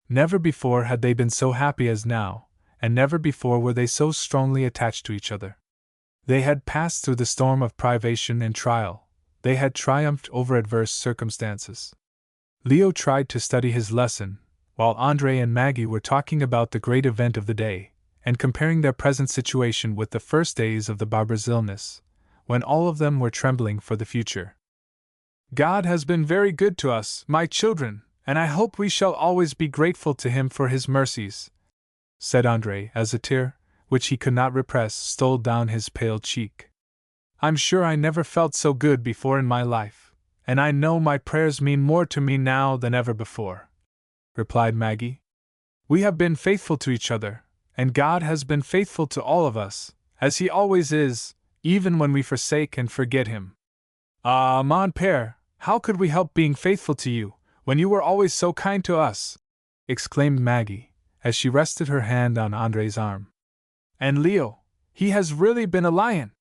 Never before had they been so happy as now, and never before were they so strongly attached to each other. They had passed through the storm of privation and trial, they had triumphed over adverse circumstances. Leo tried to study his lesson, while Andre and Maggie were talking about the great event of the day, and comparing their present situation with the first days of the barber's illness, when all of them were trembling for the future. God has been very good to us, my children, and I hope we shall always be grateful to him for his mercies, said Andre, as a tear, which he could not repress, stole down his pale cheek. I'm sure I never felt so good before in my life, and I know my prayers mean more to me now than ever before, replied Maggie. We have been faithful to each other, and God has been faithful to all of us, as he always is, even when we forsake and forget him. Ah, mon père, how could we help being faithful to you, when you were always so kind to us? Exclaimed Maggie, as she rested her hand on Andre's arm. And Leo, he has really been a lion.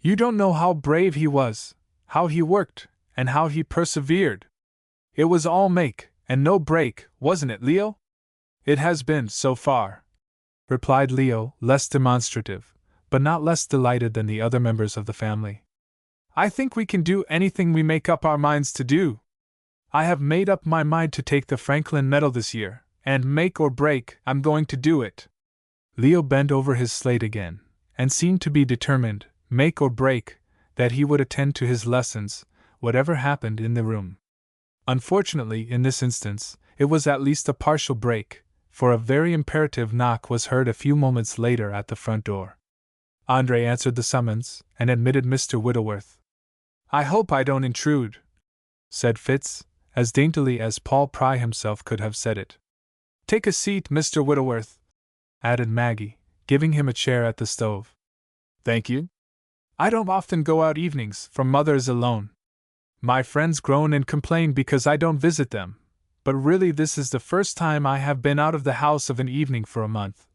You don't know how brave he was, how he worked, and how he persevered. It was all make, and no break, wasn't it, Leo? It has been, so far, replied Leo, less demonstrative, but not less delighted than the other members of the family. "I think we can do anything we make up our minds to do. I have made up my mind to take the Franklin medal this year, and make or break, I'm going to do it." Leo bent over his slate again, and seemed to be determined, make or break, that he would attend to his lessons, whatever happened in the room. Unfortunately, in this instance, it was at least a partial break, for a very imperative knock was heard a few moments later at the front door. Andre answered the summons, and admitted Mr. Whittleworth. "I hope I don't intrude," said Fitz, as daintily as Paul Pry himself could have said it. "Take a seat, Mr. Whittleworth," added Maggie, giving him a chair at the stove. "Thank you. I don't often go out evenings, for Mother is alone. My friends groan and complain because I don't visit them, but really this is the first time I have been out of the house of an evening for a month,"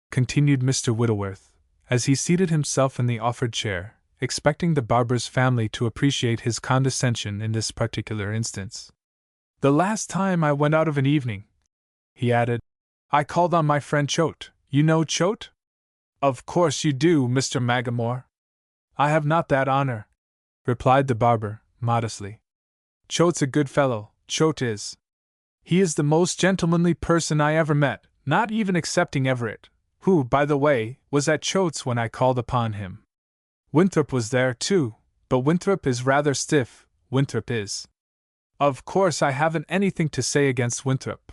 continued Mr. Whittleworth, as he seated himself in the offered chair, expecting the barber's family to appreciate his condescension in this particular instance. "The last time I went out of an evening," he added, "I called on my friend Choate. You know Choate?" "Of course you do, Mr. Magamore." "I have not that honor," replied the barber, modestly. "Choate's a good fellow, Choate is. He is the most gentlemanly person I ever met, not even excepting Everett, who, by the way, was at Choate's when I called upon him. Winthrop was there, too, but Winthrop is rather stiff, Winthrop is. Of course I haven't anything to say against Winthrop.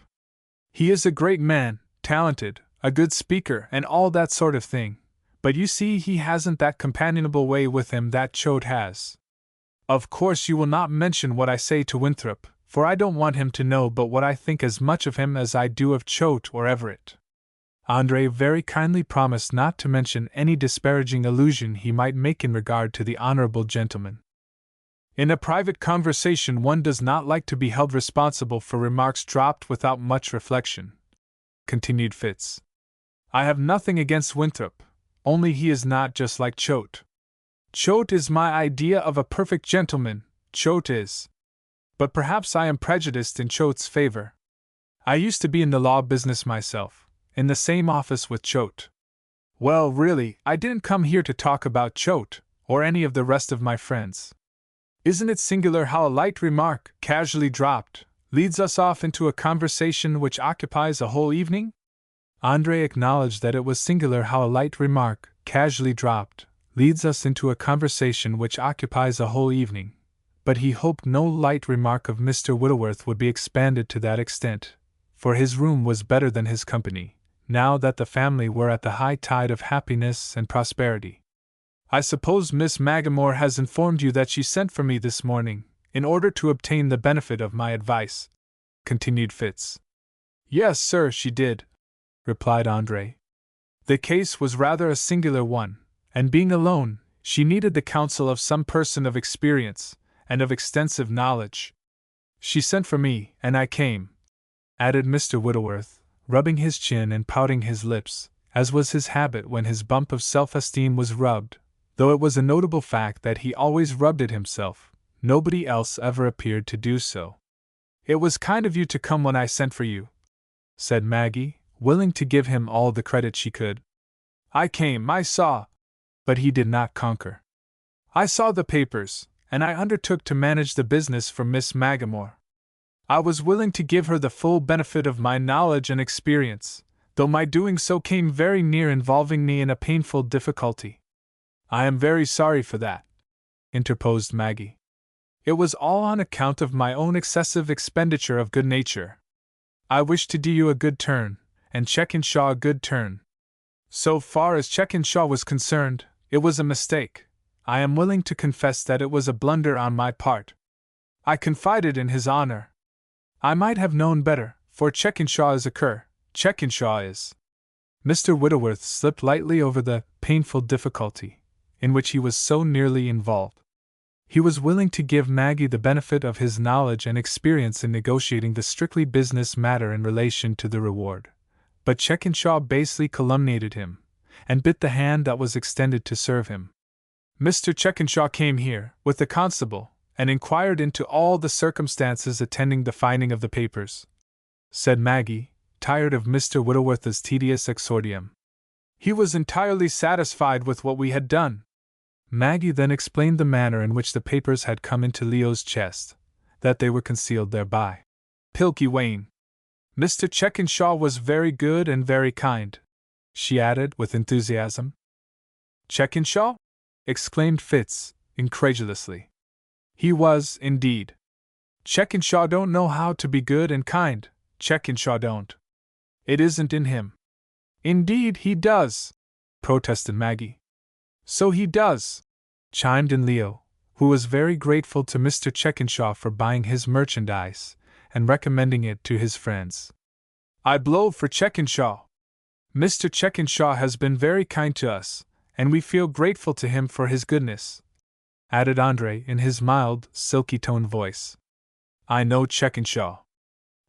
He is a great man, talented, a good speaker, and all that sort of thing, but you see he hasn't that companionable way with him that Choate has. Of course you will not mention what I say to Winthrop, for I don't want him to know but what I think as much of him as I do of Choate or Everett." Andre very kindly promised not to mention any disparaging allusion he might make in regard to the honorable gentleman. "In a private conversation one does not like to be held responsible for remarks dropped without much reflection," continued Fitz. "I have nothing against Winthrop, only he is not just like Choate. Choate is my idea of a perfect gentleman, Choate is. But perhaps I am prejudiced in Choate's favor. I used to be in the law business myself, in the same office with Choate. Well, really, I didn't come here to talk about Choate, or any of the rest of my friends. Isn't it singular how a light remark, casually dropped, leads us off into a conversation which occupies a whole evening?" Andre acknowledged that it was singular how a light remark, casually dropped, leads us into a conversation which occupies a whole evening, but he hoped no light remark of Mr. Whittleworth would be expanded to that extent, for his room was better than his company, now that the family were at the high tide of happiness and prosperity. "I suppose Miss Magamore has informed you that she sent for me this morning, in order to obtain the benefit of my advice," continued Fitz. "Yes, sir, she did," replied Andre. "The case was rather a singular one, and being alone, she needed the counsel of some person of experience, and of extensive knowledge. She sent for me, and I came," added Mr. Whittleworth, rubbing his chin and pouting his lips, as was his habit when his bump of self-esteem was rubbed, though it was a notable fact that he always rubbed it himself, nobody else ever appeared to do so. "It was kind of you to come when I sent for you," said Maggie, willing to give him all the credit she could. "I came, I saw," but he did not conquer. "I saw the papers, and I undertook to manage the business for Miss Magamore. I was willing to give her the full benefit of my knowledge and experience, though my doing so came very near involving me in a painful difficulty." "I am very sorry for that," interposed Maggie. "It was all on account of my own excessive expenditure of good nature. I wished to do you a good turn, and Checkenshaw a good turn. So far as Checkenshaw was concerned, it was a mistake. I am willing to confess that it was a blunder on my part. I confided in his honor. I might have known better, for Checkenshaw is a cur, Checkenshaw is." Mr. Whittleworth slipped lightly over the painful difficulty in which he was so nearly involved. He was willing to give Maggie the benefit of his knowledge and experience in negotiating the strictly business matter in relation to the reward, but Checkenshaw basely calumniated him, and bit the hand that was extended to serve him. "Mr. Checkenshaw came here, with the constable, and inquired into all the circumstances attending the finding of the papers," said Maggie, tired of Mr. Whittleworth's tedious exordium. He was entirely satisfied with what we had done. Maggie then explained the manner in which the papers had come into Leo's chest, that they were concealed thereby. Pilky Wayne. Mr. Checkenshaw was very good and very kind, she added with enthusiasm. Checkenshaw? Exclaimed Fitz, incredulously. He was, indeed. Checkenshaw don't know how to be good and kind, Checkenshaw don't. It isn't in him. Indeed he does, protested Maggie. So he does, chimed in Leo, who was very grateful to Mr. Checkenshaw for buying his merchandise and recommending it to his friends. I blow for Checkenshaw. Mr. Checkenshaw has been very kind to us, and we feel grateful to him for his goodness, added Andre in his mild, silky-toned voice. I know Checkenshaw.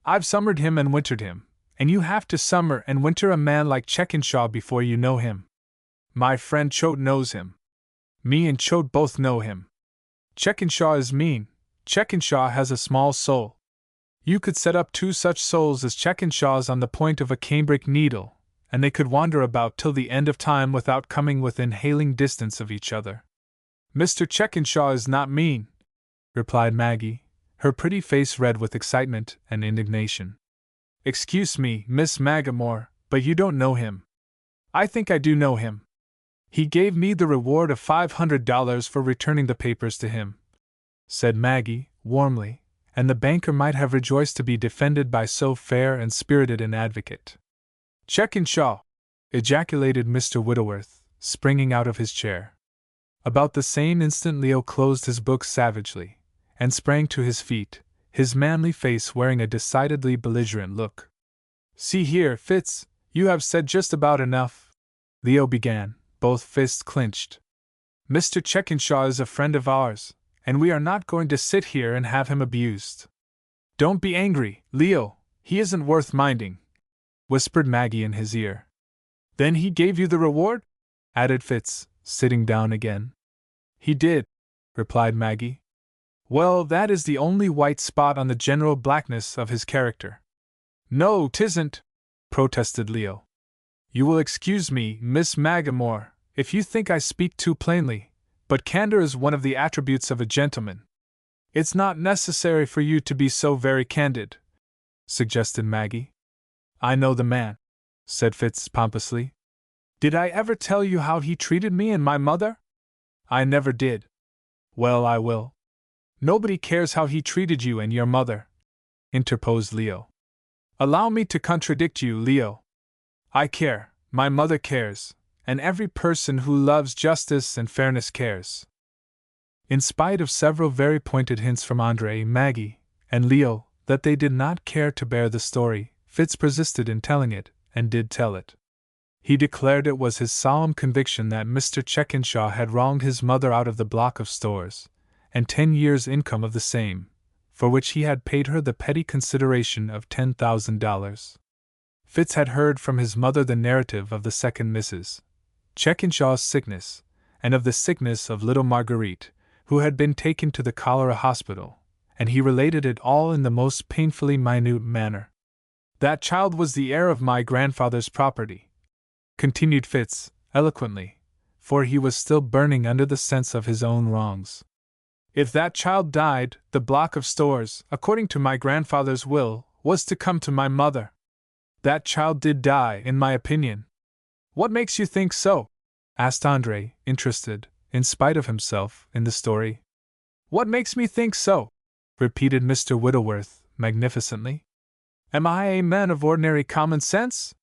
I've summered him and wintered him, and you have to summer and winter a man like Checkenshaw before you know him. My friend Choate knows him. Me and Choate both know him. Checkenshaw is mean. Checkenshaw has a small soul. You could set up two such souls as Checkenshaw's on the point of a cambric needle, and they could wander about till the end of time without coming within hailing distance of each other. Mr. Checkenshaw is not mean, replied Maggie, her pretty face red with excitement and indignation. Excuse me, Miss Magamore, but you don't know him. I think I do know him. He gave me the reward of $500 for returning the papers to him, said Maggie, warmly, and the banker might have rejoiced to be defended by so fair and spirited an advocate. Checkenshaw! Ejaculated Mr. Whittleworth, springing out of his chair. About the same instant Leo closed his book savagely, and sprang to his feet, his manly face wearing a decidedly belligerent look. See here, Fitz, you have said just about enough, Leo began, both fists clenched. Mr. Checkenshaw is a friend of ours, and we are not going to sit here and have him abused. Don't be angry, Leo, he isn't worth minding, whispered Maggie in his ear. Then he gave you the reward? Added Fitz, sitting down again. He did, replied Maggie. Well, that is the only white spot on the general blackness of his character. No, 'tisn't, protested Leo. You will excuse me, Miss Magamore, if you think I speak too plainly, but candor is one of the attributes of a gentleman. It's not necessary for you to be so very candid, suggested Maggie. I know the man, said Fitz pompously. Did I ever tell you how he treated me and my mother? I never did. Well, I will. Nobody cares how he treated you and your mother, interposed Leo. Allow me to contradict you, Leo. I care, my mother cares, and every person who loves justice and fairness cares. In spite of several very pointed hints from Andre, Maggie, and Leo that they did not care to bear the story, Fitz persisted in telling it, and did tell it. He declared it was his solemn conviction that Mr. Checkenshaw had wronged his mother out of the block of stores, and 10 years' income of the same, for which he had paid her the petty consideration of $10,000. Fitz had heard from his mother the narrative of the second Mrs. Checkenshaw's sickness, and of the sickness of little Marguerite, who had been taken to the cholera hospital, and he related it all in the most painfully minute manner. That child was the heir of my grandfather's property, continued Fitz, eloquently, for he was still burning under the sense of his own wrongs. If that child died, the block of stores, according to my grandfather's will, was to come to my mother. That child did die, in my opinion. What makes you think so? Asked Andre, interested, in spite of himself, in the story. What makes me think so? Repeated Mr. Whittleworth, magnificently. Am I a man of ordinary common sense?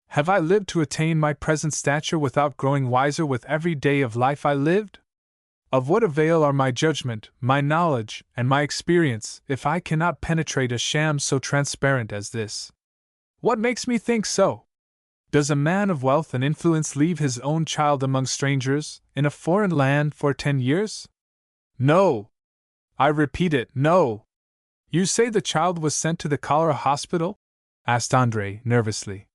Have I lived to attain my present stature without growing wiser with every day of life I lived? Of what avail are my judgment, my knowledge, and my experience if I cannot penetrate a sham so transparent as this? What makes me think so? Does a man of wealth and influence leave his own child among strangers, in a foreign land, for 10 years? No! I repeat it, no! You say the child was sent to the cholera hospital? Asked Andre, nervously.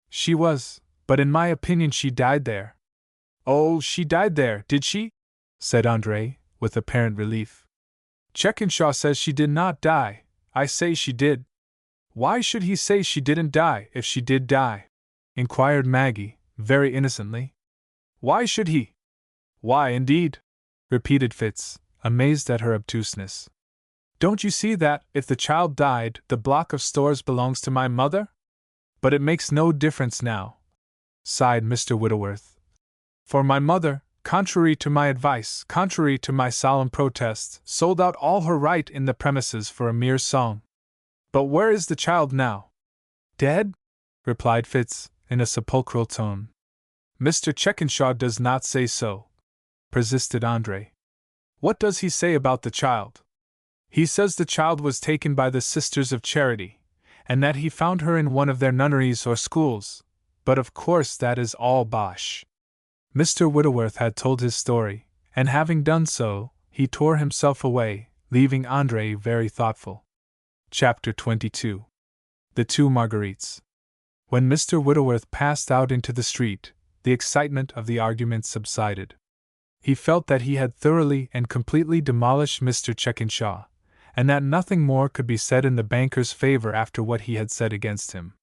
She was, but in my opinion she died there. Oh, she died there, did she? Said Andre, with apparent relief. Checkenshaw says she did not die. I say she did. Why should he say she didn't die if she did die? Inquired Maggie, very innocently. Why should he? Why, indeed? Repeated Fitz, amazed at her obtuseness. Don't you see that, if the child died, the block of stores belongs to my mother? But it makes no difference now, sighed Mr. Whitworth. For my mother, contrary to my advice, contrary to my solemn protests, sold out all her right in the premises for a mere song. But where is the child now? Dead? Replied Fitz, in a sepulchral tone. Mr. Checkenshaw does not say so, persisted Andre. What does he say about the child? He says the child was taken by the Sisters of Charity, and that he found her in one of their nunneries or schools, but of course that is all bosh. Mr. Whitworth had told his story, and having done so, he tore himself away, leaving Andre very thoughtful. Chapter 22. The Two Marguerites. When Mr. Whitworth passed out into the street, the excitement of the argument subsided. He felt that he had thoroughly and completely demolished Mr. Checkenshaw, and that nothing more could be said in the banker's favor after what he had said against him.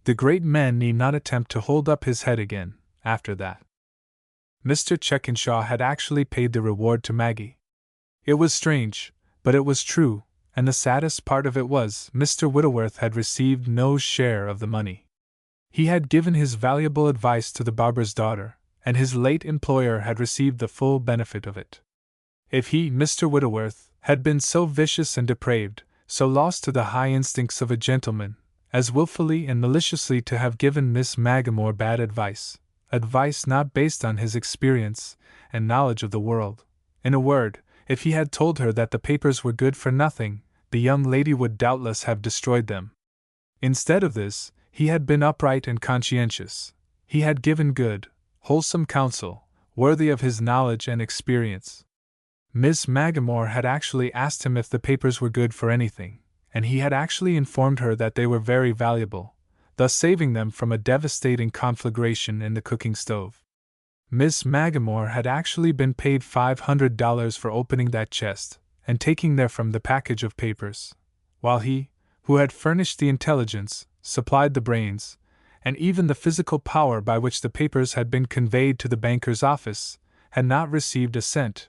The great man need not attempt to hold up his head again, after that. Mr. Checkenshaw had actually paid the reward to Maggie. It was strange, but it was true, and the saddest part of it was Mr. Whitworth had received no share of the money. He had given his valuable advice to the barber's daughter, and his late employer had received the full benefit of it. If he, Mr. Whitworth, had been so vicious and depraved, so lost to the high instincts of a gentleman, as wilfully and maliciously to have given Miss Magamore bad advice not based on his experience and knowledge of the world, in a word, if he had told her that the papers were good for nothing, the young lady would doubtless have destroyed them. Instead of this, he had been upright and conscientious. He had given good, wholesome counsel, worthy of his knowledge and experience. Miss Magamore had actually asked him if the papers were good for anything, and he had actually informed her that they were very valuable, thus saving them from a devastating conflagration in the cooking stove. Miss Magamore had actually been paid $500 for opening that chest, and taking therefrom the package of papers, while he, who had furnished the intelligence, supplied the brains, and even the physical power by which the papers had been conveyed to the banker's office, had not received a cent.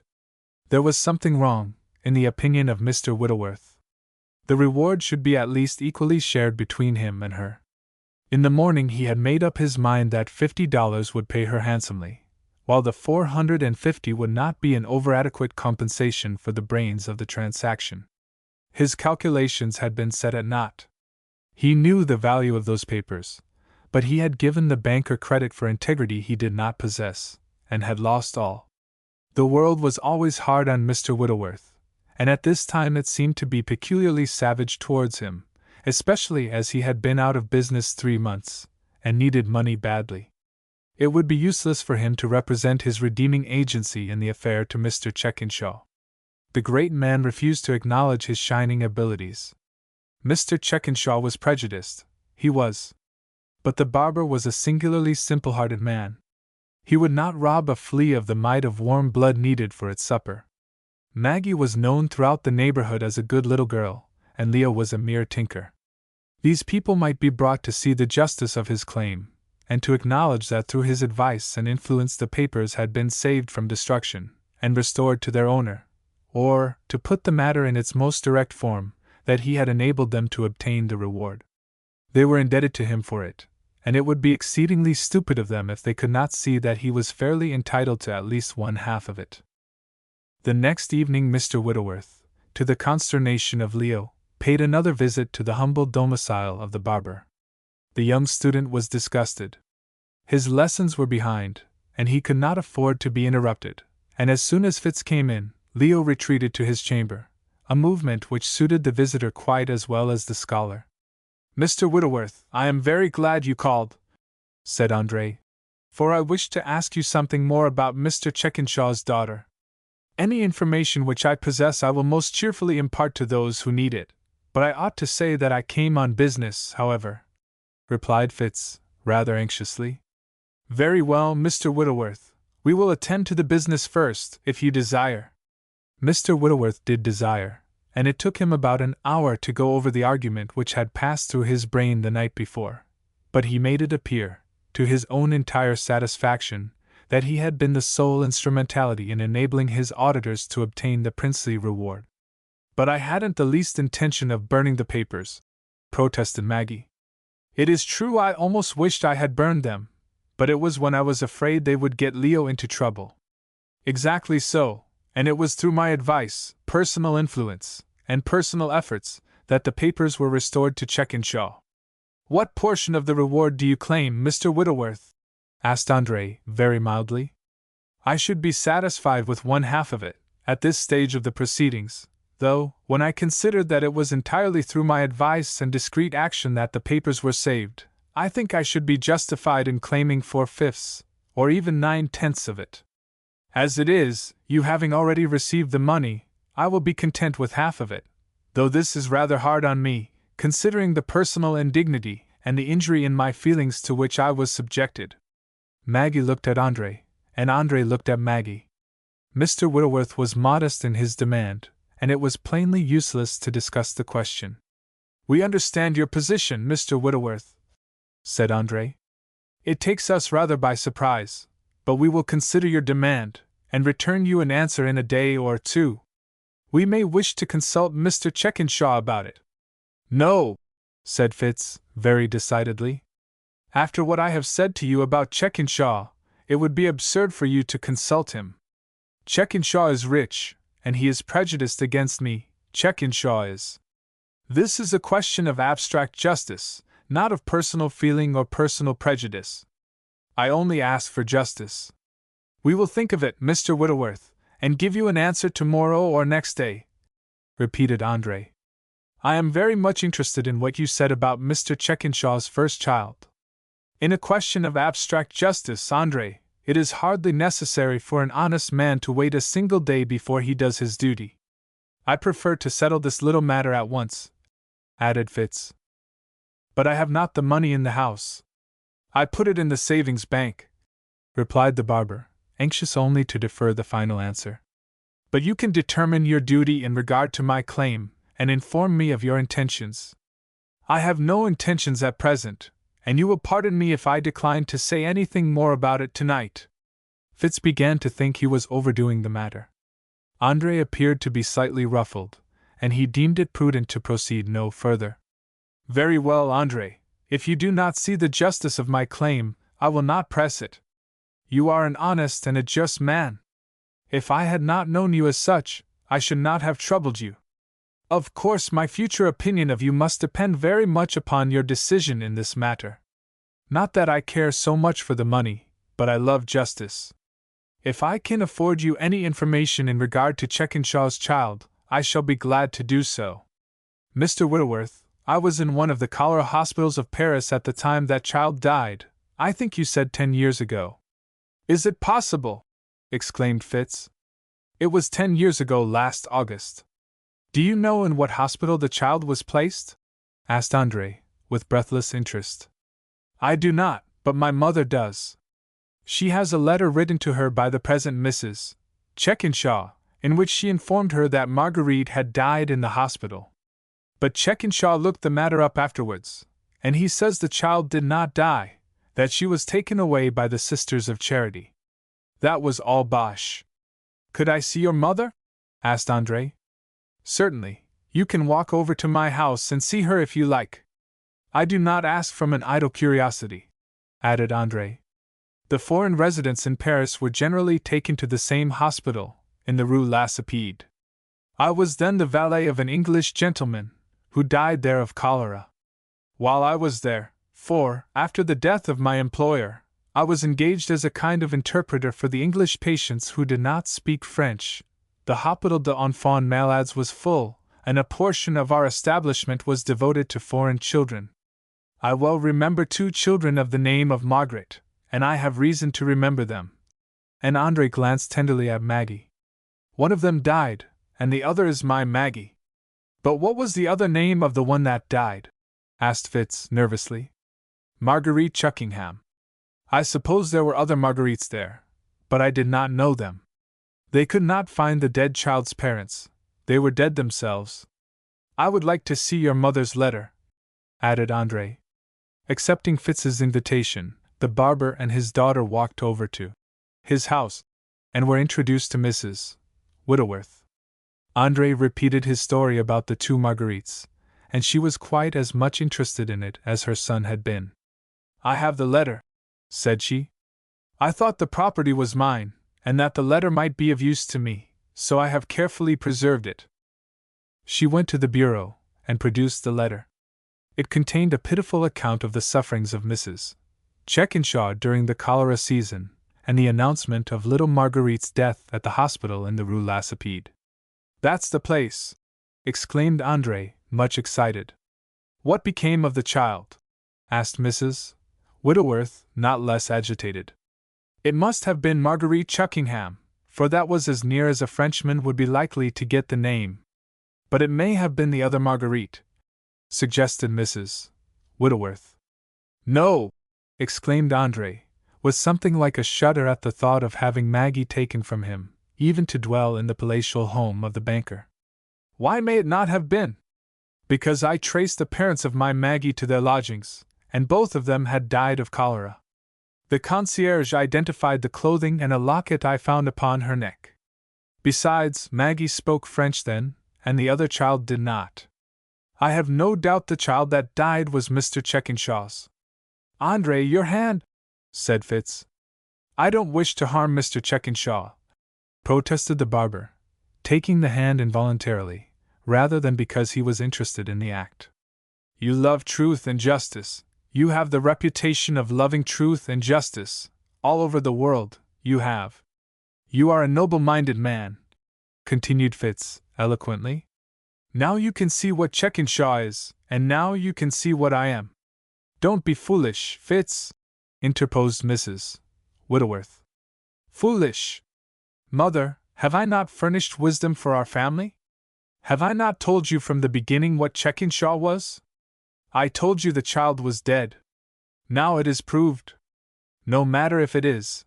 There was something wrong, in the opinion of Mr. Whitworth. The reward should be at least equally shared between him and her. In the morning he had made up his mind that $50 would pay her handsomely, while the $450 would not be an over-adequate compensation for the brains of the transaction. His calculations had been set at naught. He knew the value of those papers, but he had given the banker credit for integrity he did not possess, and had lost all. The world was always hard on Mr. Whitworth, and at this time it seemed to be peculiarly savage towards him, especially as he had been out of business 3 months, and needed money badly. It would be useless for him to represent his redeeming agency in the affair to Mr. Checkenshaw. The great man refused to acknowledge his shining abilities. Mr. Checkenshaw was prejudiced, he was. But the barber was a singularly simple-hearted man. He would not rob a flea of the mite of warm blood needed for its supper. Maggie was known throughout the neighborhood as a good little girl, and Leo was a mere tinker. These people might be brought to see the justice of his claim, and to acknowledge that through his advice and influence the papers had been saved from destruction, and restored to their owner, or, to put the matter in its most direct form, that he had enabled them to obtain the reward. They were indebted to him for it, and it would be exceedingly stupid of them if they could not see that he was fairly entitled to at least one half of it. The next evening Mr. Whitworth, to the consternation of Leo, paid another visit to the humble domicile of the barber. The young student was disgusted. His lessons were behind, and he could not afford to be interrupted, and as soon as Fitz came in, Leo retreated to his chamber, a movement which suited the visitor quite as well as the scholar. "Mr. Whitworth, I am very glad you called," said Andre, "for I wish to ask you something more about Mr. Checkenshaw's daughter. Any information which I possess I will most cheerfully impart to those who need it, but I ought to say that I came on business, however," replied Fitz, rather anxiously. "Very well, Mr. Whitworth, we will attend to the business first, if you desire." Mr. Whitworth did desire, and it took him about an hour to go over the argument which had passed through his brain the night before, but he made it appear, to his own entire satisfaction, that he had been the sole instrumentality in enabling his auditors to obtain the princely reward. "But I hadn't the least intention of burning the papers," protested Maggie. "It is true I almost wished I had burned them, but it was when I was afraid they would get Leo into trouble." "Exactly so, and it was through my advice, personal influence, and personal efforts, that the papers were restored to Chekinshaw." "What portion of the reward do you claim, Mr. Whittleworth?" asked Andre, very mildly. "I should be satisfied with one half of it, at this stage of the proceedings, though, when I considered that it was entirely through my advice and discreet action that the papers were saved, I think I should be justified in claiming 4/5, or even 9/10 of it. As it is, you having already received the money, I will be content with half of it, though this is rather hard on me, considering the personal indignity and the injury in my feelings to which I was subjected." Maggie looked at Andre, and Andre looked at Maggie. Mr. Whittleworth was modest in his demand, and it was plainly useless to discuss the question. "We understand your position, Mr. Whittleworth," said Andre. "It takes us rather by surprise, but we will consider your demand, and return you an answer in a day or two. We may wish to consult Mr. Chekinshaw about it." "No," said Fitz, very decidedly. "After what I have said to you about Chekinshaw, it would be absurd for you to consult him. Chekinshaw is rich, and he is prejudiced against me, Chekinshaw is. This is a question of abstract justice, not of personal feeling or personal prejudice. I only ask for justice. We will think of it, Mr. Whittleworth, and give you an answer tomorrow or next day," repeated Andre. "I am very much interested in what you said about Mr. Chekinshaw's first child. In a question of abstract justice, Andre, it is hardly necessary for an honest man to wait a single day before he does his duty. I prefer to settle this little matter at once," added Fitz. "But I have not the money in the house. I put it in the savings bank," replied the barber, anxious only to defer the final answer. "But you can determine your duty in regard to my claim, and inform me of your intentions." "I have no intentions at present, and you will pardon me if I decline to say anything more about it tonight." Fitz began to think he was overdoing the matter. Andre appeared to be slightly ruffled, and he deemed it prudent to proceed no further. "Very well, Andre. If you do not see the justice of my claim, I will not press it. You are an honest and a just man. If I had not known you as such, I should not have troubled you. Of course, my future opinion of you must depend very much upon your decision in this matter. Not that I care so much for the money, but I love justice. If I can afford you any information in regard to Chekinshaw's child, I shall be glad to do so. Mr. Whittleworth, I was in one of the cholera hospitals of Paris at the time that child died. I think you said 10 years ago. "Is it possible?" exclaimed Fitz. "It was 10 years ago last August." "Do you know in what hospital the child was placed?" asked Andre, with breathless interest. "I do not, but my mother does. She has a letter written to her by the present Mrs. Chekinshaw, in which she informed her that Marguerite had died in the hospital. But Chekinshaw looked the matter up afterwards, and he says the child did not die, that she was taken away by the Sisters of Charity. That was all bosh." "Could I see your mother?" asked Andre. "Certainly, you can walk over to my house and see her if you like. I do not ask from an idle curiosity," added Andre. The foreign residents in Paris were generally taken to the same hospital, in the Rue La Cepede. I was then the valet of an English gentleman, who died there of cholera. While I was there, for, after the death of my employer, I was engaged as a kind of interpreter for the English patients who did not speak French, the Hôpital d'Enfants Malades was full, and a portion of our establishment was devoted to foreign children. I well remember 2 children of the name of Margaret, and I have reason to remember them. And Andre glanced tenderly at Maggie. "One of them died, and the other is my Maggie." "But what was the other name of the one that died?" asked Fitz, nervously. "Marguerite Chuckingham. I suppose there were other Marguerites there, but I did not know them. They could not find the dead child's parents. They were dead themselves. I would like to see your mother's letter," added Andre. Accepting Fitz's invitation, The barber and his daughter walked over to his house and were introduced to Mrs. Whitworth. Andre repeated his story about the two Marguerites, and she was quite as much interested in it as her son had been. "I have the letter," said she. "I thought the property was mine, and that the letter might be of use to me, so I have carefully preserved it." She went to the bureau and produced the letter. It contained a pitiful account of the sufferings of Mrs. Chekinshaw during the cholera season, and the announcement of little Marguerite's death at the hospital in the Rue Lacépède. "That's the place!" exclaimed Andre, much excited. "What became of the child?" asked Mrs. Whitworth, not less agitated. "It must have been Marguerite Chuckingham, for that was as near as a Frenchman would be likely to get the name. But it may have been the other Marguerite," suggested Mrs. Whitworth. "No!" exclaimed Andre, with something like a shudder at the thought of having Maggie taken from him, even to dwell in the palatial home of the banker. "Why may it not have been?" "Because I traced the parents of my Maggie to their lodgings, and both of them had died of cholera. The concierge identified the clothing and a locket I found upon her neck. Besides, Maggie spoke French then, and the other child did not. I have no doubt the child that died was Mr. Chekinshaw's." "Andre, your hand," said Fitz. "I don't wish to harm Mr. Chekinshaw," protested the barber, taking the hand involuntarily, rather than because he was interested in the act. "You love truth and justice. You have the reputation of loving truth and justice. All over the world, you have. You are a noble-minded man," continued Fitz, eloquently. "Now you can see what Chekinshaw is, and now you can see what I am." "Don't be foolish, Fitz," interposed Mrs. Whitworth. "Foolish? Mother, have I not furnished wisdom for our family? Have I not told you from the beginning what Chekinshaw was? I told you the child was dead. Now it is proved. No matter if it is.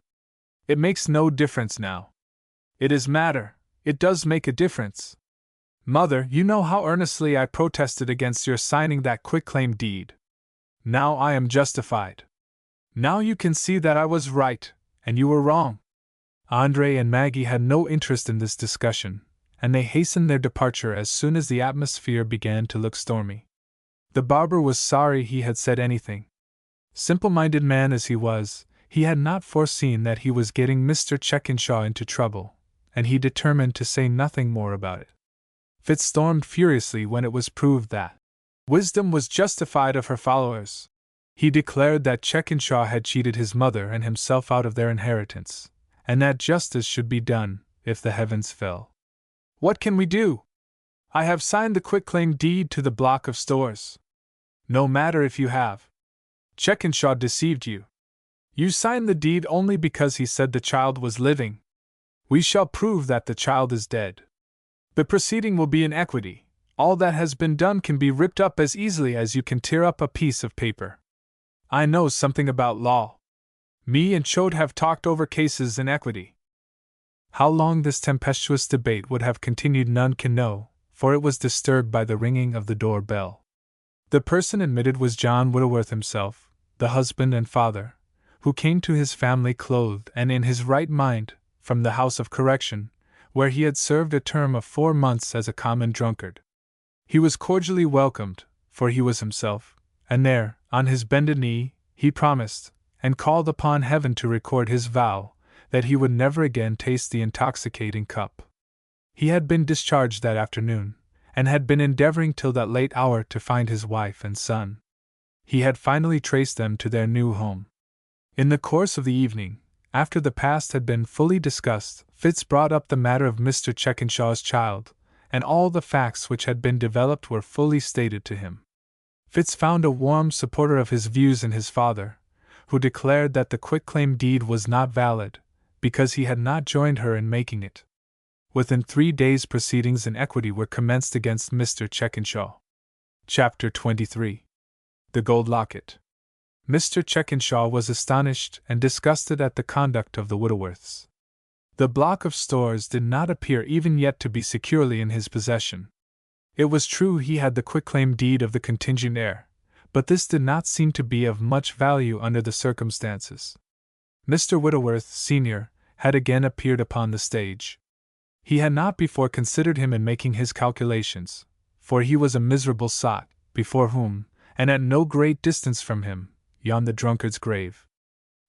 It makes no difference now." "It is matter, it does make a difference. Mother, you know how earnestly I protested against your signing that quitclaim deed. Now I am justified. Now you can see that I was right, and you were wrong." Andre and Maggie had no interest in this discussion, and they hastened their departure as soon as the atmosphere began to look stormy. The barber was sorry he had said anything. Simple-minded man as he was, he had not foreseen that he was getting Mr. Chekinshaw into trouble, and he determined to say nothing more about it. Fitz stormed furiously when it was proved that wisdom was justified of her followers. He declared that Chekinshaw had cheated his mother and himself out of their inheritance, and that justice should be done, if the heavens fell. "What can we do? I have signed the quitclaim deed to the block of stores." "No matter if you have. Chekinshaw deceived you. You signed the deed only because he said the child was living. We shall prove that the child is dead. The proceeding will be in equity. All that has been done can be ripped up as easily as you can tear up a piece of paper. I know something about law. Me and Choate have talked over cases in equity." How long this tempestuous debate would have continued none can know, for it was disturbed by the ringing of the door bell. The person admitted was John Whitworth himself, the husband and father, who came to his family clothed and in his right mind, from the House of Correction, where he had served a term of 4 months as a common drunkard. He was cordially welcomed, for he was himself, and there, on his bended knee, he promised, and called upon heaven to record his vow, that he would never again taste the intoxicating cup. He had been discharged that afternoon, and had been endeavoring till that late hour to find his wife and son. He had finally traced them to their new home. In the course of the evening, after the past had been fully discussed, Fitz brought up the matter of Mr. Chekinshaw's child, and all the facts which had been developed were fully stated to him. Fitz found a warm supporter of his views in his father, who declared that the quitclaim deed was not valid, because he had not joined her in making it. Within 3 days proceedings in equity were commenced against Mr. Chekinshaw. Chapter 23. The Gold Locket. Mr. Chekinshaw was astonished and disgusted at the conduct of the Whitworths. The block of stores did not appear even yet to be securely in his possession. It was true he had the quitclaim deed of the contingent heir, but this did not seem to be of much value under the circumstances. Mr. Whitworth, Sr., had again appeared upon the stage. He had not before considered him in making his calculations, for he was a miserable sot, before whom, and at no great distance from him, yawned the drunkard's grave.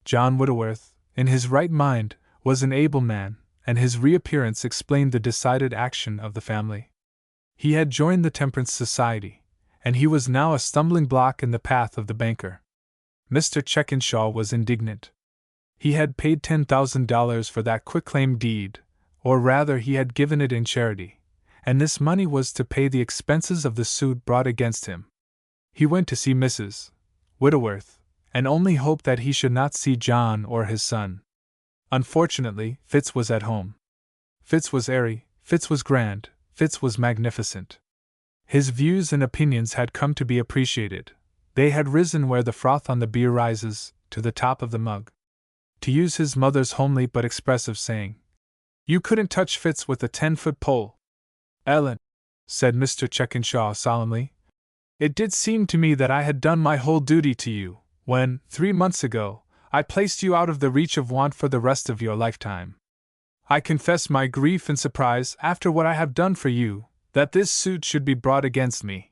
John Whitworth, in his right mind, was an able man, and his reappearance explained the decided action of the family. He had joined the Temperance Society, and he was now a stumbling block in the path of the banker. Mr. Checkenshaw was indignant. He had paid $10,000 for that quitclaim deed, or rather he had given it in charity, and this money was to pay the expenses of the suit brought against him. He went to see Mrs. Whitworth, and only hoped that he should not see John or his son. Unfortunately, Fitz was at home. Fitz was airy, Fitz was grand, Fitz was magnificent. His views and opinions had come to be appreciated. They had risen where the froth on the beer rises, to the top of the mug. To use his mother's homely but expressive saying, "You couldn't touch Fitz with a 10-foot pole." "Ellen," said Mr. Checkenshaw solemnly, "it did seem to me that I had done my whole duty to you, when, 3 months ago, I placed you out of the reach of want for the rest of your lifetime. I confess my grief and surprise, after what I have done for you, that this suit should be brought against me.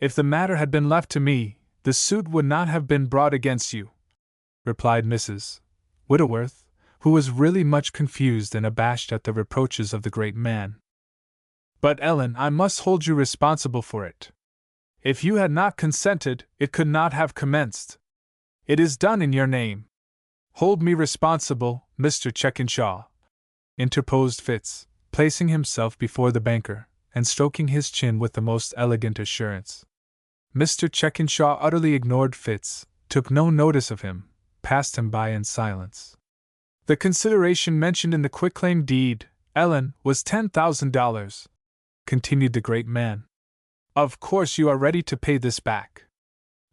If the matter had been left to me, the suit would not have been brought against you," replied Mrs. Whitworth, who was really much confused and abashed at the reproaches of the great man. "But, Ellen, I must hold you responsible for it. If you had not consented, it could not have commenced. It is done in your name." "Hold me responsible, Mr. Checkenshaw," interposed Fitz, placing himself before the banker, and stroking his chin with the most elegant assurance. Mr. Checkenshaw utterly ignored Fitz, took no notice of him, passed him by in silence. "The consideration mentioned in the quitclaim deed, Ellen, was $10,000, continued the great man. "Of course you are ready to pay this back."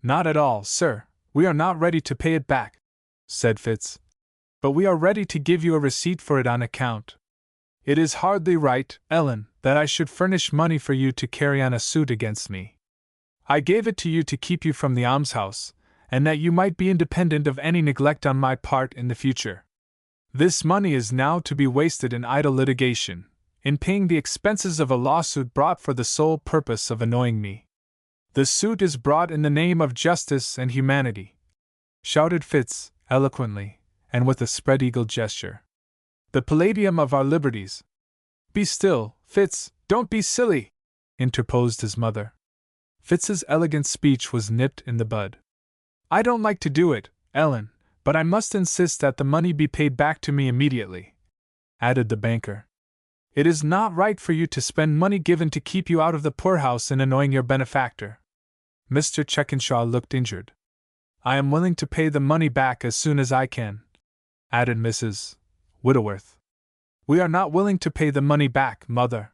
"Not at all, sir, we are not ready to pay it back," said Fitz. "But we are ready to give you a receipt for it on account. It is hardly right, Ellen, that I should furnish money for you to carry on a suit against me. I gave it to you to keep you from the almshouse, and that you might be independent of any neglect on my part in the future. This money is now to be wasted in idle litigation, in paying the expenses of a lawsuit brought for the sole purpose of annoying me. The suit is brought in the name of justice and humanity," shouted Fitz, eloquently, and with a spread-eagle gesture. "The palladium of our liberties." "Be still, Fitz, don't be silly," interposed his mother. Fitz's elegant speech was nipped in the bud. "I don't like to do it, Ellen, but I must insist that the money be paid back to me immediately," added the banker. "It is not right for you to spend money given to keep you out of the poorhouse in annoying your benefactor." Mr. Checkenshaw looked injured. "I am willing to pay the money back as soon as I can," added Mrs. Whitworth. "We are not willing to pay the money back, mother.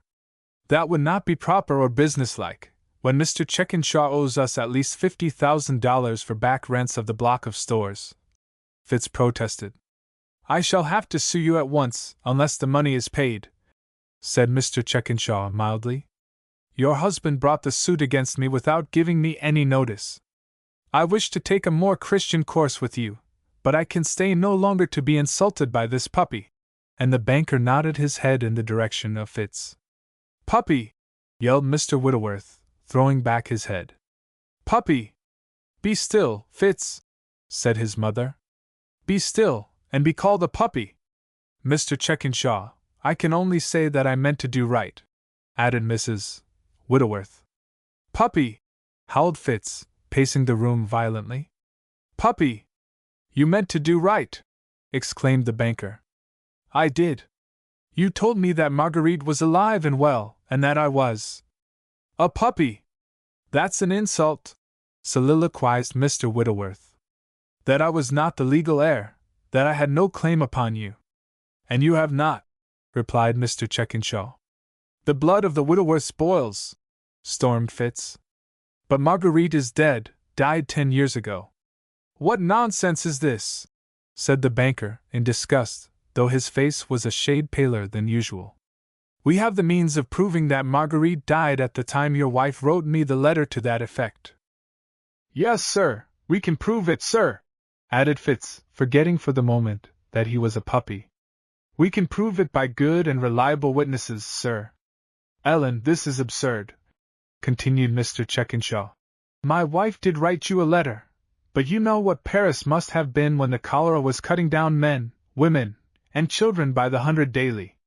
That would not be proper or businesslike, when Mr. Checkenshaw owes us at least $50,000 for back rents of the block of stores," Fitz protested. "I shall have to sue you at once, unless the money is paid," said Mr. Checkenshaw mildly. "Your husband brought the suit against me without giving me any notice. I wish to take a more Christian course with you, but I can stay no longer to be insulted by this puppy," and the banker nodded his head in the direction of Fitz. "Puppy!" yelled Mr. Whitworth, throwing back his head. "Puppy!" "Be still, Fitz," said his mother. "Be still, and be called a puppy." "Mr. Checkenshaw, I can only say that I meant to do right," added Mrs. Whitworth. "Puppy!" howled Fitz, pacing the room violently. "Puppy! You meant to do right!" exclaimed the banker. "I did. You told me that Marguerite was alive and well, and that I was a puppy." "That's an insult," soliloquized Mr. Whitworth. "That I was not the legal heir, that I had no claim upon you." "And you have not," replied Mr. Checkenshaw. "The blood of the Whitworths boils," stormed Fitz. "But Marguerite is dead, died 10 years ago." "What nonsense is this?" said the banker, in disgust, though his face was a shade paler than usual. "We have the means of proving that Marguerite died at the time your wife wrote me the letter to that effect." Yes, sir, we can prove it, sir, added Fitz, forgetting for the moment that he was a puppy. We can prove it by good and reliable witnesses, sir. Ellen, this is absurd, continued Mr. Checkenshaw. My wife did write you a letter, but you know what Paris must have been when the cholera was cutting down men, women, and children by the hundred daily.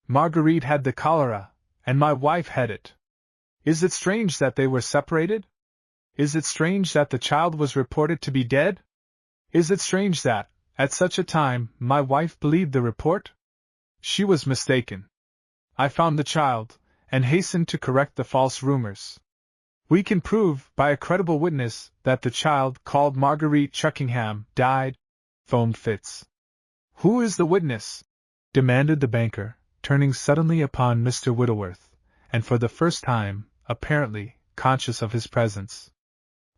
Marguerite had the cholera, and my wife had it. Is it strange that they were separated? Is it strange that the child was reported to be dead? Is it strange that, at such a time, my wife believed the report? She was mistaken. I found the child, and hastened to correct the false rumors. We can prove, by a credible witness, that the child, called Marguerite Chuckingham, died, foamed Fitz. Who is the witness? Demanded the banker, turning suddenly upon Mr. Whittleworth, and for the first time, apparently, conscious of his presence.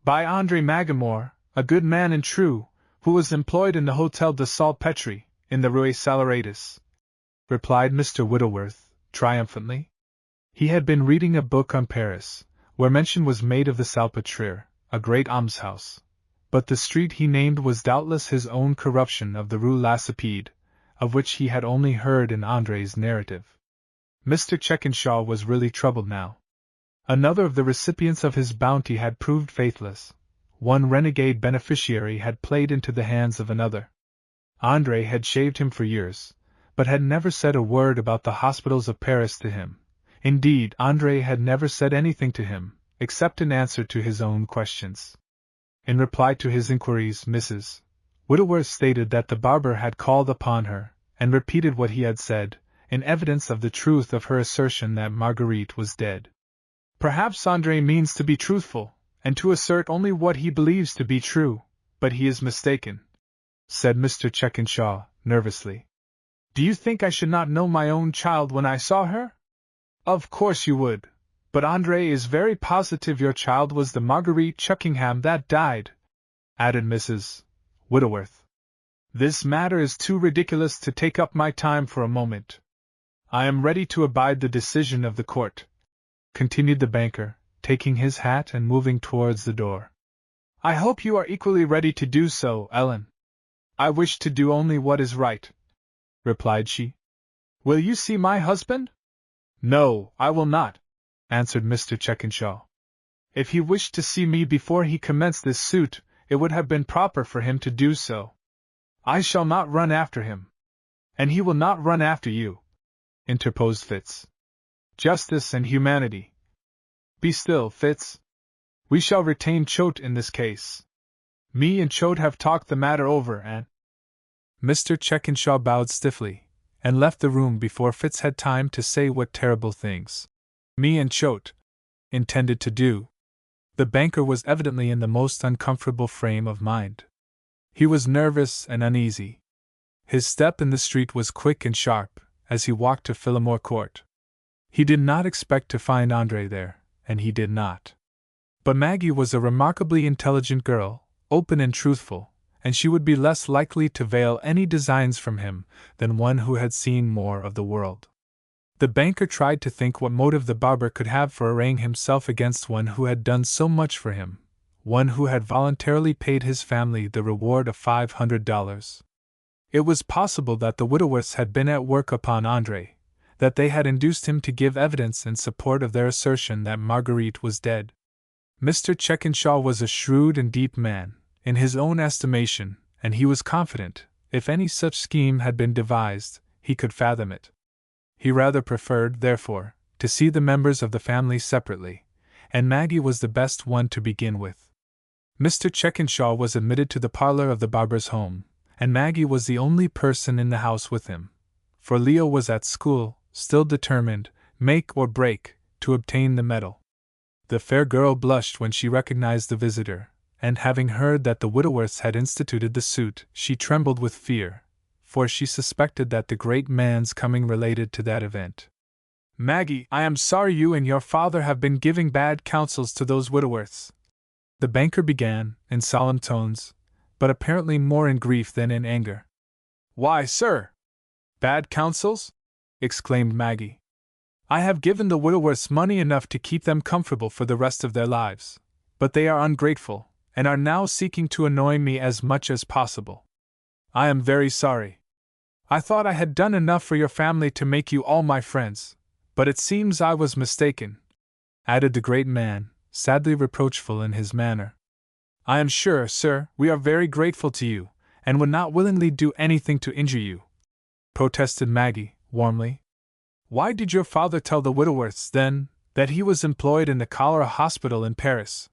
By Andre Magamore, a good man and true, who was employed in the Hotel de Salpêtre, in the Rue Saleratus, replied Mr. Whittleworth, triumphantly. He had been reading a book on Paris, where mention was made of the Salpêtrière, a great almshouse, but the street he named was doubtless his own corruption of the Rue Lacépède, of which he had only heard in André's narrative. Mr. Checkenshaw was really troubled now. Another of the recipients of his bounty had proved faithless. One renegade beneficiary had played into the hands of another. André had shaved him for years, but had never said a word about the hospitals of Paris to him. Indeed, André had never said anything to him, except in answer to his own questions. In reply to his inquiries, Mrs. Whittleworth stated that the barber had called upon her, and repeated what he had said, in evidence of the truth of her assertion that Marguerite was dead. Perhaps André means to be truthful, and to assert only what he believes to be true, but he is mistaken, said Mr. Checkenshaw, nervously. Do you think I should not know my own child when I saw her? Of course you would, but André is very positive your child was the Marguerite Chuckingham that died, added Mrs. Whittleworth. This matter is too ridiculous to take up my time for a moment. I am ready to abide the decision of the court, continued the banker, taking his hat and moving towards the door. I hope you are equally ready to do so, Ellen. I wish to do only what is right, replied she. Will you see my husband? No, I will not, answered Mr. Checkenshaw. If he wished to see me before he commenced this suit, it would have been proper for him to do so. I shall not run after him. And he will not run after you, interposed Fitz. Justice and humanity. Be still, Fitz. We shall retain Choate in this case. Me and Choate have talked the matter over and... Mr. Checkenshaw bowed stiffly, and left the room before Fitz had time to say what terrible things me and Choate intended to do. The banker was evidently in the most uncomfortable frame of mind. He was nervous and uneasy. His step in the street was quick and sharp, as he walked to Phillimore Court. He did not expect to find André there, and he did not. But Maggie was a remarkably intelligent girl, open and truthful, and she would be less likely to veil any designs from him than one who had seen more of the world. The banker tried to think what motive the barber could have for arraying himself against one who had done so much for him, one who had voluntarily paid his family the reward of $500. It was possible that the Whittleworths had been at work upon André, that they had induced him to give evidence in support of their assertion that Marguerite was dead. Mr. Checkenshaw was a shrewd and deep man, in his own estimation, and he was confident, if any such scheme had been devised, he could fathom it. He rather preferred, therefore, to see the members of the family separately, and Maggie was the best one to begin with. Mr. Checkenshaw was admitted to the parlor of the barber's home, and Maggie was the only person in the house with him, for Leo was at school, still determined, make or break, to obtain the medal. The fair girl blushed when she recognized the visitor, and having heard that the Whittleworths had instituted the suit, she trembled with fear, for she suspected that the great man's coming related to that event. Maggie, I am sorry you and your father have been giving bad counsels to those Whittleworths, the banker began, in solemn tones, but apparently more in grief than in anger. Why, sir? Bad counsels? Exclaimed Maggie. I have given the Whittleworths money enough to keep them comfortable for the rest of their lives, but they are ungrateful, and are now seeking to annoy me as much as possible. I am very sorry. I thought I had done enough for your family to make you all my friends, but it seems I was mistaken," added the great man, sadly reproachful in his manner. "I am sure, sir, we are very grateful to you, and would not willingly do anything to injure you," protested Maggie, warmly. "Why did your father tell the Whitworths, then, that he was employed in the cholera hospital in Paris?"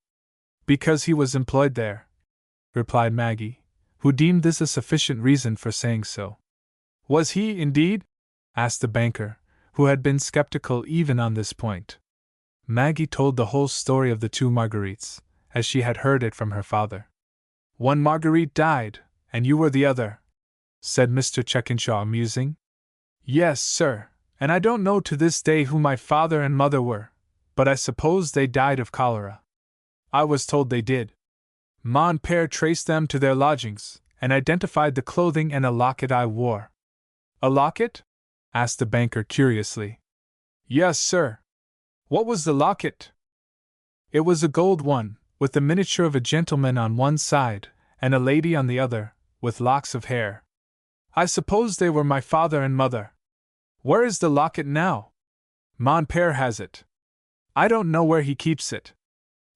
"Because he was employed there," replied Maggie, who deemed this a sufficient reason for saying so. "Was he, indeed?" asked the banker, who had been skeptical even on this point. Maggie told the whole story of the two Marguerites, as she had heard it from her father. "One Marguerite died, and you were the other," said Mr. Checkenshaw, musing. "Yes, sir, and I don't know to this day who my father and mother were, but I suppose they died of cholera. I was told they did. Mon père traced them to their lodgings, and identified the clothing and a locket I wore." "A locket?" asked the banker curiously. "Yes, sir." "What was the locket?" "It was a gold one, with the miniature of a gentleman on one side, and a lady on the other, with locks of hair. I suppose they were my father and mother." "Where is the locket now?" "Mon père has it. I don't know where he keeps it.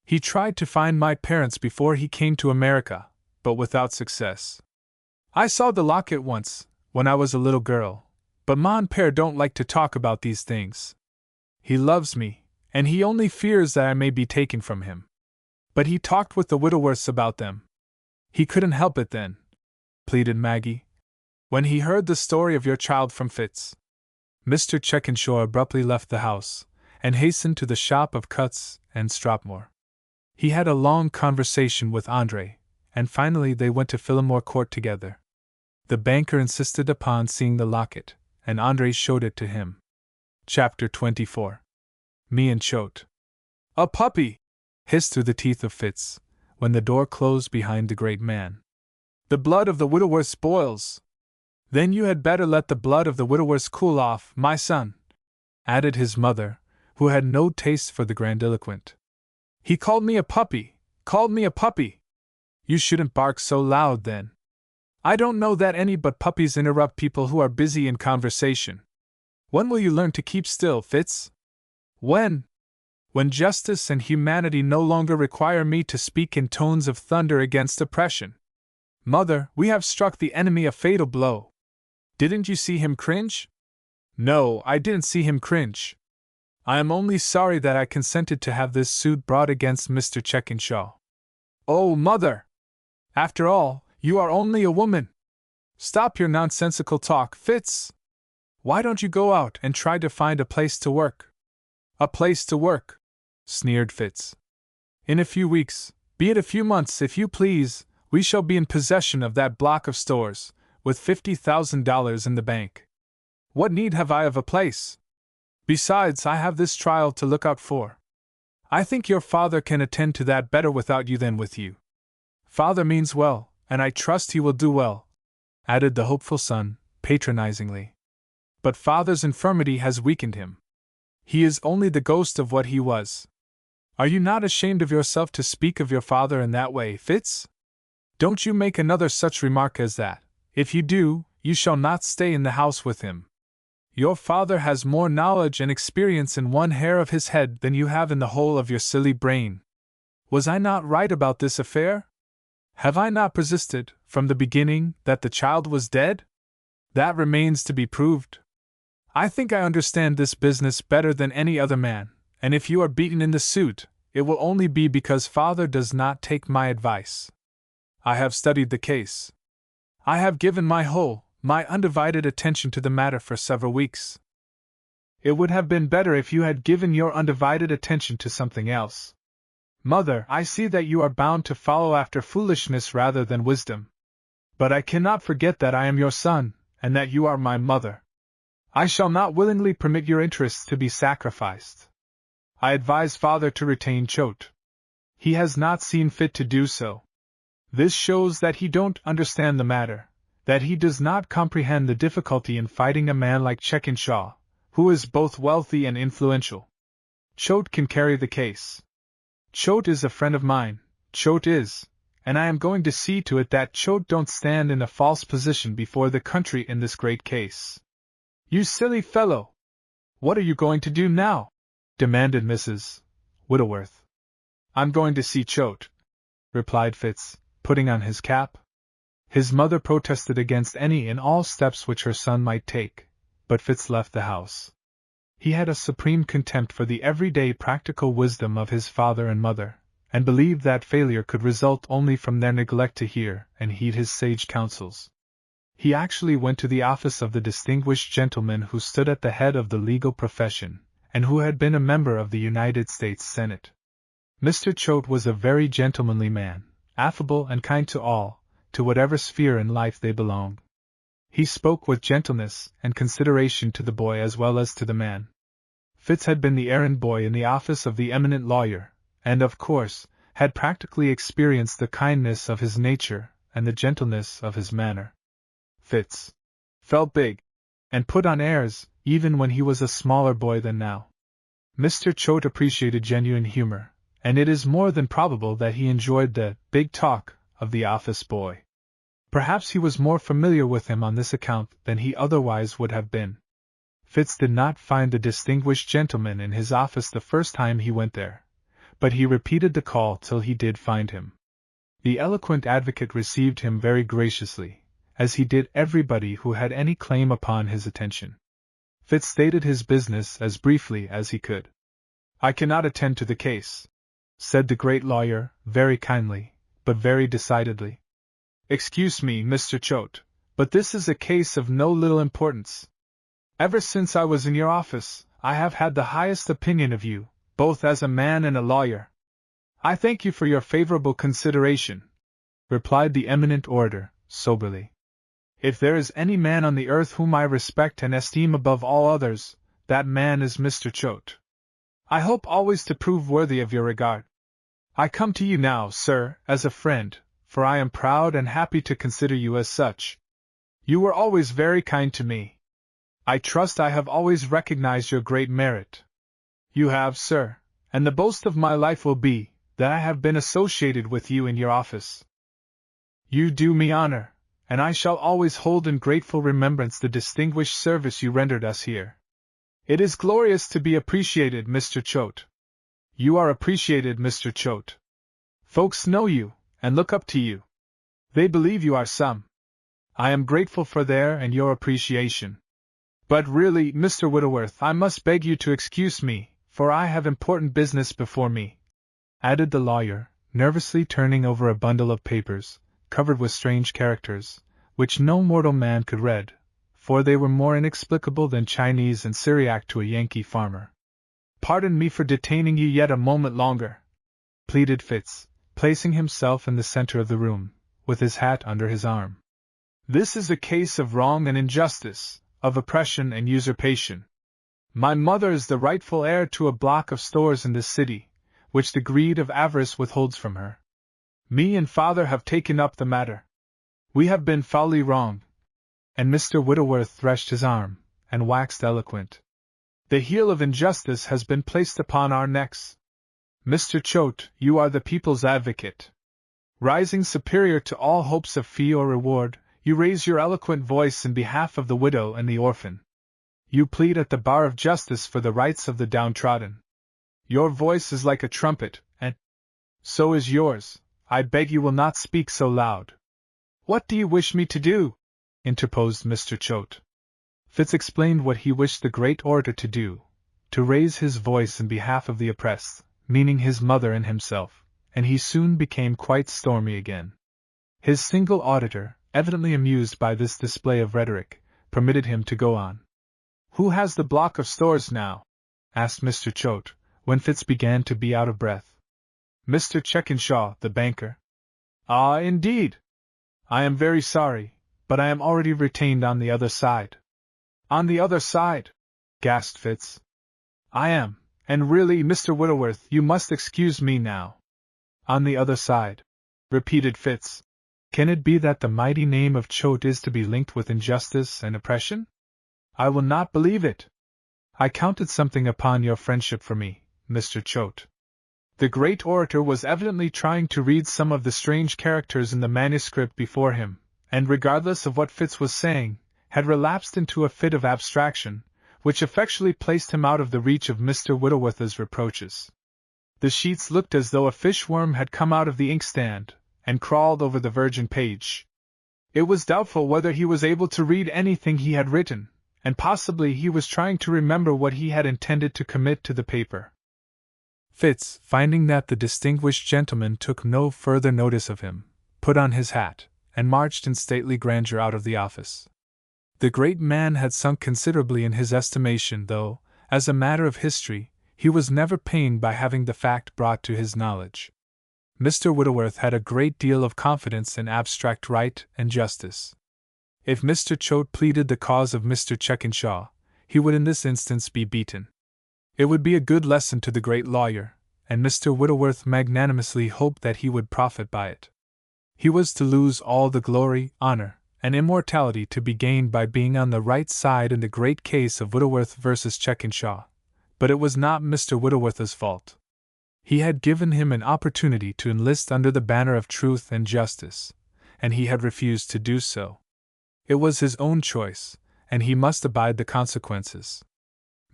He tried to find my parents before he came to America, but without success. I saw the locket once, when I was a little girl, but mon père don't like to talk about these things. He loves me, and he only fears that I may be taken from him. But he talked with the Whitworths about them. He couldn't help it then," pleaded Maggie, "when he heard the story of your child from Fitz." Mr. Checkenshaw abruptly left the house, and hastened to the shop of Cuts and Stropmore. He had a long conversation with Andre, and finally they went to Phillimore Court together. The banker insisted upon seeing the locket, and Andre showed it to him. Chapter 24. Me and Choate. "A puppy!" hissed through the teeth of Fitz, when the door closed behind the great man. "The blood of the Whitworths boils." "Then you had better let the blood of the Whitworths cool off, my son," added his mother, who had no taste for the grandiloquent. "He called me a puppy! Called me a puppy! You shouldn't bark so loud, then. I don't know that any but puppies interrupt people who are busy in conversation. When will you learn to keep still, Fitz?" "When? When justice and humanity no longer require me to speak in tones of thunder against oppression. Mother, we have struck the enemy a fatal blow. Didn't you see him cringe?" "No, I didn't see him cringe. I am only sorry that I consented to have this suit brought against Mr. Checkenshaw." "Oh, Mother! After all, you are only a woman. Stop your nonsensical talk, Fitz. Why don't you go out and try to find a place to work?" "A place to work?" sneered Fitz. "In a few weeks, be it a few months if you please, we shall be in possession of that block of stores, with $50,000 in the bank. What need have I of a place? Besides, I have this trial to look out for. I think your father can attend to that better without you than with you." "Father means well, and I trust he will do well," added the hopeful son, patronizingly. "But father's infirmity has weakened him. He is only the ghost of what he was. Are you not ashamed of yourself to speak of your father in that way, Fitz? Don't you make another such remark as that. If you do, you shall not stay in the house with him. Your father has more knowledge and experience in one hair of his head than you have in the whole of your silly brain. Was I not right about this affair? Have I not persisted, from the beginning, that the child was dead? That remains to be proved. I think I understand this business better than any other man, and if you are beaten in the suit, it will only be because father does not take my advice. I have studied the case. I have given my undivided attention to the matter for several weeks. It would have been better if you had given your undivided attention to something else. Mother, I see that you are bound to follow after foolishness rather than wisdom. But I cannot forget that I am your son, and that you are my mother. I shall not willingly permit your interests to be sacrificed. I advise father to retain Choate. He has not seen fit to do so. This shows that he don't understand the matter, that he does not comprehend the difficulty in fighting a man like Checkenshaw, who is both wealthy and influential. Choate can carry the case. Choate is a friend of mine, Choate is, and I am going to see to it that Choate don't stand in a false position before the country in this great case. You silly fellow! What are you going to do now? Demanded Mrs. Whittleworth. I'm going to see Choate, replied Fitz, putting on his cap. His mother protested against any and all steps which her son might take, but Fitz left the house. He had a supreme contempt for the everyday practical wisdom of his father and mother, and believed that failure could result only from their neglect to hear and heed his sage counsels. He actually went to the office of the distinguished gentleman who stood at the head of the legal profession, and who had been a member of the United States Senate. Mr. Choate was a very gentlemanly man, affable and kind to all, to whatever sphere in life they belonged. He spoke with gentleness and consideration to the boy as well as to the man. Fitz had been the errand boy in the office of the eminent lawyer, and of course, had practically experienced the kindness of his nature and the gentleness of his manner. Fitz felt big, and put on airs, even when he was a smaller boy than now. Mr. Choate appreciated genuine humor, and it is more than probable that he enjoyed the big talk of the office boy. Perhaps he was more familiar with him on this account than he otherwise would have been. Fitz did not find the distinguished gentleman in his office the first time he went there, but he repeated the call till he did find him. The eloquent advocate received him very graciously, as he did everybody who had any claim upon his attention. Fitz stated his business as briefly as he could. I cannot attend to the case, said the great lawyer, very kindly, but very decidedly. Excuse me, Mr. Choate, but this is a case of no little importance. Ever since I was in your office, I have had the highest opinion of you, both as a man and a lawyer. I thank you for your favorable consideration, replied the eminent orator, soberly. If there is any man on the earth whom I respect and esteem above all others, that man is Mr. Choate. I hope always to prove worthy of your regard. I come to you now, sir, as a friend, for I am proud and happy to consider you as such. You were always very kind to me. I trust I have always recognized your great merit. You have, sir, and the boast of my life will be that I have been associated with you in your office. You do me honor, and I shall always hold in grateful remembrance the distinguished service you rendered us here. It is glorious to be appreciated, Mr. Choate. You are appreciated, Mr. Choate. Folks know you, and look up to you. They believe you are some. I am grateful for their and your appreciation. But really, Mr. Whittleworth, I must beg you to excuse me, for I have important business before me, added the lawyer, nervously turning over a bundle of papers, covered with strange characters, which no mortal man could read, for they were more inexplicable than Chinese and Syriac to a Yankee farmer. Pardon me for detaining you yet a moment longer, pleaded Fitz, placing himself in the center of the room, with his hat under his arm. This is a case of wrong and injustice, of oppression and usurpation. My mother is the rightful heir to a block of stores in this city, which the greed of avarice withholds from her. Me and father have taken up the matter. We have been foully wronged. And Mr. Whittleworth threshed his arm, and waxed eloquent. The heel of injustice has been placed upon our necks. Mr. Choate, you are the people's advocate. Rising superior to all hopes of fee or reward, you raise your eloquent voice in behalf of the widow and the orphan. You plead at the bar of justice for the rights of the downtrodden. Your voice is like a trumpet, and so is yours. I beg you will not speak so loud. What do you wish me to do? Interposed Mr. Choate. Fitz explained what he wished the great orator to do, to raise his voice in behalf of the oppressed, meaning his mother and himself, and he soon became quite stormy again. His single auditor, evidently amused by this display of rhetoric, permitted him to go on. Who has the block of stores now? Asked Mr. Choate, when Fitz began to be out of breath. Mr. Checkenshaw, the banker. Ah, indeed. I am very sorry, but I am already retained on the other side. On the other side? Gasped Fitz. I am, and really, Mr. Whittleworth, you must excuse me now. On the other side, repeated Fitz. Can it be that the mighty name of Choate is to be linked with injustice and oppression? I will not believe it. I counted something upon your friendship for me, Mr. Choate. The great orator was evidently trying to read some of the strange characters in the manuscript before him, and regardless of what Fitz was saying, had relapsed into a fit of abstraction, which effectually placed him out of the reach of Mr. Whittleworth's reproaches. The sheets looked as though a fish-worm had come out of the inkstand, and crawled over the virgin page. It was doubtful whether he was able to read anything he had written, and possibly he was trying to remember what he had intended to commit to the paper. Fitz, finding that the distinguished gentleman took no further notice of him, put on his hat, and marched in stately grandeur out of the office. The great man had sunk considerably in his estimation, though, as a matter of history, he was never pained by having the fact brought to his knowledge. Mr. Whittleworth had a great deal of confidence in abstract right and justice. If Mr. Choate pleaded the cause of Mr. Checkenshaw, he would in this instance be beaten. It would be a good lesson to the great lawyer, and Mr. Whittleworth magnanimously hoped that he would profit by it. He was to lose all the glory, honor, and immortality to be gained by being on the right side in the great case of Whittleworth versus Checkenshaw, but it was not Mr. Whittleworth's fault. He had given him an opportunity to enlist under the banner of truth and justice, and he had refused to do so. It was his own choice, and he must abide the consequences.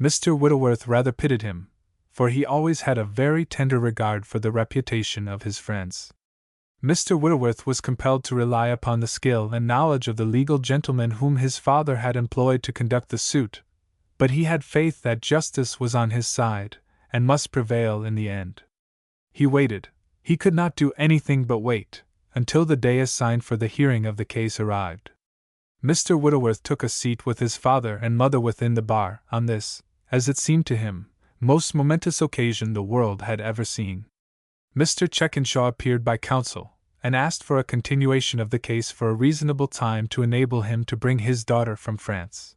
Mr. Whittleworth rather pitied him, for he always had a very tender regard for the reputation of his friends. Mr. Whittleworth was compelled to rely upon the skill and knowledge of the legal gentleman whom his father had employed to conduct the suit, but he had faith that justice was on his side, and must prevail in the end. He waited. He could not do anything but wait, until the day assigned for the hearing of the case arrived. Mr. Whittleworth took a seat with his father and mother within the bar, on this, as it seemed to him, most momentous occasion the world had ever seen. Mr. Checkenshaw appeared by counsel, and asked for a continuation of the case for a reasonable time to enable him to bring his daughter from France.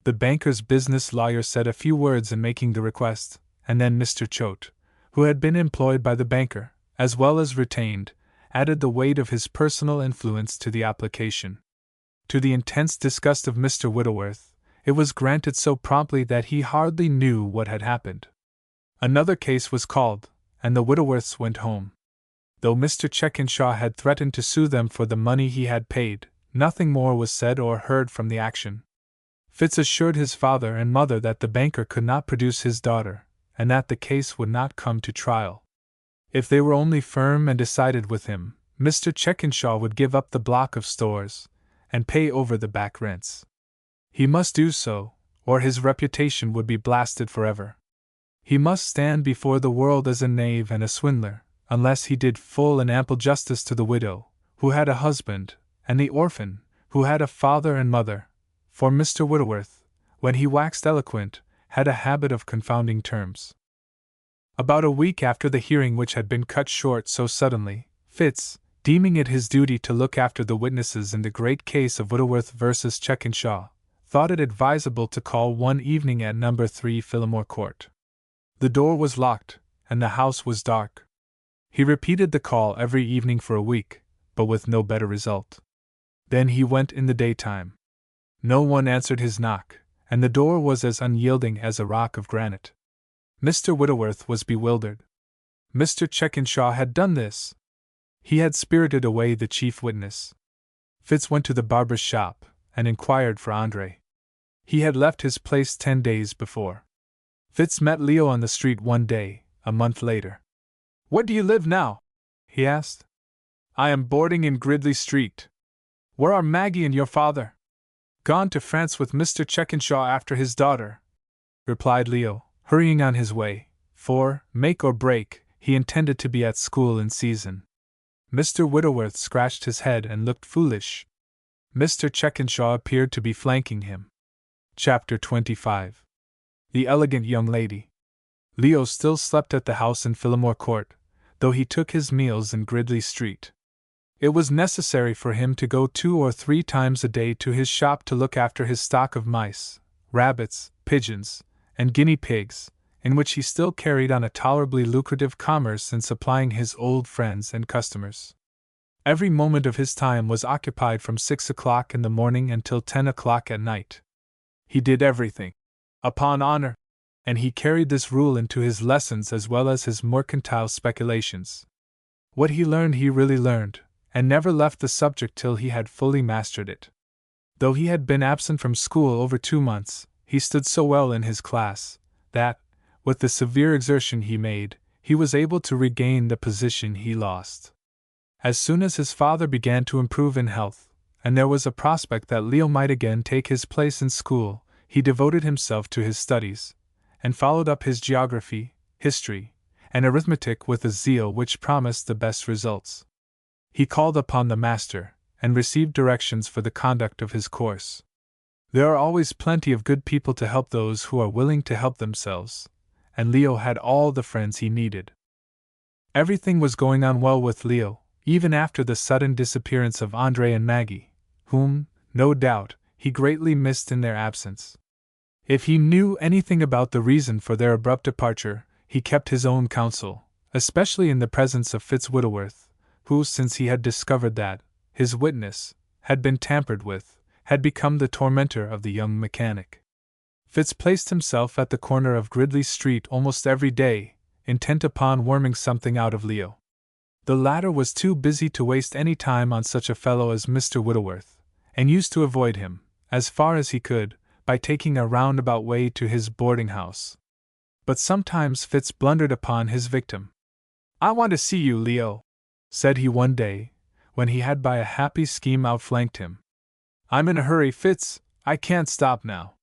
The banker's business lawyer said a few words in making the request, and then Mr. Choate, who had been employed by the banker, as well as retained, added the weight of his personal influence to the application. To the intense disgust of Mr. Whittleworth, it was granted so promptly that he hardly knew what had happened. Another case was called, and the Whittleworths went home. Though Mr. Checkenshaw had threatened to sue them for the money he had paid, nothing more was said or heard from the action. Fitz assured his father and mother that the banker could not produce his daughter, and that the case would not come to trial. If they were only firm and decided with him, Mr. Checkenshaw would give up the block of stores, and pay over the back rents. He must do so, or his reputation would be blasted forever. He must stand before the world as a knave and a swindler, unless he did full and ample justice to the widow, who had a husband, and the orphan, who had a father and mother, for Mr. Whittleworth, when he waxed eloquent, had a habit of confounding terms. About a week after the hearing, which had been cut short so suddenly, Fitz, deeming it his duty to look after the witnesses in the great case of Whittleworth versus Checkenshaw, thought it advisable to call one evening at No. 3 Phillimore Court. The door was locked, and the house was dark. He repeated the call every evening for a week, but with no better result. Then he went in the daytime. No one answered his knock, and the door was as unyielding as a rock of granite. Mr. Whittleworth was bewildered. Mr. Checkenshaw had done this. He had spirited away the chief witness. Fitz went to the barber's shop, and inquired for Andre. He had left his place 10 days before. Fitz met Leo on the street one day, a month later. "Where do you live now?" he asked. "I am boarding in Gridley Street." "Where are Maggie and your father?" "Gone to France with Mr. Checkenshaw after his daughter," replied Leo, hurrying on his way, for, make or break, he intended to be at school in season. Mr. Whittleworth scratched his head and looked foolish. Mr. Checkenshaw appeared to be flanking him. Chapter 25. The Elegant Young Lady. Leo still slept at the house in Phillimore Court, though he took his meals in Gridley Street. It was necessary for him to go 2 or 3 times a day to his shop to look after his stock of mice, rabbits, pigeons, and guinea pigs, in which he still carried on a tolerably lucrative commerce in supplying his old friends and customers. Every moment of his time was occupied from 6 o'clock in the morning until 10 o'clock at night. He did everything. Upon honor, and he carried this rule into his lessons as well as his mercantile speculations. What he learned he really learned, and never left the subject till he had fully mastered it. Though he had been absent from school over 2 months, he stood so well in his class, that, with the severe exertion he made, he was able to regain the position he lost. As soon as his father began to improve in health, and there was a prospect that Leo might again take his place in school, he devoted himself to his studies, and followed up his geography, history, and arithmetic with a zeal which promised the best results. He called upon the master, and received directions for the conduct of his course. There are always plenty of good people to help those who are willing to help themselves, and Leo had all the friends he needed. Everything was going on well with Leo, even after the sudden disappearance of Andre and Maggie, whom, no doubt, he greatly missed in their absence. If he knew anything about the reason for their abrupt departure, he kept his own counsel, especially in the presence of Fitzwittleworth, who, since he had discovered that his witness had been tampered with, had become the tormentor of the young mechanic. Fitz placed himself at the corner of Gridley Street almost every day, intent upon worming something out of Leo. The latter was too busy to waste any time on such a fellow as Mr. Whittleworth, and used to avoid him, as far as he could, by taking a roundabout way to his boarding-house. But sometimes Fitz blundered upon his victim. "I want to see you, Leo," said he one day, when he had by a happy scheme outflanked him. "I'm in a hurry, Fitz, I can't stop now."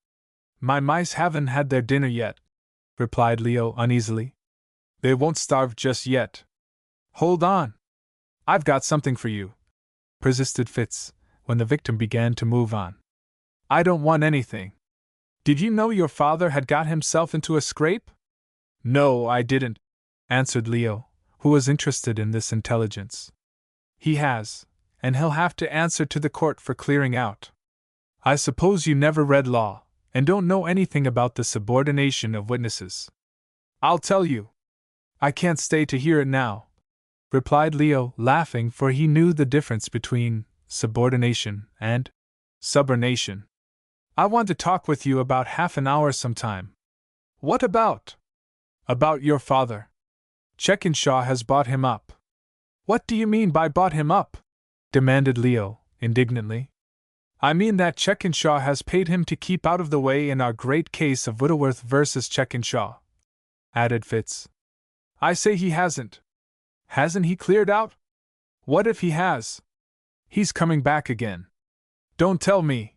"My mice haven't had their dinner yet," replied Leo uneasily. "They won't starve just yet." "Hold on. I've got something for you," persisted Fitz, when the victim began to move on. "I don't want anything. Did you know your father had got himself into a scrape?" "No, I didn't," answered Leo, who was interested in this intelligence. "He has, and he'll have to answer to the court for clearing out. I suppose you never read law, and don't know anything about the subordination of witnesses." "I'll tell you. I can't stay to hear it now," replied Leo, laughing, for he knew the difference between subordination and subordination. "I want to talk with you about half an hour sometime." "What about?" "About your father. Checkenshaw has bought him up." "What do you mean by bought him up?" demanded Leo, indignantly. "I mean that Checkenshaw has paid him to keep out of the way in our great case of Whittleworth versus Checkenshaw," added Fitz. "I say he hasn't. Hasn't he cleared out?" "What if he has?" "He's coming back again." "Don't tell me."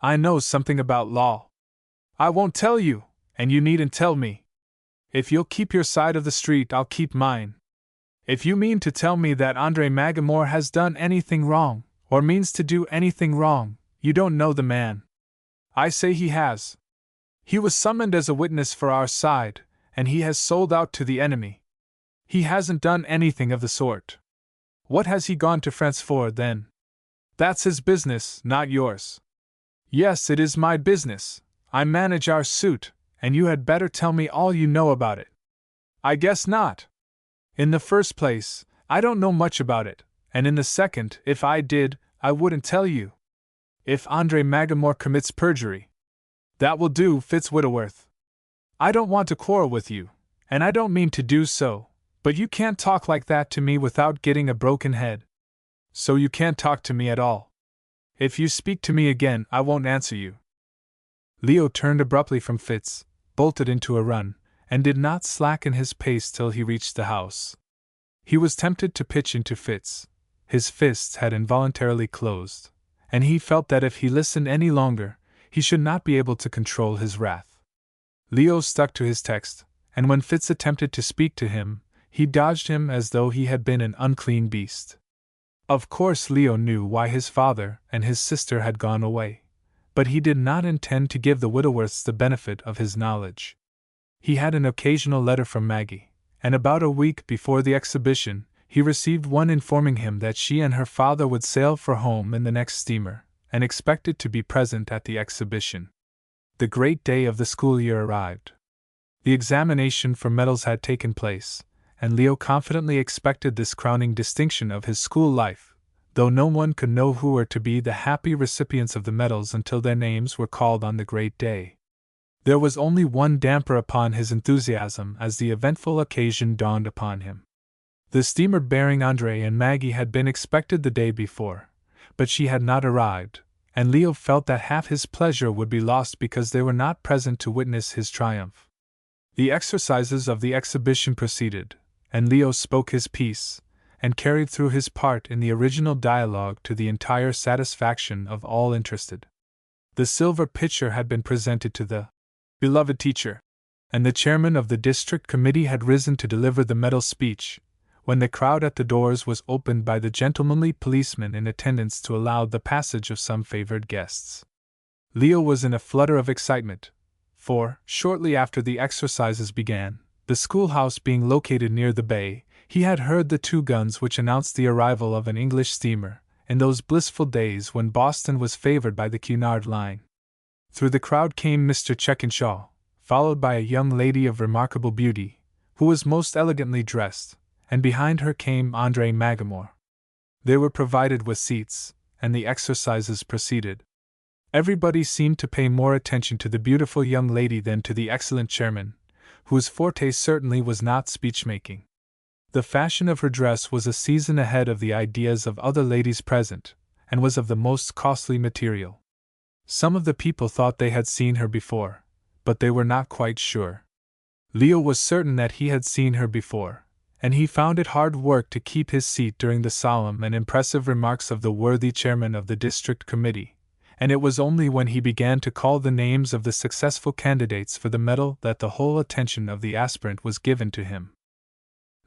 "I know something about law." "I won't tell you, and you needn't tell me. If you'll keep your side of the street, I'll keep mine. If you mean to tell me that Andre Magamore has done anything wrong, or means to do anything wrong, you don't know the man." "I say he has. He was summoned as a witness for our side, and he has sold out to the enemy." "He hasn't done anything of the sort." "What has he gone to France for, then?" "That's his business, not yours." "Yes, it is my business. I manage our suit, and you had better tell me all you know about it." "I guess not. In the first place, I don't know much about it, and in the second, if I did, I wouldn't tell you." "If Andre Magamore commits perjury." "That will do, Fitzwittleworth. I don't want to quarrel with you, and I don't mean to do so, but you can't talk like that to me without getting a broken head. So you can't talk to me at all. If you speak to me again, I won't answer you." Leo turned abruptly from Fitz, bolted into a run, and did not slacken his pace till he reached the house. He was tempted to pitch into Fitz. His fists had involuntarily closed, and he felt that if he listened any longer, he should not be able to control his wrath. Leo stuck to his text, and when Fitz attempted to speak to him, he dodged him as though he had been an unclean beast. Of course Leo knew why his father and his sister had gone away, but he did not intend to give the Whittleworths the benefit of his knowledge. He had an occasional letter from Maggie, and about a week before the exhibition, he received one informing him that she and her father would sail for home in the next steamer, and expected to be present at the exhibition. The great day of the school year arrived. The examination for medals had taken place, and Leo confidently expected this crowning distinction of his school life, though no one could know who were to be the happy recipients of the medals until their names were called on the great day. There was only one damper upon his enthusiasm as the eventful occasion dawned upon him. The steamer bearing Andre and Maggie had been expected the day before, but she had not arrived, and Leo felt that half his pleasure would be lost because they were not present to witness his triumph. The exercises of the exhibition proceeded, and Leo spoke his piece, and carried through his part in the original dialogue to the entire satisfaction of all interested. The silver pitcher had been presented to the beloved teacher, and the chairman of the district committee had risen to deliver the medal speech, when the crowd at the doors was opened by the gentlemanly policeman in attendance to allow the passage of some favored guests. Leo was in a flutter of excitement, for, shortly after the exercises began, the schoolhouse being located near the bay, he had heard the 2 guns which announced the arrival of an English steamer, in those blissful days when Boston was favored by the Cunard line. Through the crowd came Mr. Checkenshaw, followed by a young lady of remarkable beauty, who was most elegantly dressed, and behind her came Andre Magamore. They were provided with seats, and the exercises proceeded. Everybody seemed to pay more attention to the beautiful young lady than to the excellent chairman, whose forte certainly was not speech-making. The fashion of her dress was a season ahead of the ideas of other ladies present, and was of the most costly material. Some of the people thought they had seen her before, but they were not quite sure. Leo was certain that he had seen her before, and he found it hard work to keep his seat during the solemn and impressive remarks of the worthy chairman of the district committee, and it was only when he began to call the names of the successful candidates for the medal that the whole attention of the aspirant was given to him.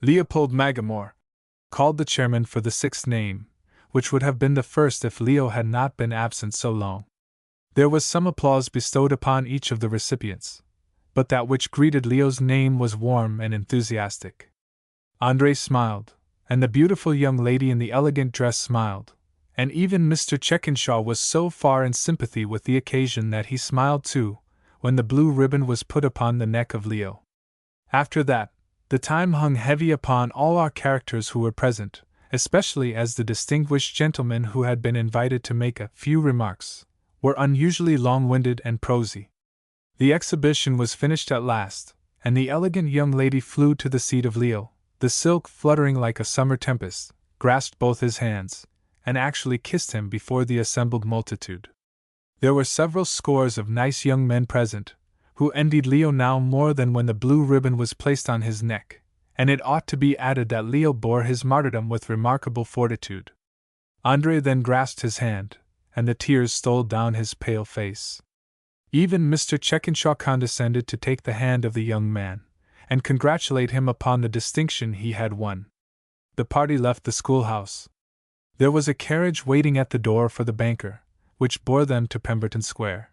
Leopold Magamore called the chairman for the 6th name, which would have been the first if Leo had not been absent so long. There was some applause bestowed upon each of the recipients, but that which greeted Leo's name was warm and enthusiastic. Andre smiled, and the beautiful young lady in the elegant dress smiled, and even Mr. Checkenshaw was so far in sympathy with the occasion that he smiled too, when the blue ribbon was put upon the neck of Leo. After that, the time hung heavy upon all our characters who were present, especially as the distinguished gentlemen who had been invited to make a few remarks were unusually long-winded and prosy. The exhibition was finished at last, and the elegant young lady flew to the seat of Leo, the silk fluttering like a summer tempest, grasped both his hands, and actually kissed him before the assembled multitude. There were several scores of nice young men present, who envied Leo now more than when the blue ribbon was placed on his neck, and it ought to be added that Leo bore his martyrdom with remarkable fortitude. Andre then grasped his hand, and the tears stole down his pale face. Even Mr. Checkenshaw condescended to take the hand of the young man, and congratulate him upon the distinction he had won. The party left the schoolhouse. There was a carriage waiting at the door for the banker, which bore them to Pemberton Square.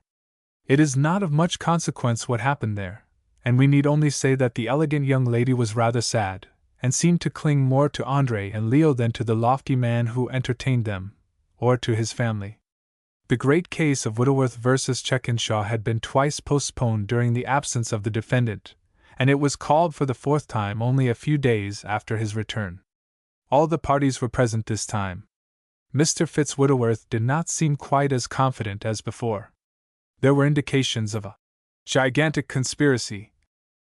It is not of much consequence what happened there, and we need only say that the elegant young lady was rather sad, and seemed to cling more to Andre and Leo than to the lofty man who entertained them, or to his family. The great case of Whittleworth versus Checkenshaw had been twice postponed during the absence of the defendant, and it was called for the 4th time only a few days after his return. All the parties were present this time. Mr. Fitz-Whittleworth did not seem quite as confident as before. There were indications of a gigantic conspiracy,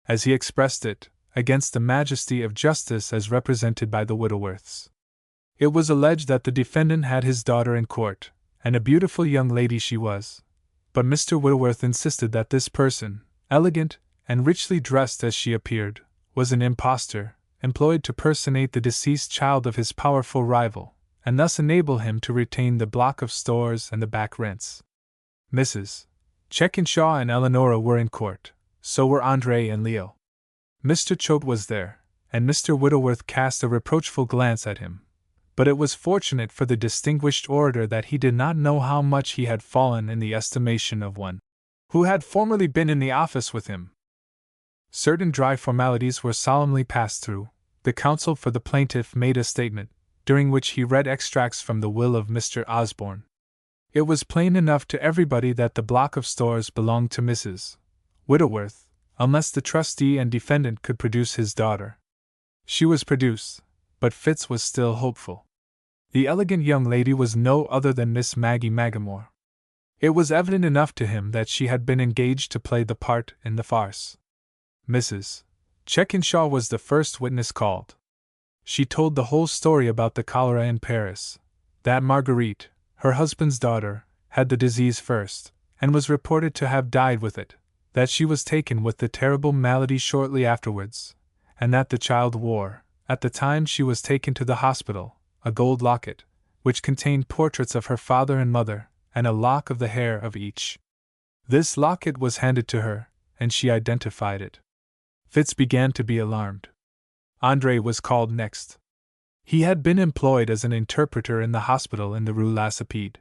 as he expressed it, against the majesty of justice as represented by the Whittleworths. It was alleged that the defendant had his daughter in court, and a beautiful young lady she was, but Mr. Whittleworth insisted that this person, elegant and richly dressed as she appeared, was an impostor, employed to personate the deceased child of his powerful rival, and thus enable him to retain the block of stores and the back rents. Mrs. Checkenshaw and Eleonora were in court, so were Andre and Leo. Mr. Choate was there, and Mr. Whittleworth cast a reproachful glance at him, but it was fortunate for the distinguished orator that he did not know how much he had fallen in the estimation of one who had formerly been in the office with him. Certain dry formalities were solemnly passed through. The counsel for the plaintiff made a statement, during which he read extracts from the will of Mr. Osborne. It was plain enough to everybody that the block of stores belonged to Mrs. Whittleworth, unless the trustee and defendant could produce his daughter. She was produced, but Fitz was still hopeful. The elegant young lady was no other than Miss Maggie Magamore. It was evident enough to him that she had been engaged to play the part in the farce. Mrs. Checkinshaw was the first witness called. She told the whole story about the cholera in Paris, that Marguerite, her husband's daughter, had the disease first, and was reported to have died with it, that she was taken with the terrible malady shortly afterwards, and that the child wore, at the time she was taken to the hospital, a gold locket, which contained portraits of her father and mother, and a lock of the hair of each. This locket was handed to her, and she identified it. Fitz began to be alarmed. André was called next. He had been employed as an interpreter in the hospital in the Rue Lacépède.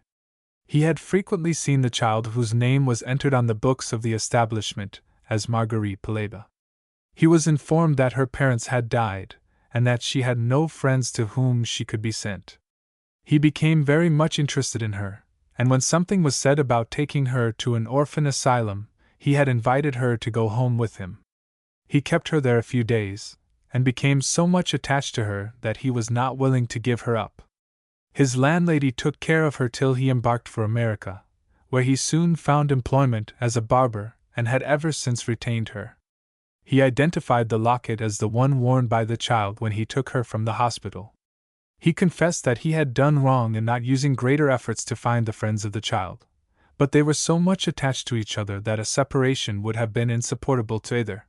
He had frequently seen the child whose name was entered on the books of the establishment as Marguerite Peleba. He was informed that her parents had died, and that she had no friends to whom she could be sent. He became very much interested in her, and when something was said about taking her to an orphan asylum, he had invited her to go home with him. He kept her there a few days, and became so much attached to her that he was not willing to give her up. His landlady took care of her till he embarked for America, where he soon found employment as a barber and had ever since retained her. He identified the locket as the one worn by the child when he took her from the hospital. He confessed that he had done wrong in not using greater efforts to find the friends of the child, but they were so much attached to each other that a separation would have been insupportable to either.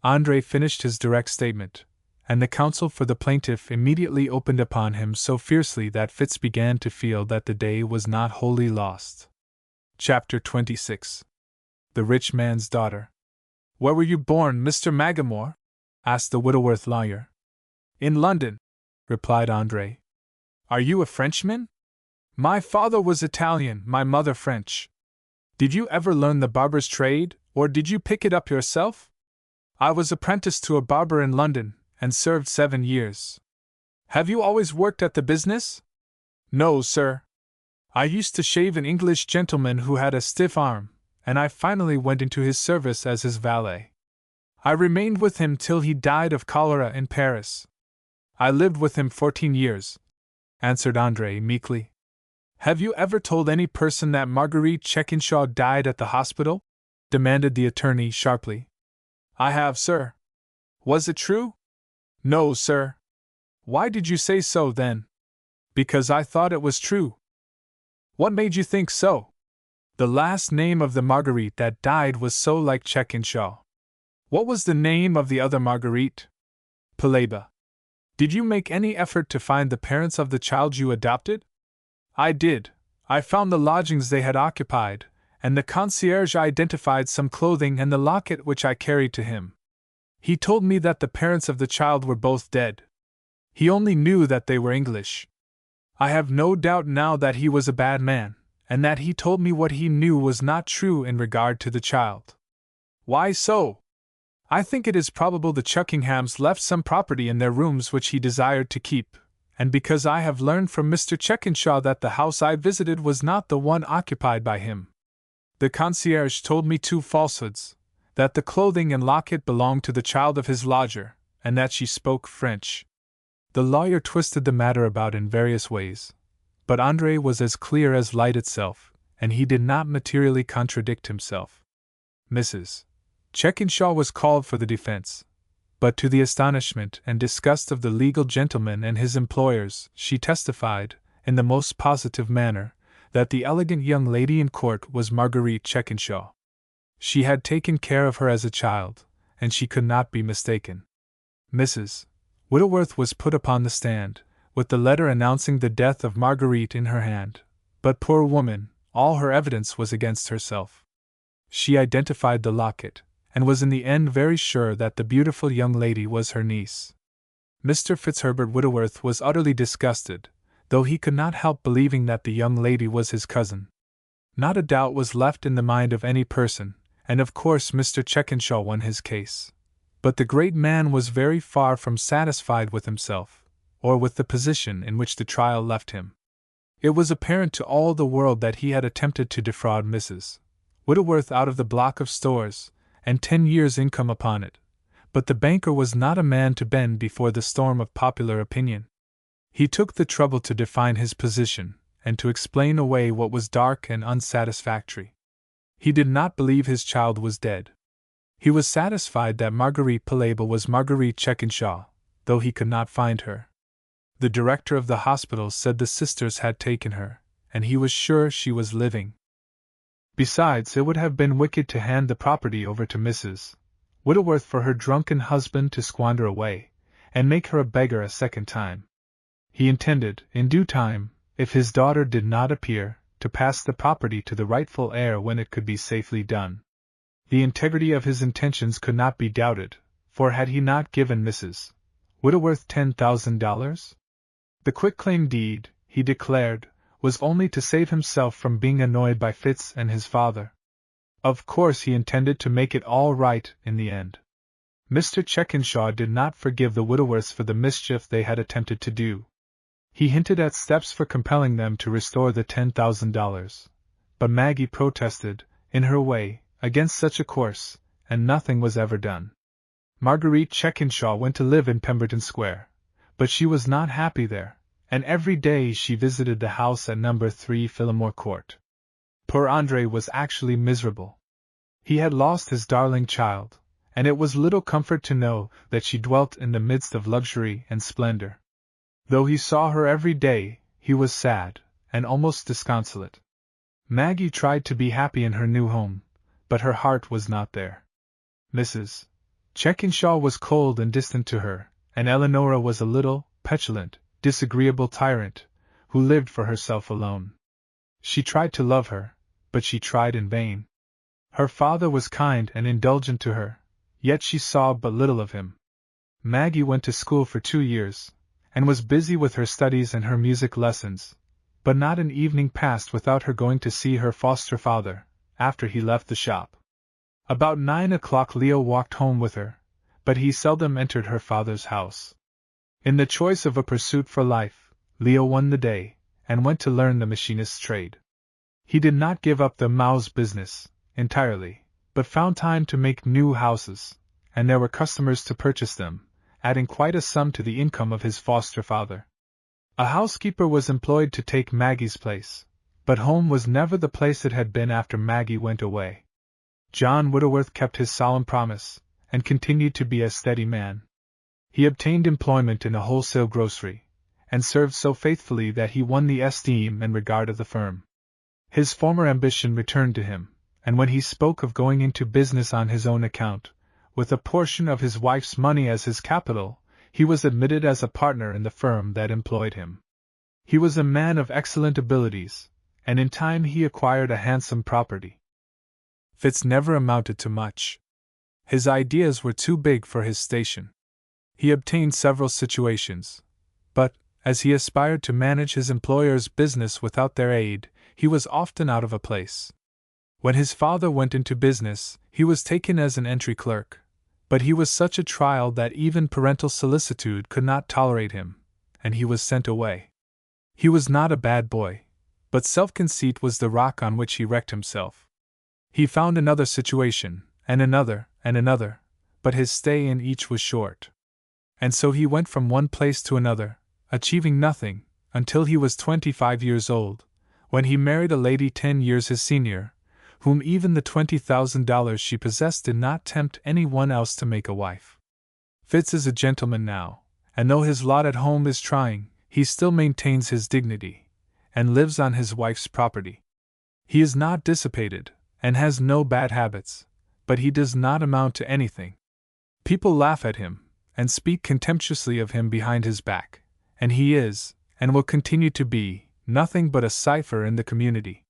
André finished his direct statement, and the counsel for the plaintiff immediately opened upon him so fiercely that Fitz began to feel that the day was not wholly lost. Chapter 26. The Rich Man's Daughter. "Where were you born, Mr. Magamore?" asked the Whittleworth lawyer. "In London," replied André. "Are you a Frenchman?" "My father was Italian, my mother French." "Did you ever learn the barber's trade, or did you pick it up yourself?" "I was apprenticed to a barber in London, and served 7 years. "Have you always worked at the business?" "No, sir. I used to shave an English gentleman who had a stiff arm, and I finally went into his service as his valet. I remained with him till he died of cholera in Paris. I lived with him 14 years, answered André meekly. "Have you ever told any person that Marguerite Checkinshaw died at the hospital?" demanded the attorney sharply. "I have, sir." "Was it true?" "No, sir." "Why did you say so, then?" "Because I thought it was true." "What made you think so?" "The last name of the Marguerite that died was so like Checkinshaw." "What was the name of the other Marguerite?" "Peleba." "Did you make any effort to find the parents of the child you adopted?" "I did. I found the lodgings they had occupied, and the concierge identified some clothing and the locket which I carried to him. He told me that the parents of the child were both dead. He only knew that they were English. I have no doubt now that he was a bad man, and that he told me what he knew was not true in regard to the child." "Why so?" "I think it is probable the Chuckinghams left some property in their rooms which he desired to keep, and because I have learned from Mr. Checkinshaw that the house I visited was not the one occupied by him. The concierge told me 2 falsehoods: that the clothing and locket belonged to the child of his lodger, and that she spoke French." The lawyer twisted the matter about in various ways, but André was as clear as light itself, and he did not materially contradict himself. Mrs. Checkinshaw was called for the defense, but to the astonishment and disgust of the legal gentleman and his employers, she testified, in the most positive manner, that the elegant young lady in court was Marguerite Checkinshaw. She had taken care of her as a child, and she could not be mistaken. Mrs. Whittleworth was put upon the stand, with the letter announcing the death of Marguerite in her hand, but poor woman, all her evidence was against herself. She identified the locket, and was in the end very sure that the beautiful young lady was her niece. Mr. Fitzherbert Whittleworth was utterly disgusted, though he could not help believing that the young lady was his cousin. Not a doubt was left in the mind of any person, and of course Mr. Checkinshaw won his case. But the great man was very far from satisfied with himself, or with the position in which the trial left him. It was apparent to all the world that he had attempted to defraud Mrs. Whittleworth out of the block of stores, and 10 years' income upon it, but the banker was not a man to bend before the storm of popular opinion. He took the trouble to define his position, and to explain away what was dark and unsatisfactory. He did not believe his child was dead. He was satisfied that Marguerite Palaba was Marguerite Chekinshaw, though he could not find her. The director of the hospital said the sisters had taken her, and he was sure she was living. Besides, it would have been wicked to hand the property over to Mrs. Whittleworth for her drunken husband to squander away, and make her a beggar a second time. He intended, in due time, if his daughter did not appear, to pass the property to the rightful heir when it could be safely done. The integrity of his intentions could not be doubted, for had he not given Mrs. Whittleworth $10,000? The quitclaim deed, he declared, was only to save himself from being annoyed by Fitz and his father. Of course he intended to make it all right in the end. Mr. Chekinshaw did not forgive the Whittleworths for the mischief they had attempted to do. He hinted at steps for compelling them to restore the $10,000, but Maggie protested, in her way, against such a course, and nothing was ever done. Marguerite Chekinshaw went to live in Pemberton Square, but she was not happy there, and every day she visited the house at No. 3 Phillimore Court. Poor André was actually miserable. He had lost his darling child, and it was little comfort to know that she dwelt in the midst of luxury and splendor. Though he saw her every day, he was sad, and almost disconsolate. Maggie tried to be happy in her new home, but her heart was not there. Mrs. Chekinshaw was cold and distant to her, and Eleonora was a little, petulant, disagreeable tyrant, who lived for herself alone. She tried to love her, but she tried in vain. Her father was kind and indulgent to her, yet she saw but little of him. Maggie went to school for 2 years, and was busy with her studies and her music lessons, but not an evening passed without her going to see her foster father, after he left the shop. About 9 o'clock Leo walked home with her, but he seldom entered her father's house. In the choice of a pursuit for life, Leo won the day, and went to learn the machinist's trade. He did not give up the mouse business entirely, but found time to make new houses, and there were customers to purchase them, adding quite a sum to the income of his foster father. A housekeeper was employed to take Maggie's place, but home was never the place it had been after Maggie went away. John Whittleworth kept his solemn promise, and continued to be a steady man. He obtained employment in a wholesale grocery, and served so faithfully that he won the esteem and regard of the firm. His former ambition returned to him, and when he spoke of going into business on his own account, with a portion of his wife's money as his capital, he was admitted as a partner in the firm that employed him. He was a man of excellent abilities, and in time he acquired a handsome property. Fitz never amounted to much. His ideas were too big for his station. He obtained several situations, but, as he aspired to manage his employer's business without their aid, he was often out of a place. When his father went into business, he was taken as an entry clerk, but he was such a trial that even parental solicitude could not tolerate him, and he was sent away. He was not a bad boy, but self-conceit was the rock on which he wrecked himself. He found another situation, and another, but his stay in each was short. And so he went from one place to another, achieving nothing, until he was 25 years old, when he married a lady 10 years his senior, whom even the $20,000 she possessed did not tempt anyone else to make a wife. Fitz is a gentleman now, and though his lot at home is trying, he still maintains his dignity, and lives on his wife's property. He is not dissipated, and has no bad habits, but he does not amount to anything. People laugh at him, and speak contemptuously of him behind his back, and he is, and will continue to be, nothing but a cipher in the community.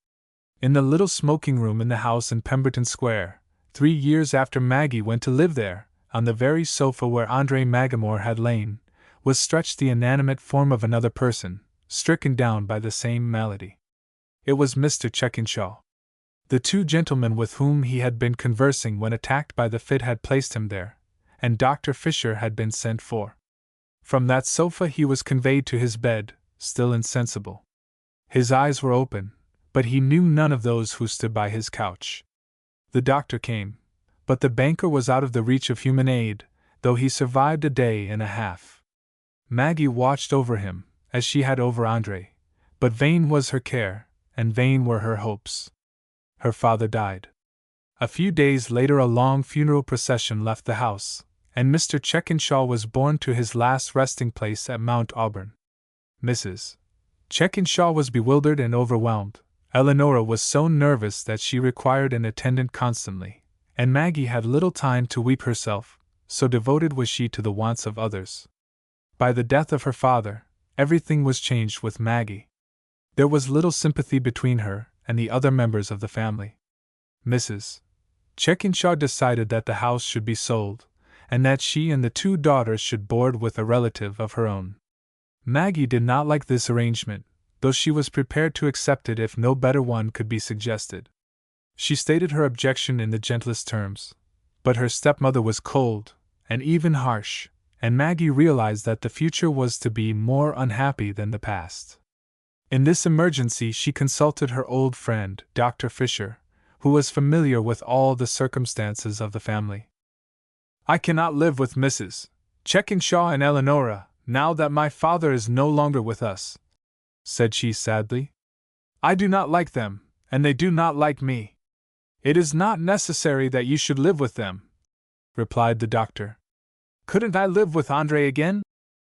In the little smoking room in the house in Pemberton Square, 3 years after Maggie went to live there, on the very sofa where André Magamore had lain, was stretched the inanimate form of another person, stricken down by the same malady. It was Mr. Chekinshaw. The 2 gentlemen with whom he had been conversing when attacked by the fit had placed him there, and Dr. Fisher had been sent for. From that sofa he was conveyed to his bed, still insensible. His eyes were open, but he knew none of those who stood by his couch. The doctor came, but the banker was out of the reach of human aid, though he survived a day and a half. Maggie watched over him, as she had over André, But vain was her care, and vain were her hopes. Her father died. A few days later a long funeral procession left the house, and Mr. Checkenshaw was borne to his last resting place at Mount Auburn. Mrs. Checkenshaw was bewildered and overwhelmed. Eleanora was so nervous that she required an attendant constantly, and Maggie had little time to weep herself, so devoted was she to the wants of others. By the death of her father, everything was changed with Maggie. There was little sympathy between her and the other members of the family. Mrs. Checkenshaw decided that the house should be sold, and that she and the 2 daughters should board with a relative of her own. Maggie did not like this arrangement, though she was prepared to accept it if no better one could be suggested. She stated her objection in the gentlest terms, but her stepmother was cold, and even harsh, and Maggie realized that the future was to be more unhappy than the past. In this emergency she consulted her old friend, Dr. Fisher, who was familiar with all the circumstances of the family. "I cannot live with Mrs. Checkenshaw and Eleanora, now that my father is no longer with us," said she sadly. "I do not like them, and they do not like me." "It is not necessary that you should live with them," replied the doctor. "Couldn't I live with Andre again?"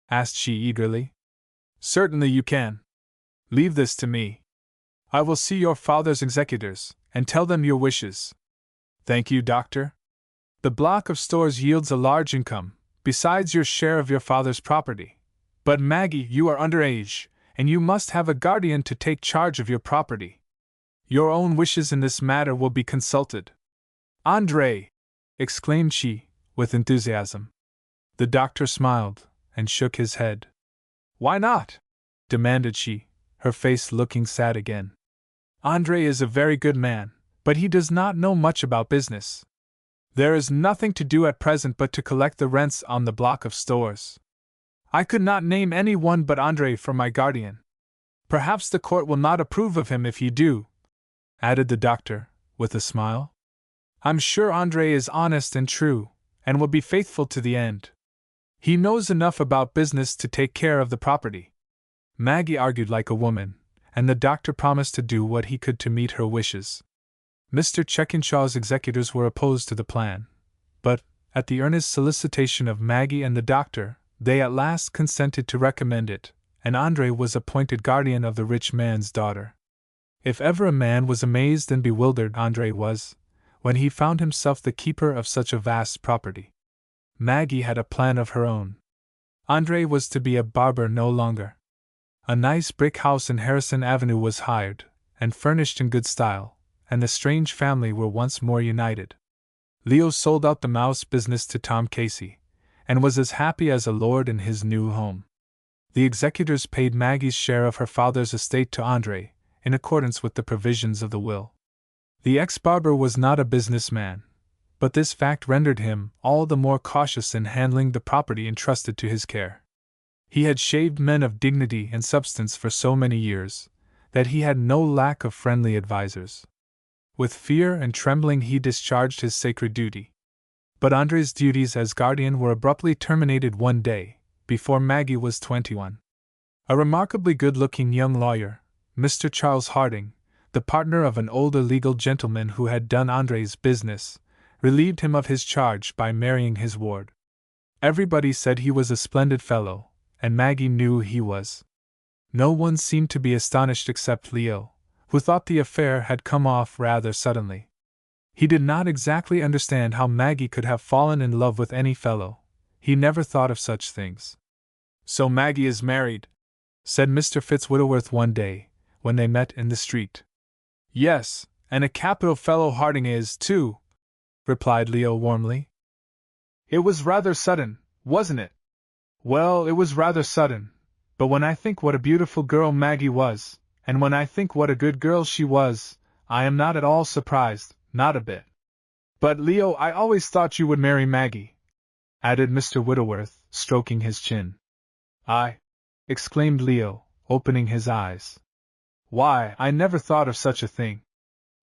asked she eagerly. "Certainly you can. Leave this to me. I will see your father's executors, and tell them your wishes." "Thank you, doctor. The block of stores yields a large income, besides your share of your father's property. But Maggie, you are under age, and you must have a guardian to take charge of your property. Your own wishes in this matter will be consulted." "Andre!" exclaimed she, with enthusiasm. The doctor smiled, and shook his head. "Why not?" demanded she, her face looking sad again. "Andre is a very good man, but he does not know much about business. There is nothing to do at present but to collect the rents on the block of stores. I could not name any one but Andre for my guardian. Perhaps the court will not approve of him if you do," added the doctor, with a smile. "I'm sure Andre is honest and true, and will be faithful to the end. He knows enough about business to take care of the property." Maggie argued like a woman, and the doctor promised to do what he could to meet her wishes. Mr. Checkenshaw's executors were opposed to the plan, but, at the earnest solicitation of Maggie and the doctor, they at last consented to recommend it, and Andre was appointed guardian of the rich man's daughter. If ever a man was amazed and bewildered, Andre was, when he found himself the keeper of such a vast property. Maggie had a plan of her own. Andre was to be a barber no longer. A nice brick house in Harrison Avenue was hired, and furnished in good style, and the strange family were once more united. Leo sold out the mouse business to Tom Casey, and was as happy as a lord in his new home. The executors paid Maggie's share of her father's estate to Andre, in accordance with the provisions of the will. The ex-barber was not a businessman, but this fact rendered him all the more cautious in handling the property entrusted to his care. He had shaved men of dignity and substance for so many years, that he had no lack of friendly advisers. With fear and trembling he discharged his sacred duty. But Andre's duties as guardian were abruptly terminated one day, before Maggie was 21. A remarkably good-looking young lawyer, Mr. Charles Harding, the partner of an older legal gentleman who had done Andre's business, relieved him of his charge by marrying his ward. Everybody said he was a splendid fellow, and Maggie knew he was. No one seemed to be astonished except Leo, who thought the affair had come off rather suddenly. He did not exactly understand how Maggie could have fallen in love with any fellow. He never thought of such things. "So Maggie is married," said Mr. Fitzwittleworth one day, when they met in the street. "Yes, and a capital fellow Harding is, too," replied Leo warmly. "It was rather sudden, wasn't it?" "Well, it was rather sudden, but when I think what a beautiful girl Maggie was, and when I think what a good girl she was, I am not at all surprised, not a bit. But, Leo, I always thought you would marry Maggie," added Mr. Whittleworth, stroking his chin. "I?" exclaimed Leo, opening his eyes. "Why, I never thought of such a thing.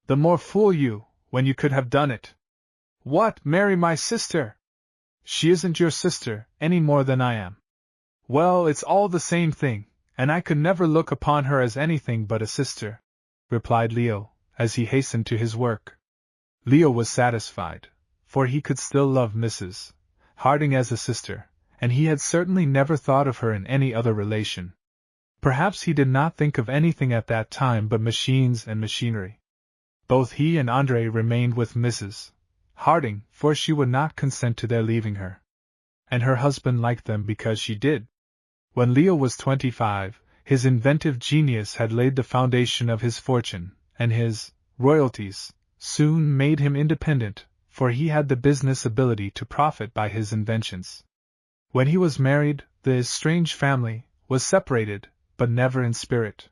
The more fool you, when you could have done it. What, marry my sister? She isn't your sister, any more than I am." "Well, it's all the same thing, and I could never look upon her as anything but a sister, replied Leo, as he hastened to his work. Leo was satisfied, for he could still love Mrs. Harding as a sister, and he had certainly never thought of her in any other relation. Perhaps he did not think of anything at that time but machines and machinery. Both he and Andre remained with Mrs. Harding, for she would not consent to their leaving her. And her husband liked them because she did. When Leo was 25, his inventive genius had laid the foundation of his fortune, and his royalties soon made him independent, for he had the business ability to profit by his inventions. When he was married, the estranged family was separated, but never in spirit.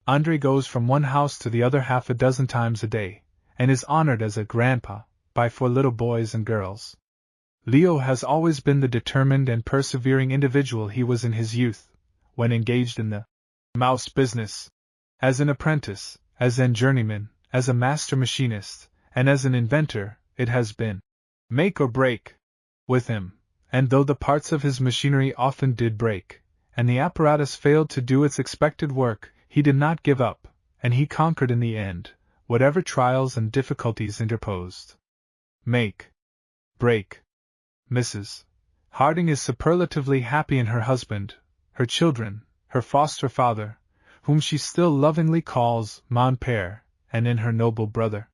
Andre goes from one house to the other half a dozen times a day, and is honored as a grandpa by 4 little boys and girls. Leo has always been the determined and persevering individual he was in his youth, when engaged in the mouse business, as an apprentice, as an journeyman, as a master machinist, and as an inventor. It has been make or break with him, and though the parts of his machinery often did break, and the apparatus failed to do its expected work, he did not give up, and he conquered in the end, whatever trials and difficulties interposed. Make, break. Mrs. Harding is superlatively happy in her husband, her children, her foster father, whom she still lovingly calls mon père, and in her noble brother.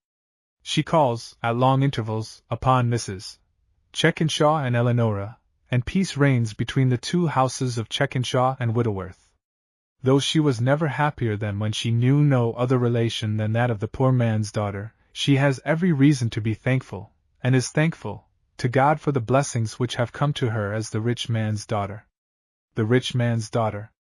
She calls, at long intervals, upon Mrs. Checkenshaw and Eleonora, and peace reigns between the 2 houses of Checkenshaw and Whittleworth. Though she was never happier than when she knew no other relation than that of the poor man's daughter, she has every reason to be thankful, and is thankful, to God for the blessings which have come to her as the rich man's daughter. The rich man's daughter.